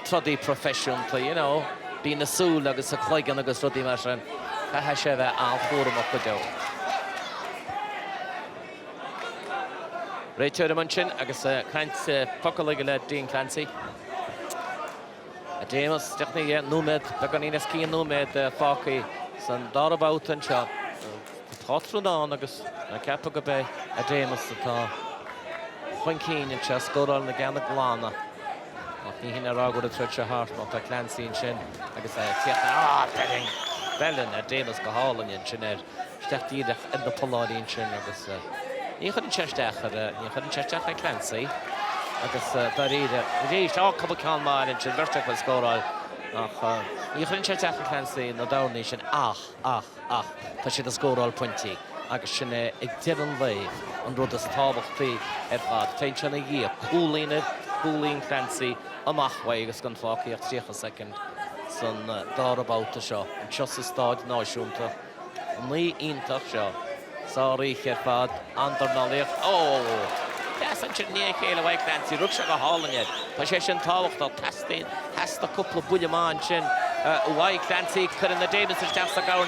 truddy profession to, you know, being a soul agus a Clygan agus Ruddy Marshall. Hasheva al forum of the dough. Rachel Munchin, agus Clancy Puckle Dean Clancy. Ademas, technically, Numed, Beganinas Key Numed, Faki, San Darabout and Chop. Totrudan, Agus, Capogabe, Ademas, the car. Quinquine and Chess, go on the Gana Glana. Nihina Rago, the Treasure Heart, not a Clancy and Chin. Agus, Belling, Ademas, Gahal and Chined. Stefti in the Polari and Chin, Agus. You couldn't check that Clancy. Agus Darida, reached all couple can man and Chinvertic was scored. You couldn't check that Clancy in the down nation. But she the score all 20. Agus Shine, it didn't lay under the top of the Edward. Tension a year, cooling Clancy, a machway, is going to talk here, 3 seconds. Son, door about the show. And just a start now, Shunta. Only in touch show. Sorry, Edward, under Nolly. Oh! Yes, and Chinny Kale away Clancy, Rukshaga Holland yet. Possession talk the testing, has the couple of Bulliman Chin. Why Clancy could in the Davis is just a gown,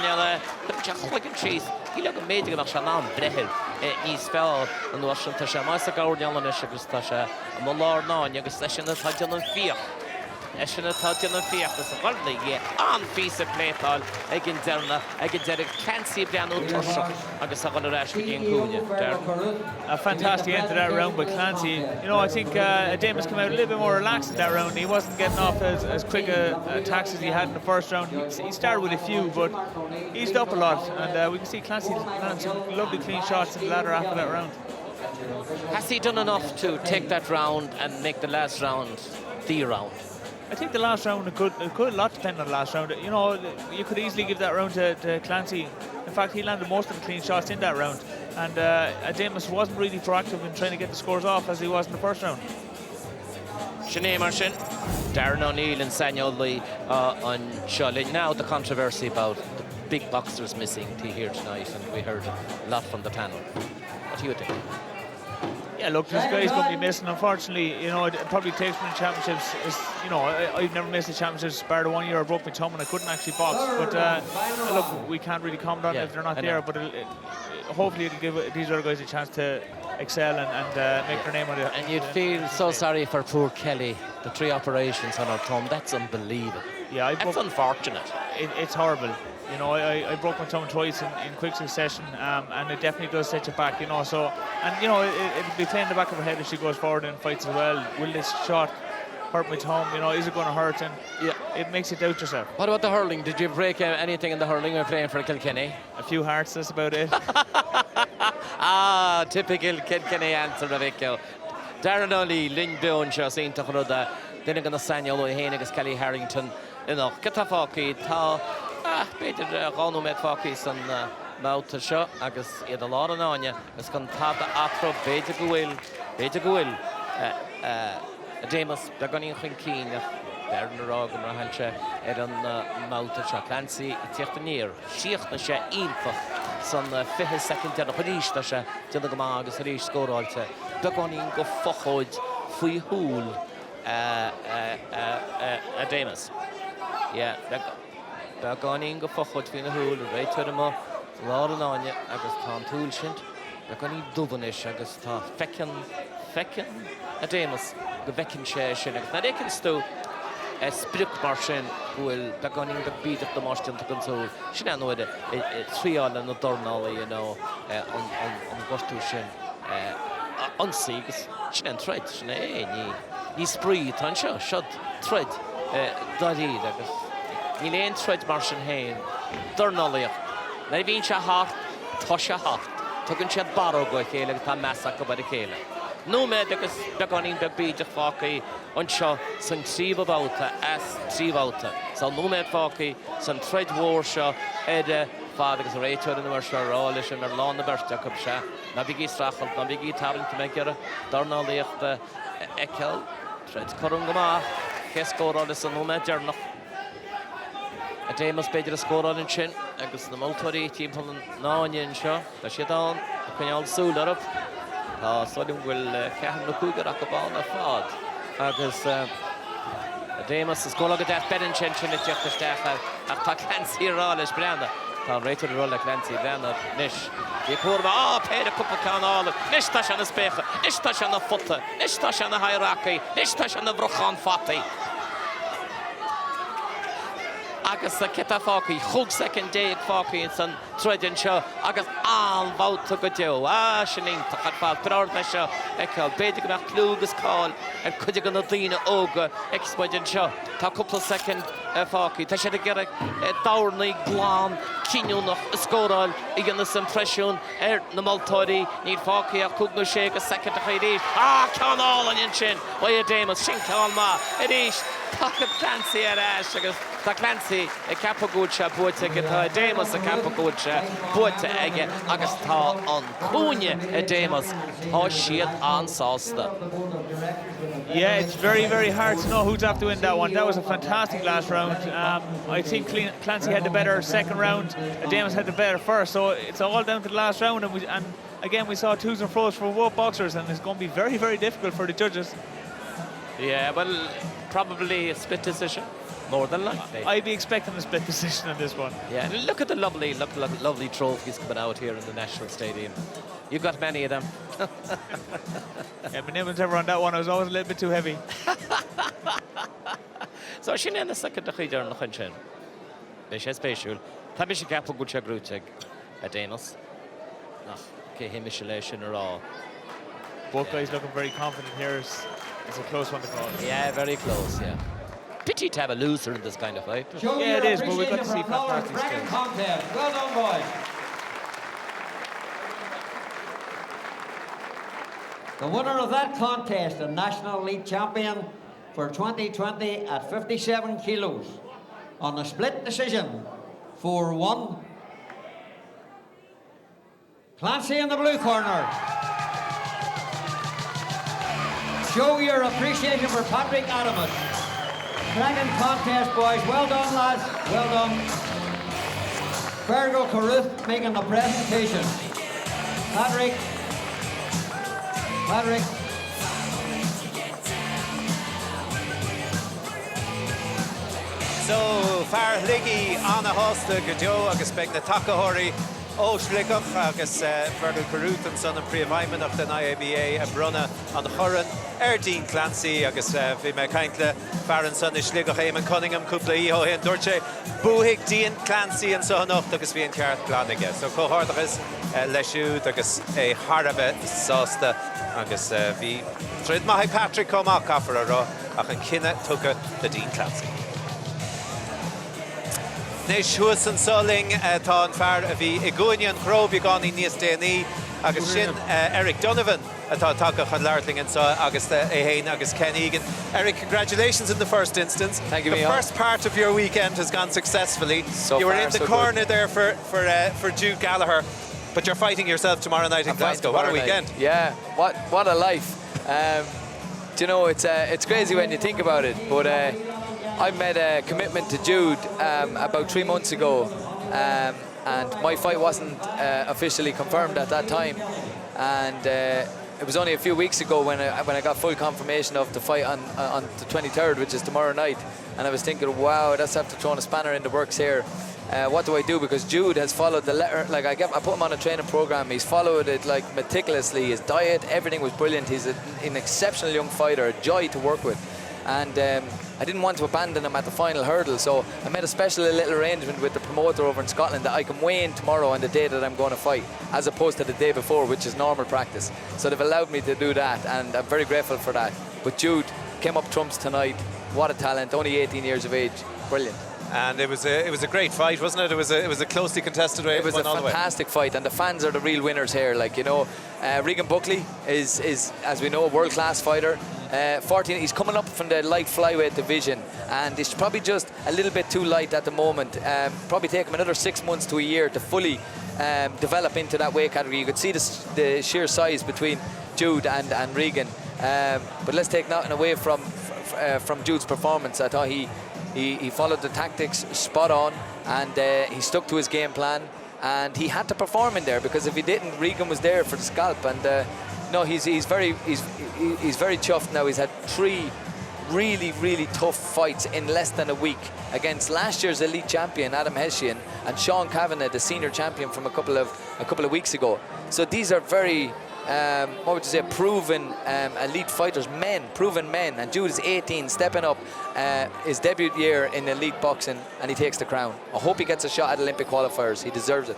couldn't just like and cheese. He looked amazing about Shannon Brehel. níos fearr an uaisleán tá sé más a gáirdeanna agus tá sé an lár náin agus leis sin atá deanna fíoch. Sin atá deanna fíochtas a bharna ghé an fís a plétáil ag an dearna ag an deireg Clancy breanú tuirseach agus a gan aráis go gén cúne. A fantastic end to that round by Clancy. You know, I think Damus came out a little bit more relaxed in that round. He wasn't getting off as quick attacks as he had in the first round. He started with a few, but eased up a lot. And we can see Clancy land some lovely clean shots in the latter half of that round. Has he done enough to take that round and make the last round the round? I think the last round, it could a lot depend on the last round. You know, you could easily give that round to Clancy. In fact, he landed most of the clean shots in that round. And Damus wasn't really proactive in trying to get the scores off as he was in the first round. Sinead Martin, Darren O'Neill and Samuel Lee on Sholin. Now the controversy about the big boxers missing here tonight, and we heard a lot from the panel. What do you think? Yeah, look, this guy's going to be missing. Unfortunately, you know, it probably takes from the championships. You know, I've never missed the championships, bar the 1 year I broke my thumb and I couldn't actually box. But look, we can't really comment on it if they're not there. But hopefully it'll give these other guys a chance to excel and make their name on it. And you'd feel so sorry for poor Kelly. The 3 operations on her thumb, that's unbelievable. Yeah, that's unfortunate. It's horrible. You know, I broke my thumb twice in quick succession, and it definitely does set you back, you know. So, and you know, it'll be playing in the back of her head if she goes forward and fights as well. Will this shot hurt my thumb? You know, is it going to hurt? And yeah, it makes you doubt yourself. What about the hurling? Did you break anything in the hurling when playing for Kilkenny? A few hearts, that's about it. Typical Kilkenny answer, Ravicchio. Darren O'Neill, Lynn Bowen, Shaseen Tuchruda, Dinnigan Nathaniel O'Hain agus Kelly Harrington. You know, Kitafaki, Ta. Beidir gáú méid fácaí san máta seo agus iad a lá an áine agus chun tabda atro beidir go bhfuil Damus be ganíon chun cíine Bernará go mar hailse ar an máta seo Clancy I tíocht an níor síochna sé ionfach san 5 second ar a churíis tá sé duna go má agus a ríis scóráilte be ganíon go fochóid faoi húil a Damus. Yeah, Ba ganín go fochod fin a húil a réitir mo lá an áine agus tá an túil sint ba ganí dubanis agus tá fecin a Damus go bhecin sé sin agus na récin stú spirich mar sin bhfuil ba ganín go bíad do máisteanta an túil sin an nuide tríáil an dornála you know an gostú sin ansaí agus sin an treid sin ní sprí tá seo siod treid daríd agus Ní léon treid mar sin hain, dornálaíoch. Na bhíonn se hart, tá se hart. Tugann siad baró go chéile tá measach go bud a chéile. Nó méid agus beganín be bíideach fácaí anseo san tríomhbháta tríomhbháta. Sa nó méid fácaí san treid mhór seo éide fád agus réiteir an mar seo rá leis mar lána berteach go se. Na bhí strachalt, na bhí tablanta me geara dornálaíochta eceil, treid corún go má, ché scórála san nó méid dearnach. A Damus beidir a scóráil an sin agus na moltóirí timpeall an náine seo tá siad an a chuineáil súil arab tá stáilm bhfuil ceathan na cúigar ach go bán a fád agus a Damus is scóla go death bedin sin sin tíocht isteach ach tá Clancy rá leis breanna tá réitir a rolla Clancy breanna níos Dí cuarba péad a cúpa canála níos tá se na spécha níos tá se na futa níos tá se na hairacaí níos tá se na bhrochan fataí agus a ceta fácaí, chug second déag fácaí san troideann seo agus an bhóta go deo. Sin ionta fáil breorna seo eceil beidir go meach clúgus cáil ar chuide go na daoine óga expoideann seo. Tá cúpla second fácaí. Tá sé a ggéire dáirnaí glán cíneúnach scóráil i gana san presiún ar na moltóirí níor fácaí a cúgnú sé go second a chuiríis. Canála in sin, ó a Damus sin cáil má a ríis. Tá Clancy ar ais agus tá Clancy a capagúid se buaite go tá Damus a capagúid se buaite aige agus tá an cúine a Damus tá siad ansásta. Yeah, it's very, very hard to know who's have to win that one. That was a fantastic last round. I think Clancy had the better second round. Damus had the better first. So it's all down to the last round. And again, we saw twos and fro's for both boxers, and it's going to be very, very difficult for the judges. Yeah, well, probably a split decision. More than likely. I'd be expecting a split decision on this one. Yeah, and look at the lovely trophies coming out here in the National Stadium. You've got many of them. Yeah, my name was ever on that one. I was always a little bit too heavy. So sin in the second the chider nach an sin. Beis es special. Tá bis cap go chagrúteg a Danos. Nach ke himishulation or all. Both guys looking very confident here. It's a close one to call. Yeah, very close, yeah. Pity to have a loser in this kind of fight. Yeah, it is, but we've got to see Pat Marty's skills. Contest. Well done, boys. The winner of that contest, the National League Champion for 2020 at 57 kilos, on a split decision, 4-1. Clancy in the blue corner. Show your appreciation for Patrick Adamus. Cracking contest, boys. Well done, lads. Well done. Fergal Carruth making the presentation. Patrick. So Far Liggy an a hosta go Joe agus beag na takeóirí ó Sligoch agus Fergal Carruth an son an príomhaimeach den IABA a brunna an choran Dean Clancy agus bhí me caintle Far an son is Sligoch Éamon Cunningham cúpla ího hen dúirte buigh Dean Clancy an sonocht agus bhí an ceart glanige. So cóhardachas leisiúd agus é Harabeh sásta agus bhí trid maithí Patrick comach afar a rá ach an cinenne tuga the Dean Clancy. Nes huas an soling tá an fear a bhí i gúine an chrób i gáí níos déanaí agus sin Eric Donovan atá takeach an leirling and agus Éhéin agus Ken Egan. Eric, congratulations in the first instance. Thank you. The first part of your weekend has gone successfully. You were in the corner there for Jude Gallagher, but you're fighting yourself tomorrow night in Glasgow. What a weekend! Yeah, what a life. Do you know, it's crazy when you think about it, but I made a commitment to Jude about 3 months ago, and my fight wasn't officially confirmed at that time, and it was only a few weeks ago when I got full confirmation of the fight on the 23rd, which is tomorrow night, and I was thinking, wow, that's after throwing a spanner in the works here. What do I do? Because Jude has followed the letter. Like I put him on a training program. He's followed it like meticulously. His diet, everything was brilliant. He's an exceptional young fighter, a joy to work with. And I didn't want to abandon him at the final hurdle, so I made a special little arrangement with the promoter over in Scotland that I can weigh in tomorrow on the day that I'm going to fight, as opposed to the day before, which is normal practice. So they've allowed me to do that, and I'm very grateful for that. But Jude came up trumps tonight. What a talent! Only 18 years of age. Brilliant. And it was a great fight, wasn't it? It was a closely contested race. It was a fantastic fight, and the fans are the real winners here. Like, you know, Regan Buckley is, as we know, a world-class fighter. 14, he's coming up from the light flyweight division, and he's probably just a little bit too light at the moment. Probably take him another 6 months to a year to fully develop into that weight category. You could see the sheer size between Jude and Regan. But let's take nothing away from Jude's performance. I thought he followed the tactics spot on, and he stuck to his game plan, and he had to perform in there, because if he didn't, Regan was there for the scalp. And no, he's very chuffed now. He's had 3 really tough fights in less than a week against last year's elite champion Adam Heshian and Sean Kavanagh, the senior champion from a couple of weeks ago. So these are very what would you say, proven elite fighters, proven men, and Jude is 18, stepping up his debut year in elite boxing, and he takes the crown. I hope he gets a shot at Olympic qualifiers. He deserves it.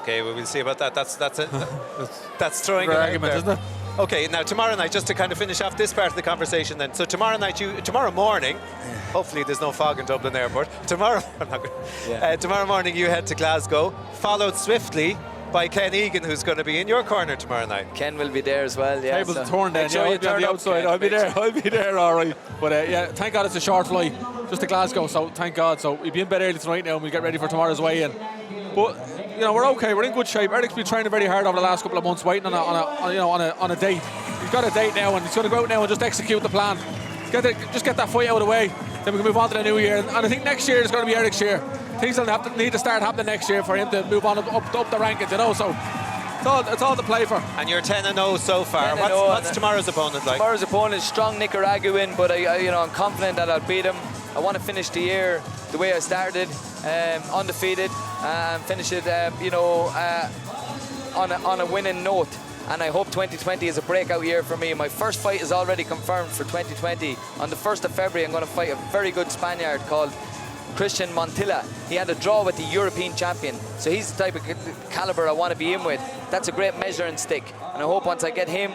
Okay, well, we'll see about that. That's throwing an argument, isn't it? Okay, now tomorrow night, just to kind of finish off this part of the conversation then. So tomorrow morning, hopefully there's no fog in Dublin Airport. Tomorrow morning you head to Glasgow, followed swiftly by Ken Egan, who's going to be in your corner tomorrow night. Ken will be there as well, yeah. Tables torn then, yeah, I'll be on the outside. I'll be there, all right. But yeah, thank God it's a short flight, just to Glasgow, so thank God. So we'll be in bed early tonight now, and we'll get ready for tomorrow's weigh-in. But, you know, we're okay, we're in good shape. Eric's been training very hard over the last couple of months, waiting on a date. He's got a date now, and he's going to go out now and just execute the plan. Just get that fight out of the way, then we can move on to the new year. And I think next year is going to be Eric's year. Things will need to start happening next year for him to move on up the rankings, you know. So it's all to play for. And you're 10-0 so far. What's tomorrow's opponent like? Tomorrow's opponent is strong Nicaraguan, but I'm confident that I'll beat him. I want to finish the year the way I started, undefeated, and finish it, on a winning note. And I hope 2020 is a breakout year for me. My first fight is already confirmed for 2020. On the 1st of February, I'm going to fight a very good Spaniard called Christian Montilla. He had a draw with the European champion, so he's the type of caliber I want to be in with. That's a great measuring stick, and I hope once I get him,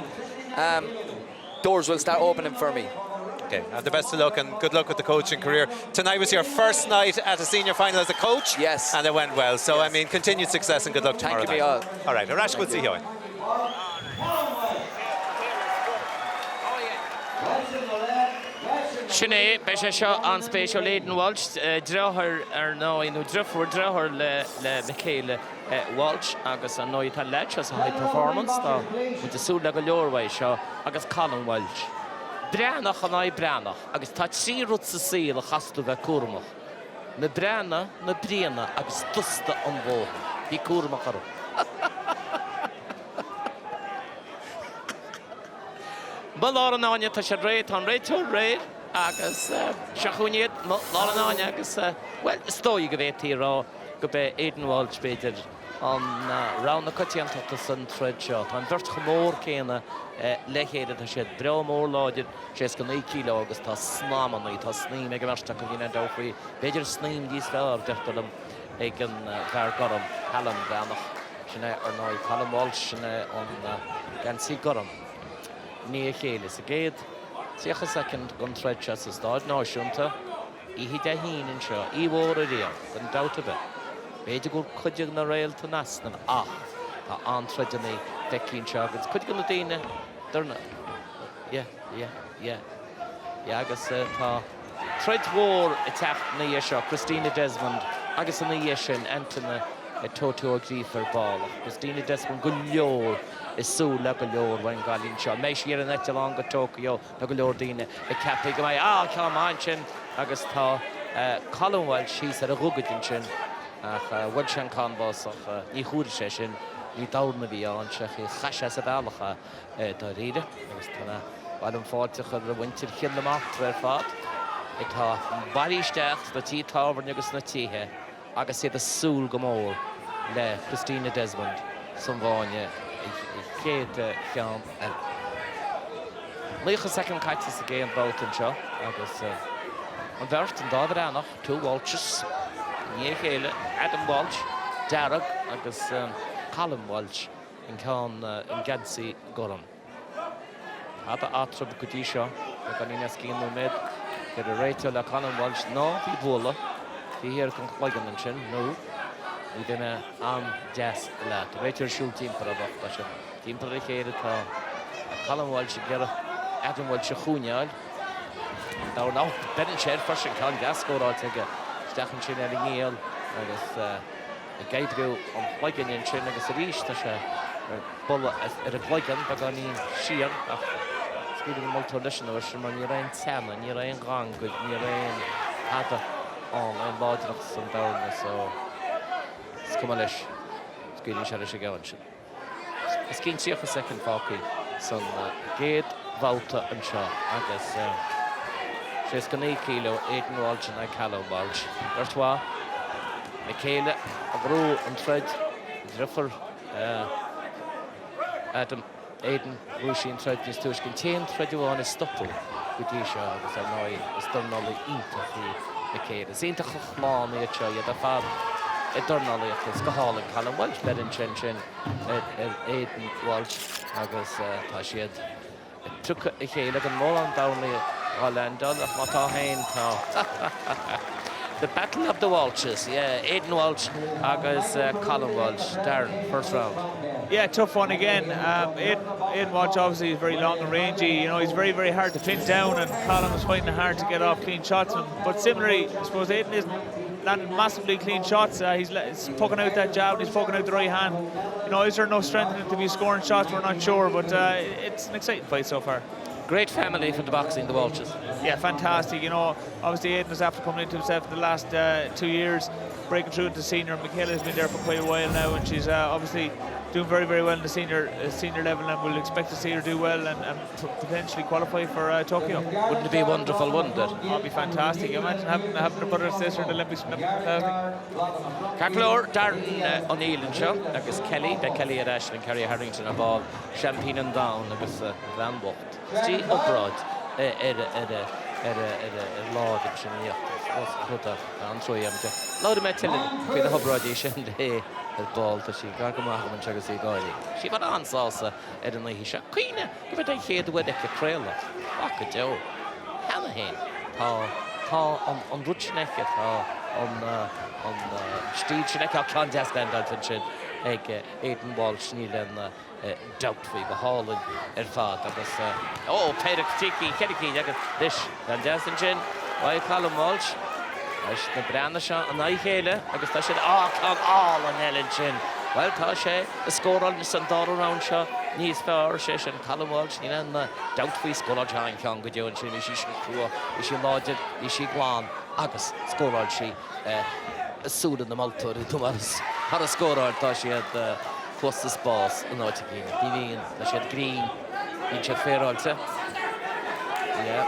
doors will start opening for me. Okay, and the best of luck and good luck with the coaching career. Tonight was your first night at a senior final as a coach. Yes. And it went well. So, I mean, continued success and good luck tomorrow Thank you, night. Micheál. All right, Arash good to see you. Sinné be sé seo an spéisiú Leighton Walsh drothir ar nó inú drifúr drothir le Michaela Walsh agus an nóid tá leit as high performance tá mu súla go leorhaid seo agus Colin Walsh. Breanach an áid breanach agus tá trí rút sa síl a chasú bheith cuaramach. Na breana na bríana agus dusta an bhó. Bhí cuaramach arú. Ba lá an áine tá sé réid an réitú réid agus seachúniad lá an áine agus well stóí go bhéh tírá go bheith Aidan Walsh beidir an rana cotíanta san treid seo. Tá an bhirt chomór céine lechéad a sé bre mór láidir 6 kilo agus tá snámannaí tá sní me go bharsta go bhína dofaí. Beidir sním díos fearr deirtalm ag an bhar goram Hallam breanach sinna ar náid Colin Walsh sinna an gansí goram. Ní chéile sa géad tíocha second gon treid se sa stáid náisiúnta ihí de híanaan seo íhór a réal gan dáta bheith. Beidir go chuideag na réalta nasna ach tá an treideanna fecín seo agus chuideag na daine darna. Agus tá treid mhór i techt na dhé seo Christina Desmond agus an na dhé sin Anthony Toto Grífar bála. Christina Desmond go leor is súla go leor bhain gáilín seo. Méis ar an eite lá go Tokyo na go leor daine i cepa go mbeidh ceamáin sin agus tá Colin Walsh síos ar a rugadin sin ach bhaid sin canvas ach ní chúra sé sin ní dána bhí an se chaise sa bhealacha dá riide agus tána bhaid an fáteach ar a bhaintir chin amach ar fad. Tá barísteach do tí tábhairne agus na títhe agus siad a súl go mór le Christina Desmond san bháine i chéad cheann eile. Líocha second caiite sa géan Bolton seo agus an bhirt an dád annach two Walshes ní chéile Adam Walsh, Darragh agus Colin Walsh in ceann in Gadsí goram. Ada atrab go dtí seo le gan íine cían nó méid gur a réiteol le Colin Walsh ná bhí bóla hí hir chun chloigean an sin nó í duine an deas le réiteir siúl timppla a bhachta sin. Timppla a chéad tá Colin Walsh gur Adam Walsh a chúneáil dá ná benin séir farsin cáil gascóráil aige stechan sin ar ngéal agus i gaidrú an chloigean sin agus a rís tá sé bolla ar a chloigean ba gan íon siar ach scuúil moltó leisin ó sin mar ní raon teanna, ní raon gangud, ní raon hada an láidirach san dána so scuma leis scuúil se leis a gahan sin. Is cín tíocha second fácaí san géad bhálta an seo agus 6 kilo Aidan Walsh and Colin Walsh. Artois, Michaela, a grú an treid, driffer, Adam, Aidan, Rúsí an treid, níos túis cin treidiúáin is stoppú go dtí seo agus ar náid is dornála ínta fí Michaela. Is ínta chochláán iad seo iad a fad i dornála is go hála Colin Walsh bedin sin Aidan Walsh agus tá siad tucha i chéile an mór an dána Orlando, the battle of the Walshes, yeah, Aidan Walsh agus Colin Walsh, Darren, first round. Yeah, tough one again. Aidan Walsh obviously is very long and rangy. You know, he's very, very hard to pin down, and Colin was finding it hard to get off clean shots. But similarly, I suppose Aidan isn't landing massively clean shots. He's poking out that jab, he's poking out the right hand. You know, is there enough strength in it to be scoring shots? We're not sure, but it's an exciting fight so far. Great family for the boxing, the Walshes. Yeah, fantastic. You know, obviously Aidan is after coming into himself in the last 2 years, breaking through into senior. Michaela has been there for quite a while now, and she's obviously doing very, very well in the senior level, and we'll expect to see her do well and potentially qualify for Tokyo. Wouldn't it be wonderful, wouldn't it? It'd be fantastic. Imagine having a brother and sister in the Olympics. Carclore, Darren O'Neill and Shaw, agus Kelly, the Kelly at Ashton, Kerry Harrington above, Champagne and Down, agus Van Bocht. Steve Uprod, Lord and Shania, Oscota, and Troyam. Loud of Metilin, with the Hubrod, the ball to she, Gargamaham and Chagasi Goily. She got on salsa, Edinley, he shot Queen, give it a head with a trail. What could you? Hanahan, on Ruchneck, on Steve Schnecker contest and Dalton Aidan Walsh, Neil and Doubtful, the Hall and Fat. Pedrick Tiki, Kediki, Dish, and Justin Chin, why Colin Walsh? I should have brand the shot and I hail it. I guess I should come all on Ellen Chin. Well, Tasha, the score on the Sandor round shot, Nice Power Session, Colin Walsh, and Doubtful score on John Kong with you and Chin, is she lodged, is she gone? Agus score on she. Sued in the Malto, Thomas had a score on she had closest boss and not again. She had green, she had fair alta. Yeah,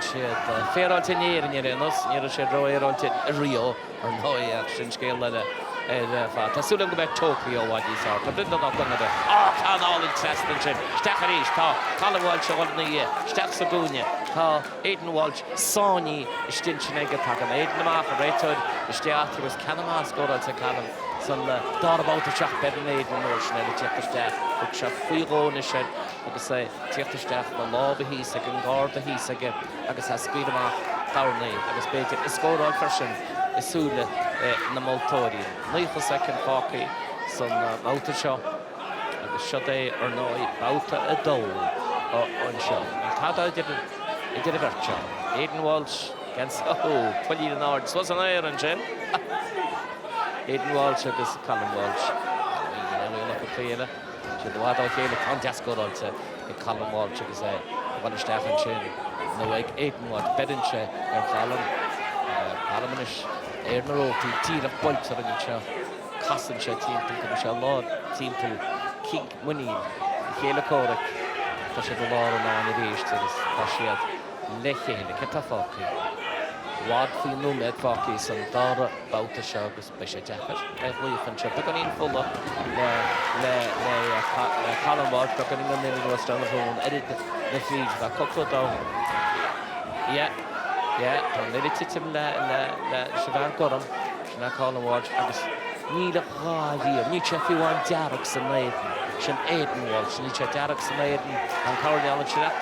she had fair alta near in your enos, near she had royal alta Rio or no, yeah, since scale that. Tassulam go back Tokyo what you saw. But not going to can all interesting. Stacharish, Colin Walsh on the Stach Sagunia, Aidan Walsh, Sony, Stinchinega Pagan, Aidan Marker, Raytud, the Stiati was Canama scored on Callum. Some thought about the shot better than Aidan Walsh, and the check the staff, which shot Fugo in the shed. I could say, check the staff, the law of he's again, guard the he's again. I guess I speed him off, Downey, I guess Bacon, a scored on person. Isula na Maltorian. Neither second hockey, some Malta shot, and the shot or no, Malta a dole on shot. And Tata did a better shot. Aidan Walsh against 20 the Nords. Was an iron Jim. Aidan Walsh against Colin Walsh. We'll look at Cleela. She the Wado Cleela contest good also. Colin Walsh against one Stefan Chin. No like Aidan Walsh, Bedinche and Colin. Colin Ernero team of bolts are in the show. Costin team to Michelle Lord, team to King Money, Kayla Kodak, Tasha the Law and the Age to this Tasha Leche, the Ketafaki. Wad for no med Faki, some Dara, Bauta Shogus, Bishop Jacket, every function, but on in full up, Colin Walsh, but on in the middle of the home, edit the feed, the Coco down. Yeah, and they did him la Siobhan Gorham, and I call him Walsh. I was need a hard new Cheffy one Jarrocks and Maiden, Shin Aidan Walsh, and Jarrocks and Maiden, and Carly Allen Shirak,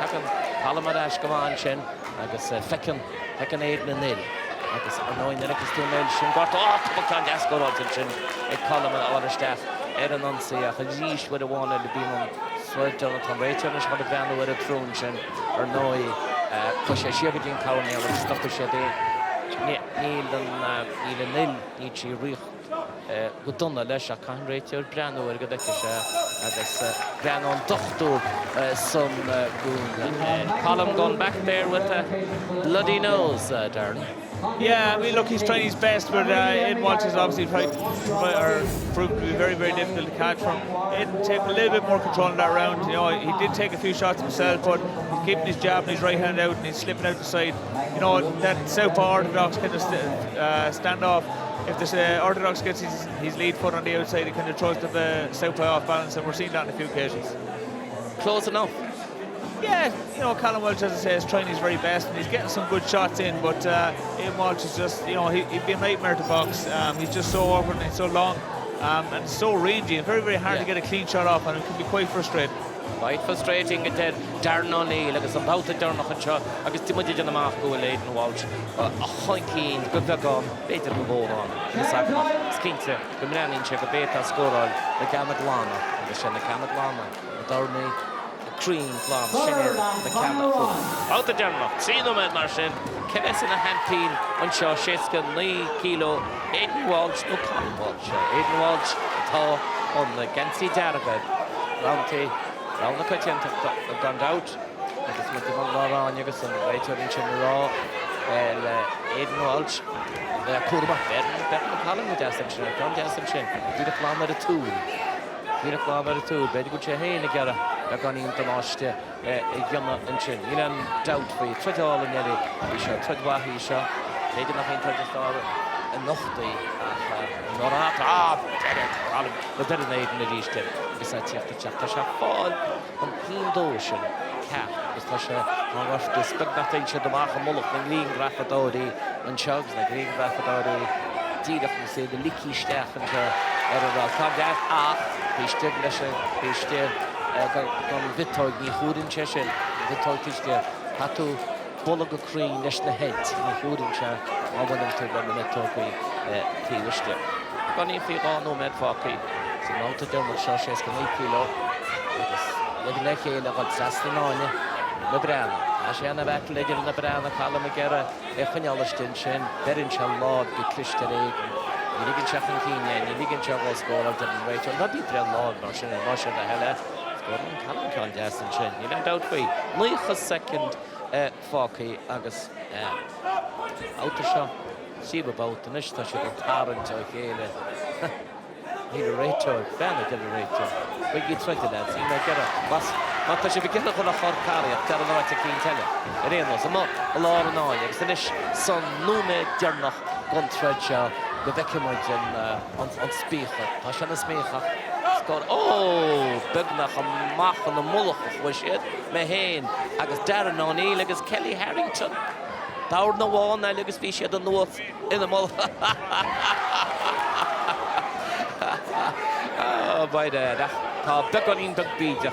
Palamadash, come on, Shin. I guess Feckin Aidan and Nil. I guess annoying the next 2 men, Shin got off the book on Jasco Rodson, Shin, a column and all the staff, Aaron Unsay, a Hajish with a one and the beam on Sweat Jonathan Rachel, and shot a van with a throne, Shin, or no. Push a sherbet in Cowan, and stuff to shed Neil and Nil, each reach. Good done, Lesha, can't rate your brand over the I guess Gran on Doctor, some good. Column gone back there with a bloody nose, darling. Yeah, I mean, look, he's trying his best, but Aidan Walsh is obviously proved to be very, very difficult to catch from. Aidan take a little bit more control in that round. You know, he did take a few shots himself, but he's keeping his jab and his right hand out, and he's slipping out the side. You know, that Southpaw Orthodox kind of stand off. If the Orthodox gets his lead foot on the outside, he kind of throws the Southpaw off balance, and we're seeing that on a few occasions. Close enough. Yeah, you know, Colin Walsh, as I say, is trying his very best, and he's getting some good shots in, but Aidan Walsh is just, you know, he'd be a nightmare to box. He's just so awkward and so long, and so rangy, and very, very hard to get a clean shot off, and it can be quite frustrating. Quite frustrating, and then Darren O'Neill, like about the Darren O'Neill, I guess Timothy in the mark go with Aidan Walsh. A high keen, good back on, better than go on. The second, Skinter, the man in check, a beta score on the Gamaglana, the Shen, the Gamaglana, the Darnay. Cream Flam, Shinner, the camera full. Out the Denmark, see them at Marshin, Keves in a Hampeen, and Shaw Sheskin, Lee, Kilo, Aidan Walsh, no Colin Walsh. Aidan Walsh, Thaw, on the Gansi Darabed, round the Kutchen have gone out. I guess with the Laura on Yugus and Rachel in Chinera, Aidan Walsh, Curva, Bern Colin with Jassim John Jassim Shin. Did a plan at a tool. Did a plan at a tool. Very good Shaheen together. They're going into Noshte, Yama and Chin. You know, doubt for you. Try to all in Nelly. He shot, try to he shot. They did nothing to start a Nochty. Norata, Colin. The better than in the East. Besides, you have to check the shot fall on Clean Ocean. Cap. Is on was de spectating de wagen mollig en green graffadori en chugs en green graffadori die dat we zien de likie sterven wel kan daar die stuk kan Vittoig niet goed in Cheshire Vittoig is de hatu bollige green national head niet goed in Cheshire maar we dan te met Toki tiewiste kan niet veel aan met Vaki ze nou te doen met 6 kilo het is lekker dat 16 na Brana. As je aan de weg liggen in de Brana, Callum McGarra, Echanjalistin, Shin, Berinchal Lord, the Clister Egg, you liggen Chaffin Keenan, you liggen Chavel Score of the Rachel, not be Brell Lord, Martian and Russia, the Hella, Gordon Callum can't just and Shin. You don't doubt me. Neich second, Focky, Agus, out the shot, see about the Nishta, she got Tarrant, O'Hale. He's a Rachel, Banner, get a Rachel. But you try to that, see, McGarra, maar als je begint met een carrière, dan kan je nooit een tellen. Renos, maar Laura Noy, ik zie niet zo'n noemen die nog contractje, de wekkemodje aan spiegel. Als je een spiegel, scoort, bugna gemaakt de mollig was het, met heen. Als Darren O'Neill, als Kelly Harrington, daar nog wel, en als wie je de Noord in de mollig. Bij de dag, bugna in de bieden.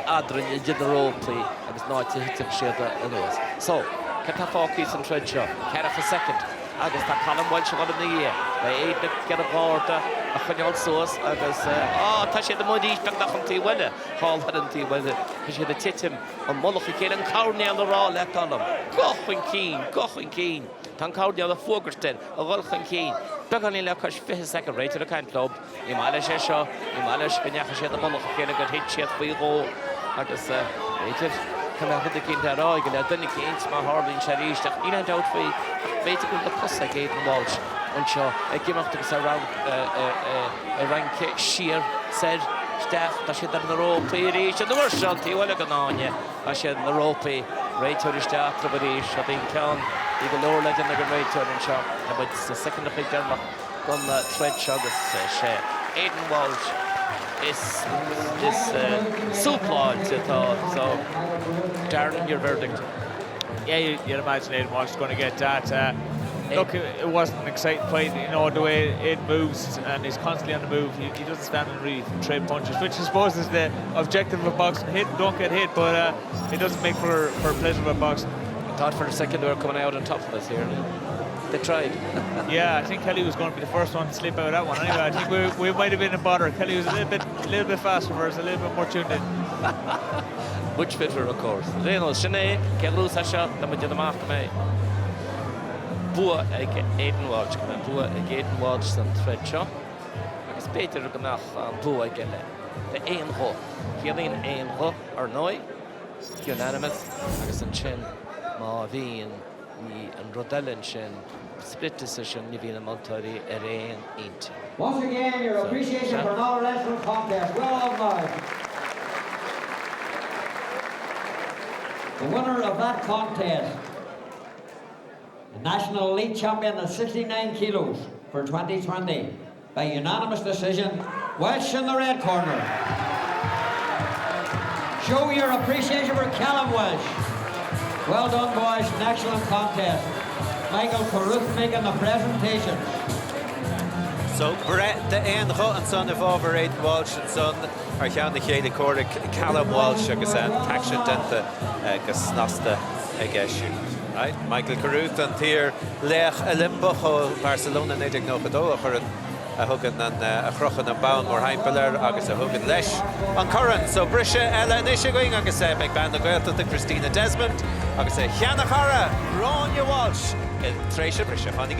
Adrian did the role play and was not to hit him share the nose. So, Catafokis and Tredshaw, Carriff a second. Agus ta Colin Welsh got in the year. They ate the get a board, a Chanyol sauce. Agus, Tashi the Muddy, Pagdacham T. Weller, Hall had T. Weller. He should have tit him on Molochi and Courtney on the raw left on him. Gochin Keen. Tan Courtney on the Fogerstead, a Wolfing Keen. Began la cash 5 second rate to the kind club. Imalish Esha, Imalish Benyash the Molochi and got hit shit for you go. Agus, rated. Come out with the King Darroy, and then the Kings, my Harbin Sharish, in and out for waiting with the Pussa Gate and Walsh. And Shaw, I came up to us around a rank sheer, said, Staff, that she done the rope, and the worst shot, you will go on you. I said the rope, right to the staff, the British, I think, even lower legend, like a right turn and Shaw. But it's the second of the Denmark, on the thread shot, Aidan Walsh. Is soup lodge, so Darren, your verdict? Yeah, you'd imagine Aidan Walsh is going to get that. Look, it wasn't an exciting fight, you know, the way it moves and he's constantly on the move. He doesn't stand and really trade punches, which I suppose is the objective of boxing. Hit and don't get hit, but it doesn't make for pleasure of boxing. I thought for a second they were coming out on top of us here. They tried. Yeah, I think Kelly was going to be the first one to slip out of that one. Anyway, I think we might have been in bother. Kelly was a little bit faster for us, a little bit more tuned in. Much fitter, of course. Reynolds, Sinead, Kelly shot, the Major after me. Bua Aidan Walsh, Bua Aidan Walsh and Tredshaw. Agus Peter Ganach and Bua again. The Ainho, Killing Ainho or Noy, unanimous. Agus and Chin, Marvin. And Rodellen Shin split decision Nivina Montari Arain Int. Once again, your appreciation for another wrestling contest. Well done. The winner of that contest, the National Elite Champion at 69 kilos for 2020, by unanimous decision, Welsh in the red corner. Show your appreciation for Callum Welsh. Well done, boys. An excellent contest. Michael Carruth making the presentation. So, Brett the Ainho and son of over Aidan Walsh and son are down the Chéile Corrick, Callum Walsh, agus Taksha Denta, agus Nasta Ageshu. Right? Michael Carruth and Thier Lech Elimbach o Barcelona nedig no Gado, a hugan and a crochan and bound more Heimpeler, agus a hugan lesh on Curran. So, Brisha Ella Nisha going, agus McBand the Goethe to Christina Desmond, agus Chiana Chara, Ronja Walsh, Tresha Brisha, Fanny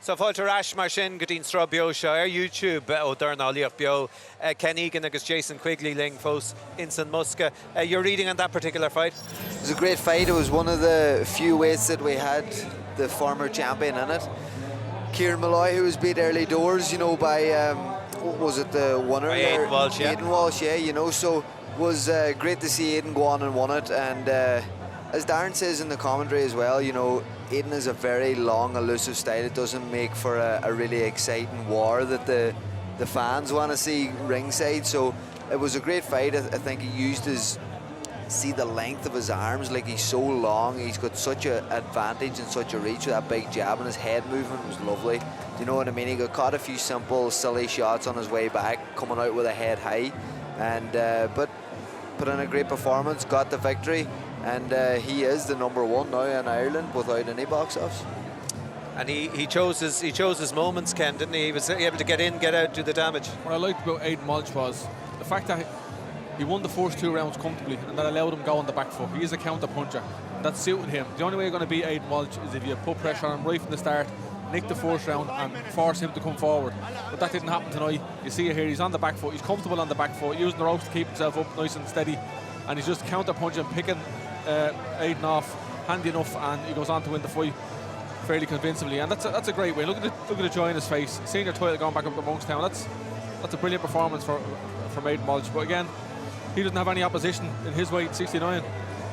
So fáilte rais mar sin go dtín strá beo seo ar YouTube ó Darnálaíocht beo Ken Egan agus Jason Quigley ling fós in St Muska. Your reading on that particular fight? It was a great fight. It was one of the few weights that we had the former champion in it. Kieran Malloy, who was beat early doors, you know, by what was it, the winner? By Aidan Walsh, yeah. Aidan Walsh, yeah, you know, so it was great to see Aidan go on and won it. And as Darren says in the commentary as well, you know, Aidan is a very long, elusive style. It doesn't make for a really exciting war that the fans want to see ringside. So it was a great fight. I think he used see the length of his arms, like he's so long, he's got such an advantage and such a reach with that big jab, and his head movement was lovely. Do you know what I mean? He got caught a few simple, silly shots on his way back, coming out with a head high, and but put in a great performance, got the victory, and he is the #1 now in Ireland without any box offs. And he chose his moments, Ken, didn't he? He was able to get in, get out, do the damage. What I liked about Aidan Walsh was the fact that he won the first 2 rounds comfortably, and that allowed him to go on the back foot. He is a counter puncher. That suited him. The only way you're going to beat Aidan Walsh is if you put pressure on him right from the start, nick the first round, and force him to come forward. But that didn't happen tonight. You see it here. He's on the back foot. He's comfortable on the back foot, using the ropes to keep himself up nice and steady, and he's just counter punching, picking Aidan off handy enough, and he goes on to win the fight fairly convincingly. And that's a great way. Look at the joy in his face. Seeing your title going back up to Monkstown. That's a brilliant performance from Aidan Walsh. But again, he doesn't have any opposition in his weight, 69.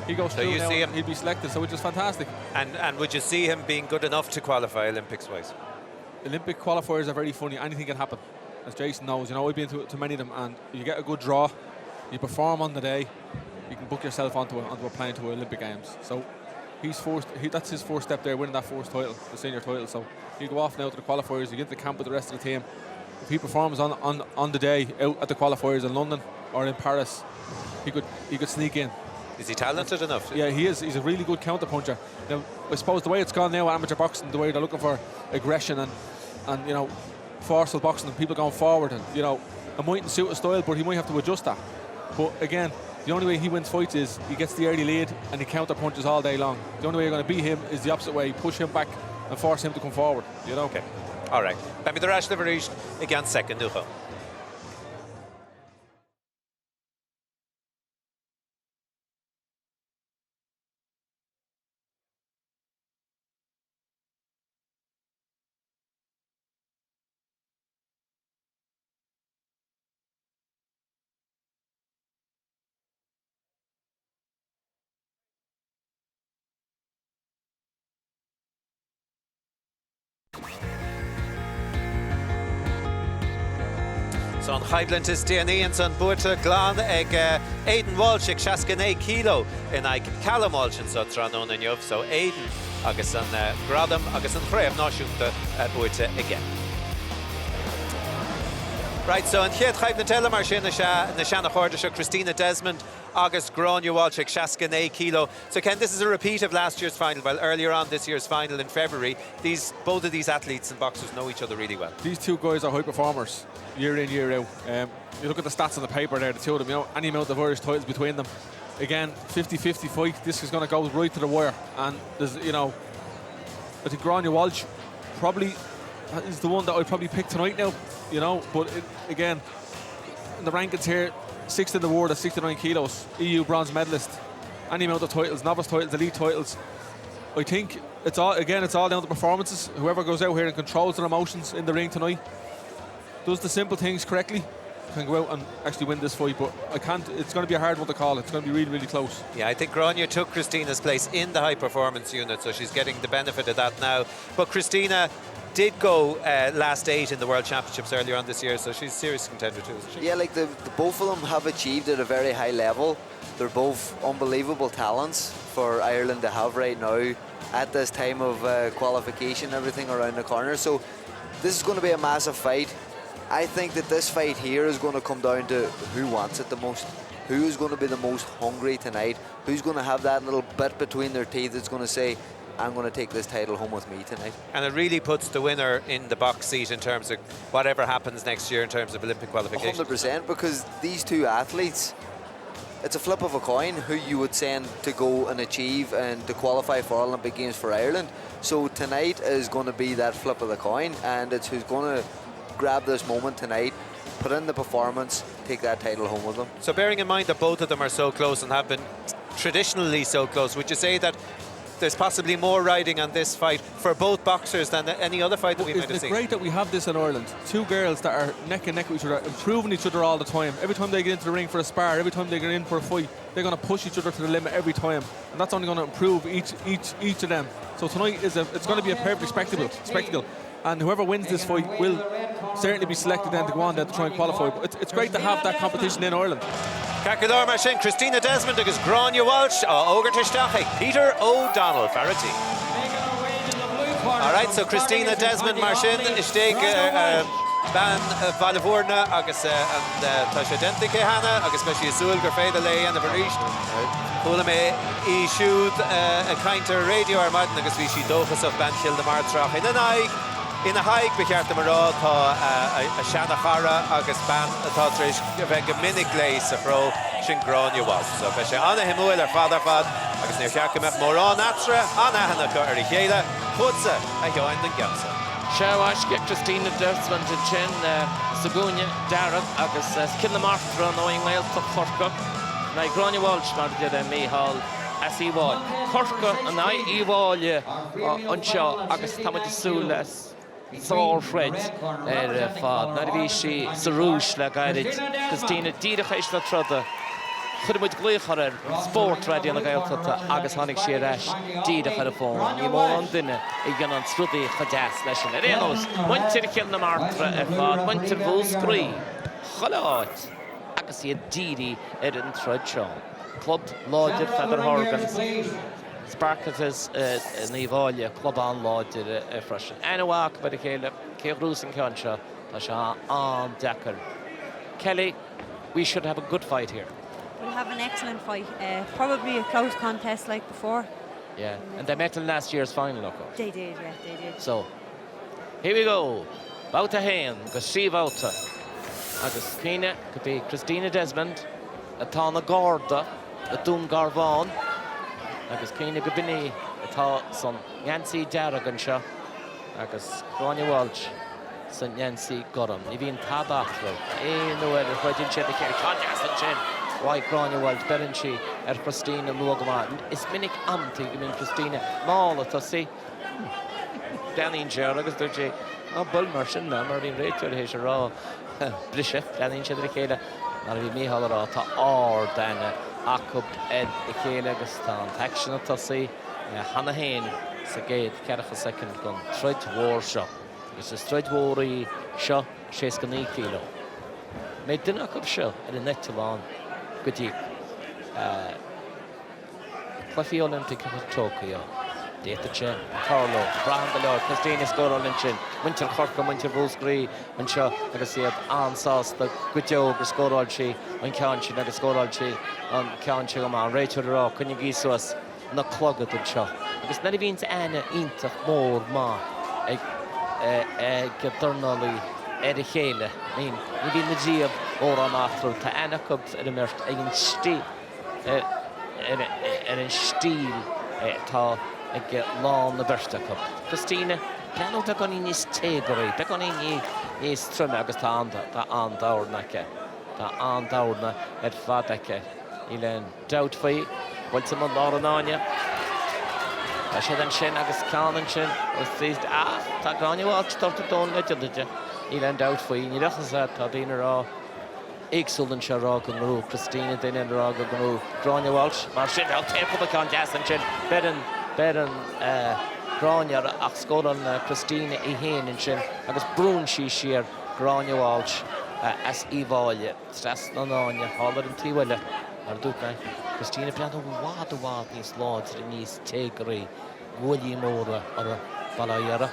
He goes through now, and he'll be selected, so which is fantastic. And would you see him being good enough to qualify Olympics-wise? Olympic qualifiers are very funny. Anything can happen, as Jason knows. You know, I've been to many of them, and you get a good draw, you perform on the day, you can book yourself onto a plane to Olympic Games. So that's his first step there, winning that first title, the senior title. So he'll go off now to the qualifiers. You get to the camp with the rest of the team. If he performs on the day out at the qualifiers in London or in Paris, he could sneak in. Is he talented enough? Yeah, he is. He's a really good counter puncher. Now, I suppose the way it's gone now, amateur boxing, the way they're looking for aggression and you know, forceful boxing and people going forward, and you know, it mightn't suit his style, but he might have to adjust that. But again, the only way he wins fights is he gets the early lead and he counter punches all day long. The only way you're going to beat him is the opposite way. Push him back and force him to come forward. You know. Okay. All right. Let me the rash liver again second. Nucho. So an chaidlint is DNA and son buirte glán ag Aidan Walsh ag 69 kilo in ag Callum Walsh and so thránón in Jov. So Aidan agus an gradam agus an chréibh náisiúnta buirte again. Right, so an chéad chaidlint eile mar sin na seanna chuirde seo Christina Desmond agus Gráinne Walsh ag 69 kilo. So Ken, this is a repeat of last year's final. Well, earlier on this year's final in February, both of these athletes and boxers know each other really well. These two guys are high performers, year in, year out. You look at the stats on the paper there, the two of them, you know, any amount of Irish titles between them. Again, 50-50 fight. This is going to go right to the wire. And there's, you know, I think Gráinne Walsh probably is the one that I'd probably pick tonight now, you know. But again, in the rankings here, 6th in the world at 69 kilos, EU bronze medalist, any amount of titles, novice titles, elite titles. I think it's all down to performances. Whoever goes out here and controls their emotions in the ring tonight, does the simple things correctly, can go out and actually win this fight. But it's going to be a hard one to call. It's going to be really, really close. Yeah, I think Gráinne took Christina's place in the high performance unit, so she's getting the benefit of that now. But Christina did go last 8 in the World Championships earlier on this year, so she's a serious contender too, isn't she? Yeah, like the both of them have achieved at a very high level. They're both unbelievable talents for Ireland to have right now at this time of qualification, everything around the corner. So this is going to be a massive fight. I think that this fight here is going to come down to who wants it the most, who is going to be the most hungry tonight, who's going to have that little bit between their teeth that's going to say, I'm going to take this title home with me tonight. And it really puts the winner in the box seat in terms of whatever happens next year in terms of Olympic qualification. 100%, because these two athletes, it's a flip of a coin who you would send to go and achieve and to qualify for Olympic Games for Ireland. So tonight is going to be that flip of the coin, and it's who's going to grab this moment tonight, put in the performance, take that title home with them. So bearing in mind that both of them are so close and have been traditionally so close, would you say that there's possibly more riding on this fight for both boxers than any other fight that we might have It's seen? great that we have this in Ireland. Two girls that are neck and neck with each other, improving each other all the time. Every time they get into the ring for a spar, every time they get in for a fight, they're going to push each other to the limit every time, and that's only going to improve each of them. So tonight it's going to be a perfect spectacle, and whoever wins this fight will certainly be selected then to go on there to try and qualify. But it's great to have that competition in Ireland. Cacador Marcin, Christina Desmond agus Grania Walsh, Ógar Tisteach, Peter O'Donnell, Farity. All right, so Christina Desmond Marcin, Ishteig Ban Valvorna, agus Tasha Dentike Hannah, agus Meshi Azul Garfeda Lay and the Varish. Hula me I shoot a kainter radio armadan agus vi she dochas of Ban Hilda Martrach in a hike beheart the Marad a Shanna Chara agus Ban Tatrish Vega Minik Lace a pro Shingronia was. So Pesha Anna Himuel or Father Fad agus near Yakamef Moran Atra, Anna Hannah Curry Hela, Hutza, a Join the Gamsa. Seawash get Christina Desmond to Chin, Sagunia, Darragh, agus Kilnamartra, knowing Wales to Corca. Now Grania Walsh, not did a Mihal, as he was. Corca and I Evalia, Unshaw, agus Tamati Sulas. Sore Fred, Fad, Nadivishi, Sarouche, like I did, Christina, Dida Heishla Trother, Khudamut Glecharer, Sport Radio, like I thought, Agus Honig Shirash, Dida Hedafon, Yimon Dinner, Egan on Strudi, Hadas, Lesson, Renos, went to the Kilnamartra, Fad, went to Volscree, Halot, Agus here Didi, Eden Tredshaw, Club Lodger, Feather Horgans. Sparkatas Nivalia, Club on Lodger, Fresh. Anawak, but the Caleb, Kevrus and Concha, Tasha on Decker. Kelly, we should have a good fight here. We'll have an excellent fight. Probably a close contest like before. Yeah, and they met in last year's final, look. They did, yeah, they did. So, here we go. Bauta Hain, Gashi Bauta. Agus Kina could be Christina Desmond, Atana Gorda, Atun Garvan. Agus Kina Gabini, son Yancy Darragh and Shaw. Agus Grania Walsh, son Yancy Gorum. Even Tabathro. No other fighting Chen, the Kerry contest and Chen. Why Grania Walsh, Berenchi, Christina Lugama. It's Minik Amti, I mean Christina. Mala to see. Danny and Gerragh, there's a Bullmerson, Marvin Rachel, he's a raw Brisha, Danny and Chedrikela. Marvin Mihalara, or Dana. Akub Ed Ikela Gastan, Action to see Hannah Hain, Sagate, Carach a second gun, Straight War shot. It's a straight war shot, Shescani Kilo. Made dinner cup show at a net to long. Good deep. Cliffy Olympic of Tokyo. Data Chen, Carlo, Brown the Lord, Christina Score on Chin, Winter Corkum, Winter Volscree, and Shaw, like I said, Ann Sauce, the good job, the score all she, and County, like a score all she, and County, man, Rachel Rock, can you give us not clog it and Shaw? Because not even Anna into more, ma, Geturnally, Eddie Hale, I mean, even the G of Oran to Anna Cubs at a mert, and steel, and steel, tall. Get long the Bersta Cup. Christina, piano ta con in is tegori, ta con in is trum agus ta an daurnake. Ta an daurna et fatake. Ilen doubt fi, went some on Laurenania. Ta shedan shen agus canon shen, was seized ta Grania Walsh started down legend. Ilen doubt fi, ni rachas ta dinner raw. Excellent Sharag and Ru, Christina din and Rag and Ru, Grania Walsh, Marcin out here for the contest and shen, Beren Grania ach scoran Christina I Hain and Shin agus Brún sheer Grania Walsh as Evalia Stress Nanonia Holler and Tiwilla Ardukna Christina Piano Wad these lords in East Tegri William Ora or Balayera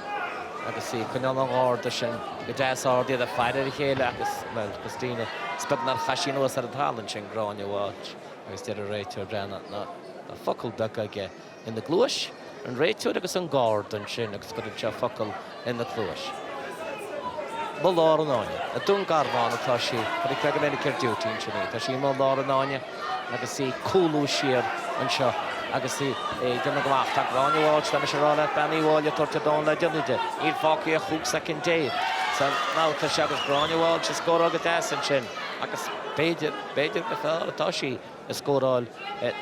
agus see Canana Ordashin Gadas or the other fighter here agus well Christina Spednar Hashino Sartal and Shin Grania Walsh agus did a Rachel Janet not a fuckle duck again. In the Gluish, and Rachel agus an guard and Shin agus got a fuckle in the Gluish. Lár an áine. A dún garbán atá sí, chuir creigead minic ar dúirtín sinna. Tá sí lár an áine agus sí cúlú siar an seo. Agus sí duna go bhacht ag Gráinne Walsh tá sé rála Benny Wáile tuirte dán le dionide. Ír fácaí a chúg second day. San ná tá sé agus Gráinne Walsh is scór agad an sin. Agus beidir go fáil atá sí a scóráil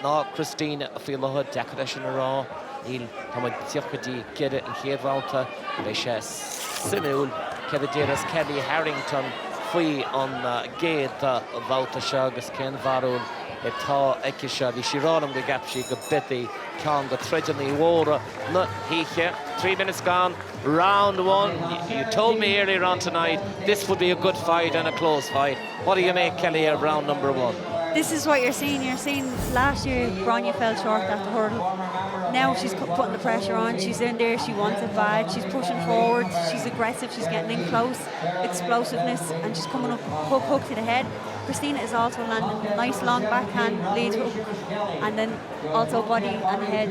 ná Christine a fi lethad deachada sin a rá. Íl tá muid tíochadí ceide an chéadhálta leis sé simúil cead déras Kelly Harrington faoi an géad a bhálta se agus cén bharúil tá aici se bhí sí rám go gapsí go bití cean go treidenaí mhóra na híche. 3 minutes gone, round one. You told me earlier on tonight this would be a good fight and a close fight. What do you make, Kelly, of round number one? This is what you're seeing. You're seeing last year Gráinne fell short at the hurdle. Now she's putting the pressure on. She's in there. She wants it bad. She's pushing forward. She's aggressive. She's getting in close. Explosiveness, and she's coming up hook to the head. Christina is also landing a nice long backhand lead hook, and then also body and head.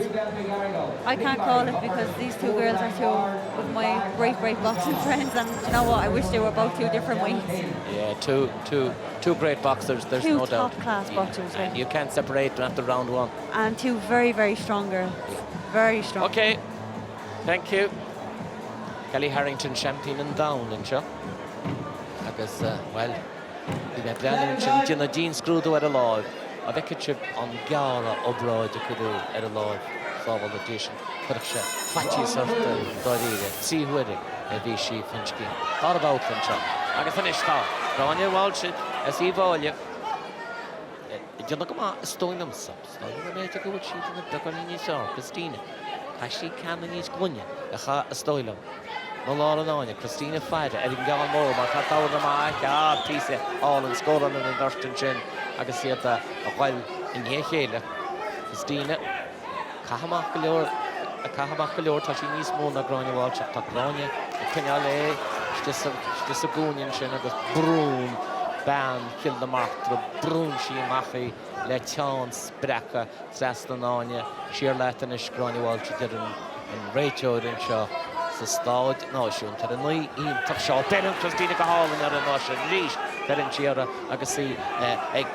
I can't call it because these two girls are two of my great boxing friends, and you know what? I wish they were both two different weights. Yeah, two great boxers. There's two no doubt. Two top-class boxers. And you can't separate them after round one. And two very strong girls. Very strong. Okay, thank you. Kelly Harrington champion and down in seo. Agus well, we went down in Gina Jean Screwdo at a live. I think it should on Gara O'Brien to do at a live forward edition. But it's fatty sort of Doriga. See who it is. A Vichy Finchki. Thought about them, Chuck. I can finish now. Gráinne Walsh as he volume. You look at Stone themselves. You made a good sheet in the Duckalini Sar, Christina. Ashley Canonese Gunya, a Stoilum. Malala Nanya, Christina Fighter, Eddie Gallan Moore, but I thought of my piece all in Scotland and in Durston Chin. I can see it a while in Yehela. Christina Kahamakilor, a Kahamakilor, Tashinis Mona, Gráinne Walsh, Takrania, Pinale, Stisagunian Chin, I was Broom. Ban killed the mark to Brún sí machi le teán sprecha Sastanáine sheer Latinish Gráinne Walsh did in Rachel in seo sa stáid náisiún tar an nui íon tak seo Berin Christina go hálan ar an náisiún rís Berin siara agus sí ag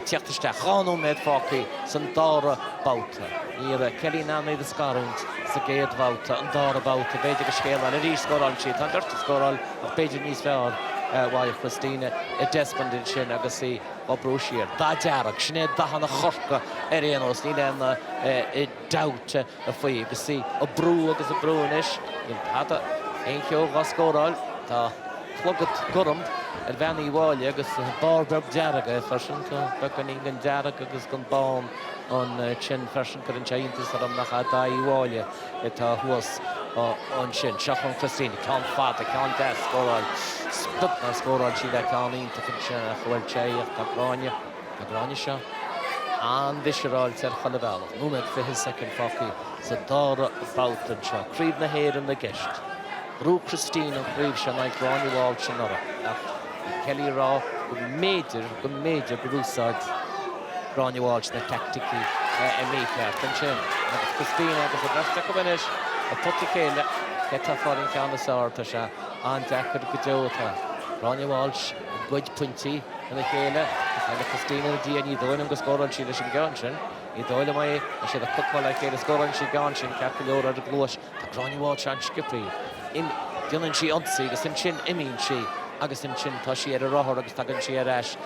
teachtaiste cháú méid fácaí san dára báta íar Kelly nánaí the scarúnt sa géad báta an dára báta beidir go scéal an rís scóráil siad an dúirta scóráil ach beidir níos fearr Why Christina Desmond in sin agus sí obrúisiir dá dearach sinné dahanana chorca éanos ní lena dáte a faoi agus sí a brú agus a brúis in hada ein cheo gascóráil tá chlogad gurm ar bhenaí bháile agus barbeg dearaga fersin began gan dearach agus gan bán an chin fersin gur an teantas ar am nach a dá bháile tá thuas on sin Seachan Christina can fada can des scóráil sputna scóráil si le cáín ta fin sin a chfuil téach tá Gráinne seo an visceráil tar chalabhela núna fi his second fácaí sa dára bátan seo críomh na héir an na gist Rú Christina críomh se na Gráinne Walsh sin nora ach Kelly rá go méidir brúsáid Gráinne Walsh na tacticí a méceart an sin agus Christina agus a bheiste go bhanis a putti chéile tá fáin ceanna sáirta se an dechar go deóta. Gráinne Walsh good puntí in the chéile agus Christina díana í dóinm go scóráil sí leis an gceann sin. Í dóile mai a sé a cucáil le chéile scóráil sí gceann sin ceap go leor ar a glúis tá Gráinne Walsh an scipaí. Dionan sí ansaí agus sin imíonn sí agus sin tá sí ar a ráthir agus tagann sí ar eis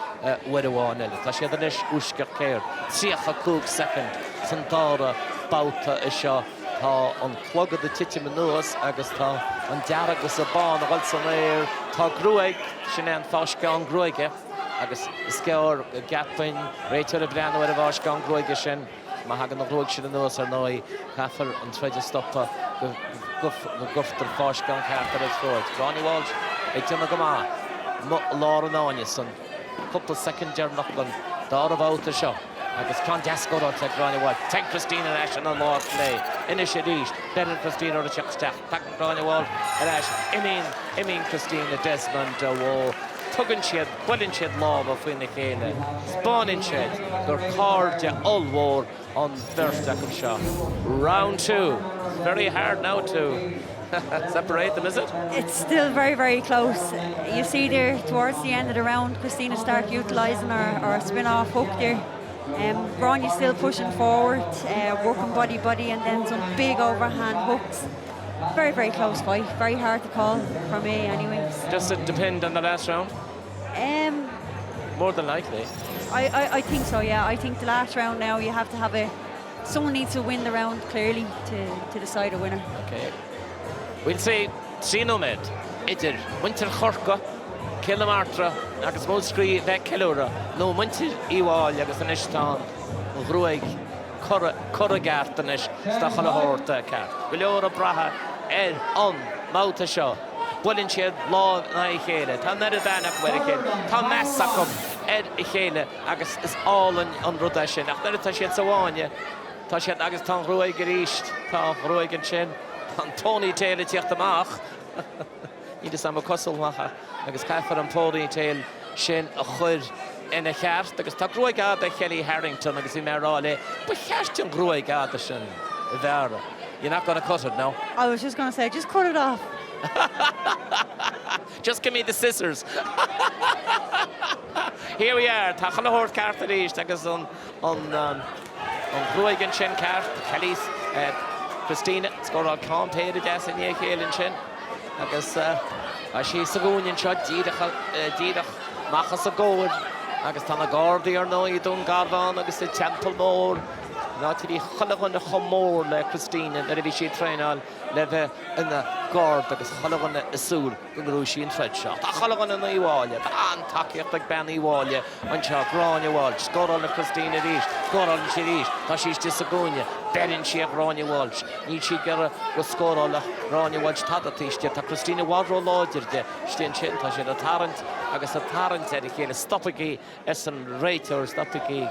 uadháin eile. Tá siad leis úscear céir. 3 second san dára báta is seo tá an chlogad a tite nuas agus tá an dearagus a bán a bhail san éir tá grúig sin an fáisce an grúige agus scéir gapin réitear a bhreanú ar a bháisce an grúige sin má hagan na grúig sin nuas ar nói chafar an treidir stoppa go guftar fáisce an cheartar is fóid. Gráinne Walsh ag duna go má lár an áine san couple second dear nach an dára bháta seo agus can deascóráil te Gráinne Walsh. Te Christina leis an lá lé. Inis sé ríis, Berin Christina ar a teachsteach. Tá Gráinne Walsh ar eis imíonn Christina Desmond a bhó. Tugann siad, builinn siad lába faoin na chéile. Spáinn siad gur cáirde allmhór an bhirsteach an seo. Round 2. Very hard now to separate them, is it? It's still very, very close. You see there towards the end of the round, Christina Stark utilising her spin-off hook there. Grania still pushing forward, working body, and then some big overhand hooks. Very, very close fight. Very hard to call for me, anyways. Does it depend on the last round? More than likely. I think so, yeah. I think the last round now you have to have someone needs to win the round clearly to decide a winner. Okay. We'll say Trinomad, Idir, Winter Chorca, Kilomartra, agus Moscree, Vec Kilura, no Winter Iwal, agus an Ishtan, Ruig, Corragart, Stachana Horta, Cat, Willora Braha, On, Mauta Shaw, Bullinshed, Law, Naikele, Tanadanak, Verikin, Tamasakum, Ed Ichele, agus is all on Rodashin, after the Tashet Sawanya, Tashet agus Tan Ruig Gericht, Tan Ruig and Shin. Tony Taylor Tiachtamach. You just have a custle macha. Agus Caffar and Tony Taylor Shin a chud in a cart. Agus ta Gruigad Kelly Harrington agus in Merale. But Kerstin Gruigad Shin Vera. You're not gonna cut it now. I was just gonna say, just cut it off. Just give me the scissors. Here we are. Tachalahort Cartarish agus on Gruigan Shin cart. Kelly's Christina scored on campaign to Jess and Yale in Chin. Agus she Sagunian shot Didach Machas a goal. Agus Tana Gordy or no, you don't Garvan, Agus the Temple Moor. Not to be Hulagan the Homor, like Christina, that if she train all live in the guard, because Hulagan the Sul, Gurushi and Fred shot. Hulagan and the Walia, the Antakiak like Benny Walia, and Chuck Ronya Walsh, scored on the Christina Dish, scored on the Shirish, Tashish Disagunia, Berin Sheik Ronya Walsh, Nichi Gera was scored on the Ronya Walsh Tatatish, the Christina Wadro Lodger, the Stin Chin, Tashi the Tarrant, Agus the Tarrant, the Stoppigi, Essen Rater, Stoppigi.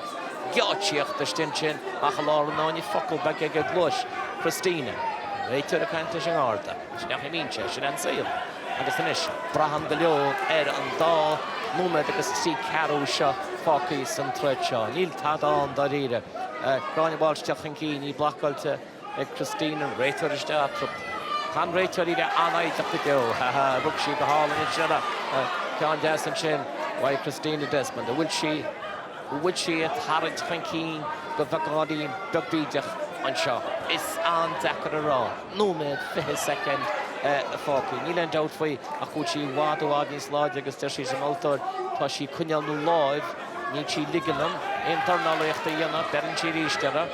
Gotchiach the Stinchin, Achalar Nani Focal Bagag Glush, Christina, Rater the Cantish and Arda, Shnahimincha, Shan Sail, and the finish, Braham de Leon, Ed and Da, Mumet, the Sea Carosha, Fokis and Trecha, Nil Tadan, Darida, Grania Walsh, Chachinkini, Blackout, Christina, Rater is there, Can Rater either Anna Tapio, Haha, Bookshi, the Hall and each other, Can Jess and Shin, why Christina Desmond, will she? Would she at Harrod Twankeen, the Vagadi, Bugdijach, and Shaw? It's on Dakara. No mid for his second Falky. Neil doubt for a Kuchi Wadu audience lodge, Augusta, she's a Maltor, Toshi Kunyal live, Nietzsche Liganum, internal Lechta Yana, Berenchi Rishtera,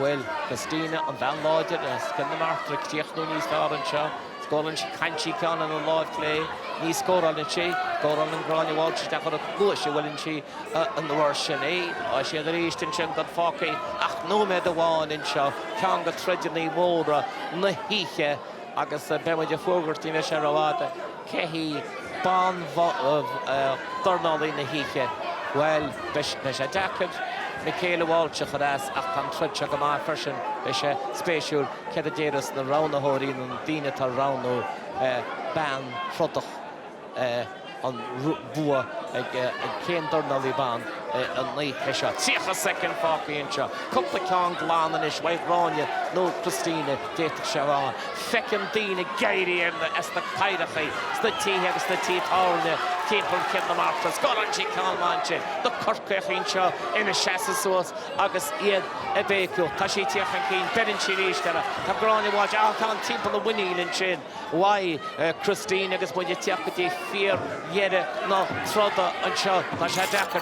well, Christina and Van Lodger, Skin the Martrick, Tiachnuni Star and Shaw. Scoring Kanchi Khan and a live play. He scored on the Chi, scored on the Grania Walsh, that got a push, well, and she and the worst, I she had the East and Shin got Focky, Ach, no matter one in Shaw, Kanga Tragedy Mora, Nahiche, Agus Bemaja Fogert in Sharawata, Kehi, Ban of Thornall in Nahiche, well, Besha Jacket. Michaela Walsh Charas, Achtan Trutcha Gamar Fersen, Besha Special, Kedajeras, the Rauno Horin, and Dina Tarauno, Ban Trotach on Bua, Kane Durnally Ban, and Lee Hesha. See a second Falky incha. Couple of Kong Lananish, White Ronya, no Christina, Date Sharon, Feckin Dina, Gary, and the Esther Kaidachi, Stati Hegs, the Tea Tower, Keeper Kim Martha, Scoranchi Kalmanche, the Kirkechincha, in a chassis sauce, August Ian, Ebeko, Tashi Tiakin, Berenchirish, Tagrani Watch, Alcan, Temple of Winnie in Chin. Why, Christina, because when you take the fear, Yeda, no, Trotta, and Shaw, Tashadaka,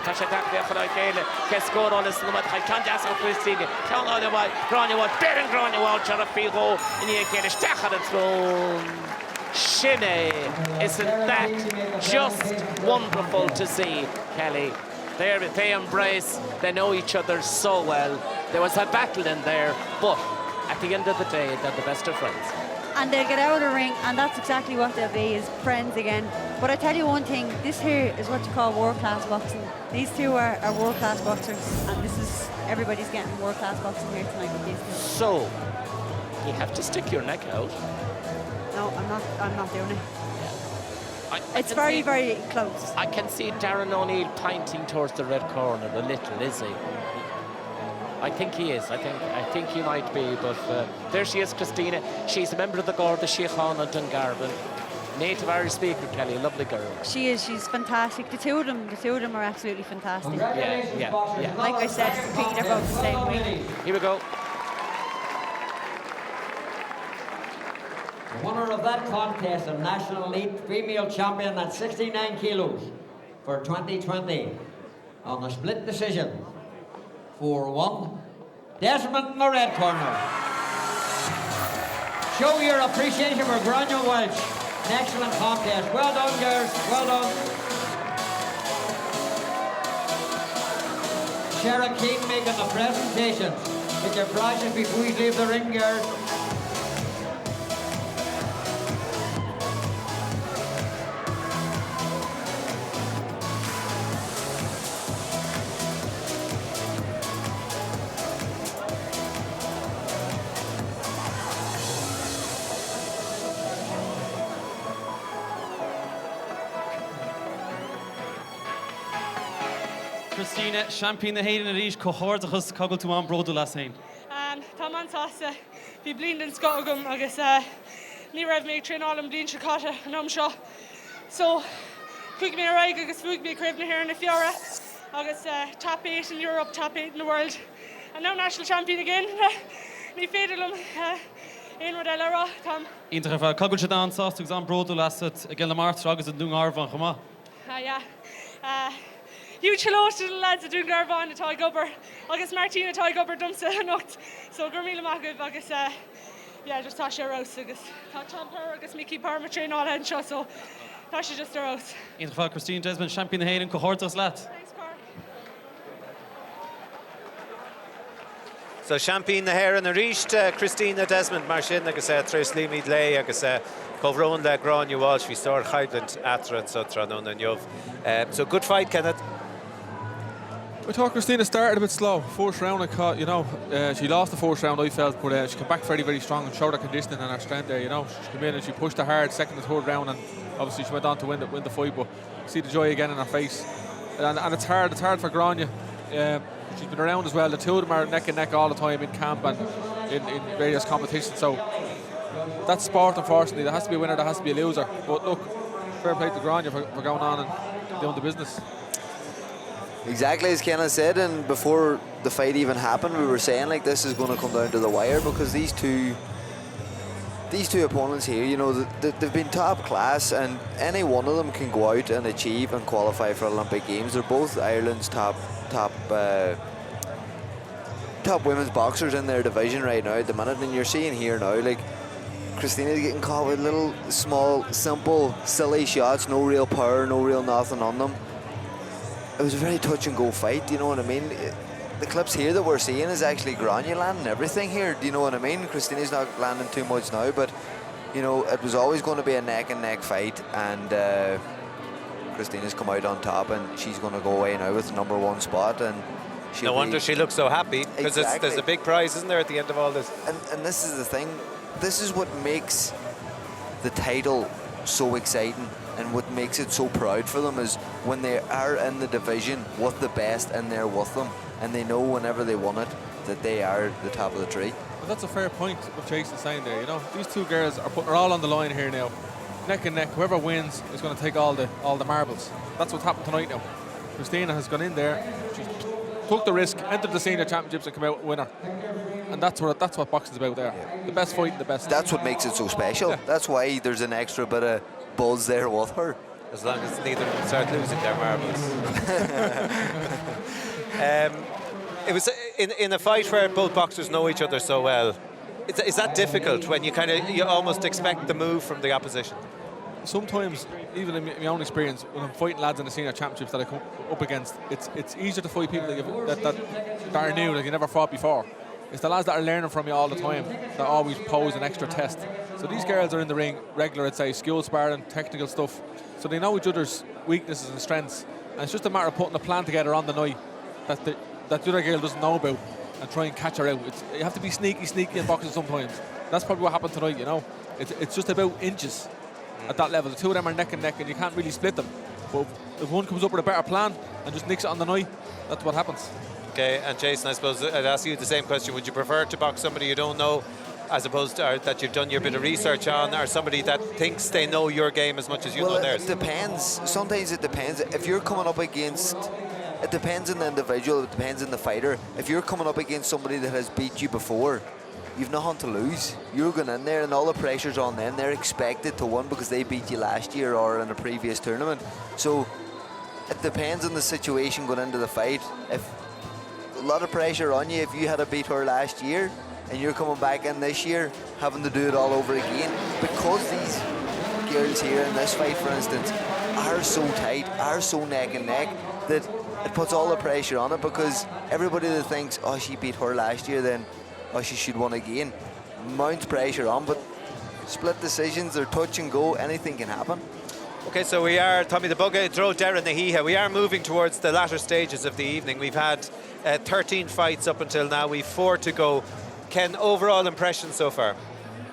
for Kayla, can score on this limit. I can't ask for Christina, count on the way, Grania Watch, Beren Grania Watch, and a Figo, and you can stack at the throne. Shinny, isn't that just wonderful to see, Kelly? They embrace, they know each other so well. There was a battle in there, but at the end of the day, they're the best of friends. And they'll get out of the ring, and that's exactly what they'll be, is friends again. But I tell you one thing, this here is what you call world-class boxing. These two are world-class boxers, and this is, everybody's getting world-class boxing here tonight with these two. So, you have to stick your neck out. No, I'm not doing it. It's very, very close. I can see Darren O'Neill pointing towards the red corner a little, is he? I think he is. I think he might be. But there she is, Christina. She's a member of the Garda Síochána Dungarvan. Native Irish speaker, Kelly, lovely girl. She is. She's fantastic. The two of them are absolutely fantastic. Yeah. Like I said, Pete, they're both the same weight. Here we go. The winner of that contest, a national elite female champion at 69 kilos for 2020 on a split decision. 4-1. Desmond in the red corner. Show your appreciation for Grania Welch. An excellent contest. Well done, girls. Well done. Shara Keane making the presentation. Get your prizes before you leave the ring, girls. Christina, Champagne na héidir na rís cohordachas cogal tú an brodú las hain. Tá man sásta bhí blind in scogum agus ní raibh méid trínálam blind chicata an seo. So chuig mé raig agus fuig mé craibh na here in the fiora agus top 8 in Europe, top 8 in the world. And now national champion again. Ní féidirlum ein rud eile rá Tom. Ínta bheith cogal se dá sásta an brodú las a gil na mart agus a dún arvan chumá. Huge hello to the lads at Dungarvan at Ty Gubber. Agus Martina Ty Gubber dumsa nocht. So Gurmila Magav agus just tá sé rous agus tá Tom Power agus Mickey Parma train all and show so tá sé just a rous. Ínta bheith Christine Desmond Champagne na héidir cohordachas leat. Thanks, Park. So Champagne na Héireann a ríist Christina Desmond mar sin agus Tris Límid lé agus Covrón le Grania Walsh hí stór chaidlant atra an sotra nó na neomh. So good fight, Kenneth. I thought Christina started a bit slow. First round, she lost the first round, I felt, but she came back very, very strong and showed her conditioning and her strength there, She came in and she pushed her hard, second and third round, and obviously she went on to win the fight, but you see the joy again in her face. And it's hard for Grania. She's been around as well. The two of them are neck and neck all the time in camp and in various competitions, so that's sport, unfortunately. There has to be a winner, there has to be a loser. But look, fair play to Grania for going on and doing the business. Exactly as Kenneth said, and before the fight even happened, we were saying like this is going to come down to the wire because these two opponents here, they've been top class, and any one of them can go out and achieve and qualify for Olympic Games. They're both Ireland's top women's boxers in their division right now at the minute, and you're seeing here now like Christina's getting caught with little small, simple, silly shots, no real power, no real nothing on them. It was a very touch and go fight, you know what I mean? The clips here that we're seeing is actually Grania landing everything here, do you know what I mean? Christina's not landing too much now, but it was always going to be a neck and neck fight, and Christina's come out on top, and she's going to go away now with the #1 spot, and no wonder she looks so happy, because there's a big prize, isn't there, at the end of all this? And this is the thing, this is what makes the title so exciting and what makes it so proud for them is when they are in the division with the best and they're with them, and they know whenever they won it that they are the top of the tree. Well, that's a fair point what Jason's saying there, These two girls are putting her all on the line here now. Neck and neck, whoever wins is going to take all the marbles. That's what's happened tonight now. Christina has gone in there, she took the risk, entered the senior championships and come out winner. And that's what boxing's about there. Yeah. The best fight, the best. That's what makes it so special. Yeah. That's why there's an extra bit of buzz there with her. As long as neither of them start losing their marbles. It was in a fight where both boxers know each other so well. Is that difficult when you almost expect the move from the opposition? Sometimes, even in my own experience, when I'm fighting lads in the senior championships that I come up against, it's easier to fight people that are new, that you never fought before. It's the lads that are learning from you all the time that always pose an extra test. So these girls are in the ring regular, I'd say, skill sparring, technical stuff. So they know each other's weaknesses and strengths. And it's just a matter of putting a plan together on the night that the other girl doesn't know about and try and catch her out. You have to be sneaky in boxing sometimes. That's probably what happened tonight, It's just about inches at that level. The two of them are neck and neck and you can't really split them. But if one comes up with a better plan and just nicks it on the night, that's what happens. Okay, and Jason, I suppose I'd ask you the same question. Would you prefer to box somebody you don't know, as opposed to that you've done your bit of research on, or somebody that thinks they know your game as much as you know theirs? It depends. Sometimes it depends. If you're coming up against, it depends on the individual, it depends on the fighter. If you're coming up against somebody that has beat you before, you've nothing to lose. You're going in there and all the pressure's on them. They're expected to win because they beat you last year or in a previous tournament. So it depends on the situation going into the fight. If a lot of pressure on you, if you had to beat her last year and you're coming back in this year having to do it all over again, because these girls here in this fight, for instance, are so tight, are so neck and neck, that it puts all the pressure on it, because everybody that thinks, oh, she beat her last year, then oh, she should win again, mounts pressure on. But split decisions, or touch and go, anything can happen. Okay, so we are, Tommy the Bugger, Dro Darren Nahiha, we are moving towards the latter stages of the evening. We've had 13 fights up until now, we've 4 to go. Ken, overall impression so far?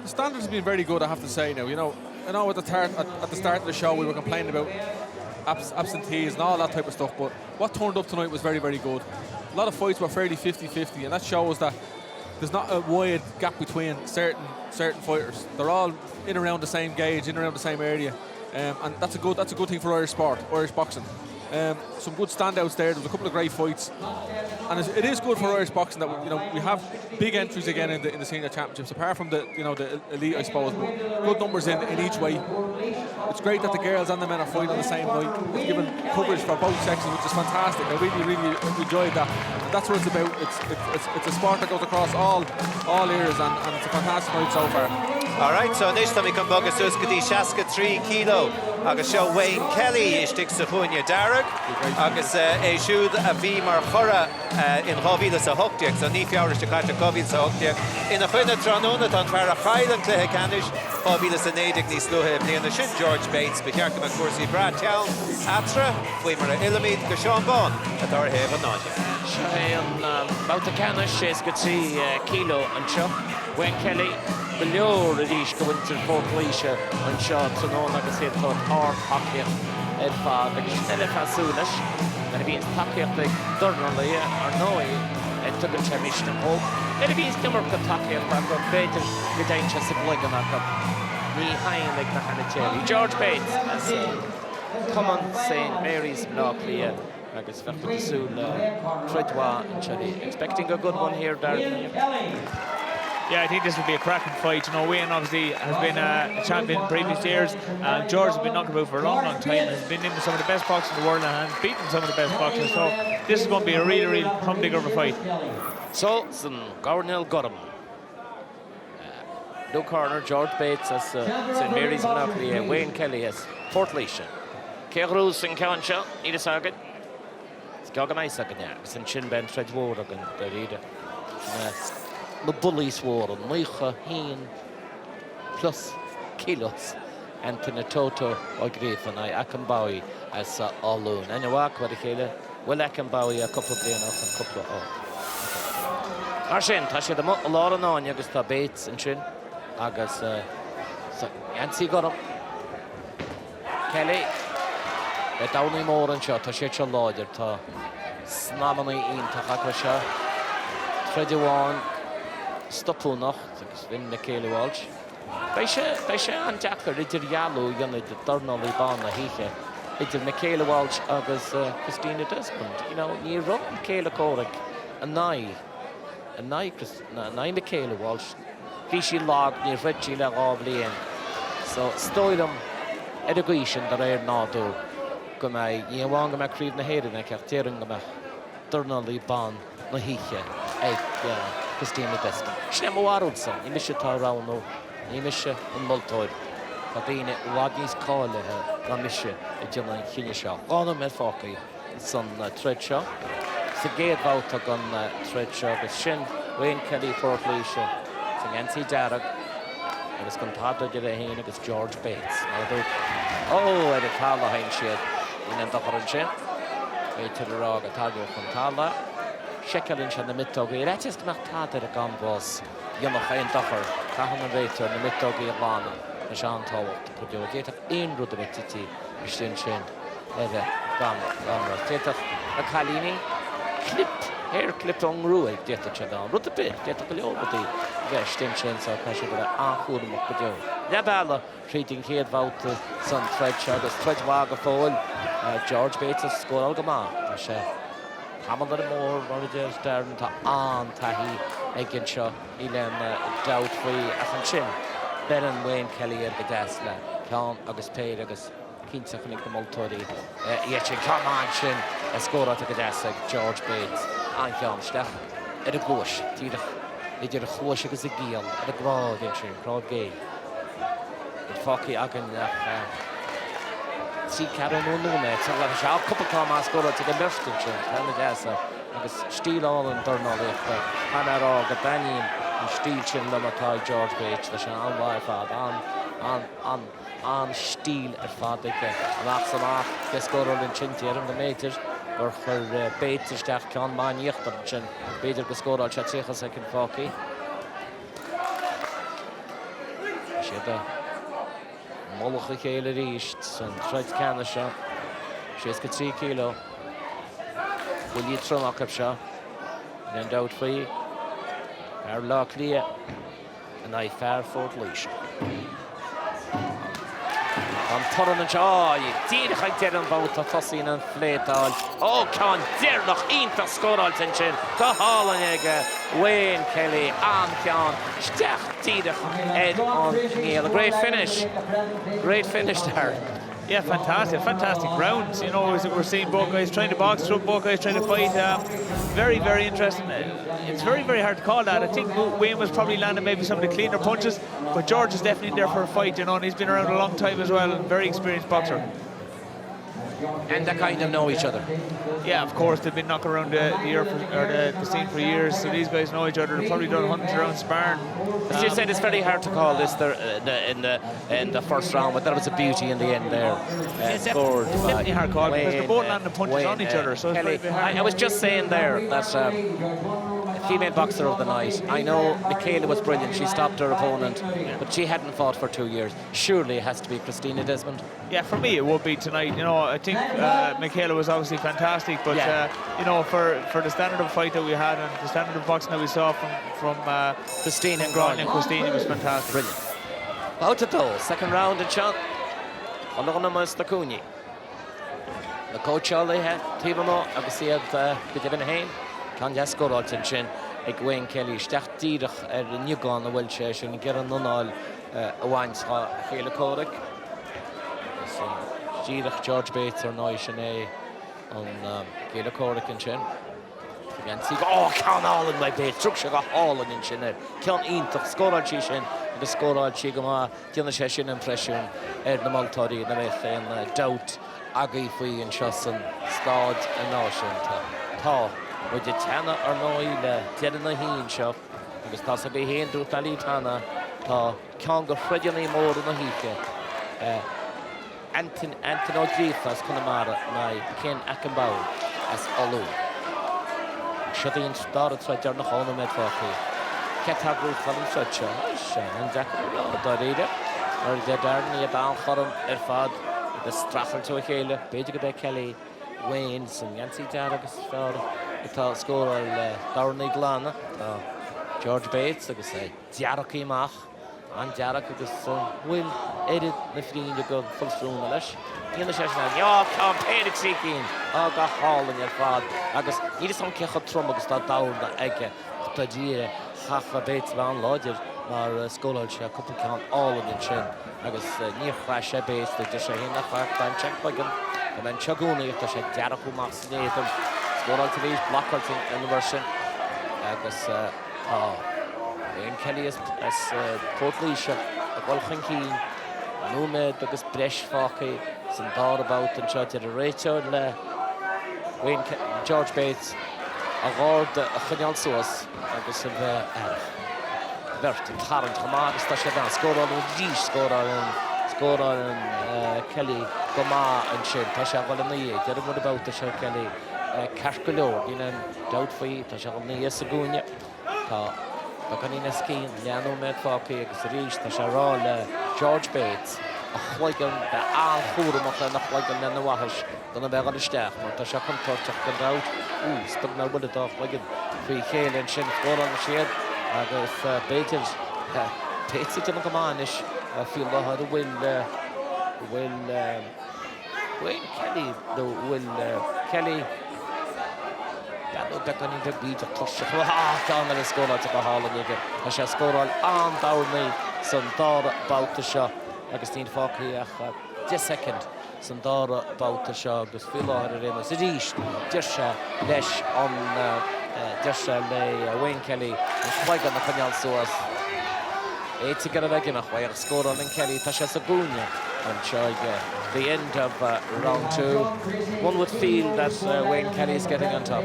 The standards have been very good, I have to say now. You know at the start of the show we were complaining about absentees and all that type of stuff, but what turned up tonight was very, very good. A lot of fights were fairly 50-50, and that shows that there's not a wide gap between certain fighters. They're all in around the same gauge, in around the same area. And that's a good thing for Irish sport, Irish boxing. Some good standouts there. There was a couple of great fights, and it is good for Irish boxing that we have big entries again in the senior championships. Apart from the elite, I suppose, but good numbers in each way. It's great that the girls and the men are fighting on the same night. It's given coverage for both sections, which is fantastic. I really enjoyed that. And that's what it's about. It's a sport that goes across all eras, and it's a fantastic night so far. All right, so next time we come back to Uskadi Shaska 3 kilo. Agus show Wayne Kelly istig sa Hunya Darag. Agus Eshud Avi Marchora in Rovila sa Hoktiak. So ni fiawrish to Kata Kovil sa Hoktiak. In a Hunya Tranona on Fara Highland Clehe Canish. Rovila sa Nadig ni Sluhe Mniana Shin George Bates. Bikarka McCourcy Brad Town. Atra. Wimara Ilamid. Gashon Bon. At our Haven Naja. Shayan Bauta Canish is good see kilo and show. Wayne Kelly. Below Radish go into Port Leisha and shot to know like I said for hard hockey and for the Shnelle Soonish and if he's hockey up the Durnley or no it took a chemish to hope and if he's number of hockey and back up better the danger of Bligan up knee high like the kind of cherry George Bates as come on St. Mary's Blockley I guess for the soon Treadwa and Cherry expecting a good one here Darren. Yeah, I think this will be a cracking fight. Wayne obviously has been a champion in previous years. George has been knocking about for a long time. Has been into some of the best boxers in the world and beaten some of the best boxers. So this is going to be a really humdinger of a fight. So, some Gornell got him. No corner, George Bates as St. Mary's Monopoly, Wayne Kelly as Port Leisha. Kegrus and Concha, Ida Sagan. It's Gaganai Sagan, St. Shinben Tredward again, the leader. The bullies were on Maicha Heen plus kilos and Tinatoto or Griffin I Akambawi as alone. And you walk with the killer. Well, Akambawi a couple of days off and couple of off. Arshin, Tasha the lot of non, Yagasta Bates and Shin. Agas Yancy got him. Kelly. But only more and shot. Tasha Lodger to Snamani in Takakasha. Freddie Wan. Stopu noch, Vin Michaela Walsh. Beisha and Jacker, Idir Yalu, Yunna, the Durnley Ban, the Hiche, Idir Michaela Walsh, Agus Christina Desmond. Near Rob Michaela Corrick, and Nai Michaela Walsh, Fishy Log, near Reggie Lagavlian. So, Stoilum, education, the rare Nadu, Gumai, Yawanga Macreed, the Hayden, and Cartering the Durnley Ban, the Hiche, Christina Desmond. Shnemo Warudson, Imisha Tarauno, Imisha and Multoid. Fabine Wadney's call Ramisha, a German Kinisha. Ono Melfoki, son Treadshaw. Segate Vautag on Treadshaw, with Shin, Wayne Kelly, Port Leisha, Nancy Darragh. It was Contado Jerahin, it was George Bates. Oh, and it's Hala Hainshed in the Horanshin. Wait to the Rog, a Tago Contala. Shekel in the mid-togi. That's just not that a gun was. Yamach and Duffer, Kahan and Rater, in the mid-togi of Lana, and Sean Tower to produce. Get in Rudimity, Michelin Shin, Gun, Tate of a Kalini, clipped Hair clip on Rui, get the Chadon, Rut the bit, get the Golioti, Vesh, Stimchins, or Kashibra, Ahud Mokado. Labala, treating here about some Fredshire, the Fredwaga fall, George Bates, score Algama, Hamilton Moore, Roger Stern, to An Tahi, Egginshaw, Elan, Doubt Free, Afanchin, Beren Wayne Kelly at the Dasla, Count August Pay, August. Kinsa Nick the Multodi, Yetchin Carmanchin, a score out of the Dasig, George Bates, and Janstach, at a bush, they did a whoosh as a gill, at a broad entry, broad gay. But Focky Agan, see Karen O'Nuna, so like a sharp couple of comments score out to the Merskins, and the Dassa, and the Steel all and Durnall, Hanaro, the Banyan, and Steel Chin Lamatai, George Bates, the Shan Wi-Fi, on Steel at Fadike, Maxamach, the scorer in Chintier and the Mater, or for Bates, Staff Con Man Yichterchin, Bader the scorer, Chatsicha second Focky. Shida Moloch Kayla reached, and tried to can the shot. She's got 3 kilo. Will you throw knock up shot? Then doubt for you. Our clear, and I fair for Leash. On Torren and Shaw, you did I did about the Fossin and Flaytal. Oh, can't dare noch into score all tension. The Hollanega, Wayne Kelly, and John Stech Tida Ed on Neil. Great finish there. Yeah, fantastic rounds. You know, we're seeing both guys trying to box through, both guys trying to fight. Very, very interesting. It's very, very hard to call that. I think Wayne was probably landing maybe some of the cleaner punches, but George is definitely there for a fight, you know, and he's been around a long time as well, and very experienced boxer. And they kind of know each other. Yeah, of course, they've been knocking around the scene for years, so these guys know each other. They've probably done hundreds around sparring. As you said, it's very hard to call this in the first round, but that was a beauty in the end there. It's definitely hard call because they're both landing punches on each other, so it's very hard. I was just saying there that female boxer of the night. I know Michaela was brilliant. She stopped her opponent, but she hadn't fought for 2 years. Surely it has to be Christina Desmond. Yeah, for me it would be tonight. You know, I think Michaela was obviously fantastic, but you know, for the standard of fight that we had and the standard of boxing that we saw from Christine and Christine, it was fantastic. Brilliant. Out of those, second round and shot. Alona Mastakuni. The coach all they had, Tivamo, obviously had Bidivin Hain. Can just score all tension. Wayne Kelly, Stach Didach, Newgon, the Welsh, and get on all Wines, Hela Kodak. Didach, George Bates, or Noishane on Hela Kodak and Chin. Again, see, oh, Can all in my Bates, Structure got all in Chin. Can eat the score on Chishin, the score on Chigama, Tina Session impression, Ed the Maltodi, the Meth, and Doubt, Aggie Free and Chusson, Stod, and Notion. Ta. With the Tana or no, did in the Heen shop. Because possibly he and do Talitana, Congo Freddie more than the Heeke. Anton O'Greefas Connemara, my Ken Ackenbauer, as Olu. Shutting started right there, the home of Medfaki. Catabu from such a and Jack Dorida, or the Darney about Horum, Erfad, the Straffel to a Hale, Bejigabek Kelly, Waynes, and Yancy Daragus. It'll score Darnay Glana, George Bates, like I say, Diaraki Mach, and Diarak will edit the feeling to go full through the lash. In the session, you're campaigning seeking. Oh, got Hall in your father. I guess you just don't care how Trump start down the egg. Tajir, half a Bates man lodger, or scholarship, a couple count all of the chin. I guess near crash a base, the dish in the fact, and check by him. And then Chaguni, if the Diaraku Max Nathan. Score out to these blockers in the version. Agus Wayne Kelly as Portleisha, a Wolfing Keen, Numed, agus Bresh Focky, some thought about and shot to the Rachel, Wayne George Bates, a guard, a Chanyal Soas, agus of Vert, Tarrant, Hamad, Stashadan, scored on scored on Kelly, Goma, and Shin, Tasha Valani, did what about the Shin Kelly. Carcolor, in a doubt for you, Tashalni Sagunia, Bacanina Skin, Liano Medfaki, Rish, Tasharal, George Bates, chhlagan de an chúramach le nach chhlagan le na wahais donna bheith an isteach mar tá se contorteach go dát stag nar bud atá chhlagan faoi chéile sin chóir an siad agus béidir Péitsi dyma gymanis ffil o hyd Will Kelly Kelly Beck o'n i'n byd o closio gan yn ysgol at y gahal yn ygyn a siya sgorol am dawr ni sy'n dar baut y sio agos ni'n ffocli ach 10 second sy'n dar baut y sio agos ffil o hyd yr un sy'n eist dyrsio leis on dyrsio le Wayne Kelly yn chwaig yn y cynnal sŵas Eighty got a big enough way score on Kelly Tasha Sabunya and the end of round 2. One would feel that Wayne Kelly is getting on top.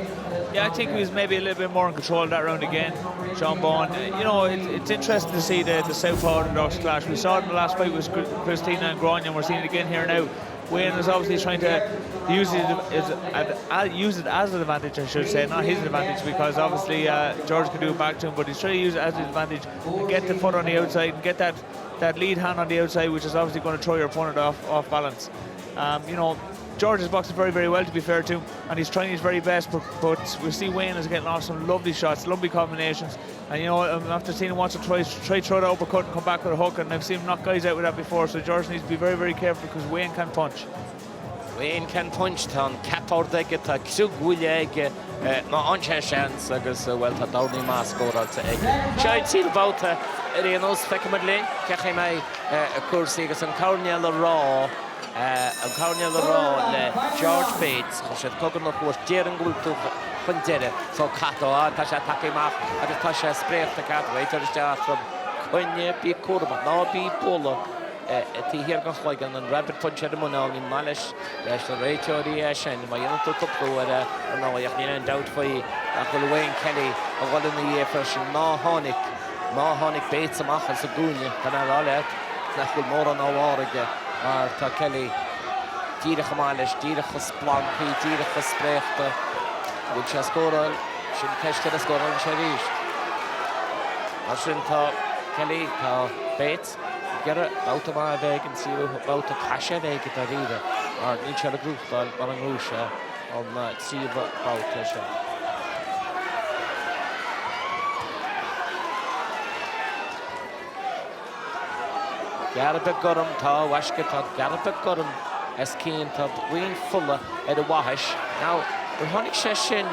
Yeah, I think he was maybe a little bit more in control of that round again. Sean Bowen, you know, it's interesting to see the South Orthodox clash. We saw it in the last fight with Christina and Grania, and we're seeing it again here now. Wayne is obviously trying to use it as an advantage, I should say, not his advantage, because obviously George can do it back to him, but he's trying to use it as his advantage and get the foot on the outside and get that lead hand on the outside, which is obviously going to throw your opponent off balance. You know, George is boxing very, very well, to be fair to him, and he's trying his very best, but we see Wayne is getting off some lovely shots, lovely combinations, and you know, after seeing him once or twice try throw the uppercut and come back with a hook, and I've seen him knock guys out with that before, so George needs to be very, very careful because Wayne can punch. Wayne can punch tan Catordege ta Xugwilege ma anche chance agus well ta downy mas goral ta eg. Child seal about Renos Fekmadlin Kachai mai kursi agus an Carniel Raw an Carniel Raw le George Bates choshet kogan of was Jaren Gultu Fundere so Kato tasha Takimach agus tasha sprech ta cat waiter start from Konya bi kurba no bi polo tí here go chhlagan an rapid punch ar mna ní malish leis an réiteorí sin ma dhéanam tú cupú ar an náhaíoch ní an doubt faoi a chfuil Wayne Kelly a bhil in the fresh má tháinig Bates amachchas a gúine gan ar áile na chfuil mór an áhhaige mar tá Kelly dírecha malish dírecha splancaí dírecha spréachta bhfuil se scóráil sin ceiste a scóráil sé ríist mar sin tá Kelly tá Bates get it out of my bag and see about the cash bag at the river or each other group on Russia on see about the show. Garabek Gorum, Ta Washkata, Garabek Gorum, as keen to Wayne Fuller at the Wahish. Now, the Honic session,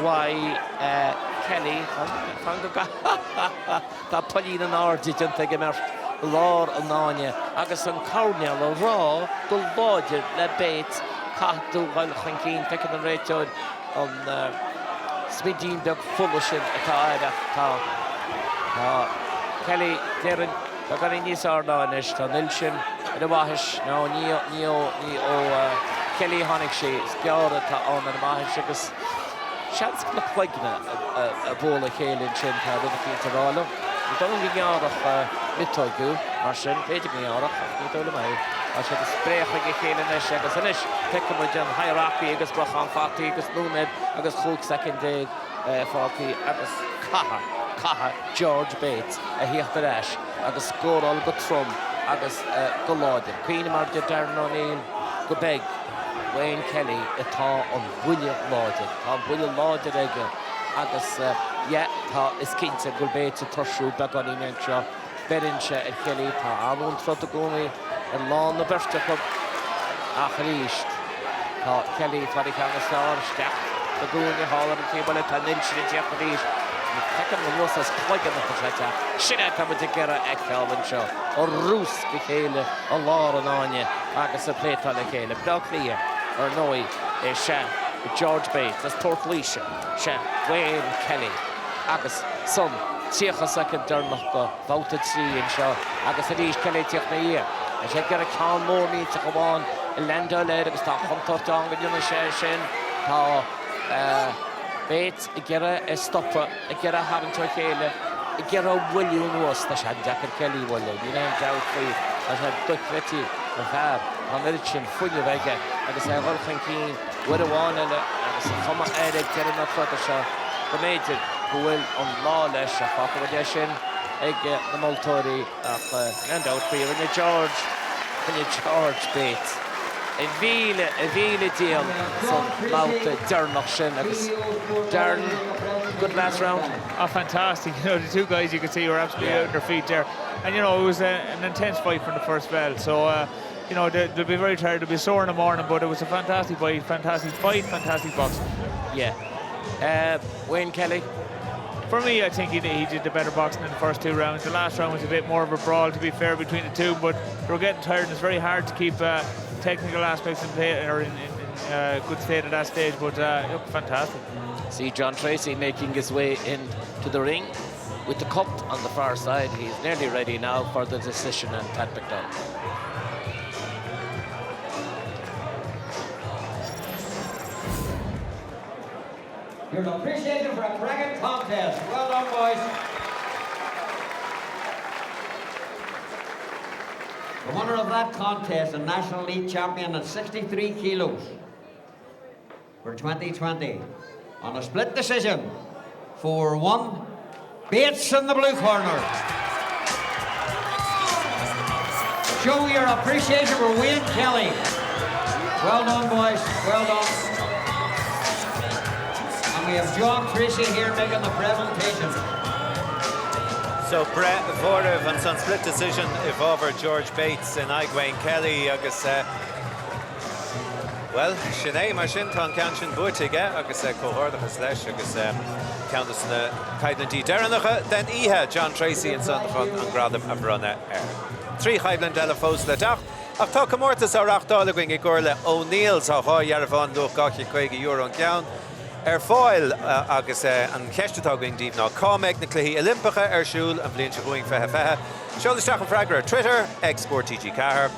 why Kelly, that Pauline and R didn't take him out. Lord an náine agus an Carniel a rá go láidir le Bates catú bhail chan cín picin an réiteoid an smidín beag fulla sin atá aire tá Kelly déireann tá garí níos ardáinis tá nil sin a bhathis ná ní ó Kelly tháinig sé sceára tá an bhathis agus seans le chuigna a bóla chéilinn sin tá rud a cíntarála. Don't get out of Litogu, Martian, basically out of Nitolomai. I should spray a game in the Shagas and Ish, Tekamajan, hierarchy, Agus Braham, Fati, Agus Lumed, Agus Hulk, second day, Fati, Agus Kaha, George Bates, a here the Ash, Agus score all good from, Agus Golodin, Queen Marja Darren O'Neill, Gobeg, Wayne Kelly, a tar on William Lodger, Agus, yeah, tá is cinnte go Bates a tosú beag an imean seo berinse a Kelly tá anún trot a gcónaí an lán na berste club a chríist tá Kelly fari cheanna stáir steach a gúine hálar an tíbal tá nilsin in teach a ríist na tecan na losas chloigan na chasleite sinna tá muid gera ag chealban seo ó rús go chéile a lár an áine agus a pléitá le chéile bra clia ar nói é se George Bates, that's Tortlisha, she Wayne Kelly, agus some tíocha second dernach go bhauta trí in seo agus a ríis Kelly tíoch na ír a sé gar a ceann mór ní a goháin i lenda leir agus tá chuntáirte an go dúna sé sin tá Bates i gceire i stoppa i gceire habantar chéile i gceire bhfuilú nuas tá sé deacair Kelly bhfuilú ní éon doubt faoi a sé duchretí a bheith an irid sin fuile bheige agus é bhilchan cín with a one and some added getting up for the shot. The major who will on lawless a accommodation, egg the Multori and out for you. And George when you George Bates. A Vila deal from Mount Dernoch Shin. Darren, good last round. Oh, fantastic. You know, the two guys you could see were absolutely out on their feet there. And, you know, it was an intense fight from the first bell. So, you know, they'll be very tired. They'll be sore in the morning, but it was a fantastic fight, fantastic boxing. Yeah. Wayne Kelly? For me, I think he did the better boxing in the first 2 rounds. The last round was a bit more of a brawl, to be fair, between the two, but they were getting tired, and it's very hard to keep technical aspects in play or in good state at that stage, but look, fantastic. See John Tracy making his way into the ring with the cup on the far side. He's nearly ready now for the decision, and Pat McDonald. You're appreciated for a cracking contest. Well done, boys. The winner of that contest, the National League champion at 63 kilos for 2020. On a split decision, 4-1, Bates in the blue corner. Show your appreciation for Wayne Kelly. Well done, boys. Well done. We have John Tracy here making the presentation. So Brett Vorev and son split decision if over George Bates and Wayne Kelly agus well Sinead mar sin tá canchin buitige agus cohordachas leis agus countess na Caidlintí Deranacha then Ihe John Tracy and son von an gradam a brunna Three Caidlin de la fós le dach ach tá comórtas a rachtála going I gorla O'Neill sa háiarfán do gachi €20 an ceann fáil agus an ceistetá going díobh ná cámeid na cluichí Olympacha siúl an bblion se buing fethe. Seolaisteach an freagra Twitter ag Sport TG Cahar,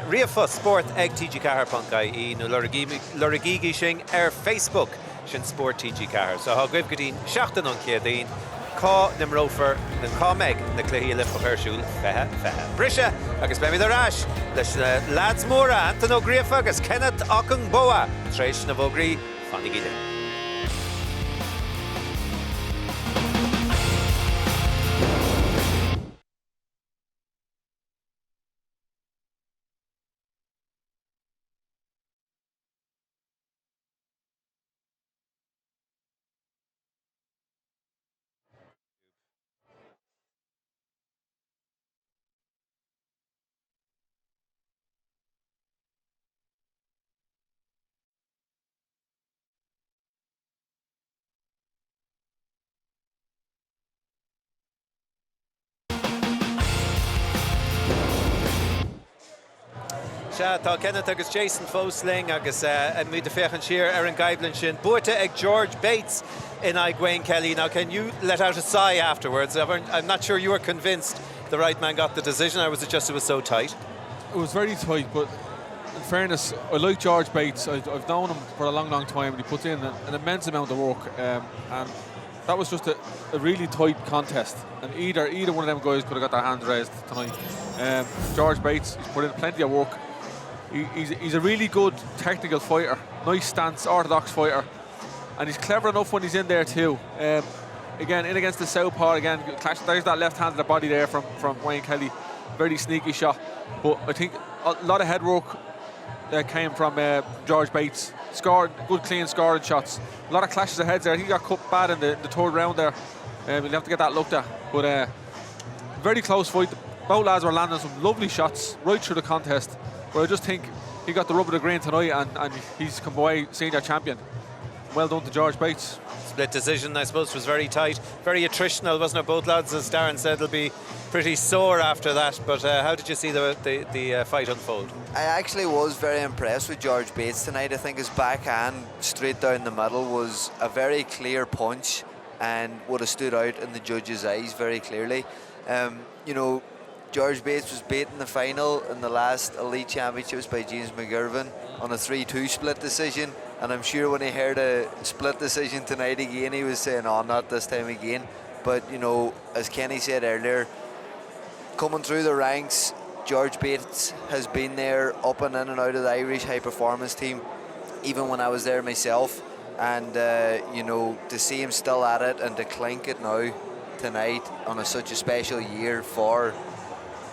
riamh sport ag tgcahar.ie nó lorigigi sin Facebook sin Sport TG Cahar. So ha goibh go dtín 7 an chéadaín cá nimrófer na cámeid na cluichí Olympacha siúl fethe. Brise agus be mi arás leis lads móra Anton O'Griafa agus Kenneth Ockham Boa tréis na bhógraí fannig ide. Tá Kenneth agus Jason Fosling agus mí de fechan siar an Gaiblan sin buirte ag George Bates in Wayne Kelly. Now can you let out a sigh afterwards? I'm not sure you were convinced the right man got the decision, or was it just it was so tight? It was very tight, but in fairness, I like George Bates. I've known him for a long time, and he puts in an immense amount of work, and that was just a really tight contest, and either one of them guys could have got their hands raised tonight. George Bates, he's put in plenty of work. He's a really good technical fighter, nice stance, orthodox fighter, and he's clever enough when he's in there too. Again, in against the southpaw, again, there's that left hand of the body there from Wayne Kelly, very sneaky shot. But I think a lot of head work came from George Bates. Scored good, clean scoring shots. A lot of clashes of heads there. He got cut bad in the third round there. You'll have to get that looked at. But very close fight. Both lads were landing some lovely shots right through the contest. But I just think he got the rub of the green tonight, and he's come away senior champion. Well done to George Bates. Split decision, I suppose, was very tight, very attritional, wasn't it? Both lads, as Darren said, will be pretty sore after that. But how did you see the fight unfold? I actually was very impressed with George Bates tonight. I think his backhand straight down the middle was a very clear punch and would have stood out in the judges' eyes very clearly. You know, George Bates was beaten the final in the last Elite Championships by James McGirvin on a 3-2 split decision, and I'm sure when he heard a split decision tonight again, he was saying, oh, not this time again. But, you know, as Kenny said earlier, coming through the ranks, George Bates has been there up and in and out of the Irish high performance team, even when I was there myself. And, you know, to see him still at it and to clink it now tonight on such a special year for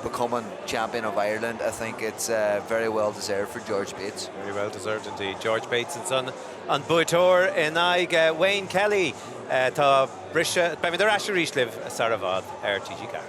becoming champion of Ireland. I think it's very well deserved for George Bates. Very well deserved indeed. George Bates and son on Buitor in Aig. Wayne Kelly tá brisha by me the Rasher Eastliv Saravad TG Car.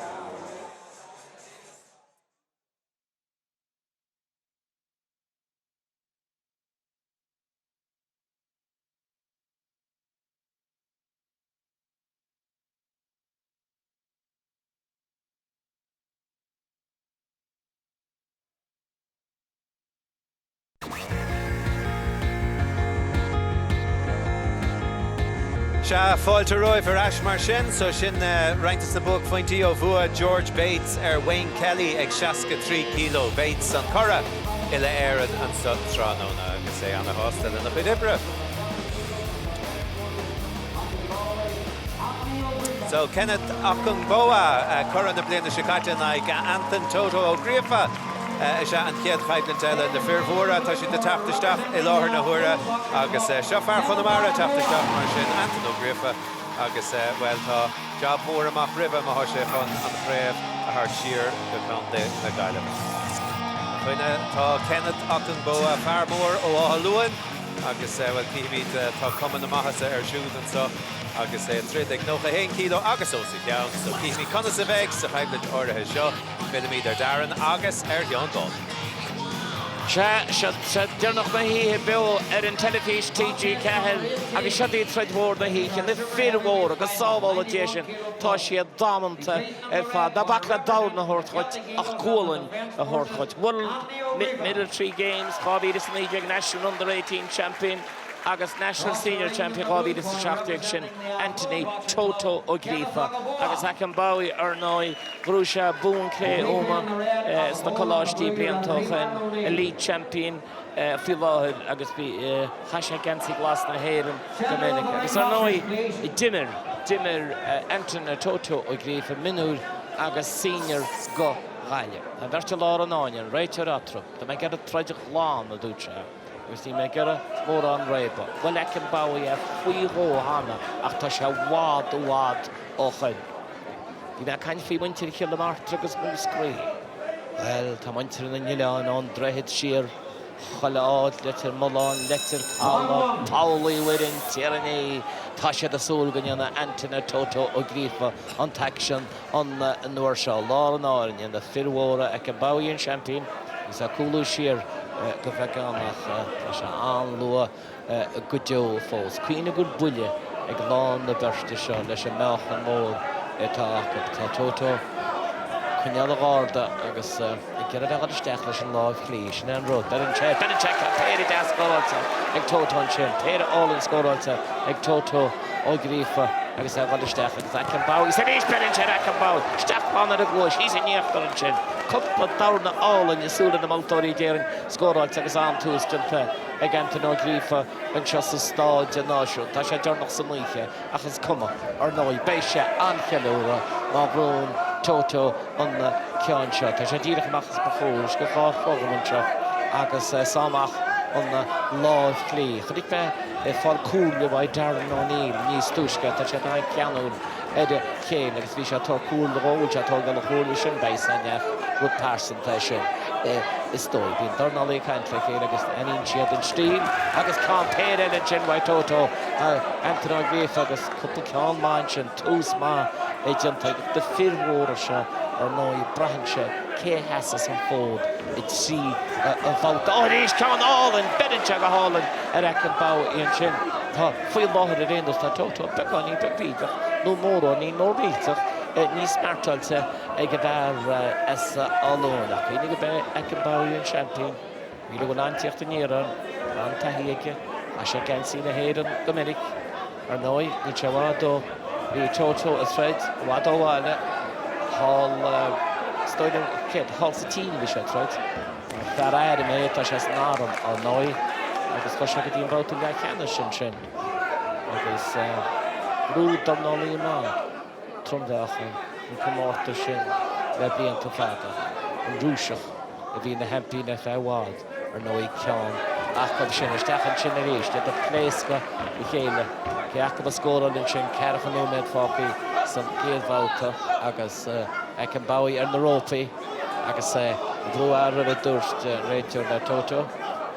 Sha fáilte roimh ar ais mar sin, so sin reintas na bug fointí ó bhua George Bates Wayne Kelly ag 63 kilo. Bates an chora ile éad an tránóna agus é anna hostel in na Bidibre. So Kenneth Akungboa chora na bliana Shikatan ag Anthony Toto O'Griefa is an chéad chaidlan teile na Firvóra tá si de taptaisteach I láthar na húra agus seofar Chonamara taptaisteach mar sin Anthony O'Griefa agus well tá job mór amach ribh má sé chun an préomh a thar siar go chun na gaile. Chuine tá Kenneth Akungboa fearmór ó áluin agus well cíhíd tá cuman amachas ar siúd an so agus tríd ag 91 kilo agus ósa ceann, so cíhí conna sa bheith sa chaidlan orthe seo Billy ar Darren agus John Dall. Se dyrnach na hi bil an telefís TG Cahill agus se dí tredhór na hi an firhór agus sábháil a déisian tá siad dámanta fad da bach na dawr na hórthaid ach cólainn a hórthaid. World Military Games Chábíris na National Under 18 Champion agus National Senior Champion Chábíris sa seachtaíocht sin Anthony Toto O'Griefa agus Akinbawi ar nói grúise bún cré óma na choláistí bliantach Elite Champion fi láthir agus bí chaise gansaí glas na héireann Dominic. Agus ar nói dimmer Anthony Toto O'Griefa minúr agus senior go gáile. Tá bhirte lá an áin réitear atru. Tá me gar a treideach lán a dúte. Agus tí me gar mór an réba. Well Akinbawi faoi hána ach tá se wád ó chuin. Bhí me cain fí muintir chiail martra agus mú scrí. Well, tá muintir na Nileán an drehead siar chalaád letar Mulán, letar Cála, Paulaí Wirin, Tyranny, tá sé a súl ganna Anthony Toto O'Griefa an taction an nuair seo lá an áirin na firhóra Akinbawi an champion is a cúlú siar go bheith gánach tá sé an lua go deo fós. Cuoine go buile ag lán na berste seo leis an meach an mór tá Toto chuineal a gáda agus gead a isteach leis an láimh chlí sin an rud. Berin check Péirí de scóráilta ag Toto an sin. Péirí álann scóráilta ag Toto O'Griefa agus a isteach agus Akinbawi. Sa níos Berin check Akinbawi. Steach pána a glóis, hís a níochttar an sin. Cuppa dawr na álann isúla na maltóirí déireann scóráilta agus an tústinta ag Anthony O'Griefa an seo sa stáid a náisiú. Tá sé dearnach sa muoiche achas cuma ar nói béise ancheúra má brún Toto an ceann seo. Tá sé díreach amachchas ba fóris go fá fogamann seo agus sámach an láimh clí. Chudig bheith fáil cúla bhaid Darren O'Neill níos túisce tá sé ag ceanún de chéin agus bhí sé tá cúla róid atá gan chóla sin beisaneach go pásanta sin. Is dói, bhín darnalaí caintra chéin agus aíonn siad an stíl agus cá péire an sin bhaid Toto Anthony O'Griefa agus cúpla ceann máin sin tús má éidiranta de firhóra se ar nói brahan se cé heasas an fód I trí an fáta. Ó rís ceann álann bedinse go hálann ar Akinbawi an sin. Tá faoi láthir a réandas tá Toto beáí bebíach nó mór ní nóríach níos smartailte ag go bhar as álónach. Bhí go bheith Akinbawi an champion. Bhí go antíocht a níran an taíige a sé gansaí na héireann Dominic ar nói ní tehád bhí Toto a threid bhd óháile hall stoidir kid hall sa tíine bhí sé threid. Dar éir mé tá sé náram ar nói agus tá se go dtíon báta le cheanna sin agus rúd darnalaí má tromdachan an cumáta sin le blianta fada an rúiseach a bhí na hempína fehád ar nói ceann achab sin isteachan sin a rééis de pléisca I chéile ceachab a scóráilinn sin cearchan nóméid fápaí san géadhváta agus Akinbawi ar na rópaí agus bhrú ar a dúirt réitear na Toto.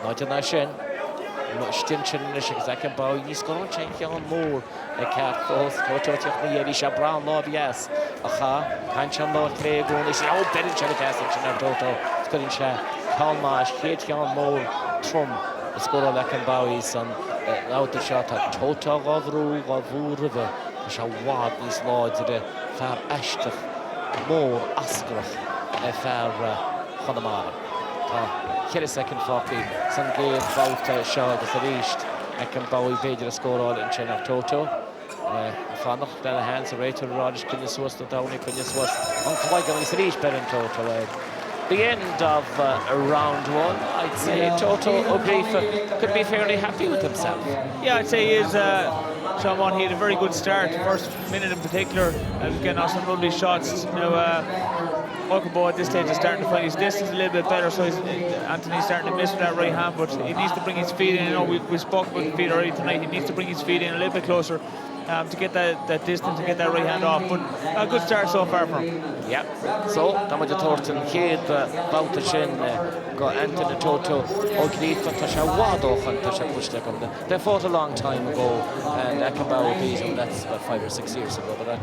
Náidir na sin. Stinchen is exactly about he's going to change on more a cat both Toto technique is a brown love yes aha can't not play going is out better than the gas and Toto couldn't share Kalmash hit on more trum the score like and Bowie's and out the shot at Toto Govru Govurva shall wad these lords the far ashter more asgraf a far Honamara. Here second Focky, some game about Shaw the East. I can Bowie Vader score all in China Toto. Fanach then hands a rate to Rogers can you source the Downey can you source on Clygon is East better in Toto. The end of round one, I'd say Toto O'Grieff could be fairly happy with himself. Yeah, I'd say he is someone he had a very good start, first minute in particular, and getting off some lovely shots. Now Oakabo at this stage is starting to find his distance a little bit better, so Anthony's starting to miss with that right hand, but he needs to bring his feet in. You know, we spoke about the feet already tonight. He needs to bring his feet in a little bit closer to get that distance, to get that right hand off. But a good start so far for him. Yeah. So, Damage Thornton, Kid, Bauta Shin, got Anthony Toto, O'Grieff, Tasha Wadoch, and Tasha Pushtek. They fought a long time ago, and Akabao beat him. That's about 5 or 6 years ago, but that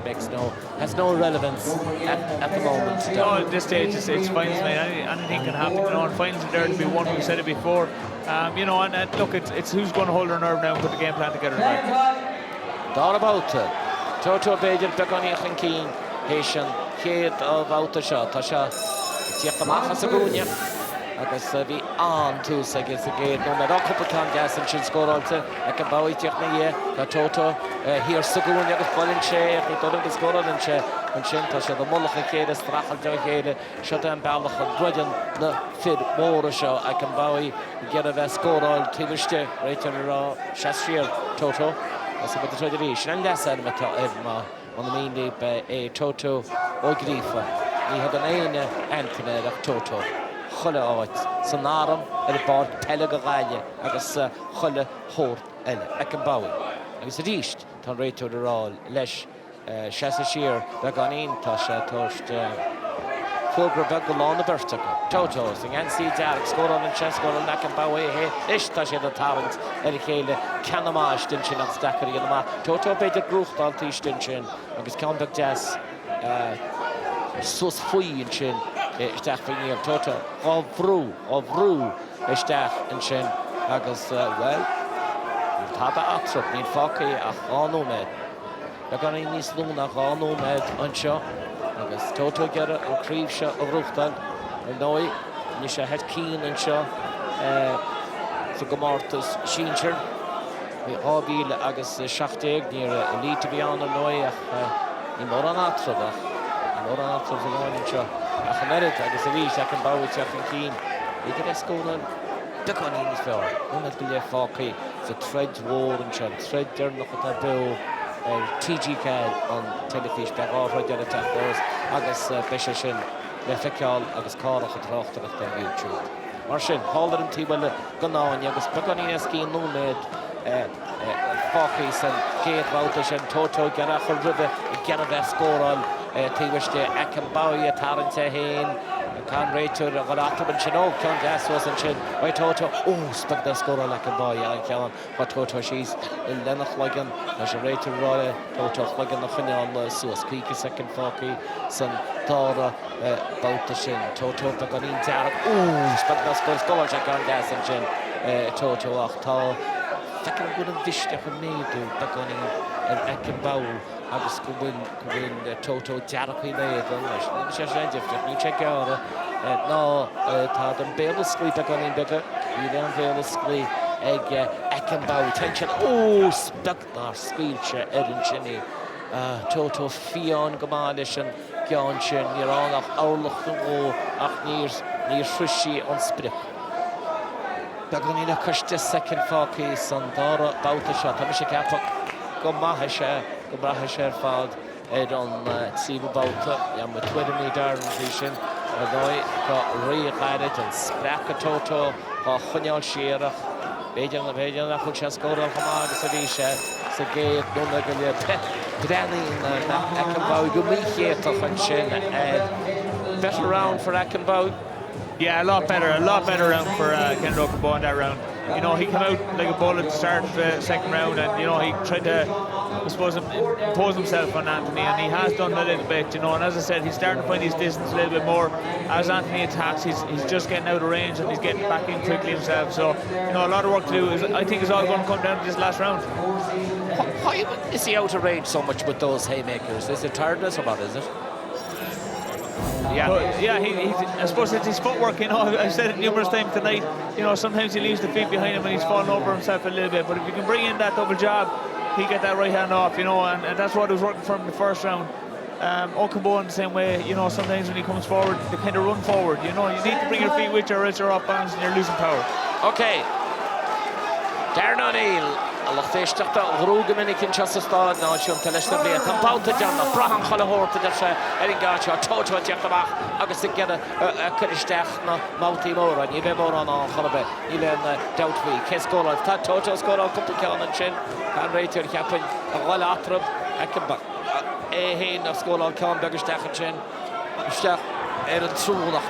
has no relevance at the moment. No, at this stage, it's finals night. Anything can happen. You know, and finals are there to be won. We've said it before. You know, and look, it's who's going to hold their nerve now and put the game plan together tonight. Down about Toto Bader, Begoni Keen, Haitian, Kid of Outasha, Tasha, Tiakamaha Sagunia. I guess the on two seconds again. No matter couple can gas and should score also. I can bow it the Toto. Here Sagunia with Colin Shea, he thought it scored and Shea. And Shin Tasha, the Mullah Kid, Strachel Joe, shut down Balach, Grudden, the Fid, Moore show. I can bow get a score all Tivishte, right on the Shastrier, Toto. That's about the tradition. And that's on the main leap, a Toto O'Grieff. He had an Anthony of Toto. Chulle out. Sonarum, a board, Telegaralia, agus Chulle Hort, Ekenbowie. And it's a dish, turn right to the roll, Lesh, Shassashir, Beganin, Tasha, Toast. Fulgur Begul on the birthday. Toto, sing and see Derek score on the chest, score on Lack and Bowie here. Ishtash the talent, Erikele, Kanamash, Dinchin of Stacker in the mat. Toto Beta Grucht, Altish Dinchin, Agus Comeback Jazz, Sus Fui in Chin, Stach Fini of Toto, of Rue, Stach and Chin, Agus, well, you've had a Atrop, need Focky, Achano Med. They're going to need Sluna, Achano Med, Unshaw. Agus Toto Gerra and Creevesha of Ruchtal and Noi Nisha had Keen and Shaw so Gomartus Shincher we Obil Agus Shachteg near Elite to be on the Noi in Moranatra the morning show Ahmed Agus Elise I can bow with Jack and Keen we get a school on the Connie's Fair one of the Focky the Thread War and Thread there look at that bill TG card on Telefish back off right there at those Agus Bishishin Lefekal Agus Carach and Trochter at YouTube. Marshin Holder and Tibble Gonan Agus Pagani Ski Numed Fokis and Kate Woutish and Toto Garachel River Garabeth score on Tiwish de Akambawi Tarrant Hain Can Rachel Galata and Chino Can Gas was and Chin by Toto. Oh, stuck the score like a boy. I can't. But Toto, she's in Lennox Ligan. There's a Rachel Roy. Toto Ligan the final. Suas Creek second Focky. Son Dora about the Shin. Toto Paganin Tarrant. Oh, stuck the score like a gas and Chin. Toto Achtal. Second good of Vish that we made to Paganin and Akambawi. Agus gwyn Toto Jarach I leid yn ys ys edrych ni check out no tad yn bel ysgli bag o'n i'n bygga I dde'n bel ysgli ag yn baw tension spag na'r sgwylcha yn chynni Toto fion gymalis yn gion chyn ni'r on ach awlwch yn ach ni'r ffrysi o'n sbryg bag o'n i'n acwysdi second focus yn dor bawt y shot am eisiau capog Gombrahasher fad on Sibu Bauta, Yam with Twiddly Darren Vision, Adoi got re-guided and Sprack Toto, Hunyal Shira, Bajan the Bajan, Huchasko of Hamad, Sadisha, Sagay, Numagal, Danny, Akambo, Gumi here to function, and better round for Akinbowie. Yeah, a lot better round for Ken Rockenbaugh in that round. You know, he came out like a bullet to start the second round, and you know, he tried to, I suppose, impose himself on Anthony, and he has done a little bit, you know. And as I said, he's starting to find his distance a little bit more. As Anthony attacks, he's just getting out of range, and he's getting back in quickly himself. So, you know, a lot of work to do. I think it's all going to come down to this last round. Why is he out of range so much with those haymakers? Is it tiredness or what is it? Yeah, but, yeah. I suppose it's his footwork. You know, I've said it numerous times tonight. You know, sometimes he leaves the feet behind him and he's falling over himself a little bit. But if you can bring in that double jab, he get that right hand off. You know, and that's what was working for him in the first round. Okunboh in the same way. You know, sometimes when he comes forward, they kind of run forward. You know, you need to bring your feet with you, or else you're off balance and you're losing power. Okay. Darren O'Neill. Allah féisteachta ghróga minic in Chasastad náisiúnta leis na bliath. Tá báta deanna brahan chalahórta de se in gáte tótó deachtamach agus i gcead a curisteach na mátaí móra. Ní bheith mór an chalabe. Ní le na Doubtfee. Cés góla. Tá tótó scóla cúpla ceann an sin. Can réitiúr cheapin a gháil atrab Akinbowie. Héin a scóla ceann begusteach an sin. Isteach an trúnach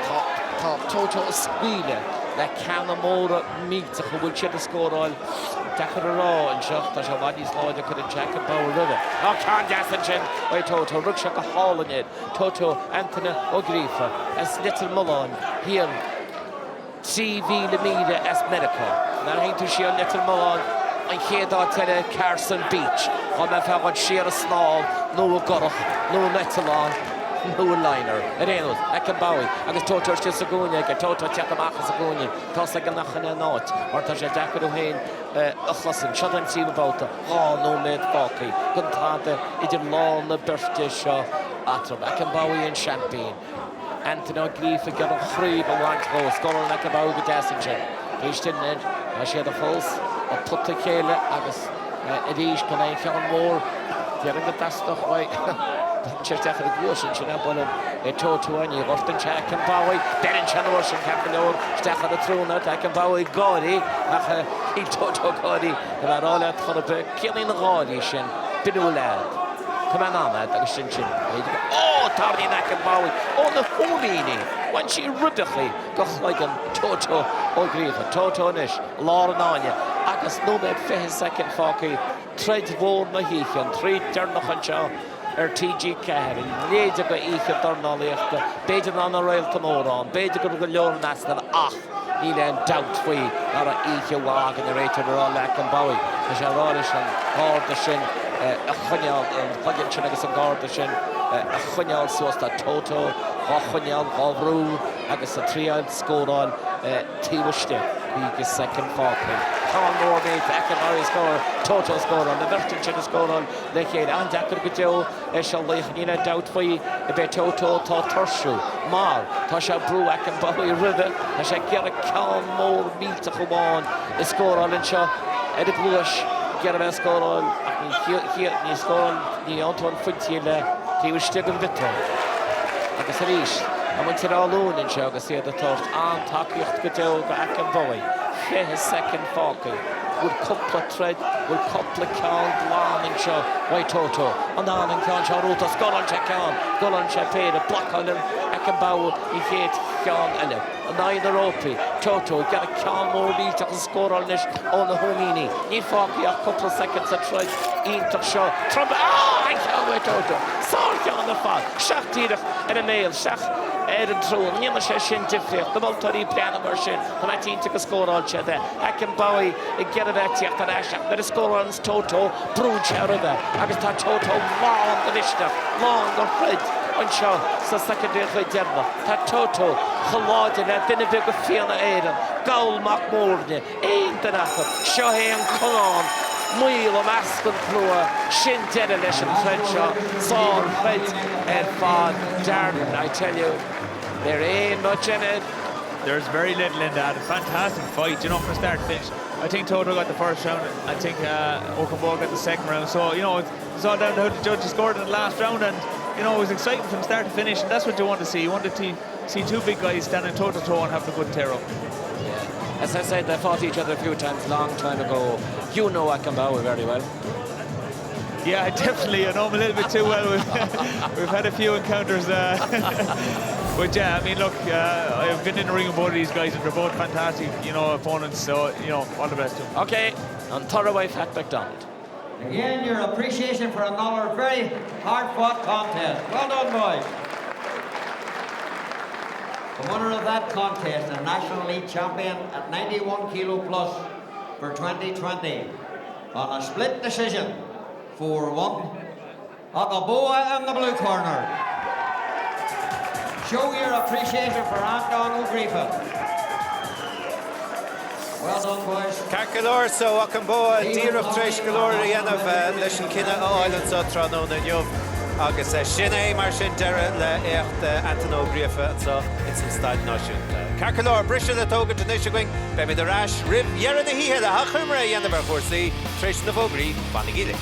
tá tótó scuile. Le canna móra míte go bhfuil siad a scóráil dechar a rá an seach tá se bhaidí sláide chun an Akinbowie ride. Á ceann deasan sin ó Tótó rug se go hálainid. Tótó Anthony O'Grifa as Little Mullan híal 3,000 míle as Medica. Ná haintú sí an Little Mullan an chéadá teile Carson Beach. Á me feáin siar a snáil nó a gorach nó a metalán. No liner. Arénos, Akinbowie. Agus Tótó still sa gúine, ag Tótó teachtamach sa gúine. Tá sa gan nachan a náit. Mar tá sé dechar ó hain a chlasan. Siad an tíb báta. No méid fácaí. Gun táta idir lán na birte seo atrab. Akinbowie in Champagne. Anthony O'Grifa got a chríb a bhaint go. Scoil an Akinbowie go deasan sin. Éistin nid. A siad a fós. A putta chéile agus a ríis gan ein cheann mór. Dearan go dastach wai. Chestach the Goshen, Chinabolum, a Totuani, often Akinbowie, Darren Chanwashin, Campilor, Stach the throne at Akinbowie, Gaudy, he Toto Gaudy, and are all at Hollaberg, killing the Gaudishin, Bidulad. Come on, that Shinchin. Oh, Tony Akinbowie, oh, the Fumini, when she rudely got like a Toto O'Grifa, Toto Nish, Laura Nanya, Agus no bed for his second Focky, Tread Vore Mahican, 3 Turnochanchow. TG Cahary, léidir go íche darnálaíochta, béidir an a réalta mórán, béidir go leor nasna ach, ní le an Doubtfee ar a íche bhágan a réitir ar Akinbowie. Tá sé ráis an gáda sin a chuneal, an chuigeann sin agus an gáda sin a chuneal suas tá Tótó, á chuneal, á bhrú, agus a tríáil scóráil tíhaiste agus second fácaí. Colin Moore made Akinbowie score, Tótó score on the Virgin Chin score on the kid and Dakar Gjo, Eshallich in a Doubtfee, a bit Tótó, Torshu, Mal, Tasha Brew Akinbowie River, Tasha get a Colin Moore meet to come on, the score on and Shaw, Edit Bush, get a score on, here, he score on the Antoine Funtiel, he was still in Victor. Like I said, I went to the All-Oon in Shaw, I see the Tost, and Takicht Gjo, Akinbowie. His second Falky would couple of tread, would couple of Cal, Blan and Shaw, White Tótó, and on and Can Shaw Ruta, Scolan Chacan, Golan Chapade, Black Island, Akinbowie, he hit Can Ellen, and neither Opie, Tótó, get a Can more beat to score on this on the Homini. He Falky a couple of seconds of tread, into Shaw, Trump, I can't wait Tótó, Sark on the fall, Shach Tidach, and a male, Shach. Erin True, Nima Shin Diffie, the Multari Piano Merchant, the 19 took a score on Cheddar, Akinbowie, get it at Yakarasha, the score on Tótó, Bruce River, Agata Tótó, long the Vishna, long the Fred, on Shaw, so second day for Denver, Tótó, Halodin, and then a big of Fiona Aiden, Gaul McMorne, ain't the Natham, Shohei and Colon. Muil o masc yn plwa, Shin Denna leis yn Crenshaw, Saul, Fred, and Fod, Darren, I tell you, there ain't much in it. There's very little in that. A fantastic fight, you know, from start to finish. I think Tótó got the first round, I think Okunboh got the second round. So, you know, it's all down to how the judges scored in the last round, and, you know, it was exciting from start to finish, and that's what you want to see. You want to see two big guys standing toe-to-toe and have a good tear-up. As I said, they fought each other a few times, long time ago. You know Akinbowie very well. Yeah, definitely. I know him a little bit too well. We've had a few encounters. But yeah, I mean, look, I've been in the ring with both of these guys, and they're both fantastic, opponents. So, all the best to them. Okay, and Thoroughway Pat McDonald. Again, your appreciation for another very hard-fought contest. Well done, boys. The winner of that contest, the National League champion at 91 kilo plus for 2020, on a split decision, 4-1, Akaboa in the blue corner. Show your appreciation for Anton O'Griffin. Well done, boys. Carcalor, so Akamboa, Díreach Treish Galore, Yanov, Lishan Kina, Island Sotra, no, Nyov, August, Shine, Marshin, Dera, Anton O'Griffin, and so it's in style notion. Carcalor, Brisha, the Toga, Tanisha, Bemi the Rash, Rib, Yera the Hiha, the Hachumra, Yanov, Horsi, Treish Navogri, Vanigili.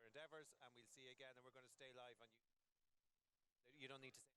Endeavours, and we'll see you again, and we're going to stay live on you. You don't need to say.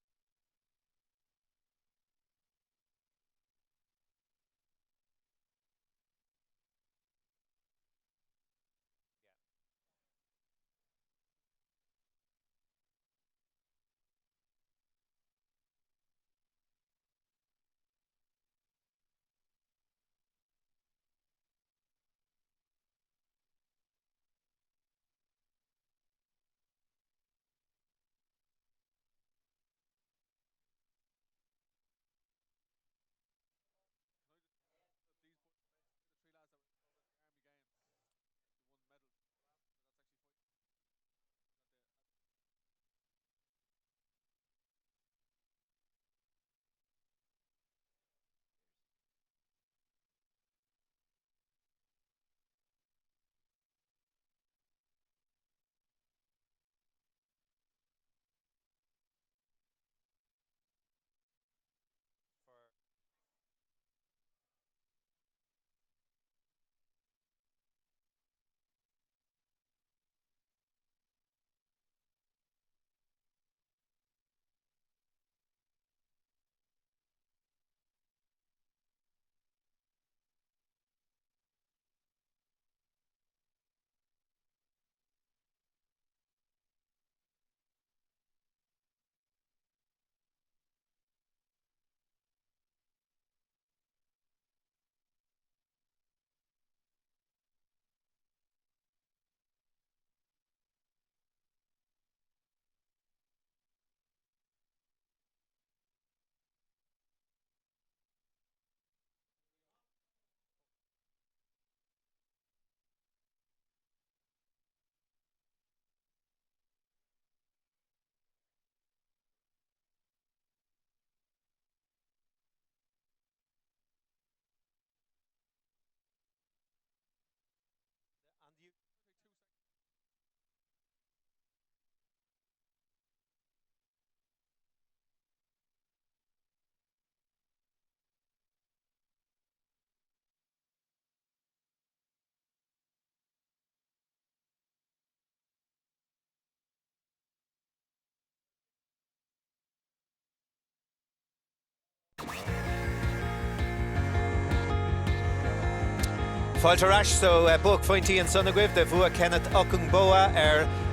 Fáilte so Buach Fointy and Son Agriv, the Vua Kenneth Okungboa,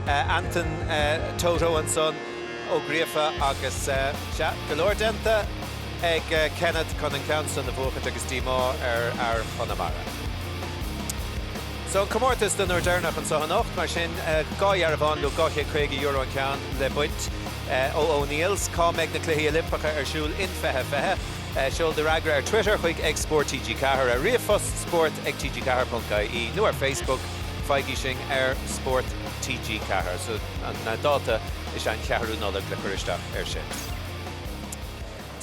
Anton Toto and Son O'Griefa, Agus Galore Denta, Kenneth Conan Council, the Vua Agus Dimo, Conamara. So Comortis the Nordernach and Sohanocht, Marchin, Goy Aravon, Lugoche, Craig Euro and Can, Le Buint, O'Neills, Cá Meg na Cluiche Olympica Shul in Fehe. Siúl de ragra ar Twitter chuig ag Sport TG Cahar a riamhfos sport ag tgcahar.ie nó ar Facebook feigi sin ar Sport TG Cahar. So na dáta is an cearú nála le chuiristeach ar sin.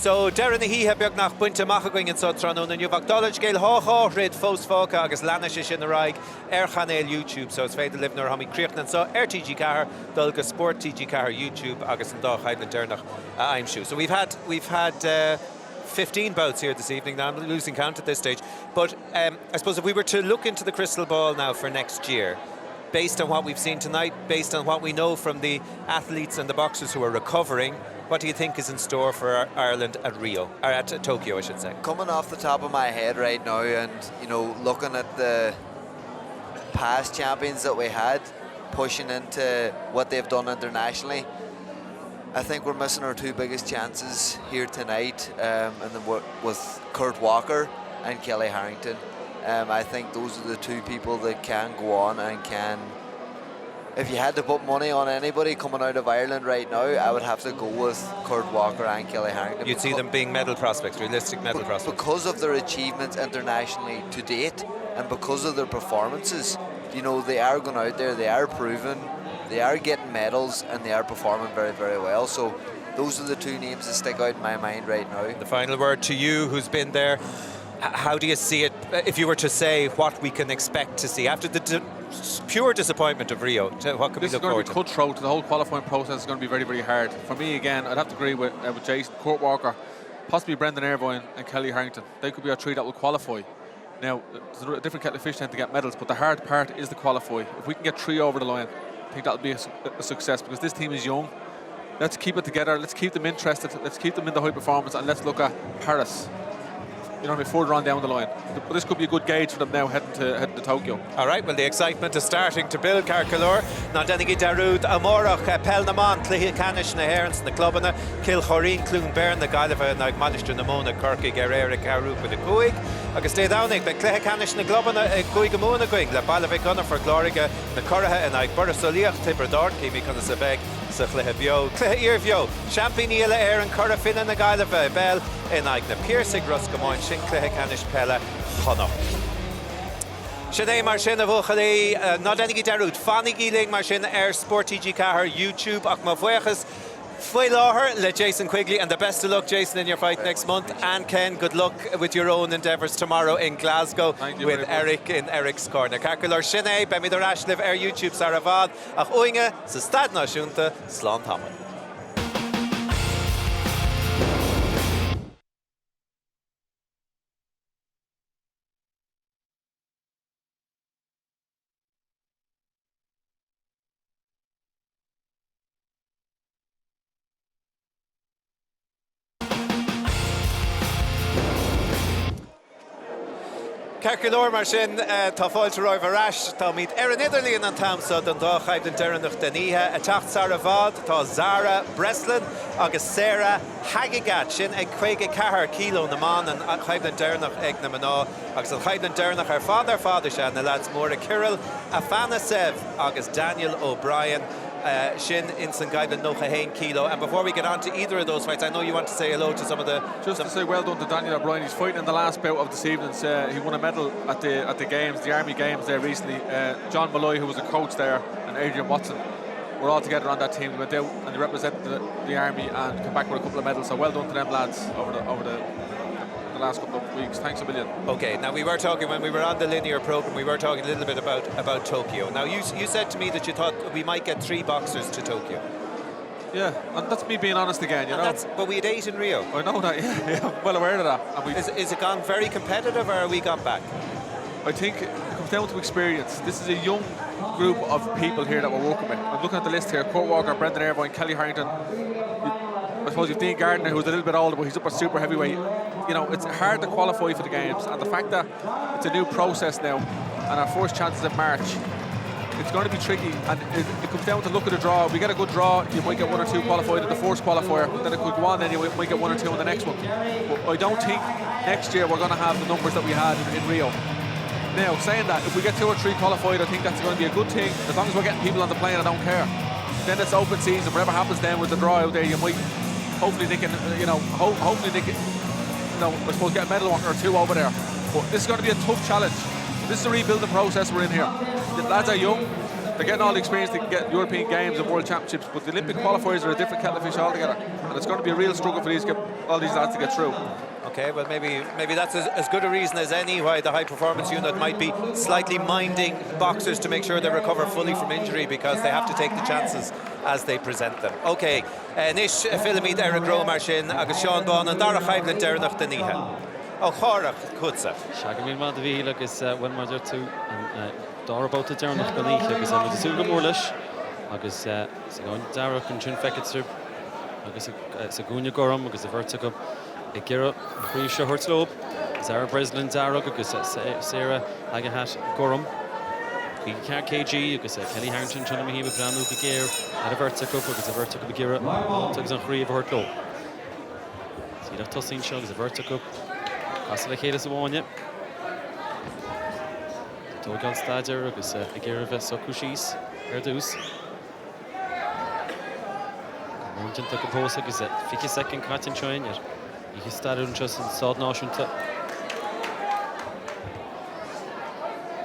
So Darren Híhe beag nach buinte machagoing in Sotranún and you've acknowledged Gail Ho rid Fos Foca agus Lanish in the Raig Chanel YouTube so it's Fada Live nor Hami Creachnan so TG Car Dulga Sport TG Car YouTube agus and Doch Highland Dernach I'm sure. So we've had 15 bouts here this evening now. I'm losing count at this stage. But I suppose if we were to look into the crystal ball now for next year, based on what we've seen tonight, based on what we know from the athletes and the boxers who are recovering, what do you think is in store for Ireland at Rio, or at Tokyo, I should say? Coming off the top of my head right now, and you know, looking at the past champions that we had, pushing into what they've done internationally, I think we're missing our two biggest chances here tonight, and then with Kurt Walker and Kelly Harrington. I think those are the two people that can go on and can. If you had to put money on anybody coming out of Ireland right now, I would have to go with Kurt Walker and Kelly Harrington. You'd see them being medal prospects, realistic medal prospects. Because of their achievements internationally to date, and because of their performances, you know, they are going out there, they are proven, they are getting medals, and they are performing very, very well. So those are the two names that stick out in my mind right now. The final word to you, who's been there. How do you see it, if you were to say what we can expect to see after the pure disappointment of Rio? What could we look forward to? This is going to be cutthroat. The whole qualifying process is going to be very, very hard. For me, again, I'd have to agree with Jason, Kurt Walker, possibly Brendan Irvine and Kelly Harrington. They could be our three that will qualify. Now, there's a different kettle of fish tend to get medals, but the hard part is to qualify. If we can get three over the line, I think that'll be a success, because this team is young. Let's keep it together. Let's keep them interested. Let's keep them in the high performance, and let's look at Paris. You know what I mean, further on down the line. But this could be a good gauge for them now heading to Tokyo. All right, well, the excitement is starting to build, Carcalor. Now, Denigi Darude, Amorach, Pelnaman, Clihil Canish, na Herons, na Clubana, Kilchorin, Clun Bern, the Gailava, na Gmanish, na Mona, Kirky, Guerrera, Carup, with the Guig. Agus stay down, but Clihil Canish, na Globana, Guigamona, Guig, la Balavik Gunner for Gloriga, na Coraha, and I Borisoliach, Tiberdor, Kimi Kunasabeg, Sachlehevio, Clihirvio, Champigny, Aaron, Corafin, and the Gailava, Bell, and I, na Piercing, Ruskamoin, Shin, Clihil Canish, Pella, Honor. Sinead mar sin a bhuachalí ná denigi darút fanigi ling mar sin Sport TG Car YouTube ach má bhuachas foiil láthair le Jason Quigley, and the best of luck, Jason, in your fight next month. And Ken, good luck with your own endeavours tomorrow in Glasgow with Eric in Eric's corner. Carcalor Sinead be midar asliv YouTube Saravad ach uinge sa Stad Náisiúnta Slán Tamil. Carcalor mar sin tá fáilte roimh arás tá míad an idirlíon an tamsa don dá chaibh an deireanach den ihe a tacht Saravad tá Zara Breslin agus Sarah Hagigat sin ag 24 kilo na man an chaibh an deireanach ag na maná agus an chaibh an deireanach ar fáidir se na lads móra Kirill Afanasev agus Daniel O'Brien Shin in St. Gaidan no 1 kilo. And before we get on to either of those fights, I know you want to say hello to some of the... Just to say well done to Daniel O'Brien. He's fighting in the last bout of this evening. He won a medal at the games, the Army Games there recently. John Malloy, who was a coach there, and Adrian Watson were all together on that team. They went out and they represented the Army and come back with a couple of medals. So well done to them lads over the last couple of weeks. Thanks a million. Okay, now we were talking when we were on the linear program, we were talking a little bit about Tokyo. Now you said to me that you thought we might get 3 boxers to Tokyo. Yeah, and that's me being honest again, you know. But we had 8 in Rio. I know that, yeah, I'm well aware of that. And is it gone very competitive, or are we gone back? I think it comes down to experience. This is a young group of people here that we're working with. I'm looking at the list here: Kurt Walker, Brendan Irvine, Kelly Harrington. I suppose you've Dean Gardner, who's a little bit older, but he's up at super heavyweight. You know, it's hard to qualify for the games, and the fact that it's a new process now, and our first chances of March, it's going to be tricky. And it comes down to look at the draw. If we get a good draw, you might get 1 or 2 qualified in the first qualifier, but then it could go on, then you might get 1 or 2 in the next one. But I don't think next year we're going to have the numbers that we had in Rio. Now, saying that, if we get 2 or 3 qualified, I think that's going to be a good thing. As long as we're getting people on the plane, I don't care. Then it's open season. Whatever happens then with the draw out there, you might hopefully they can, hopefully they can, I suppose get a medal 1 or 2 over there. But this is going to be a tough challenge. This is a rebuilding process we're in here. The lads are young. they're getting all the experience they can get in European Games and World Championships, but the Olympic qualifiers are a different kettle of fish altogether, and it's going to be a real struggle for all these lads to get through. Okay, well maybe that's as good a reason as any why the high performance unit might be slightly minding boxers to make sure they recover fully from injury, because they have to take the chances as they present them. Okay, Nish Philimid Eric Romar sin agus Sean Bon and Dara Chaiblen Dernach Daniha. Oh, Chorach Kutsa. Shagamil Madavil agus when Mother to and Dara about the Dernach Daniha agus I'm the Suga Morlish agus Sigon Dara can tune Fekitzer agus Sagunya Gorum agus a Vertigo. Gira Prisha Hortzlob, Zara Breslin Zara agus Sarah Agahat Gorum. KG agus Kelly Harrington trying to mahima brand new gear at a vertical agus a vertical gira tugs on three of Hortlo. See that tossing shot is a vertical. Asla Kayla Sawanya. Togal Stager agus a gira Vesokushis Erdus. Mountain took a pose agus a 50-second cut in train. You started just in South Nashunta.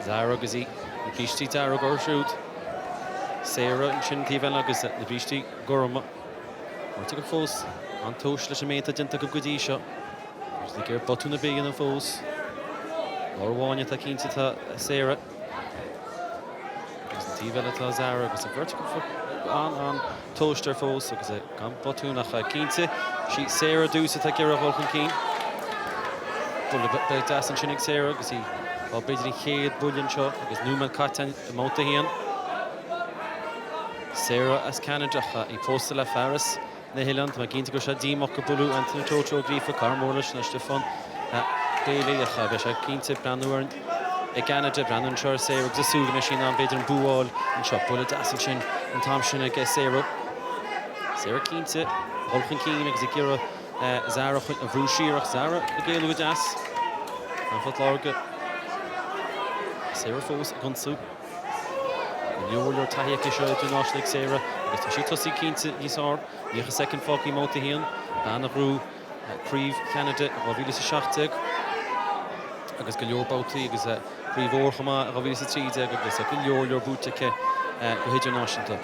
Zara Gazi, the Bishti Zara Gorshoot. Sarah and Shintivan Agus, the Bishti Gorma. Or took a false on Tosh Lashameta Gentaka Gudisha. There's the gear button of big in the false. Or one yet taking to Sarah. There's the Tivelata Zara, was a vertical foot on Tosh their false, because a Gampotuna Kinse. She Sarah does it like a Volkan Keen. But the Das and Chinik Sarah, because he basically Kate Bullion shot, because Newman Katan the Mountain. Sarah as Canada, he posted La Faris, Nehiland, Magin to go shot D Mokabulu, Anthony Toto, Grifa, Carmolish, and Stefan Daily, a Habesha, Kinse, Branduern, a Canada, Brandon Shore, Sarah, the Suga machine on Bedron Buol, and shot Bullet Das and Chin, and Thompson, I guess Sarah. Sarah Kinse. Volkan Keen, because Gira Zara, Vrushirach Zara, the Gale with Das, and Fotlarga, Sarah Fos, Gunsu, Yoler Tahia Kisha to Noshlik Sarah, because she tossed Keen to Yisar, you have a second Falky Motihian, Banabru, Creve Canada, Ravilis Shachteg, because Galio Bauti, because Creve Orhama, Ravilis Chizeg, because Galio Butike, Gohidja Noshanta.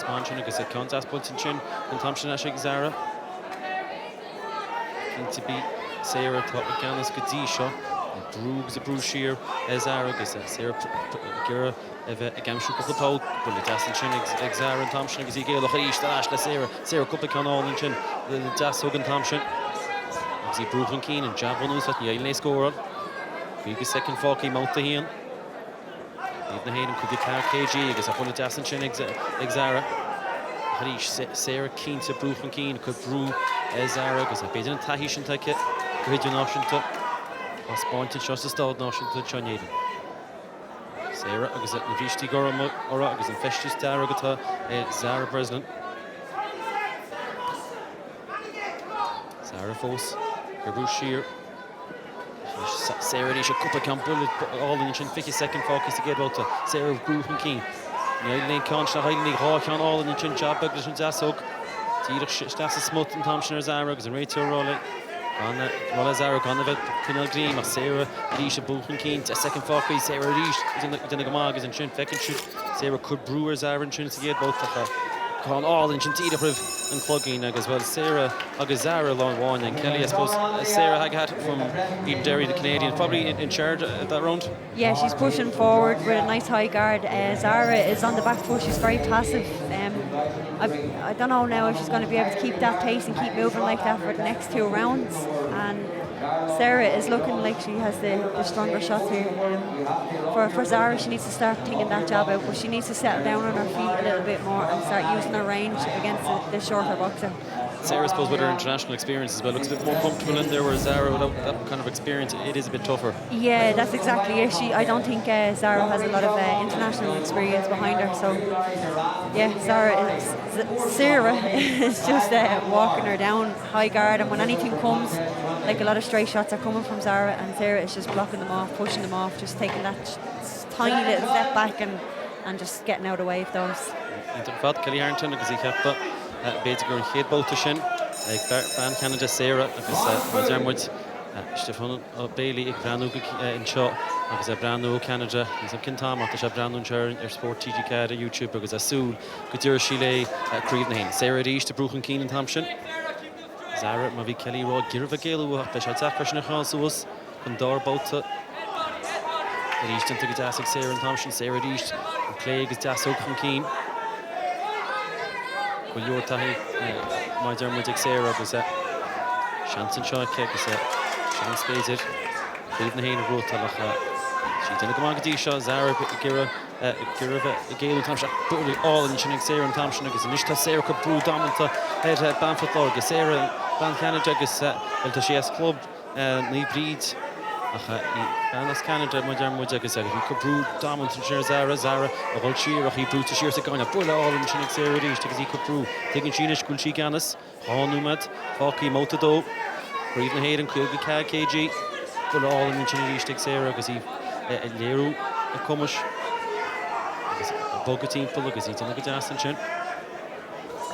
Mansion because it counts as points in chin and Thompson Ashik Zara. Keen to beat Sarah top with Ganas Gadisha. Broogs a Brushear Zara because Sarah Gira a Gamshuk of the Pole. But the Das and Chin Zara and Thompson because he gave the Haish the Ashla Sarah Cup of all in chin the Das Hogan Thompson. See Brooklyn Keen and Jab one that the Yale scorer. Big second Falky Mount the Hian. The Hayden could get KG because I wanted Das and Chin Zara. Harish Sarah Keen to Brooklyn Keen could brew Zara because I paid in Tahish and take it. Good option to Spontan shots the start option to John Yaden. Sarah because the Vishti Goram or because in Festus Zara got Zara Breslin. Zara Fos, Garushir. Sarah Nisha Kupa can bullet all in the 50-second focus to get out to Sarah Brooklyn Keen. Lane Conch, Heilig Rock on all in the chin job, Douglas and Zasok. Tira Stas Smut and Thompson Zara because Rachel Rolling. Rolla Zara Gonovet, Pinel Green, or Sarah Risha Brooklyn Keen. A second focus, Sarah Rish is in the Gamag and Chin Feckin shoot. Sarah could brewer Zara and Chin to get both of her. Con all in Chintida and Clugging as well. Sarah Agazara long one and Kelly, I suppose Sarah had from Eden Derry, the Canadian, probably in charge at that round. Yeah, she's pushing forward with a nice high guard. Zara is on the back foot, she's very passive. I don't know now if she's going to be able to keep that pace and keep moving like that for the next two rounds. And Sarah is looking like she has the stronger shots here. For Zara, she needs to start thinking that jab out, but she needs to settle down on her feet a little bit more and start using her range against the shorter boxer. Sarah, I suppose, with her international experience as well, looks a bit more comfortable in there, whereas Zara, without that kind of experience, it is a bit tougher. Yeah, that's exactly it. I don't think Zara has a lot of international experience behind her, so yeah, Sarah is just walking her down high guard, and when anything comes, like a lot of straight shots are coming from Zara, and Sarah is just blocking them off, pushing them off, just taking that tiny little step back and just getting out of the way of those. Kelly Harrington, because he kept Beitigur and Kate Boltishin, Ban Canada Sarah, because Dermot Stefan Bailey ag Brandú in seo agus Brandú Canada is cin támat a Brandún ar Sport TG Card a YouTube agus súl go dtíir sí le críomh na hain. Sarah Díos de brúchan cín an tamsin. Zara má bhí Kelly Rá ggirh géalú be se dachar na cháúas chun dábáta. Díos go deasach Sarah an tamsin, Sarah Díos an clé agus deasach chun cín. Go leor taí má dermid ag Sarah agus Shantan seo agus Sean Spéidir críomh na hain a rótalach sí duna go mágadtí seo Zara ggirh i géalú tamsin buí álann sin ag Sarah an tamsin agus inistá Sarah go brú dámanta ar Banfordlá agus Sarah Ban Canada agus bhilta sí club ní bríd Banas Canada má dermid agus go brú dámanta sin Zara a bhil siar í brúta siar sa gáinna buile álann sin ag Sarah Díos agus í go brú tuigeann sin isciúil sí ganas háúmad fácaí mótadó críomh na hain an cúga kg buile álann sin ríiste ag Sarah agus í léirú a cumas agus bogad timppla agus í duna go deasan sin.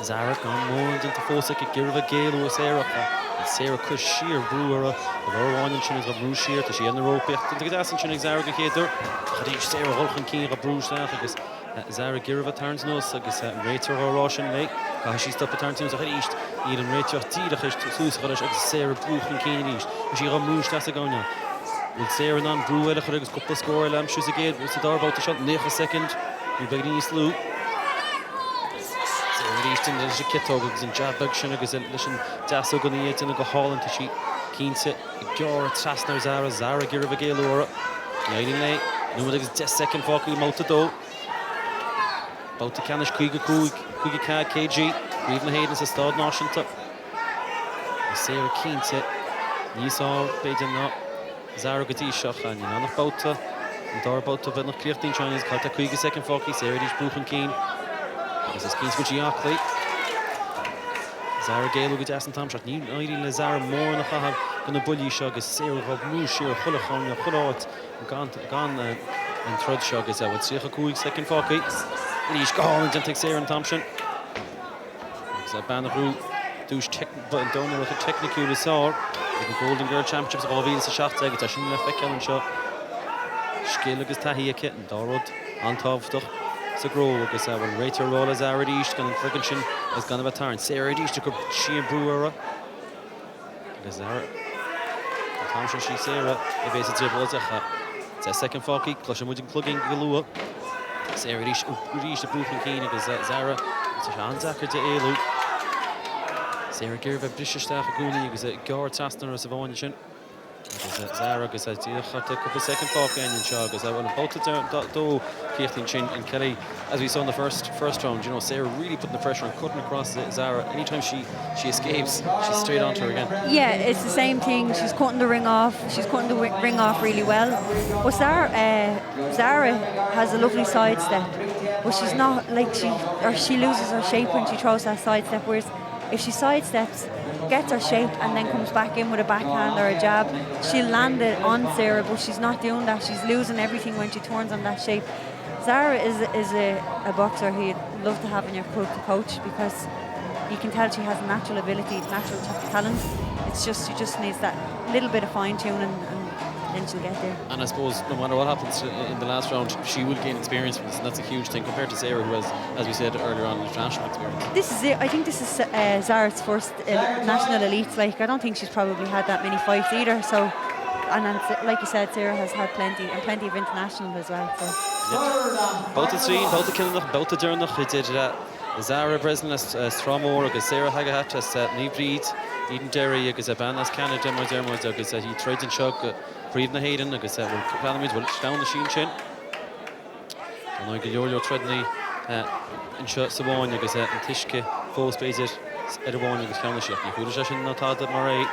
Zara gan mór dinta fósa go ggirh géalú a Sarah chus siar brúara a bhháin sin go brú siar tá sí an rópecht go deasan sin ag Zara go chéidir chadí Sarah holchan cí a brústeach agus Zara ggirh tarns nós agus réitir árá sin le ga sí stop a tarns nós a ríist í an réiteocht tíireach is súsachas agus Sarah brúchan cí ríist sí go brúste a gáine. Bhfuil Sarah an brúile chu agus cuppa scóir lem siús a géad bhil sa dábáta seo 9 second bhí beag níos lú. Rístin leis sé kitóg agus an jabbag sin agus leis an deasú go níiad ina go hálann tá sí cínte i gceor trasnar Zara ggirh géalúra. Léidir le nuair agus 10 second fácaí mótadó. Báta canis chuige kg críomh na hain sa stád náisiúnta. Sarah cínte níos á beidir ná Zara go dtí seach a ní annach báta an dábáta bheit nach críochtaín Chinese carta chuige second fácaí Sarah Díos brúchan cín. Agus is cíns go tíachlaí. Zara géalú go deasan tamseach ní éiríonn le Zara mór nach chahab go na builí seo agus Sarah bh mú siar chulacháin a chuláit gan an trod seo agus bhfuil tríocha cúig second fácaí. Lís gáin den Sarah an tamsin. Agus bannahrú dús dónar a technicúil isár ag an Golden Girl Championships á bhíon sa 16 agus tá sin le feiceann seo. Scéal agus taíocha an dárod antábhtach sa gró agus bhfuil réitir rála Zara Díos gan an frigan sin agus gan bh tarn. Sarah Díos go sí brúara agus Zara an tamsin sí Sarah i bhéis a tíbáiltecha. Tá second fácaí cloise muid an clogin go lua. Sarah Díos ríiste brúchan cín agus Zara tá sé anzachar de éalú. Sarah ggirh brisisteach a gúnaí agus gár trasnar sa bháin sin. Agus Zara agus tíochata cuppa second fáca in seo agus bhfuil an bóta dó cíochtaín sin in Kelly. As we saw in the first round, you know, Sarah really putting the pressure on cutting across Zara. Anytime she escapes, she's straight onto her again. Yeah, it's the same thing. She's cutting the ring off. She's cutting the ring off really well. But Zara has a lovely sidestep, but she's not like she loses her shape when she throws that sidestep. Whereas if she sidesteps, gets her shape and then comes back in with a backhand or a jab, she'll land it on Sarah, but she's not doing that. She's losing everything when she turns on that shape. Zara is a boxer who you'd love to have in your coach because you can tell she has natural ability, natural talent. It's just she just needs that little bit of fine tuning and then she'll get there. And I suppose no matter what happens in the last round, she will gain experience from this, and that's a huge thing compared to Sarah, who has, as we said earlier on, international experience. This is it. I think this is Zara's first national elites. Like I don't think she's probably had that many fights either. So, and like you said, Sarah has had plenty of international as well. So. Both the three, both the Kilnach, both the Durnach, who did Zara Breslin as Stramor, agus Sarah Hagahat as Nibrid, Eden Derry, agus Banas Canada, Dermot, agus he tried in shock, Príomh na Hayden, agus Planamid, well, down the sheen chin. And I go Yo Treadney in shot Sawan, agus Tishke, Fos Bezit, Edwin, agus down the shot. You could have shot not had that Murray,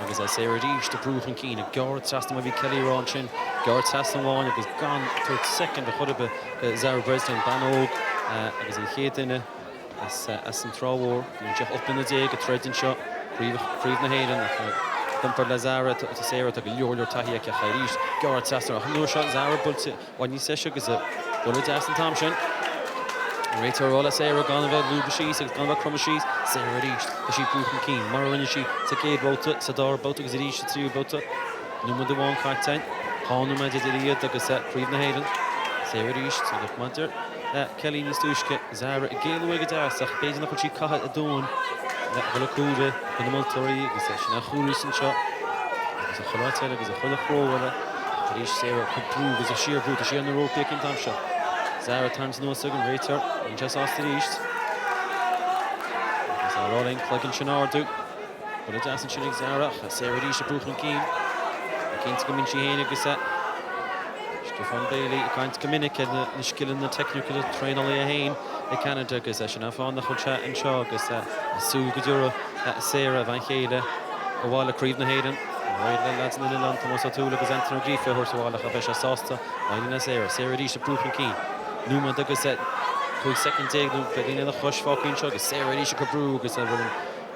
agus Sarah Díos, the Brúchan Keen, Gord Saston, maybe Kelly Ronchin, Gord Saston one, agus gone to second, the Hudba, Zara Breslin, Banog, agus in Hayden. As an throw just up in the day, get thread in shot, Príomh na Hayden, Bumper le Zara to Sarah to go leor tahiach a Chairis, Gord Sasser, a hundred shot Zara, but when you say sugar is a bullet Aston Thompson. Rachel Rolla Sarah gone about Luba Shees, gone about Crumma Shees, Sarah Reach, the sheep Bruton Keen, Mara She, Sakade Bota, Sadar Bota, Gazadish, Tsu Bota, Numa the one Cartain, Honuma Didia, Dagaset, Creed Hayden, Sarah Reach, so the Mother, Kelly Nistushka, Zara, Gale Wigadar, Sach, Basin of Chi Kahat at Dawn, that Valakuda, and the Multori, Gazation, a Hulis and shot, as a Holatel, as a Holacroa, Rish Sarah Kapru, as a sheer brute, she on the rope taking time shot. Zara times no second rater and just off to the east. Zara rolling, plugging Shinardu. But it doesn't shoot Zara. Sarah Disha Bruchen Keen. Keen to come in Shihane Gusset. Stefan Bailey, kind to come in the skill in the technical train only a hain. The Canada Gusset, and on the Hutcha and Shaw Gusset. Sue Gudura, Sarah Van Hede, a while of Creedna Hayden. Right, lads in the land, Thomas O'Toole, because Anthony Griffith, horse of Wallach, Abesha Sosta, Winding Sarah, Sarah Disha Bruchen Keen. Numa the Gazette, who second day, beginning of the Hush Falcon Chug, Sarah Risha Cabru, Gazette,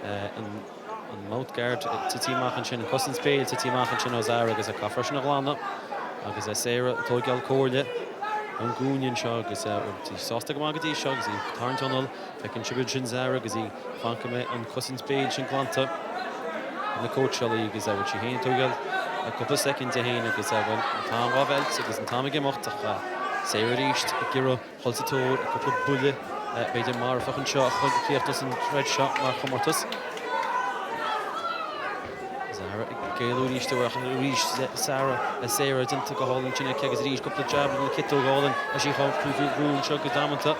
and Mount Guard to Team Machanchin, and Cousins Pale to Team Machanchin, Ozara, Gazette, Fresh and Aglana, Gazette Sarah, Tolgal Cordia, and Goonian Shug, Gazette, Sosta Magadi Shug, Tarn Tunnel, Feckin Chibuchin Zara, Gazette, Fankame, and Cousins Page and Glanta, and the coach Shally, Gazette, which he hated Tolgal, a couple of seconds to Hain, Gazette, Tom Ravelt, it was in Tom again, Sarah Reached, Giro, Holzator, a couple of Bulle, Baidan Mara, fucking shot, Cleartus and Red shot, Mark Mortus. Zara, Gale reached to her, reached Sarah didn't take a hole in Chinna Keg as reached, couple of jabs in the Kitto Golden, as she hoped to rule and chug a damanta.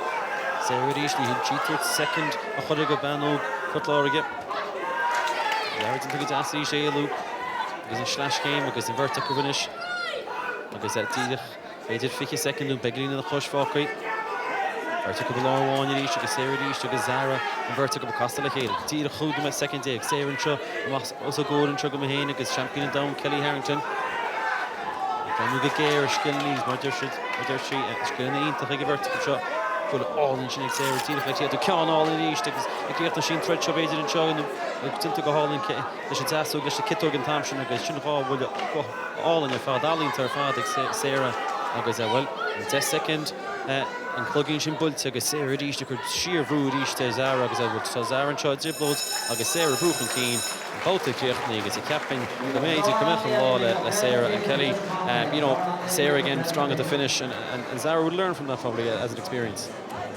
Sarah reached, he had cheated second, a Hodiga Bano, Cutloriga. Zara didn't take a Dassi, Shaylu, because in Slash game, because in Vertica finish, because that Tidich. They did 50 second and beginning of the Hush Falkey. Vertical below one, you should Sarah Dish, Zara, and Vertical Costa Hill. Tira Hudum at second day, Sarah and Cho, also goal and Chugga Mahane against champion down Kelly Harrington. Then we get Gare, Skilney's, Mother Street, Skilney, to take a vertical shot. Full all in Chinik Sarah, Tira Flex, to count all in each. If you have to Sheen Thread Shop, Agent and Cho, and the go hall in the Shitasso, get the Kitog and Thompson, against Shinhall, will go all in your father, all in her Sarah. Agus well, in 10 second, and plugging Shin Bult, agus Sarah Dish, the sheer Vrood Dish to Zara, agus well, Zara and Chad Ziploads, agus Sarah Bruchen Keen, both the Kirchnig, as a captain, the Maid, Kamechan Law, Sarah and Kelly. You know, Sarah again strong at the finish, and Zara would learn from that probably as an experience.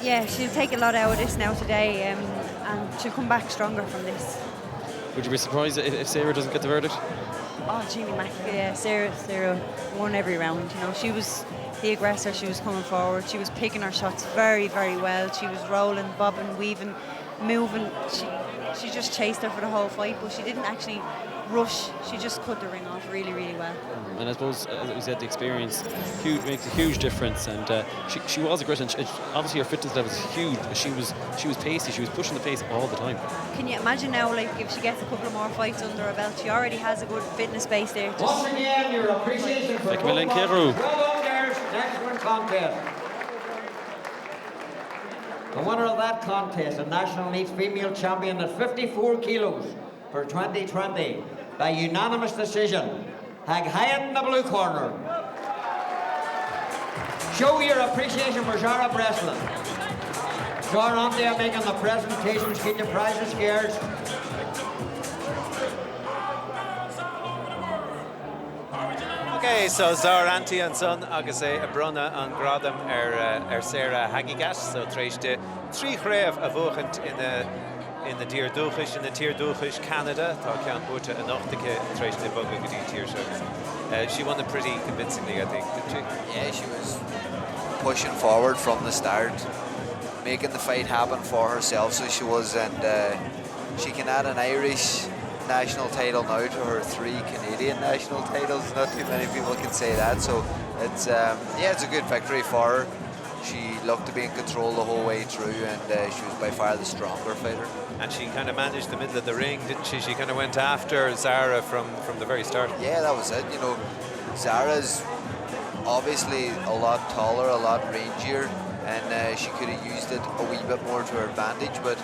Yeah, she'll take a lot out of this now today, and she'll come back stronger from this. Would you be surprised if Sarah doesn't get the verdict? Oh, Jeannie Mac, yeah, Sarah won every round. You know, she was the aggressor. She was coming forward. She was picking her shots very, very well. She was rolling, bobbing, weaving, moving. She just chased her for the whole fight, but she didn't actually rush. She just cut the ring off really, really well. And I suppose, as we said, the experience makes a huge difference. And she was aggressive. Obviously, her fitness level is huge. But she was pacey. She was pushing the pace all the time. Can you imagine now, like if she gets a couple of more fights under her belt, she already has a good fitness base there. Once again, your appreciation for next one contest. The winner of that contest, a National Elite Female Champion at 54 kilos for 2020, by unanimous decision, Hag Hyatt in the blue corner. Show your appreciation for Zara Breslin. Zara on there making the presentations, get the prizes scared. Okay, so Zara Anti and son, agus a brunna an gradam Sarah Hagigat, so treis de trí chréibh a bhuachant in the Tír Dúchais, in the Tír Dúchais Canada, tá ceann búta a nachtacha treis de bugga go dtí tír segus. She won it pretty convincingly, I think, didn't she? Yeah, she was pushing forward from the start, making the fight happen for herself, so she was, and she can add an Irish national title now to her 3 Canadian national titles. Not too many people can say that, so it's it's a good victory for her. She looked to be in control the whole way through, and she was by far the stronger fighter. And she kind of managed the middle of the ring, didn't she? She kind of went after Zara from the very start. Yeah, that was it. You know, Zara's obviously a lot taller, a lot rangier, and she could have used it a wee bit more to her advantage, but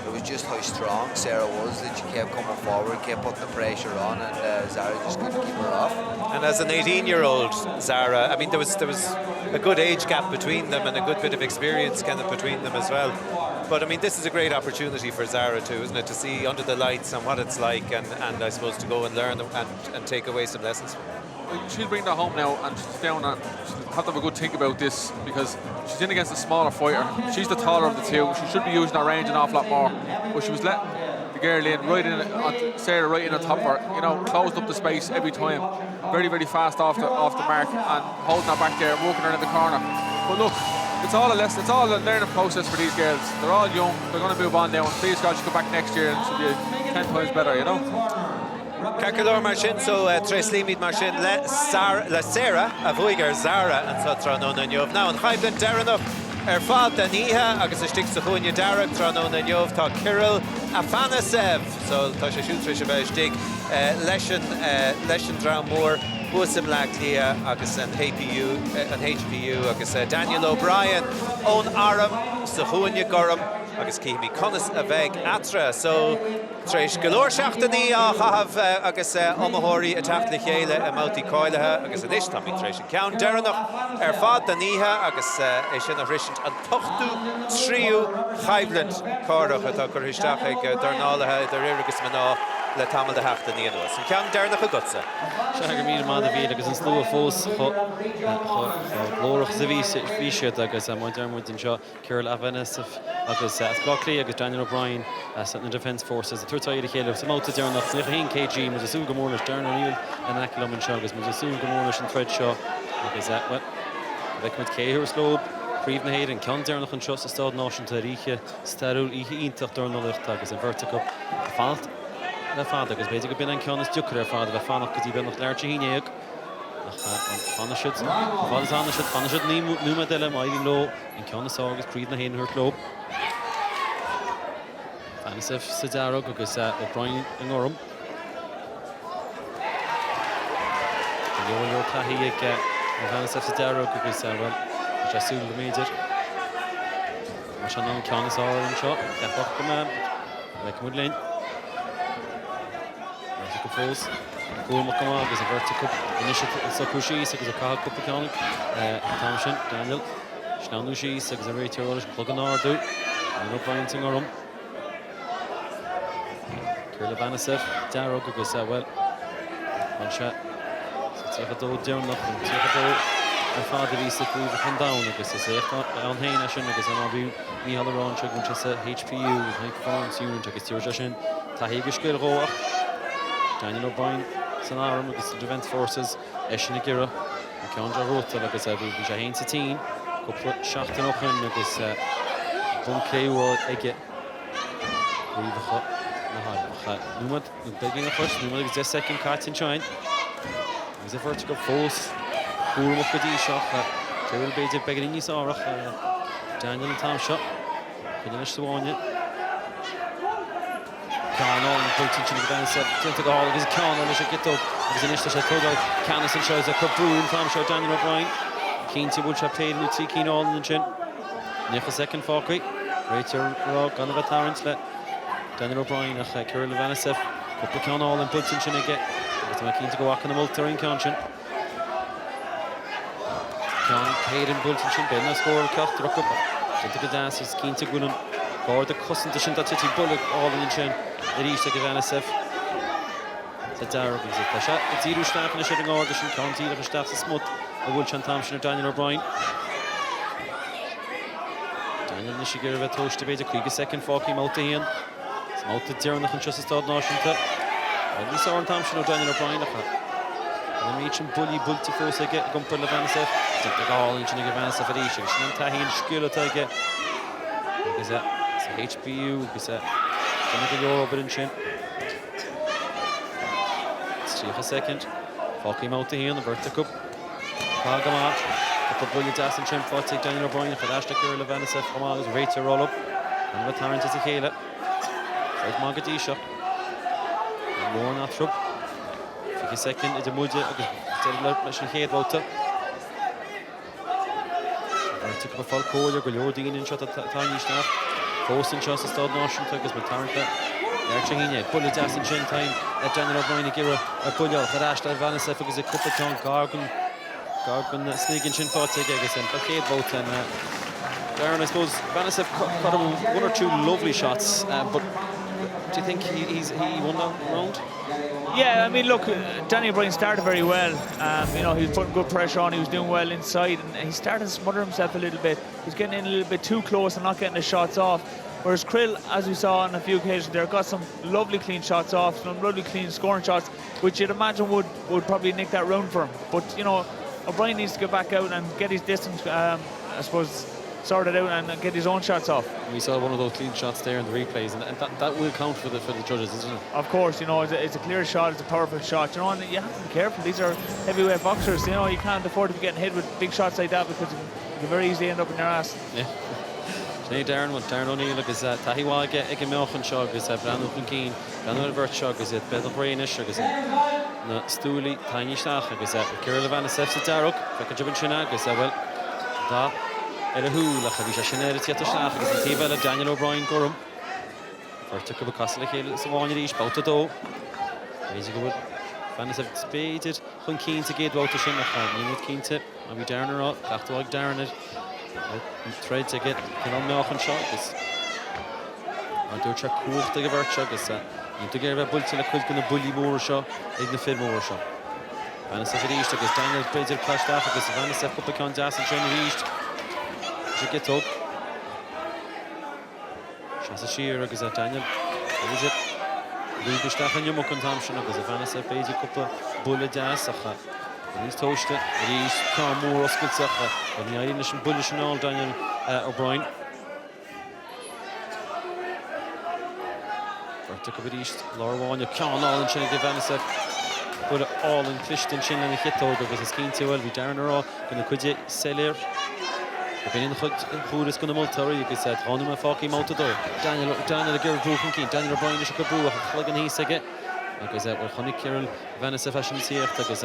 it was just how strong Sarah was that she kept coming forward, kept putting the pressure on, and Zara just couldn't keep her off. And as an 18-year-old Zara, I mean, there was a good age gap between them and a good bit of experience kind of between them as well. But I mean, this is a great opportunity for Zara too, isn't it, to see under the lights and what it's like, and I suppose to go and learn and take away some lessons. She'll bring that home now, and she's down and she'll have to have a good think about this, because she's in against a smaller fighter. She's the taller of the two. She should be using her range an awful lot more, but she was letting the girl in right in, Sarah right in on top of her, you know, closed up the space every time, very, very fast off the mark, and holding her back there, walking her in the corner. But look, it's all a lesson, it's all a learning process for these girls. They're all young, they're going to move on now, and please God, she'll come back next year and she'll be 10 times better, you know. Caculor Marchin, so Treslimid Marchin, Le Sarah, Avoiger, Zara, and Sotranon and Yov. Now, and Haiblen Derenov, Erfad Daniha, Agus Stik Sahunya Darek, Tranon and Yov, Ta Kirill, Afanasev, so Tasha Shutrish Stig, Leshen Dramur, Busim Laclia, Agus and HPU, Agus Daniel O'Brien, On Aram, Sahunya Gorum, Agus Kihimi Conas Aveg Atra, so Tresh Galore Shachtani, Hav Agus Omahori, Atachtli Hele, Mouti Coileha, Agus Anish Tommy Tresh Count Derenach, Erfad Daniha, Agus Eshina Rishant, and Tochtu Triu, Haibland, Korach, Atakuristachik, Darnalaha, the Ririgus Mana, Le Tamal the Hachtani, and Count Derenach Gutsa. Shagamir Madavid, Agus and Slow Fos, Glorach Zavisha, Agus Modern Wooden Shaw, Kirill Avanes, Agus Blockley, Agus Daniel O'Brien, Sutton Defence Forces, the third side of the Caleb, some out to Darren of 15 kg, was a soon Gamornish, Darren O'Neill, and Acklam and Chagas, was a soon Gamornish and Threadshaw, Agus that what? Vekmet Cahir Slope, Preven Hayden, Count Darren and Trust, Stad Nation to Riche, Starul, Intach Darren Lichtagas, and Vertical, Falt, the father, because basically been on Countess Duker, father, the Fanak, because he been with Larchiniak. Fanashut, Fanashut, Numa Della, Mighty Low, and Countess August, Preven Hayden, her club. Fanisef Sidaro, because O'Brien and Orum. Yolo Tahiyek, Fanisef Sidaro, because Jasul the Major. Mashanon Countess Orange shot, Kapok Command, like Woodlane. Vertical Falls, Goal Makama, because a vertical initiative, Sakushi, because a Kahak Kupikon, Thompson, Daniel, Schnanushi, because a Rayter Rollish, Pluganardu, and O'Brien to Orum. Kirill Vanasev, Darrow, because well, one shot. So Tiago down, nothing. Tiago, my father is the crew from down, because it's on Hainashin, because I'm on Mihal Aron, which is a HPU, high performance unit, because Tirjashin, Tahigish Gilroa, Daniel O'Brien, Sanarum, because the Defence Forces, Eshinagira, and Kondra Rota, because I believe Jahin Satin, couple of Shachtan Open, because Bunkeu, Egget, Numad, begging a push, Numad is just second cut in China. There's a vertical force. Goal up with the shot. Kirill Beja begging in Sarah. Daniel and Tom shot. Finish the one yet. Khan on, Putin to the bench. Into the hall. There's a Khan on the shot. Get up. There's an issue. Togo. Canis and shows a Kabru and Tom shot. Daniel O'Brien. Keen to Woodshop played with T. Keen on the chin. Nick a second Falkey. Rachel Rock on the Tarrant. Daniel O'Brien, Kirill Vanasev, couple of Con all and Budson again. But keen to go walk on the multi in Conscion. Con paid in Budson, Ben a score, Kaft, Rock up. Into the dance, he's keen to go on. Or the custom to Shin, that's it, bullet all in the chin. It is to Vanasev. The Darrow is it. The shot, it's Edu Staff and the shooting order, Shin County, the Staff, the Smut, the Woolchan Thompson, or Daniel O'Brien. Daniel Nishigirva touched to be the quick second, Falky Multi-Hen. Out to Darren and just start Nation to only Soren Thompson or Daniel O'Brien. And reach and bully to force I get Gumper Levansev. Take the goal in Chiniga Vansef at each. Shin Tahin Skula take it. Because it's HPU, because Chiniga Euro in Chin. Let's see a second. Falky out to here on the vertical. Pagamat. The bully Das and Chin for take Daniel O'Brien for Ashton Kirill Levansev from all his rate to roll up. And the Tarrant is a Kayla. Right Mogadisha. More not true. 50 second, it's a Muja. Tell Mission Head Walter. Took up a Falcoya, go leor dín in shot at Tiny Staff. Post in shot sa stad náisiúnta agus mar tarnta. Erchingine, Bulla Jas in Shin time. Daniel O'Brien gira a Bulla, Harashta, Vanessa, agus a couple of John Gargan sneak in Shin Fátig agus an Bacade boat and Darren, I suppose Vanessa caught him 1 or 2 lovely shots, but do you think he won that round? Yeah, I mean, look, Danny O'Brien started very well. You know, he was putting good pressure on. He was doing well inside, and he started to smother himself a little bit. He was getting in a little bit too close and not getting the shots off. Whereas Krill, as we saw on a few occasions there, got some lovely clean shots off, some lovely clean scoring shots, which you'd imagine would probably nick that round for him. But, you know, O'Brien needs to get back out and get his distance, I suppose, sorted out and get his own shots off. We saw one of those clean shots there in the replays, and that will count for the judges, isn't it? Of course, you know, it's a clear shot, it's a powerful shot, you know, and you have to be careful. These are heavyweight boxers, you know, you can't afford to be getting hit with big shots like that because you can very easily end up in your ass. Yeah. Darren O'Neill agus tahiwáige ag meochan seo agus Brandon Clean, Brandon Vert seo agus Bedal Brainish agus na stúlí Tiny Staach agus Kira Vanessa sa Darug, fecha jobin sinna agus well da a húla a bhí sé sinna tíata Staach agus an tíbhile Daniel O'Brien gorum. Fuirte go Castle chéile sa bháinne ríis bouta dó. Easy go Vanessa spéidir chun cínta géadhóta sin nach níomh cínta a bhí Darren ará, clachtúag Darren Trade to get on meochan seo agus an dúirte cuachta go bheirt agus níta gur bheith builte le chuid go na bulí mór seo ag na fir mór seo. Vanessa for ríist agus Daniel beidir cláisteach agus Vanessa cuppa ceann deas an sin ríist. Sé getóg. Seas a siar agus Daniel. Is it? Lúbaisteach an iomach an tam sin agus Vanessa beidir cuppa bulla deas acha. Rís tóiste, rís cá mór oscailteach a ní aíonna sin bulla sin áil Daniel O'Brien. Fuirte go ríist láháine ceann áil an sin ag Vanessa bulla áil an clistean sin lena chitóg agus is cínte bhfuil bhí Darren ará go na cuide seléir. Go bíonn chúras go na moltóirí agus tháinim a fácaí máta dó. Daniel a gur brúchan cín, Daniel O'Brien is go brú a chluig an híos aige agus bhfuil chonig Kieran Vanessa fashion tíocht agus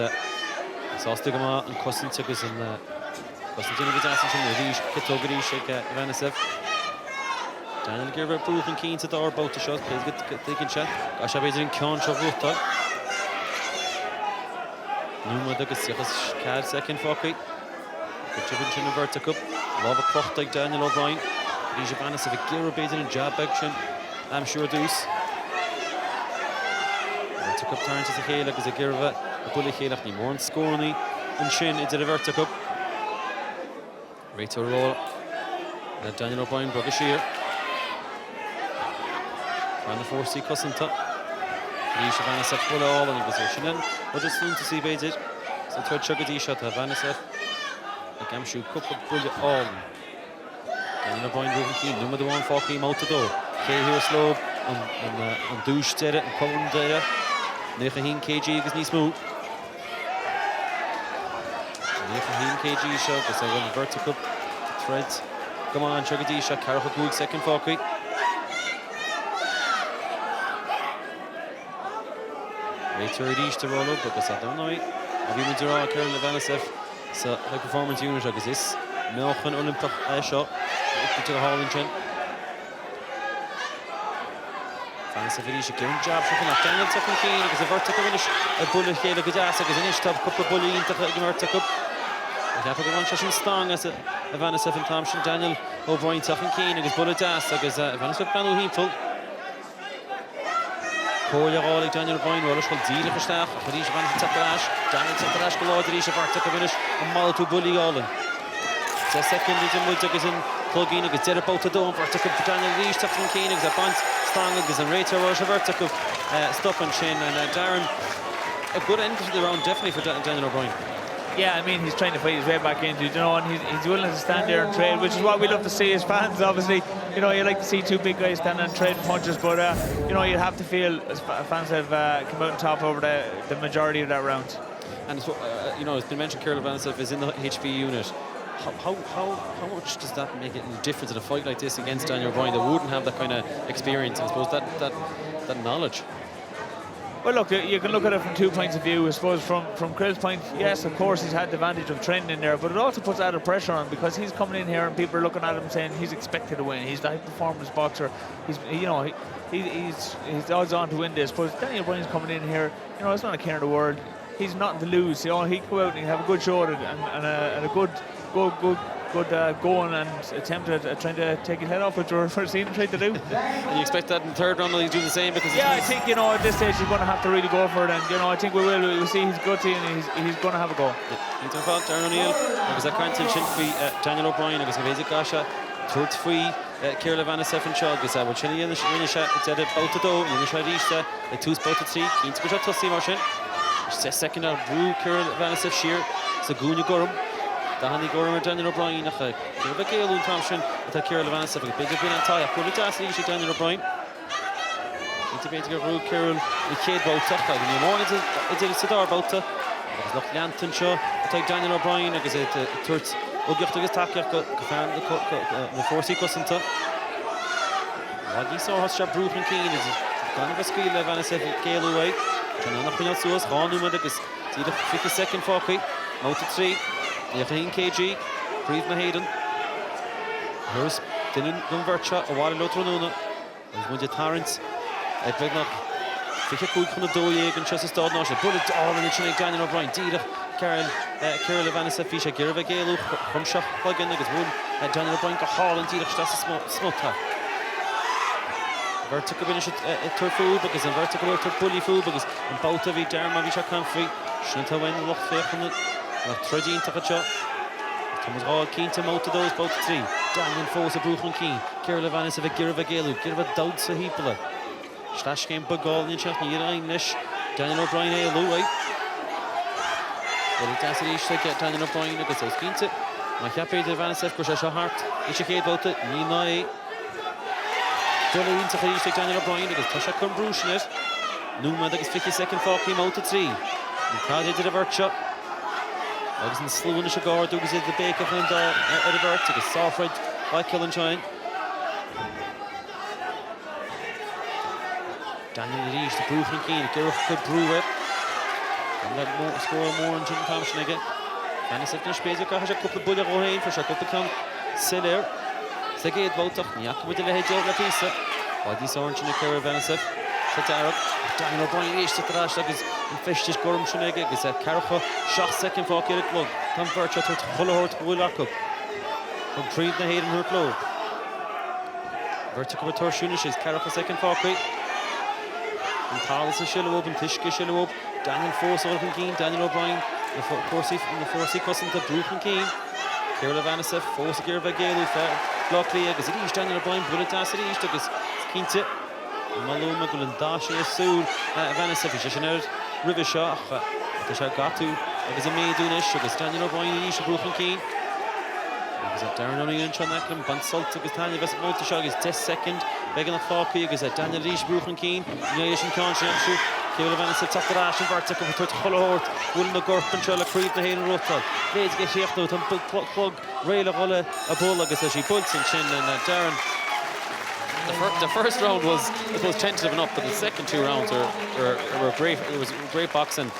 sásta go má an cosint agus an cosint agus asan sin ríis citógarí ag Vanessa. Daniel gur brúchan cínta dá bóta seo, cinn se, a se beidir an ceann seo bhúta. Númad agus siachas cad second fácaí. Go tibin sin a bhirrta cup. Láh a clochta ag Daniel O'Brien. Rís a Vanessa bheith gur beidir an jab ag sin am siúr dús. Bhirrta cup tarnta sa chéile agus a ggurfa a bulla chéileach ní mór an scóraní an sin idir a bhirrta cup. Réitó ról le Daniel O'Brien brog a siar. Fan na fórsaí cosanta. Rís a Vanessa bulla álan agus ar sinan. Bud is slúnta sí beidir. Sa tuaid segadí seo a Vanessa ag amsú cuppa bulla álan. Daniel O'Brien brúchan cín, númad amháin fácaí máta dó. Céhiúr slób an dúis deire, an colm deire. 9 kg agus níos mú. 9 kg seo agus a bhfuil bhirrta cup thread. Go má an segadí seo carcha cúig second fácaí. Réitear ríiste róla agus a dónáid. A bhí muidir á Kieran Vanessa sa high performance unit agus is meochan Olympach seo go a hálinn sin. Vanessa bhí sé ceann jab seo nach Daniel tuchan cín agus a bhirrta go bhfuil a bulla chéile go deas agus inis tab cuppa bulla iontacha ag bhirrta cup. A cheappa go bhain se sin stang as a Vanessa fan tam sin Daniel O'Brien tuchan cín agus bulla deas agus Vanessa banú hímpul. Cóile gáil Daniel O'Brien bhil scoil díla chuisteach a chuirí sé Vanessa tatarás. Daniel tatarás go láidir rí sé bhirrta go bhfuil an máiltú bulla gálan. Sa second is in muid agus an plugin agus deir bóta dó an bhirrta cup Daniel ríis tuchan cín agus a bant stang agus an réitear bhil sé bhirrta cup stop an sin and Darren a good end to the round definitely for Daniel O'Brien. Yeah, I mean, he's trying to fight his way back into it, you know, and he's willing to stand there and trade, which is what we love to see as fans, obviously. You know, you like to see two big guys stand and trade punches, but, you know, you'd have to feel as fans have come out on top over the majority of that round. And, you know, it's been mentioned Kieran Vanessa is in the HB unit. How much does that make it a difference in a fight like this against Daniel O'Brien that wouldn't have that kind of experience, I suppose, that knowledge? Well, look, you can look at it from 2 points of view. I suppose from Krill's point, yes, of course, he's had the advantage of training in there, but it also puts added pressure on him because he's coming in here and people are looking at him saying he's expected to win. He's the high-performance boxer. He's odds on to win this. But Daniel Bryan's coming in here. It's not a care in the world. He's nothing to lose. He can go out and have a good show at it and a good going and attempt at trying to take his head off, which we're seeing him try to do. And you expect that in the third round he'll do the same? Because I think at this stage he's going to have to really go for it, and I think we'll see his gutsy and he's going to have a go. Into the fault, Darren O'Neill, agus a cantil sin faoi Daniel O'Brien agus a bhéidir gaise tuairt faoi Ciara Levanasef an seo agus bhfuil sin rinne se de bouta dó rinne se ríiste le tús bouta trí cínta go se tosaí mar sin. Second ar brú Ciara Levanasef siar sa gúne gorm. Dahanni Gorham ar Daniel O'Brien nach Ciara Géalún tam sin atá Ciara Levanasef agus beidir bin an táid a chuirla deas líise Daniel O'Brien. Cínta beidir go brú Ciara i chéad bouta ag ní mór idir sadar bouta agus nach leantain seo atá Daniel O'Brien agus tuairt ógiocht agus takeach go fearn na fórsaí cosanta. Ní sóthas se brúch an cín is gan go scaoil Levanasef Géalú é Tá nach chuineal suas cháúmad agus tíad 50 second fácaí Mouta 3 1 kg Príomh na Héireann Thuras duine don bhirte a bháil le tróna agus muide tarrant beag nach 55 chun na dóéag an tras stád ná sé bula álan sin ag Daniel O'Brien díadach Ciara Levanasef bhí sé gur bheith Géalú chumseach chuigeann agus bhfuil Daniel O'Brien go hálan díadach stas smóta. Bhirte go bine tuair fúb agus an bhirte go bhfuil tuair bulí fúb agus an bouta bhí dearma bhí se camfaí sin tá bhain locht féchan nach trodínta go seo. Thomas Hall cínta Mouta dós bouta 3. Daniel fós a brúch an cín. Ciara Levanasef a gira bheith Géalú, gira bheith dawd sa hípala. Slash céim bagáil níon seach ní rain leis Daniel O'Brien é a lú é. Bhfuil deas ríiste Daniel O'Brien agus os cínta. Má cheapéid Levanasef go sé seo hart. I sé chéad bouta ní ná é. Dula ínta ríiste Daniel O'Brien agus tá sé chun brúisnet. Númad agus 50 second fácaí Mouta 3. Ní cáidir a bhirt seo. Agus an slúna se gáir dúgus iad the béca fan ar a bhirt agus Sáfraid by Killinshine. Daniel Ríis the brúch an cín, ggéireach chud brúir. An le scóir mór an sin tamsin aige. Levanasef na spéidir go sé cúpla buile ó héin for se cúpla can siléir. Sa géad bótach níach muide le héideog le písa. Bádí sáin sin na Ciara Levanasef. Sa dearach. Daniel O'Brien ríiste tarás agus an feistis gorm sin aige agus carcha 6 second fácaí ar a glog. Tá bhirte tuairt cholathirt bhfuil acu. Chun Príomh na Héireann thuairt ló. Bhirte go tuairsúna is carcha second fácaí. An tálas a sileóib, an tuisce sileóib. Daniel fós orach an cín, Daniel O'Brien na fórsaí cosanta brúch an cín. Ciara Levanasef fós a gur bheith Géalú blochlí agus ríis Daniel O'Brien bula deas a ríist agus cínte. Malúma go an dáisi a súl Levanasef is sin ar ribh seo tá sé gatú agus a méadúnis agus Daniel O'Brien ríis a brúch an cín. Agus Darren O'Neill an Seanachlan bansalt agus Daniel bheits Mouta seo agus 10 second began nach fácaí agus Daniel ríis brúch an cín. Ní sin cáin sin amsú Ciara Levanasef tatarás an bhirte go tuairt cholathirt bhfuil na gorpan seo le Príomh na Héireann rótal. Léad go séochtú tá plug réile rolla a ból agus a sí bulsin sin and Darren. The first round was tentative enough, but the second 2 rounds were great. It was great boxing.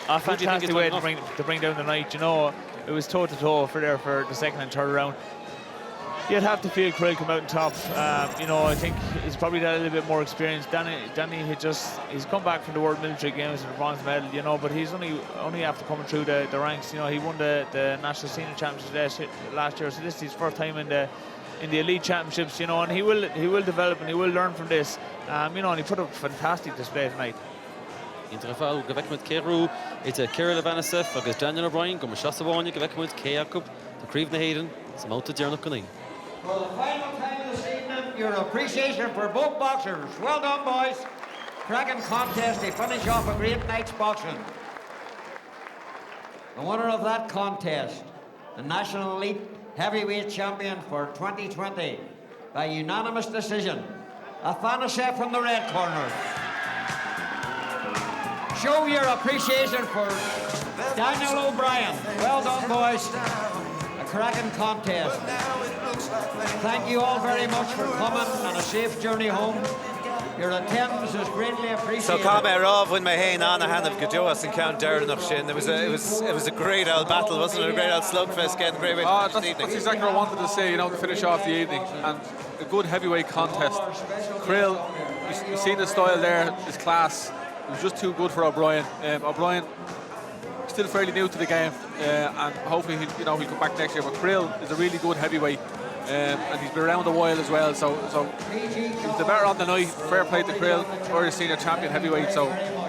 A fantastic way to bring down the night. It was toe to toe for the second and third round. You'd have to feel Krill come out on top. I think he's probably got a little bit more experience. Danny he's come back from the World Military Games with a bronze medal, but he's only after coming through the ranks. He won the National Senior Championships last year, so this is his first time in the elite championships, and he will develop and he will learn from this. And he put up a fantastic display tonight. Inter fáil go bheic muid Cérú, it's Ciara Levanasef agus Daniel O'Brien go mar seasamháine go bheic muid Céacup the Príomh na Héireann sa Mouta Dearnach Ganí. For the final time this evening, your appreciation for both boxers. Well done, boys. Cracking contest, they finish off a great night's boxing. The winner of that contest, the National Elite Heavyweight Champion for 2020 by unanimous decision, Levanasef from the red corner. Show your appreciation for Daniel O'Brien. Well done, boys. A cracking contest. Thank you all very much for coming and a safe journey home. Your attendance is greatly appreciated. So Come Rob when my hain on a hand of Gadoas and Count Darren up Shin. It was a great old battle, wasn't it? A great old slugfest, getting great way to finish the evening. That's exactly what I wanted to say, to finish off the evening. And a good heavyweight contest. Krill, you've seen the style there, his class. It was just too good for O'Brien. O'Brien still fairly new to the game, and hopefully he'll come back next year. But Krill is a really good heavyweight. And he's been around a while as well, so he was the better on the night. Fair play to Krill, Irish senior champion heavyweight, so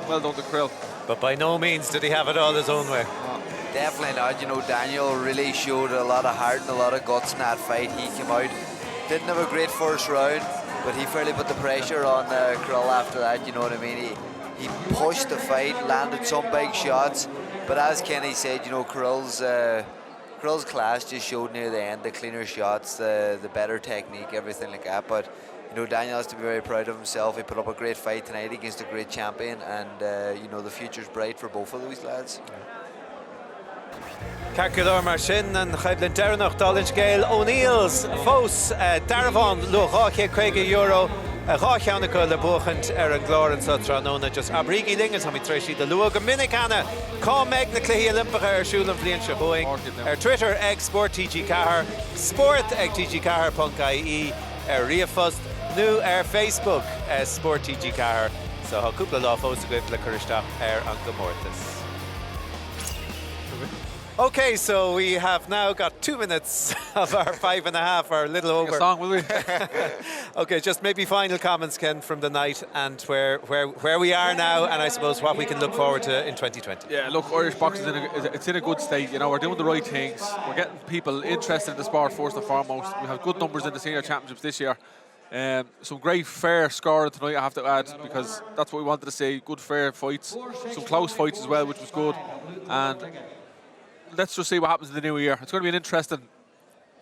well done to Krill. But by no means did he have it all his own way. Definitely not. Daniel really showed a lot of heart and a lot of guts in that fight. He came out, didn't have a great first round, but he fairly put the pressure on Krill after that. You know what I mean? He pushed the fight, landed some big shots, but as Kenny said, Krill's class just showed near the end, the cleaner shots, the better technique, everything like that. But Daniel has to be very proud of himself. He put up a great fight tonight against a great champion, and the future's bright for both of those lads. Carculor Marshin and Chaiblen Dernoch Dollage Gale O'Neill's Fos Daravon Luchache Craig Euro Rachanico Le Buchent Aaron Glor and Sotranona just Abrigi Lingens Hami Treshi the Luog Minicana Com Magna Clay Olympica Shulam Vlian Shaboing Twitter X Sport TG Kahar Sport X TG Kahar Punk IE Riafust New Facebook Sport TG Kahar so Hakupla Law Fos Gwif Le Kuristach Uncle Mortis. Okay, so we have now got 2 minutes of our 5.5, our little over. A song, will we? Okay, just maybe final comments, Ken, from the night and where we are now, and I suppose what we can look forward to in 2020. Yeah, look, Irish boxing it's in a good state. We're doing the right things. We're getting people interested in the sport first and foremost. We have good numbers in the senior championships this year. Some great fair scoring tonight, I have to add, because that's what we wanted to see. Good fair fights, some close fights as well, which was good. And let's just see what happens in the new year. It's going to be an interesting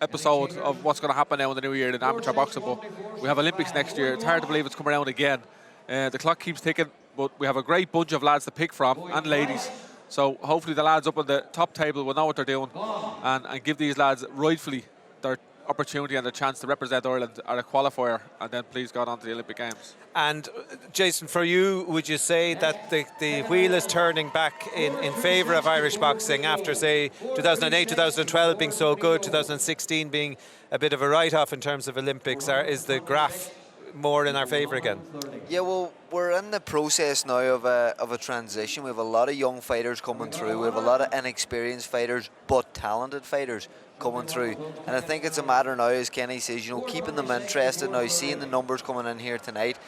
episode of what's going to happen now in the new year in amateur boxing, but we have Olympics next year. It's hard to believe it's come around again. The clock keeps ticking, but we have a great bunch of lads to pick from, and ladies. So hopefully the lads up on the top table will know what they're doing and give these lads rightfully their opportunity and a chance to represent Ireland at a qualifier, and then please go on to the Olympic Games. And Jason, for you, would you say that the wheel is turning back in favour of Irish boxing after, say, 2008, 2012 being so good, 2016 being a bit of a write-off in terms of Olympics? Is the graph more in our favour again? Yeah, well, we're in the process now of a transition. We have a lot of young fighters coming through. We have a lot of inexperienced fighters, but talented fighters coming through. And I think it's a matter now, as Kenny says, keeping them interested now, seeing the numbers coming in here tonight,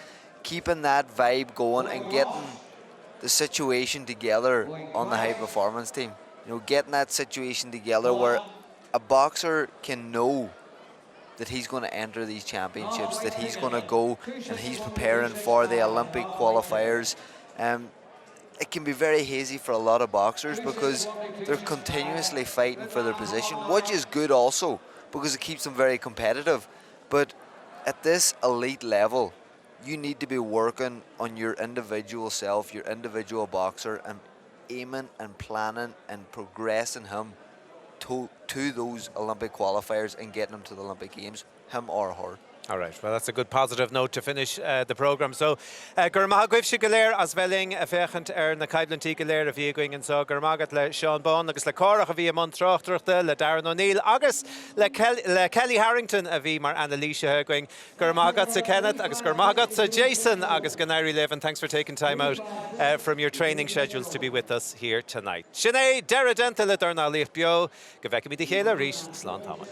keeping that vibe going and getting the situation together on the high performance team. Getting that situation together where a boxer can know that he's going to enter these championships, that he's going to go and he's preparing for the Olympic qualifiers. It can be very hazy for a lot of boxers because they're continuously fighting for their position, which is good also because it keeps them very competitive. But at this elite level, you need to be working on your individual self, your individual boxer, and aiming and planning and progressing him to those Olympic qualifiers and getting him to the Olympic Games, him or her. All right, well, that's a good positive note to finish the programme. So, Gurmagwif Shigaler as Velling, a fechant na Caiblen Tigaler, a Viewing and so Gurmagat le Sean Bond, agus le Corach a Via Montrochtrachta, le Darren O'Neill, agus le Kelly Harrington a Vi Mar Annalisa Hergwing, Gurmagat to Kenneth, agus Gurmagat to Jason, agus Ganari Levin. Thanks for taking time out from your training schedules to be with us here tonight. Sinead Deradenta le Darna Leif Bio, Gavekami de Hela Rish, Slán Thomas.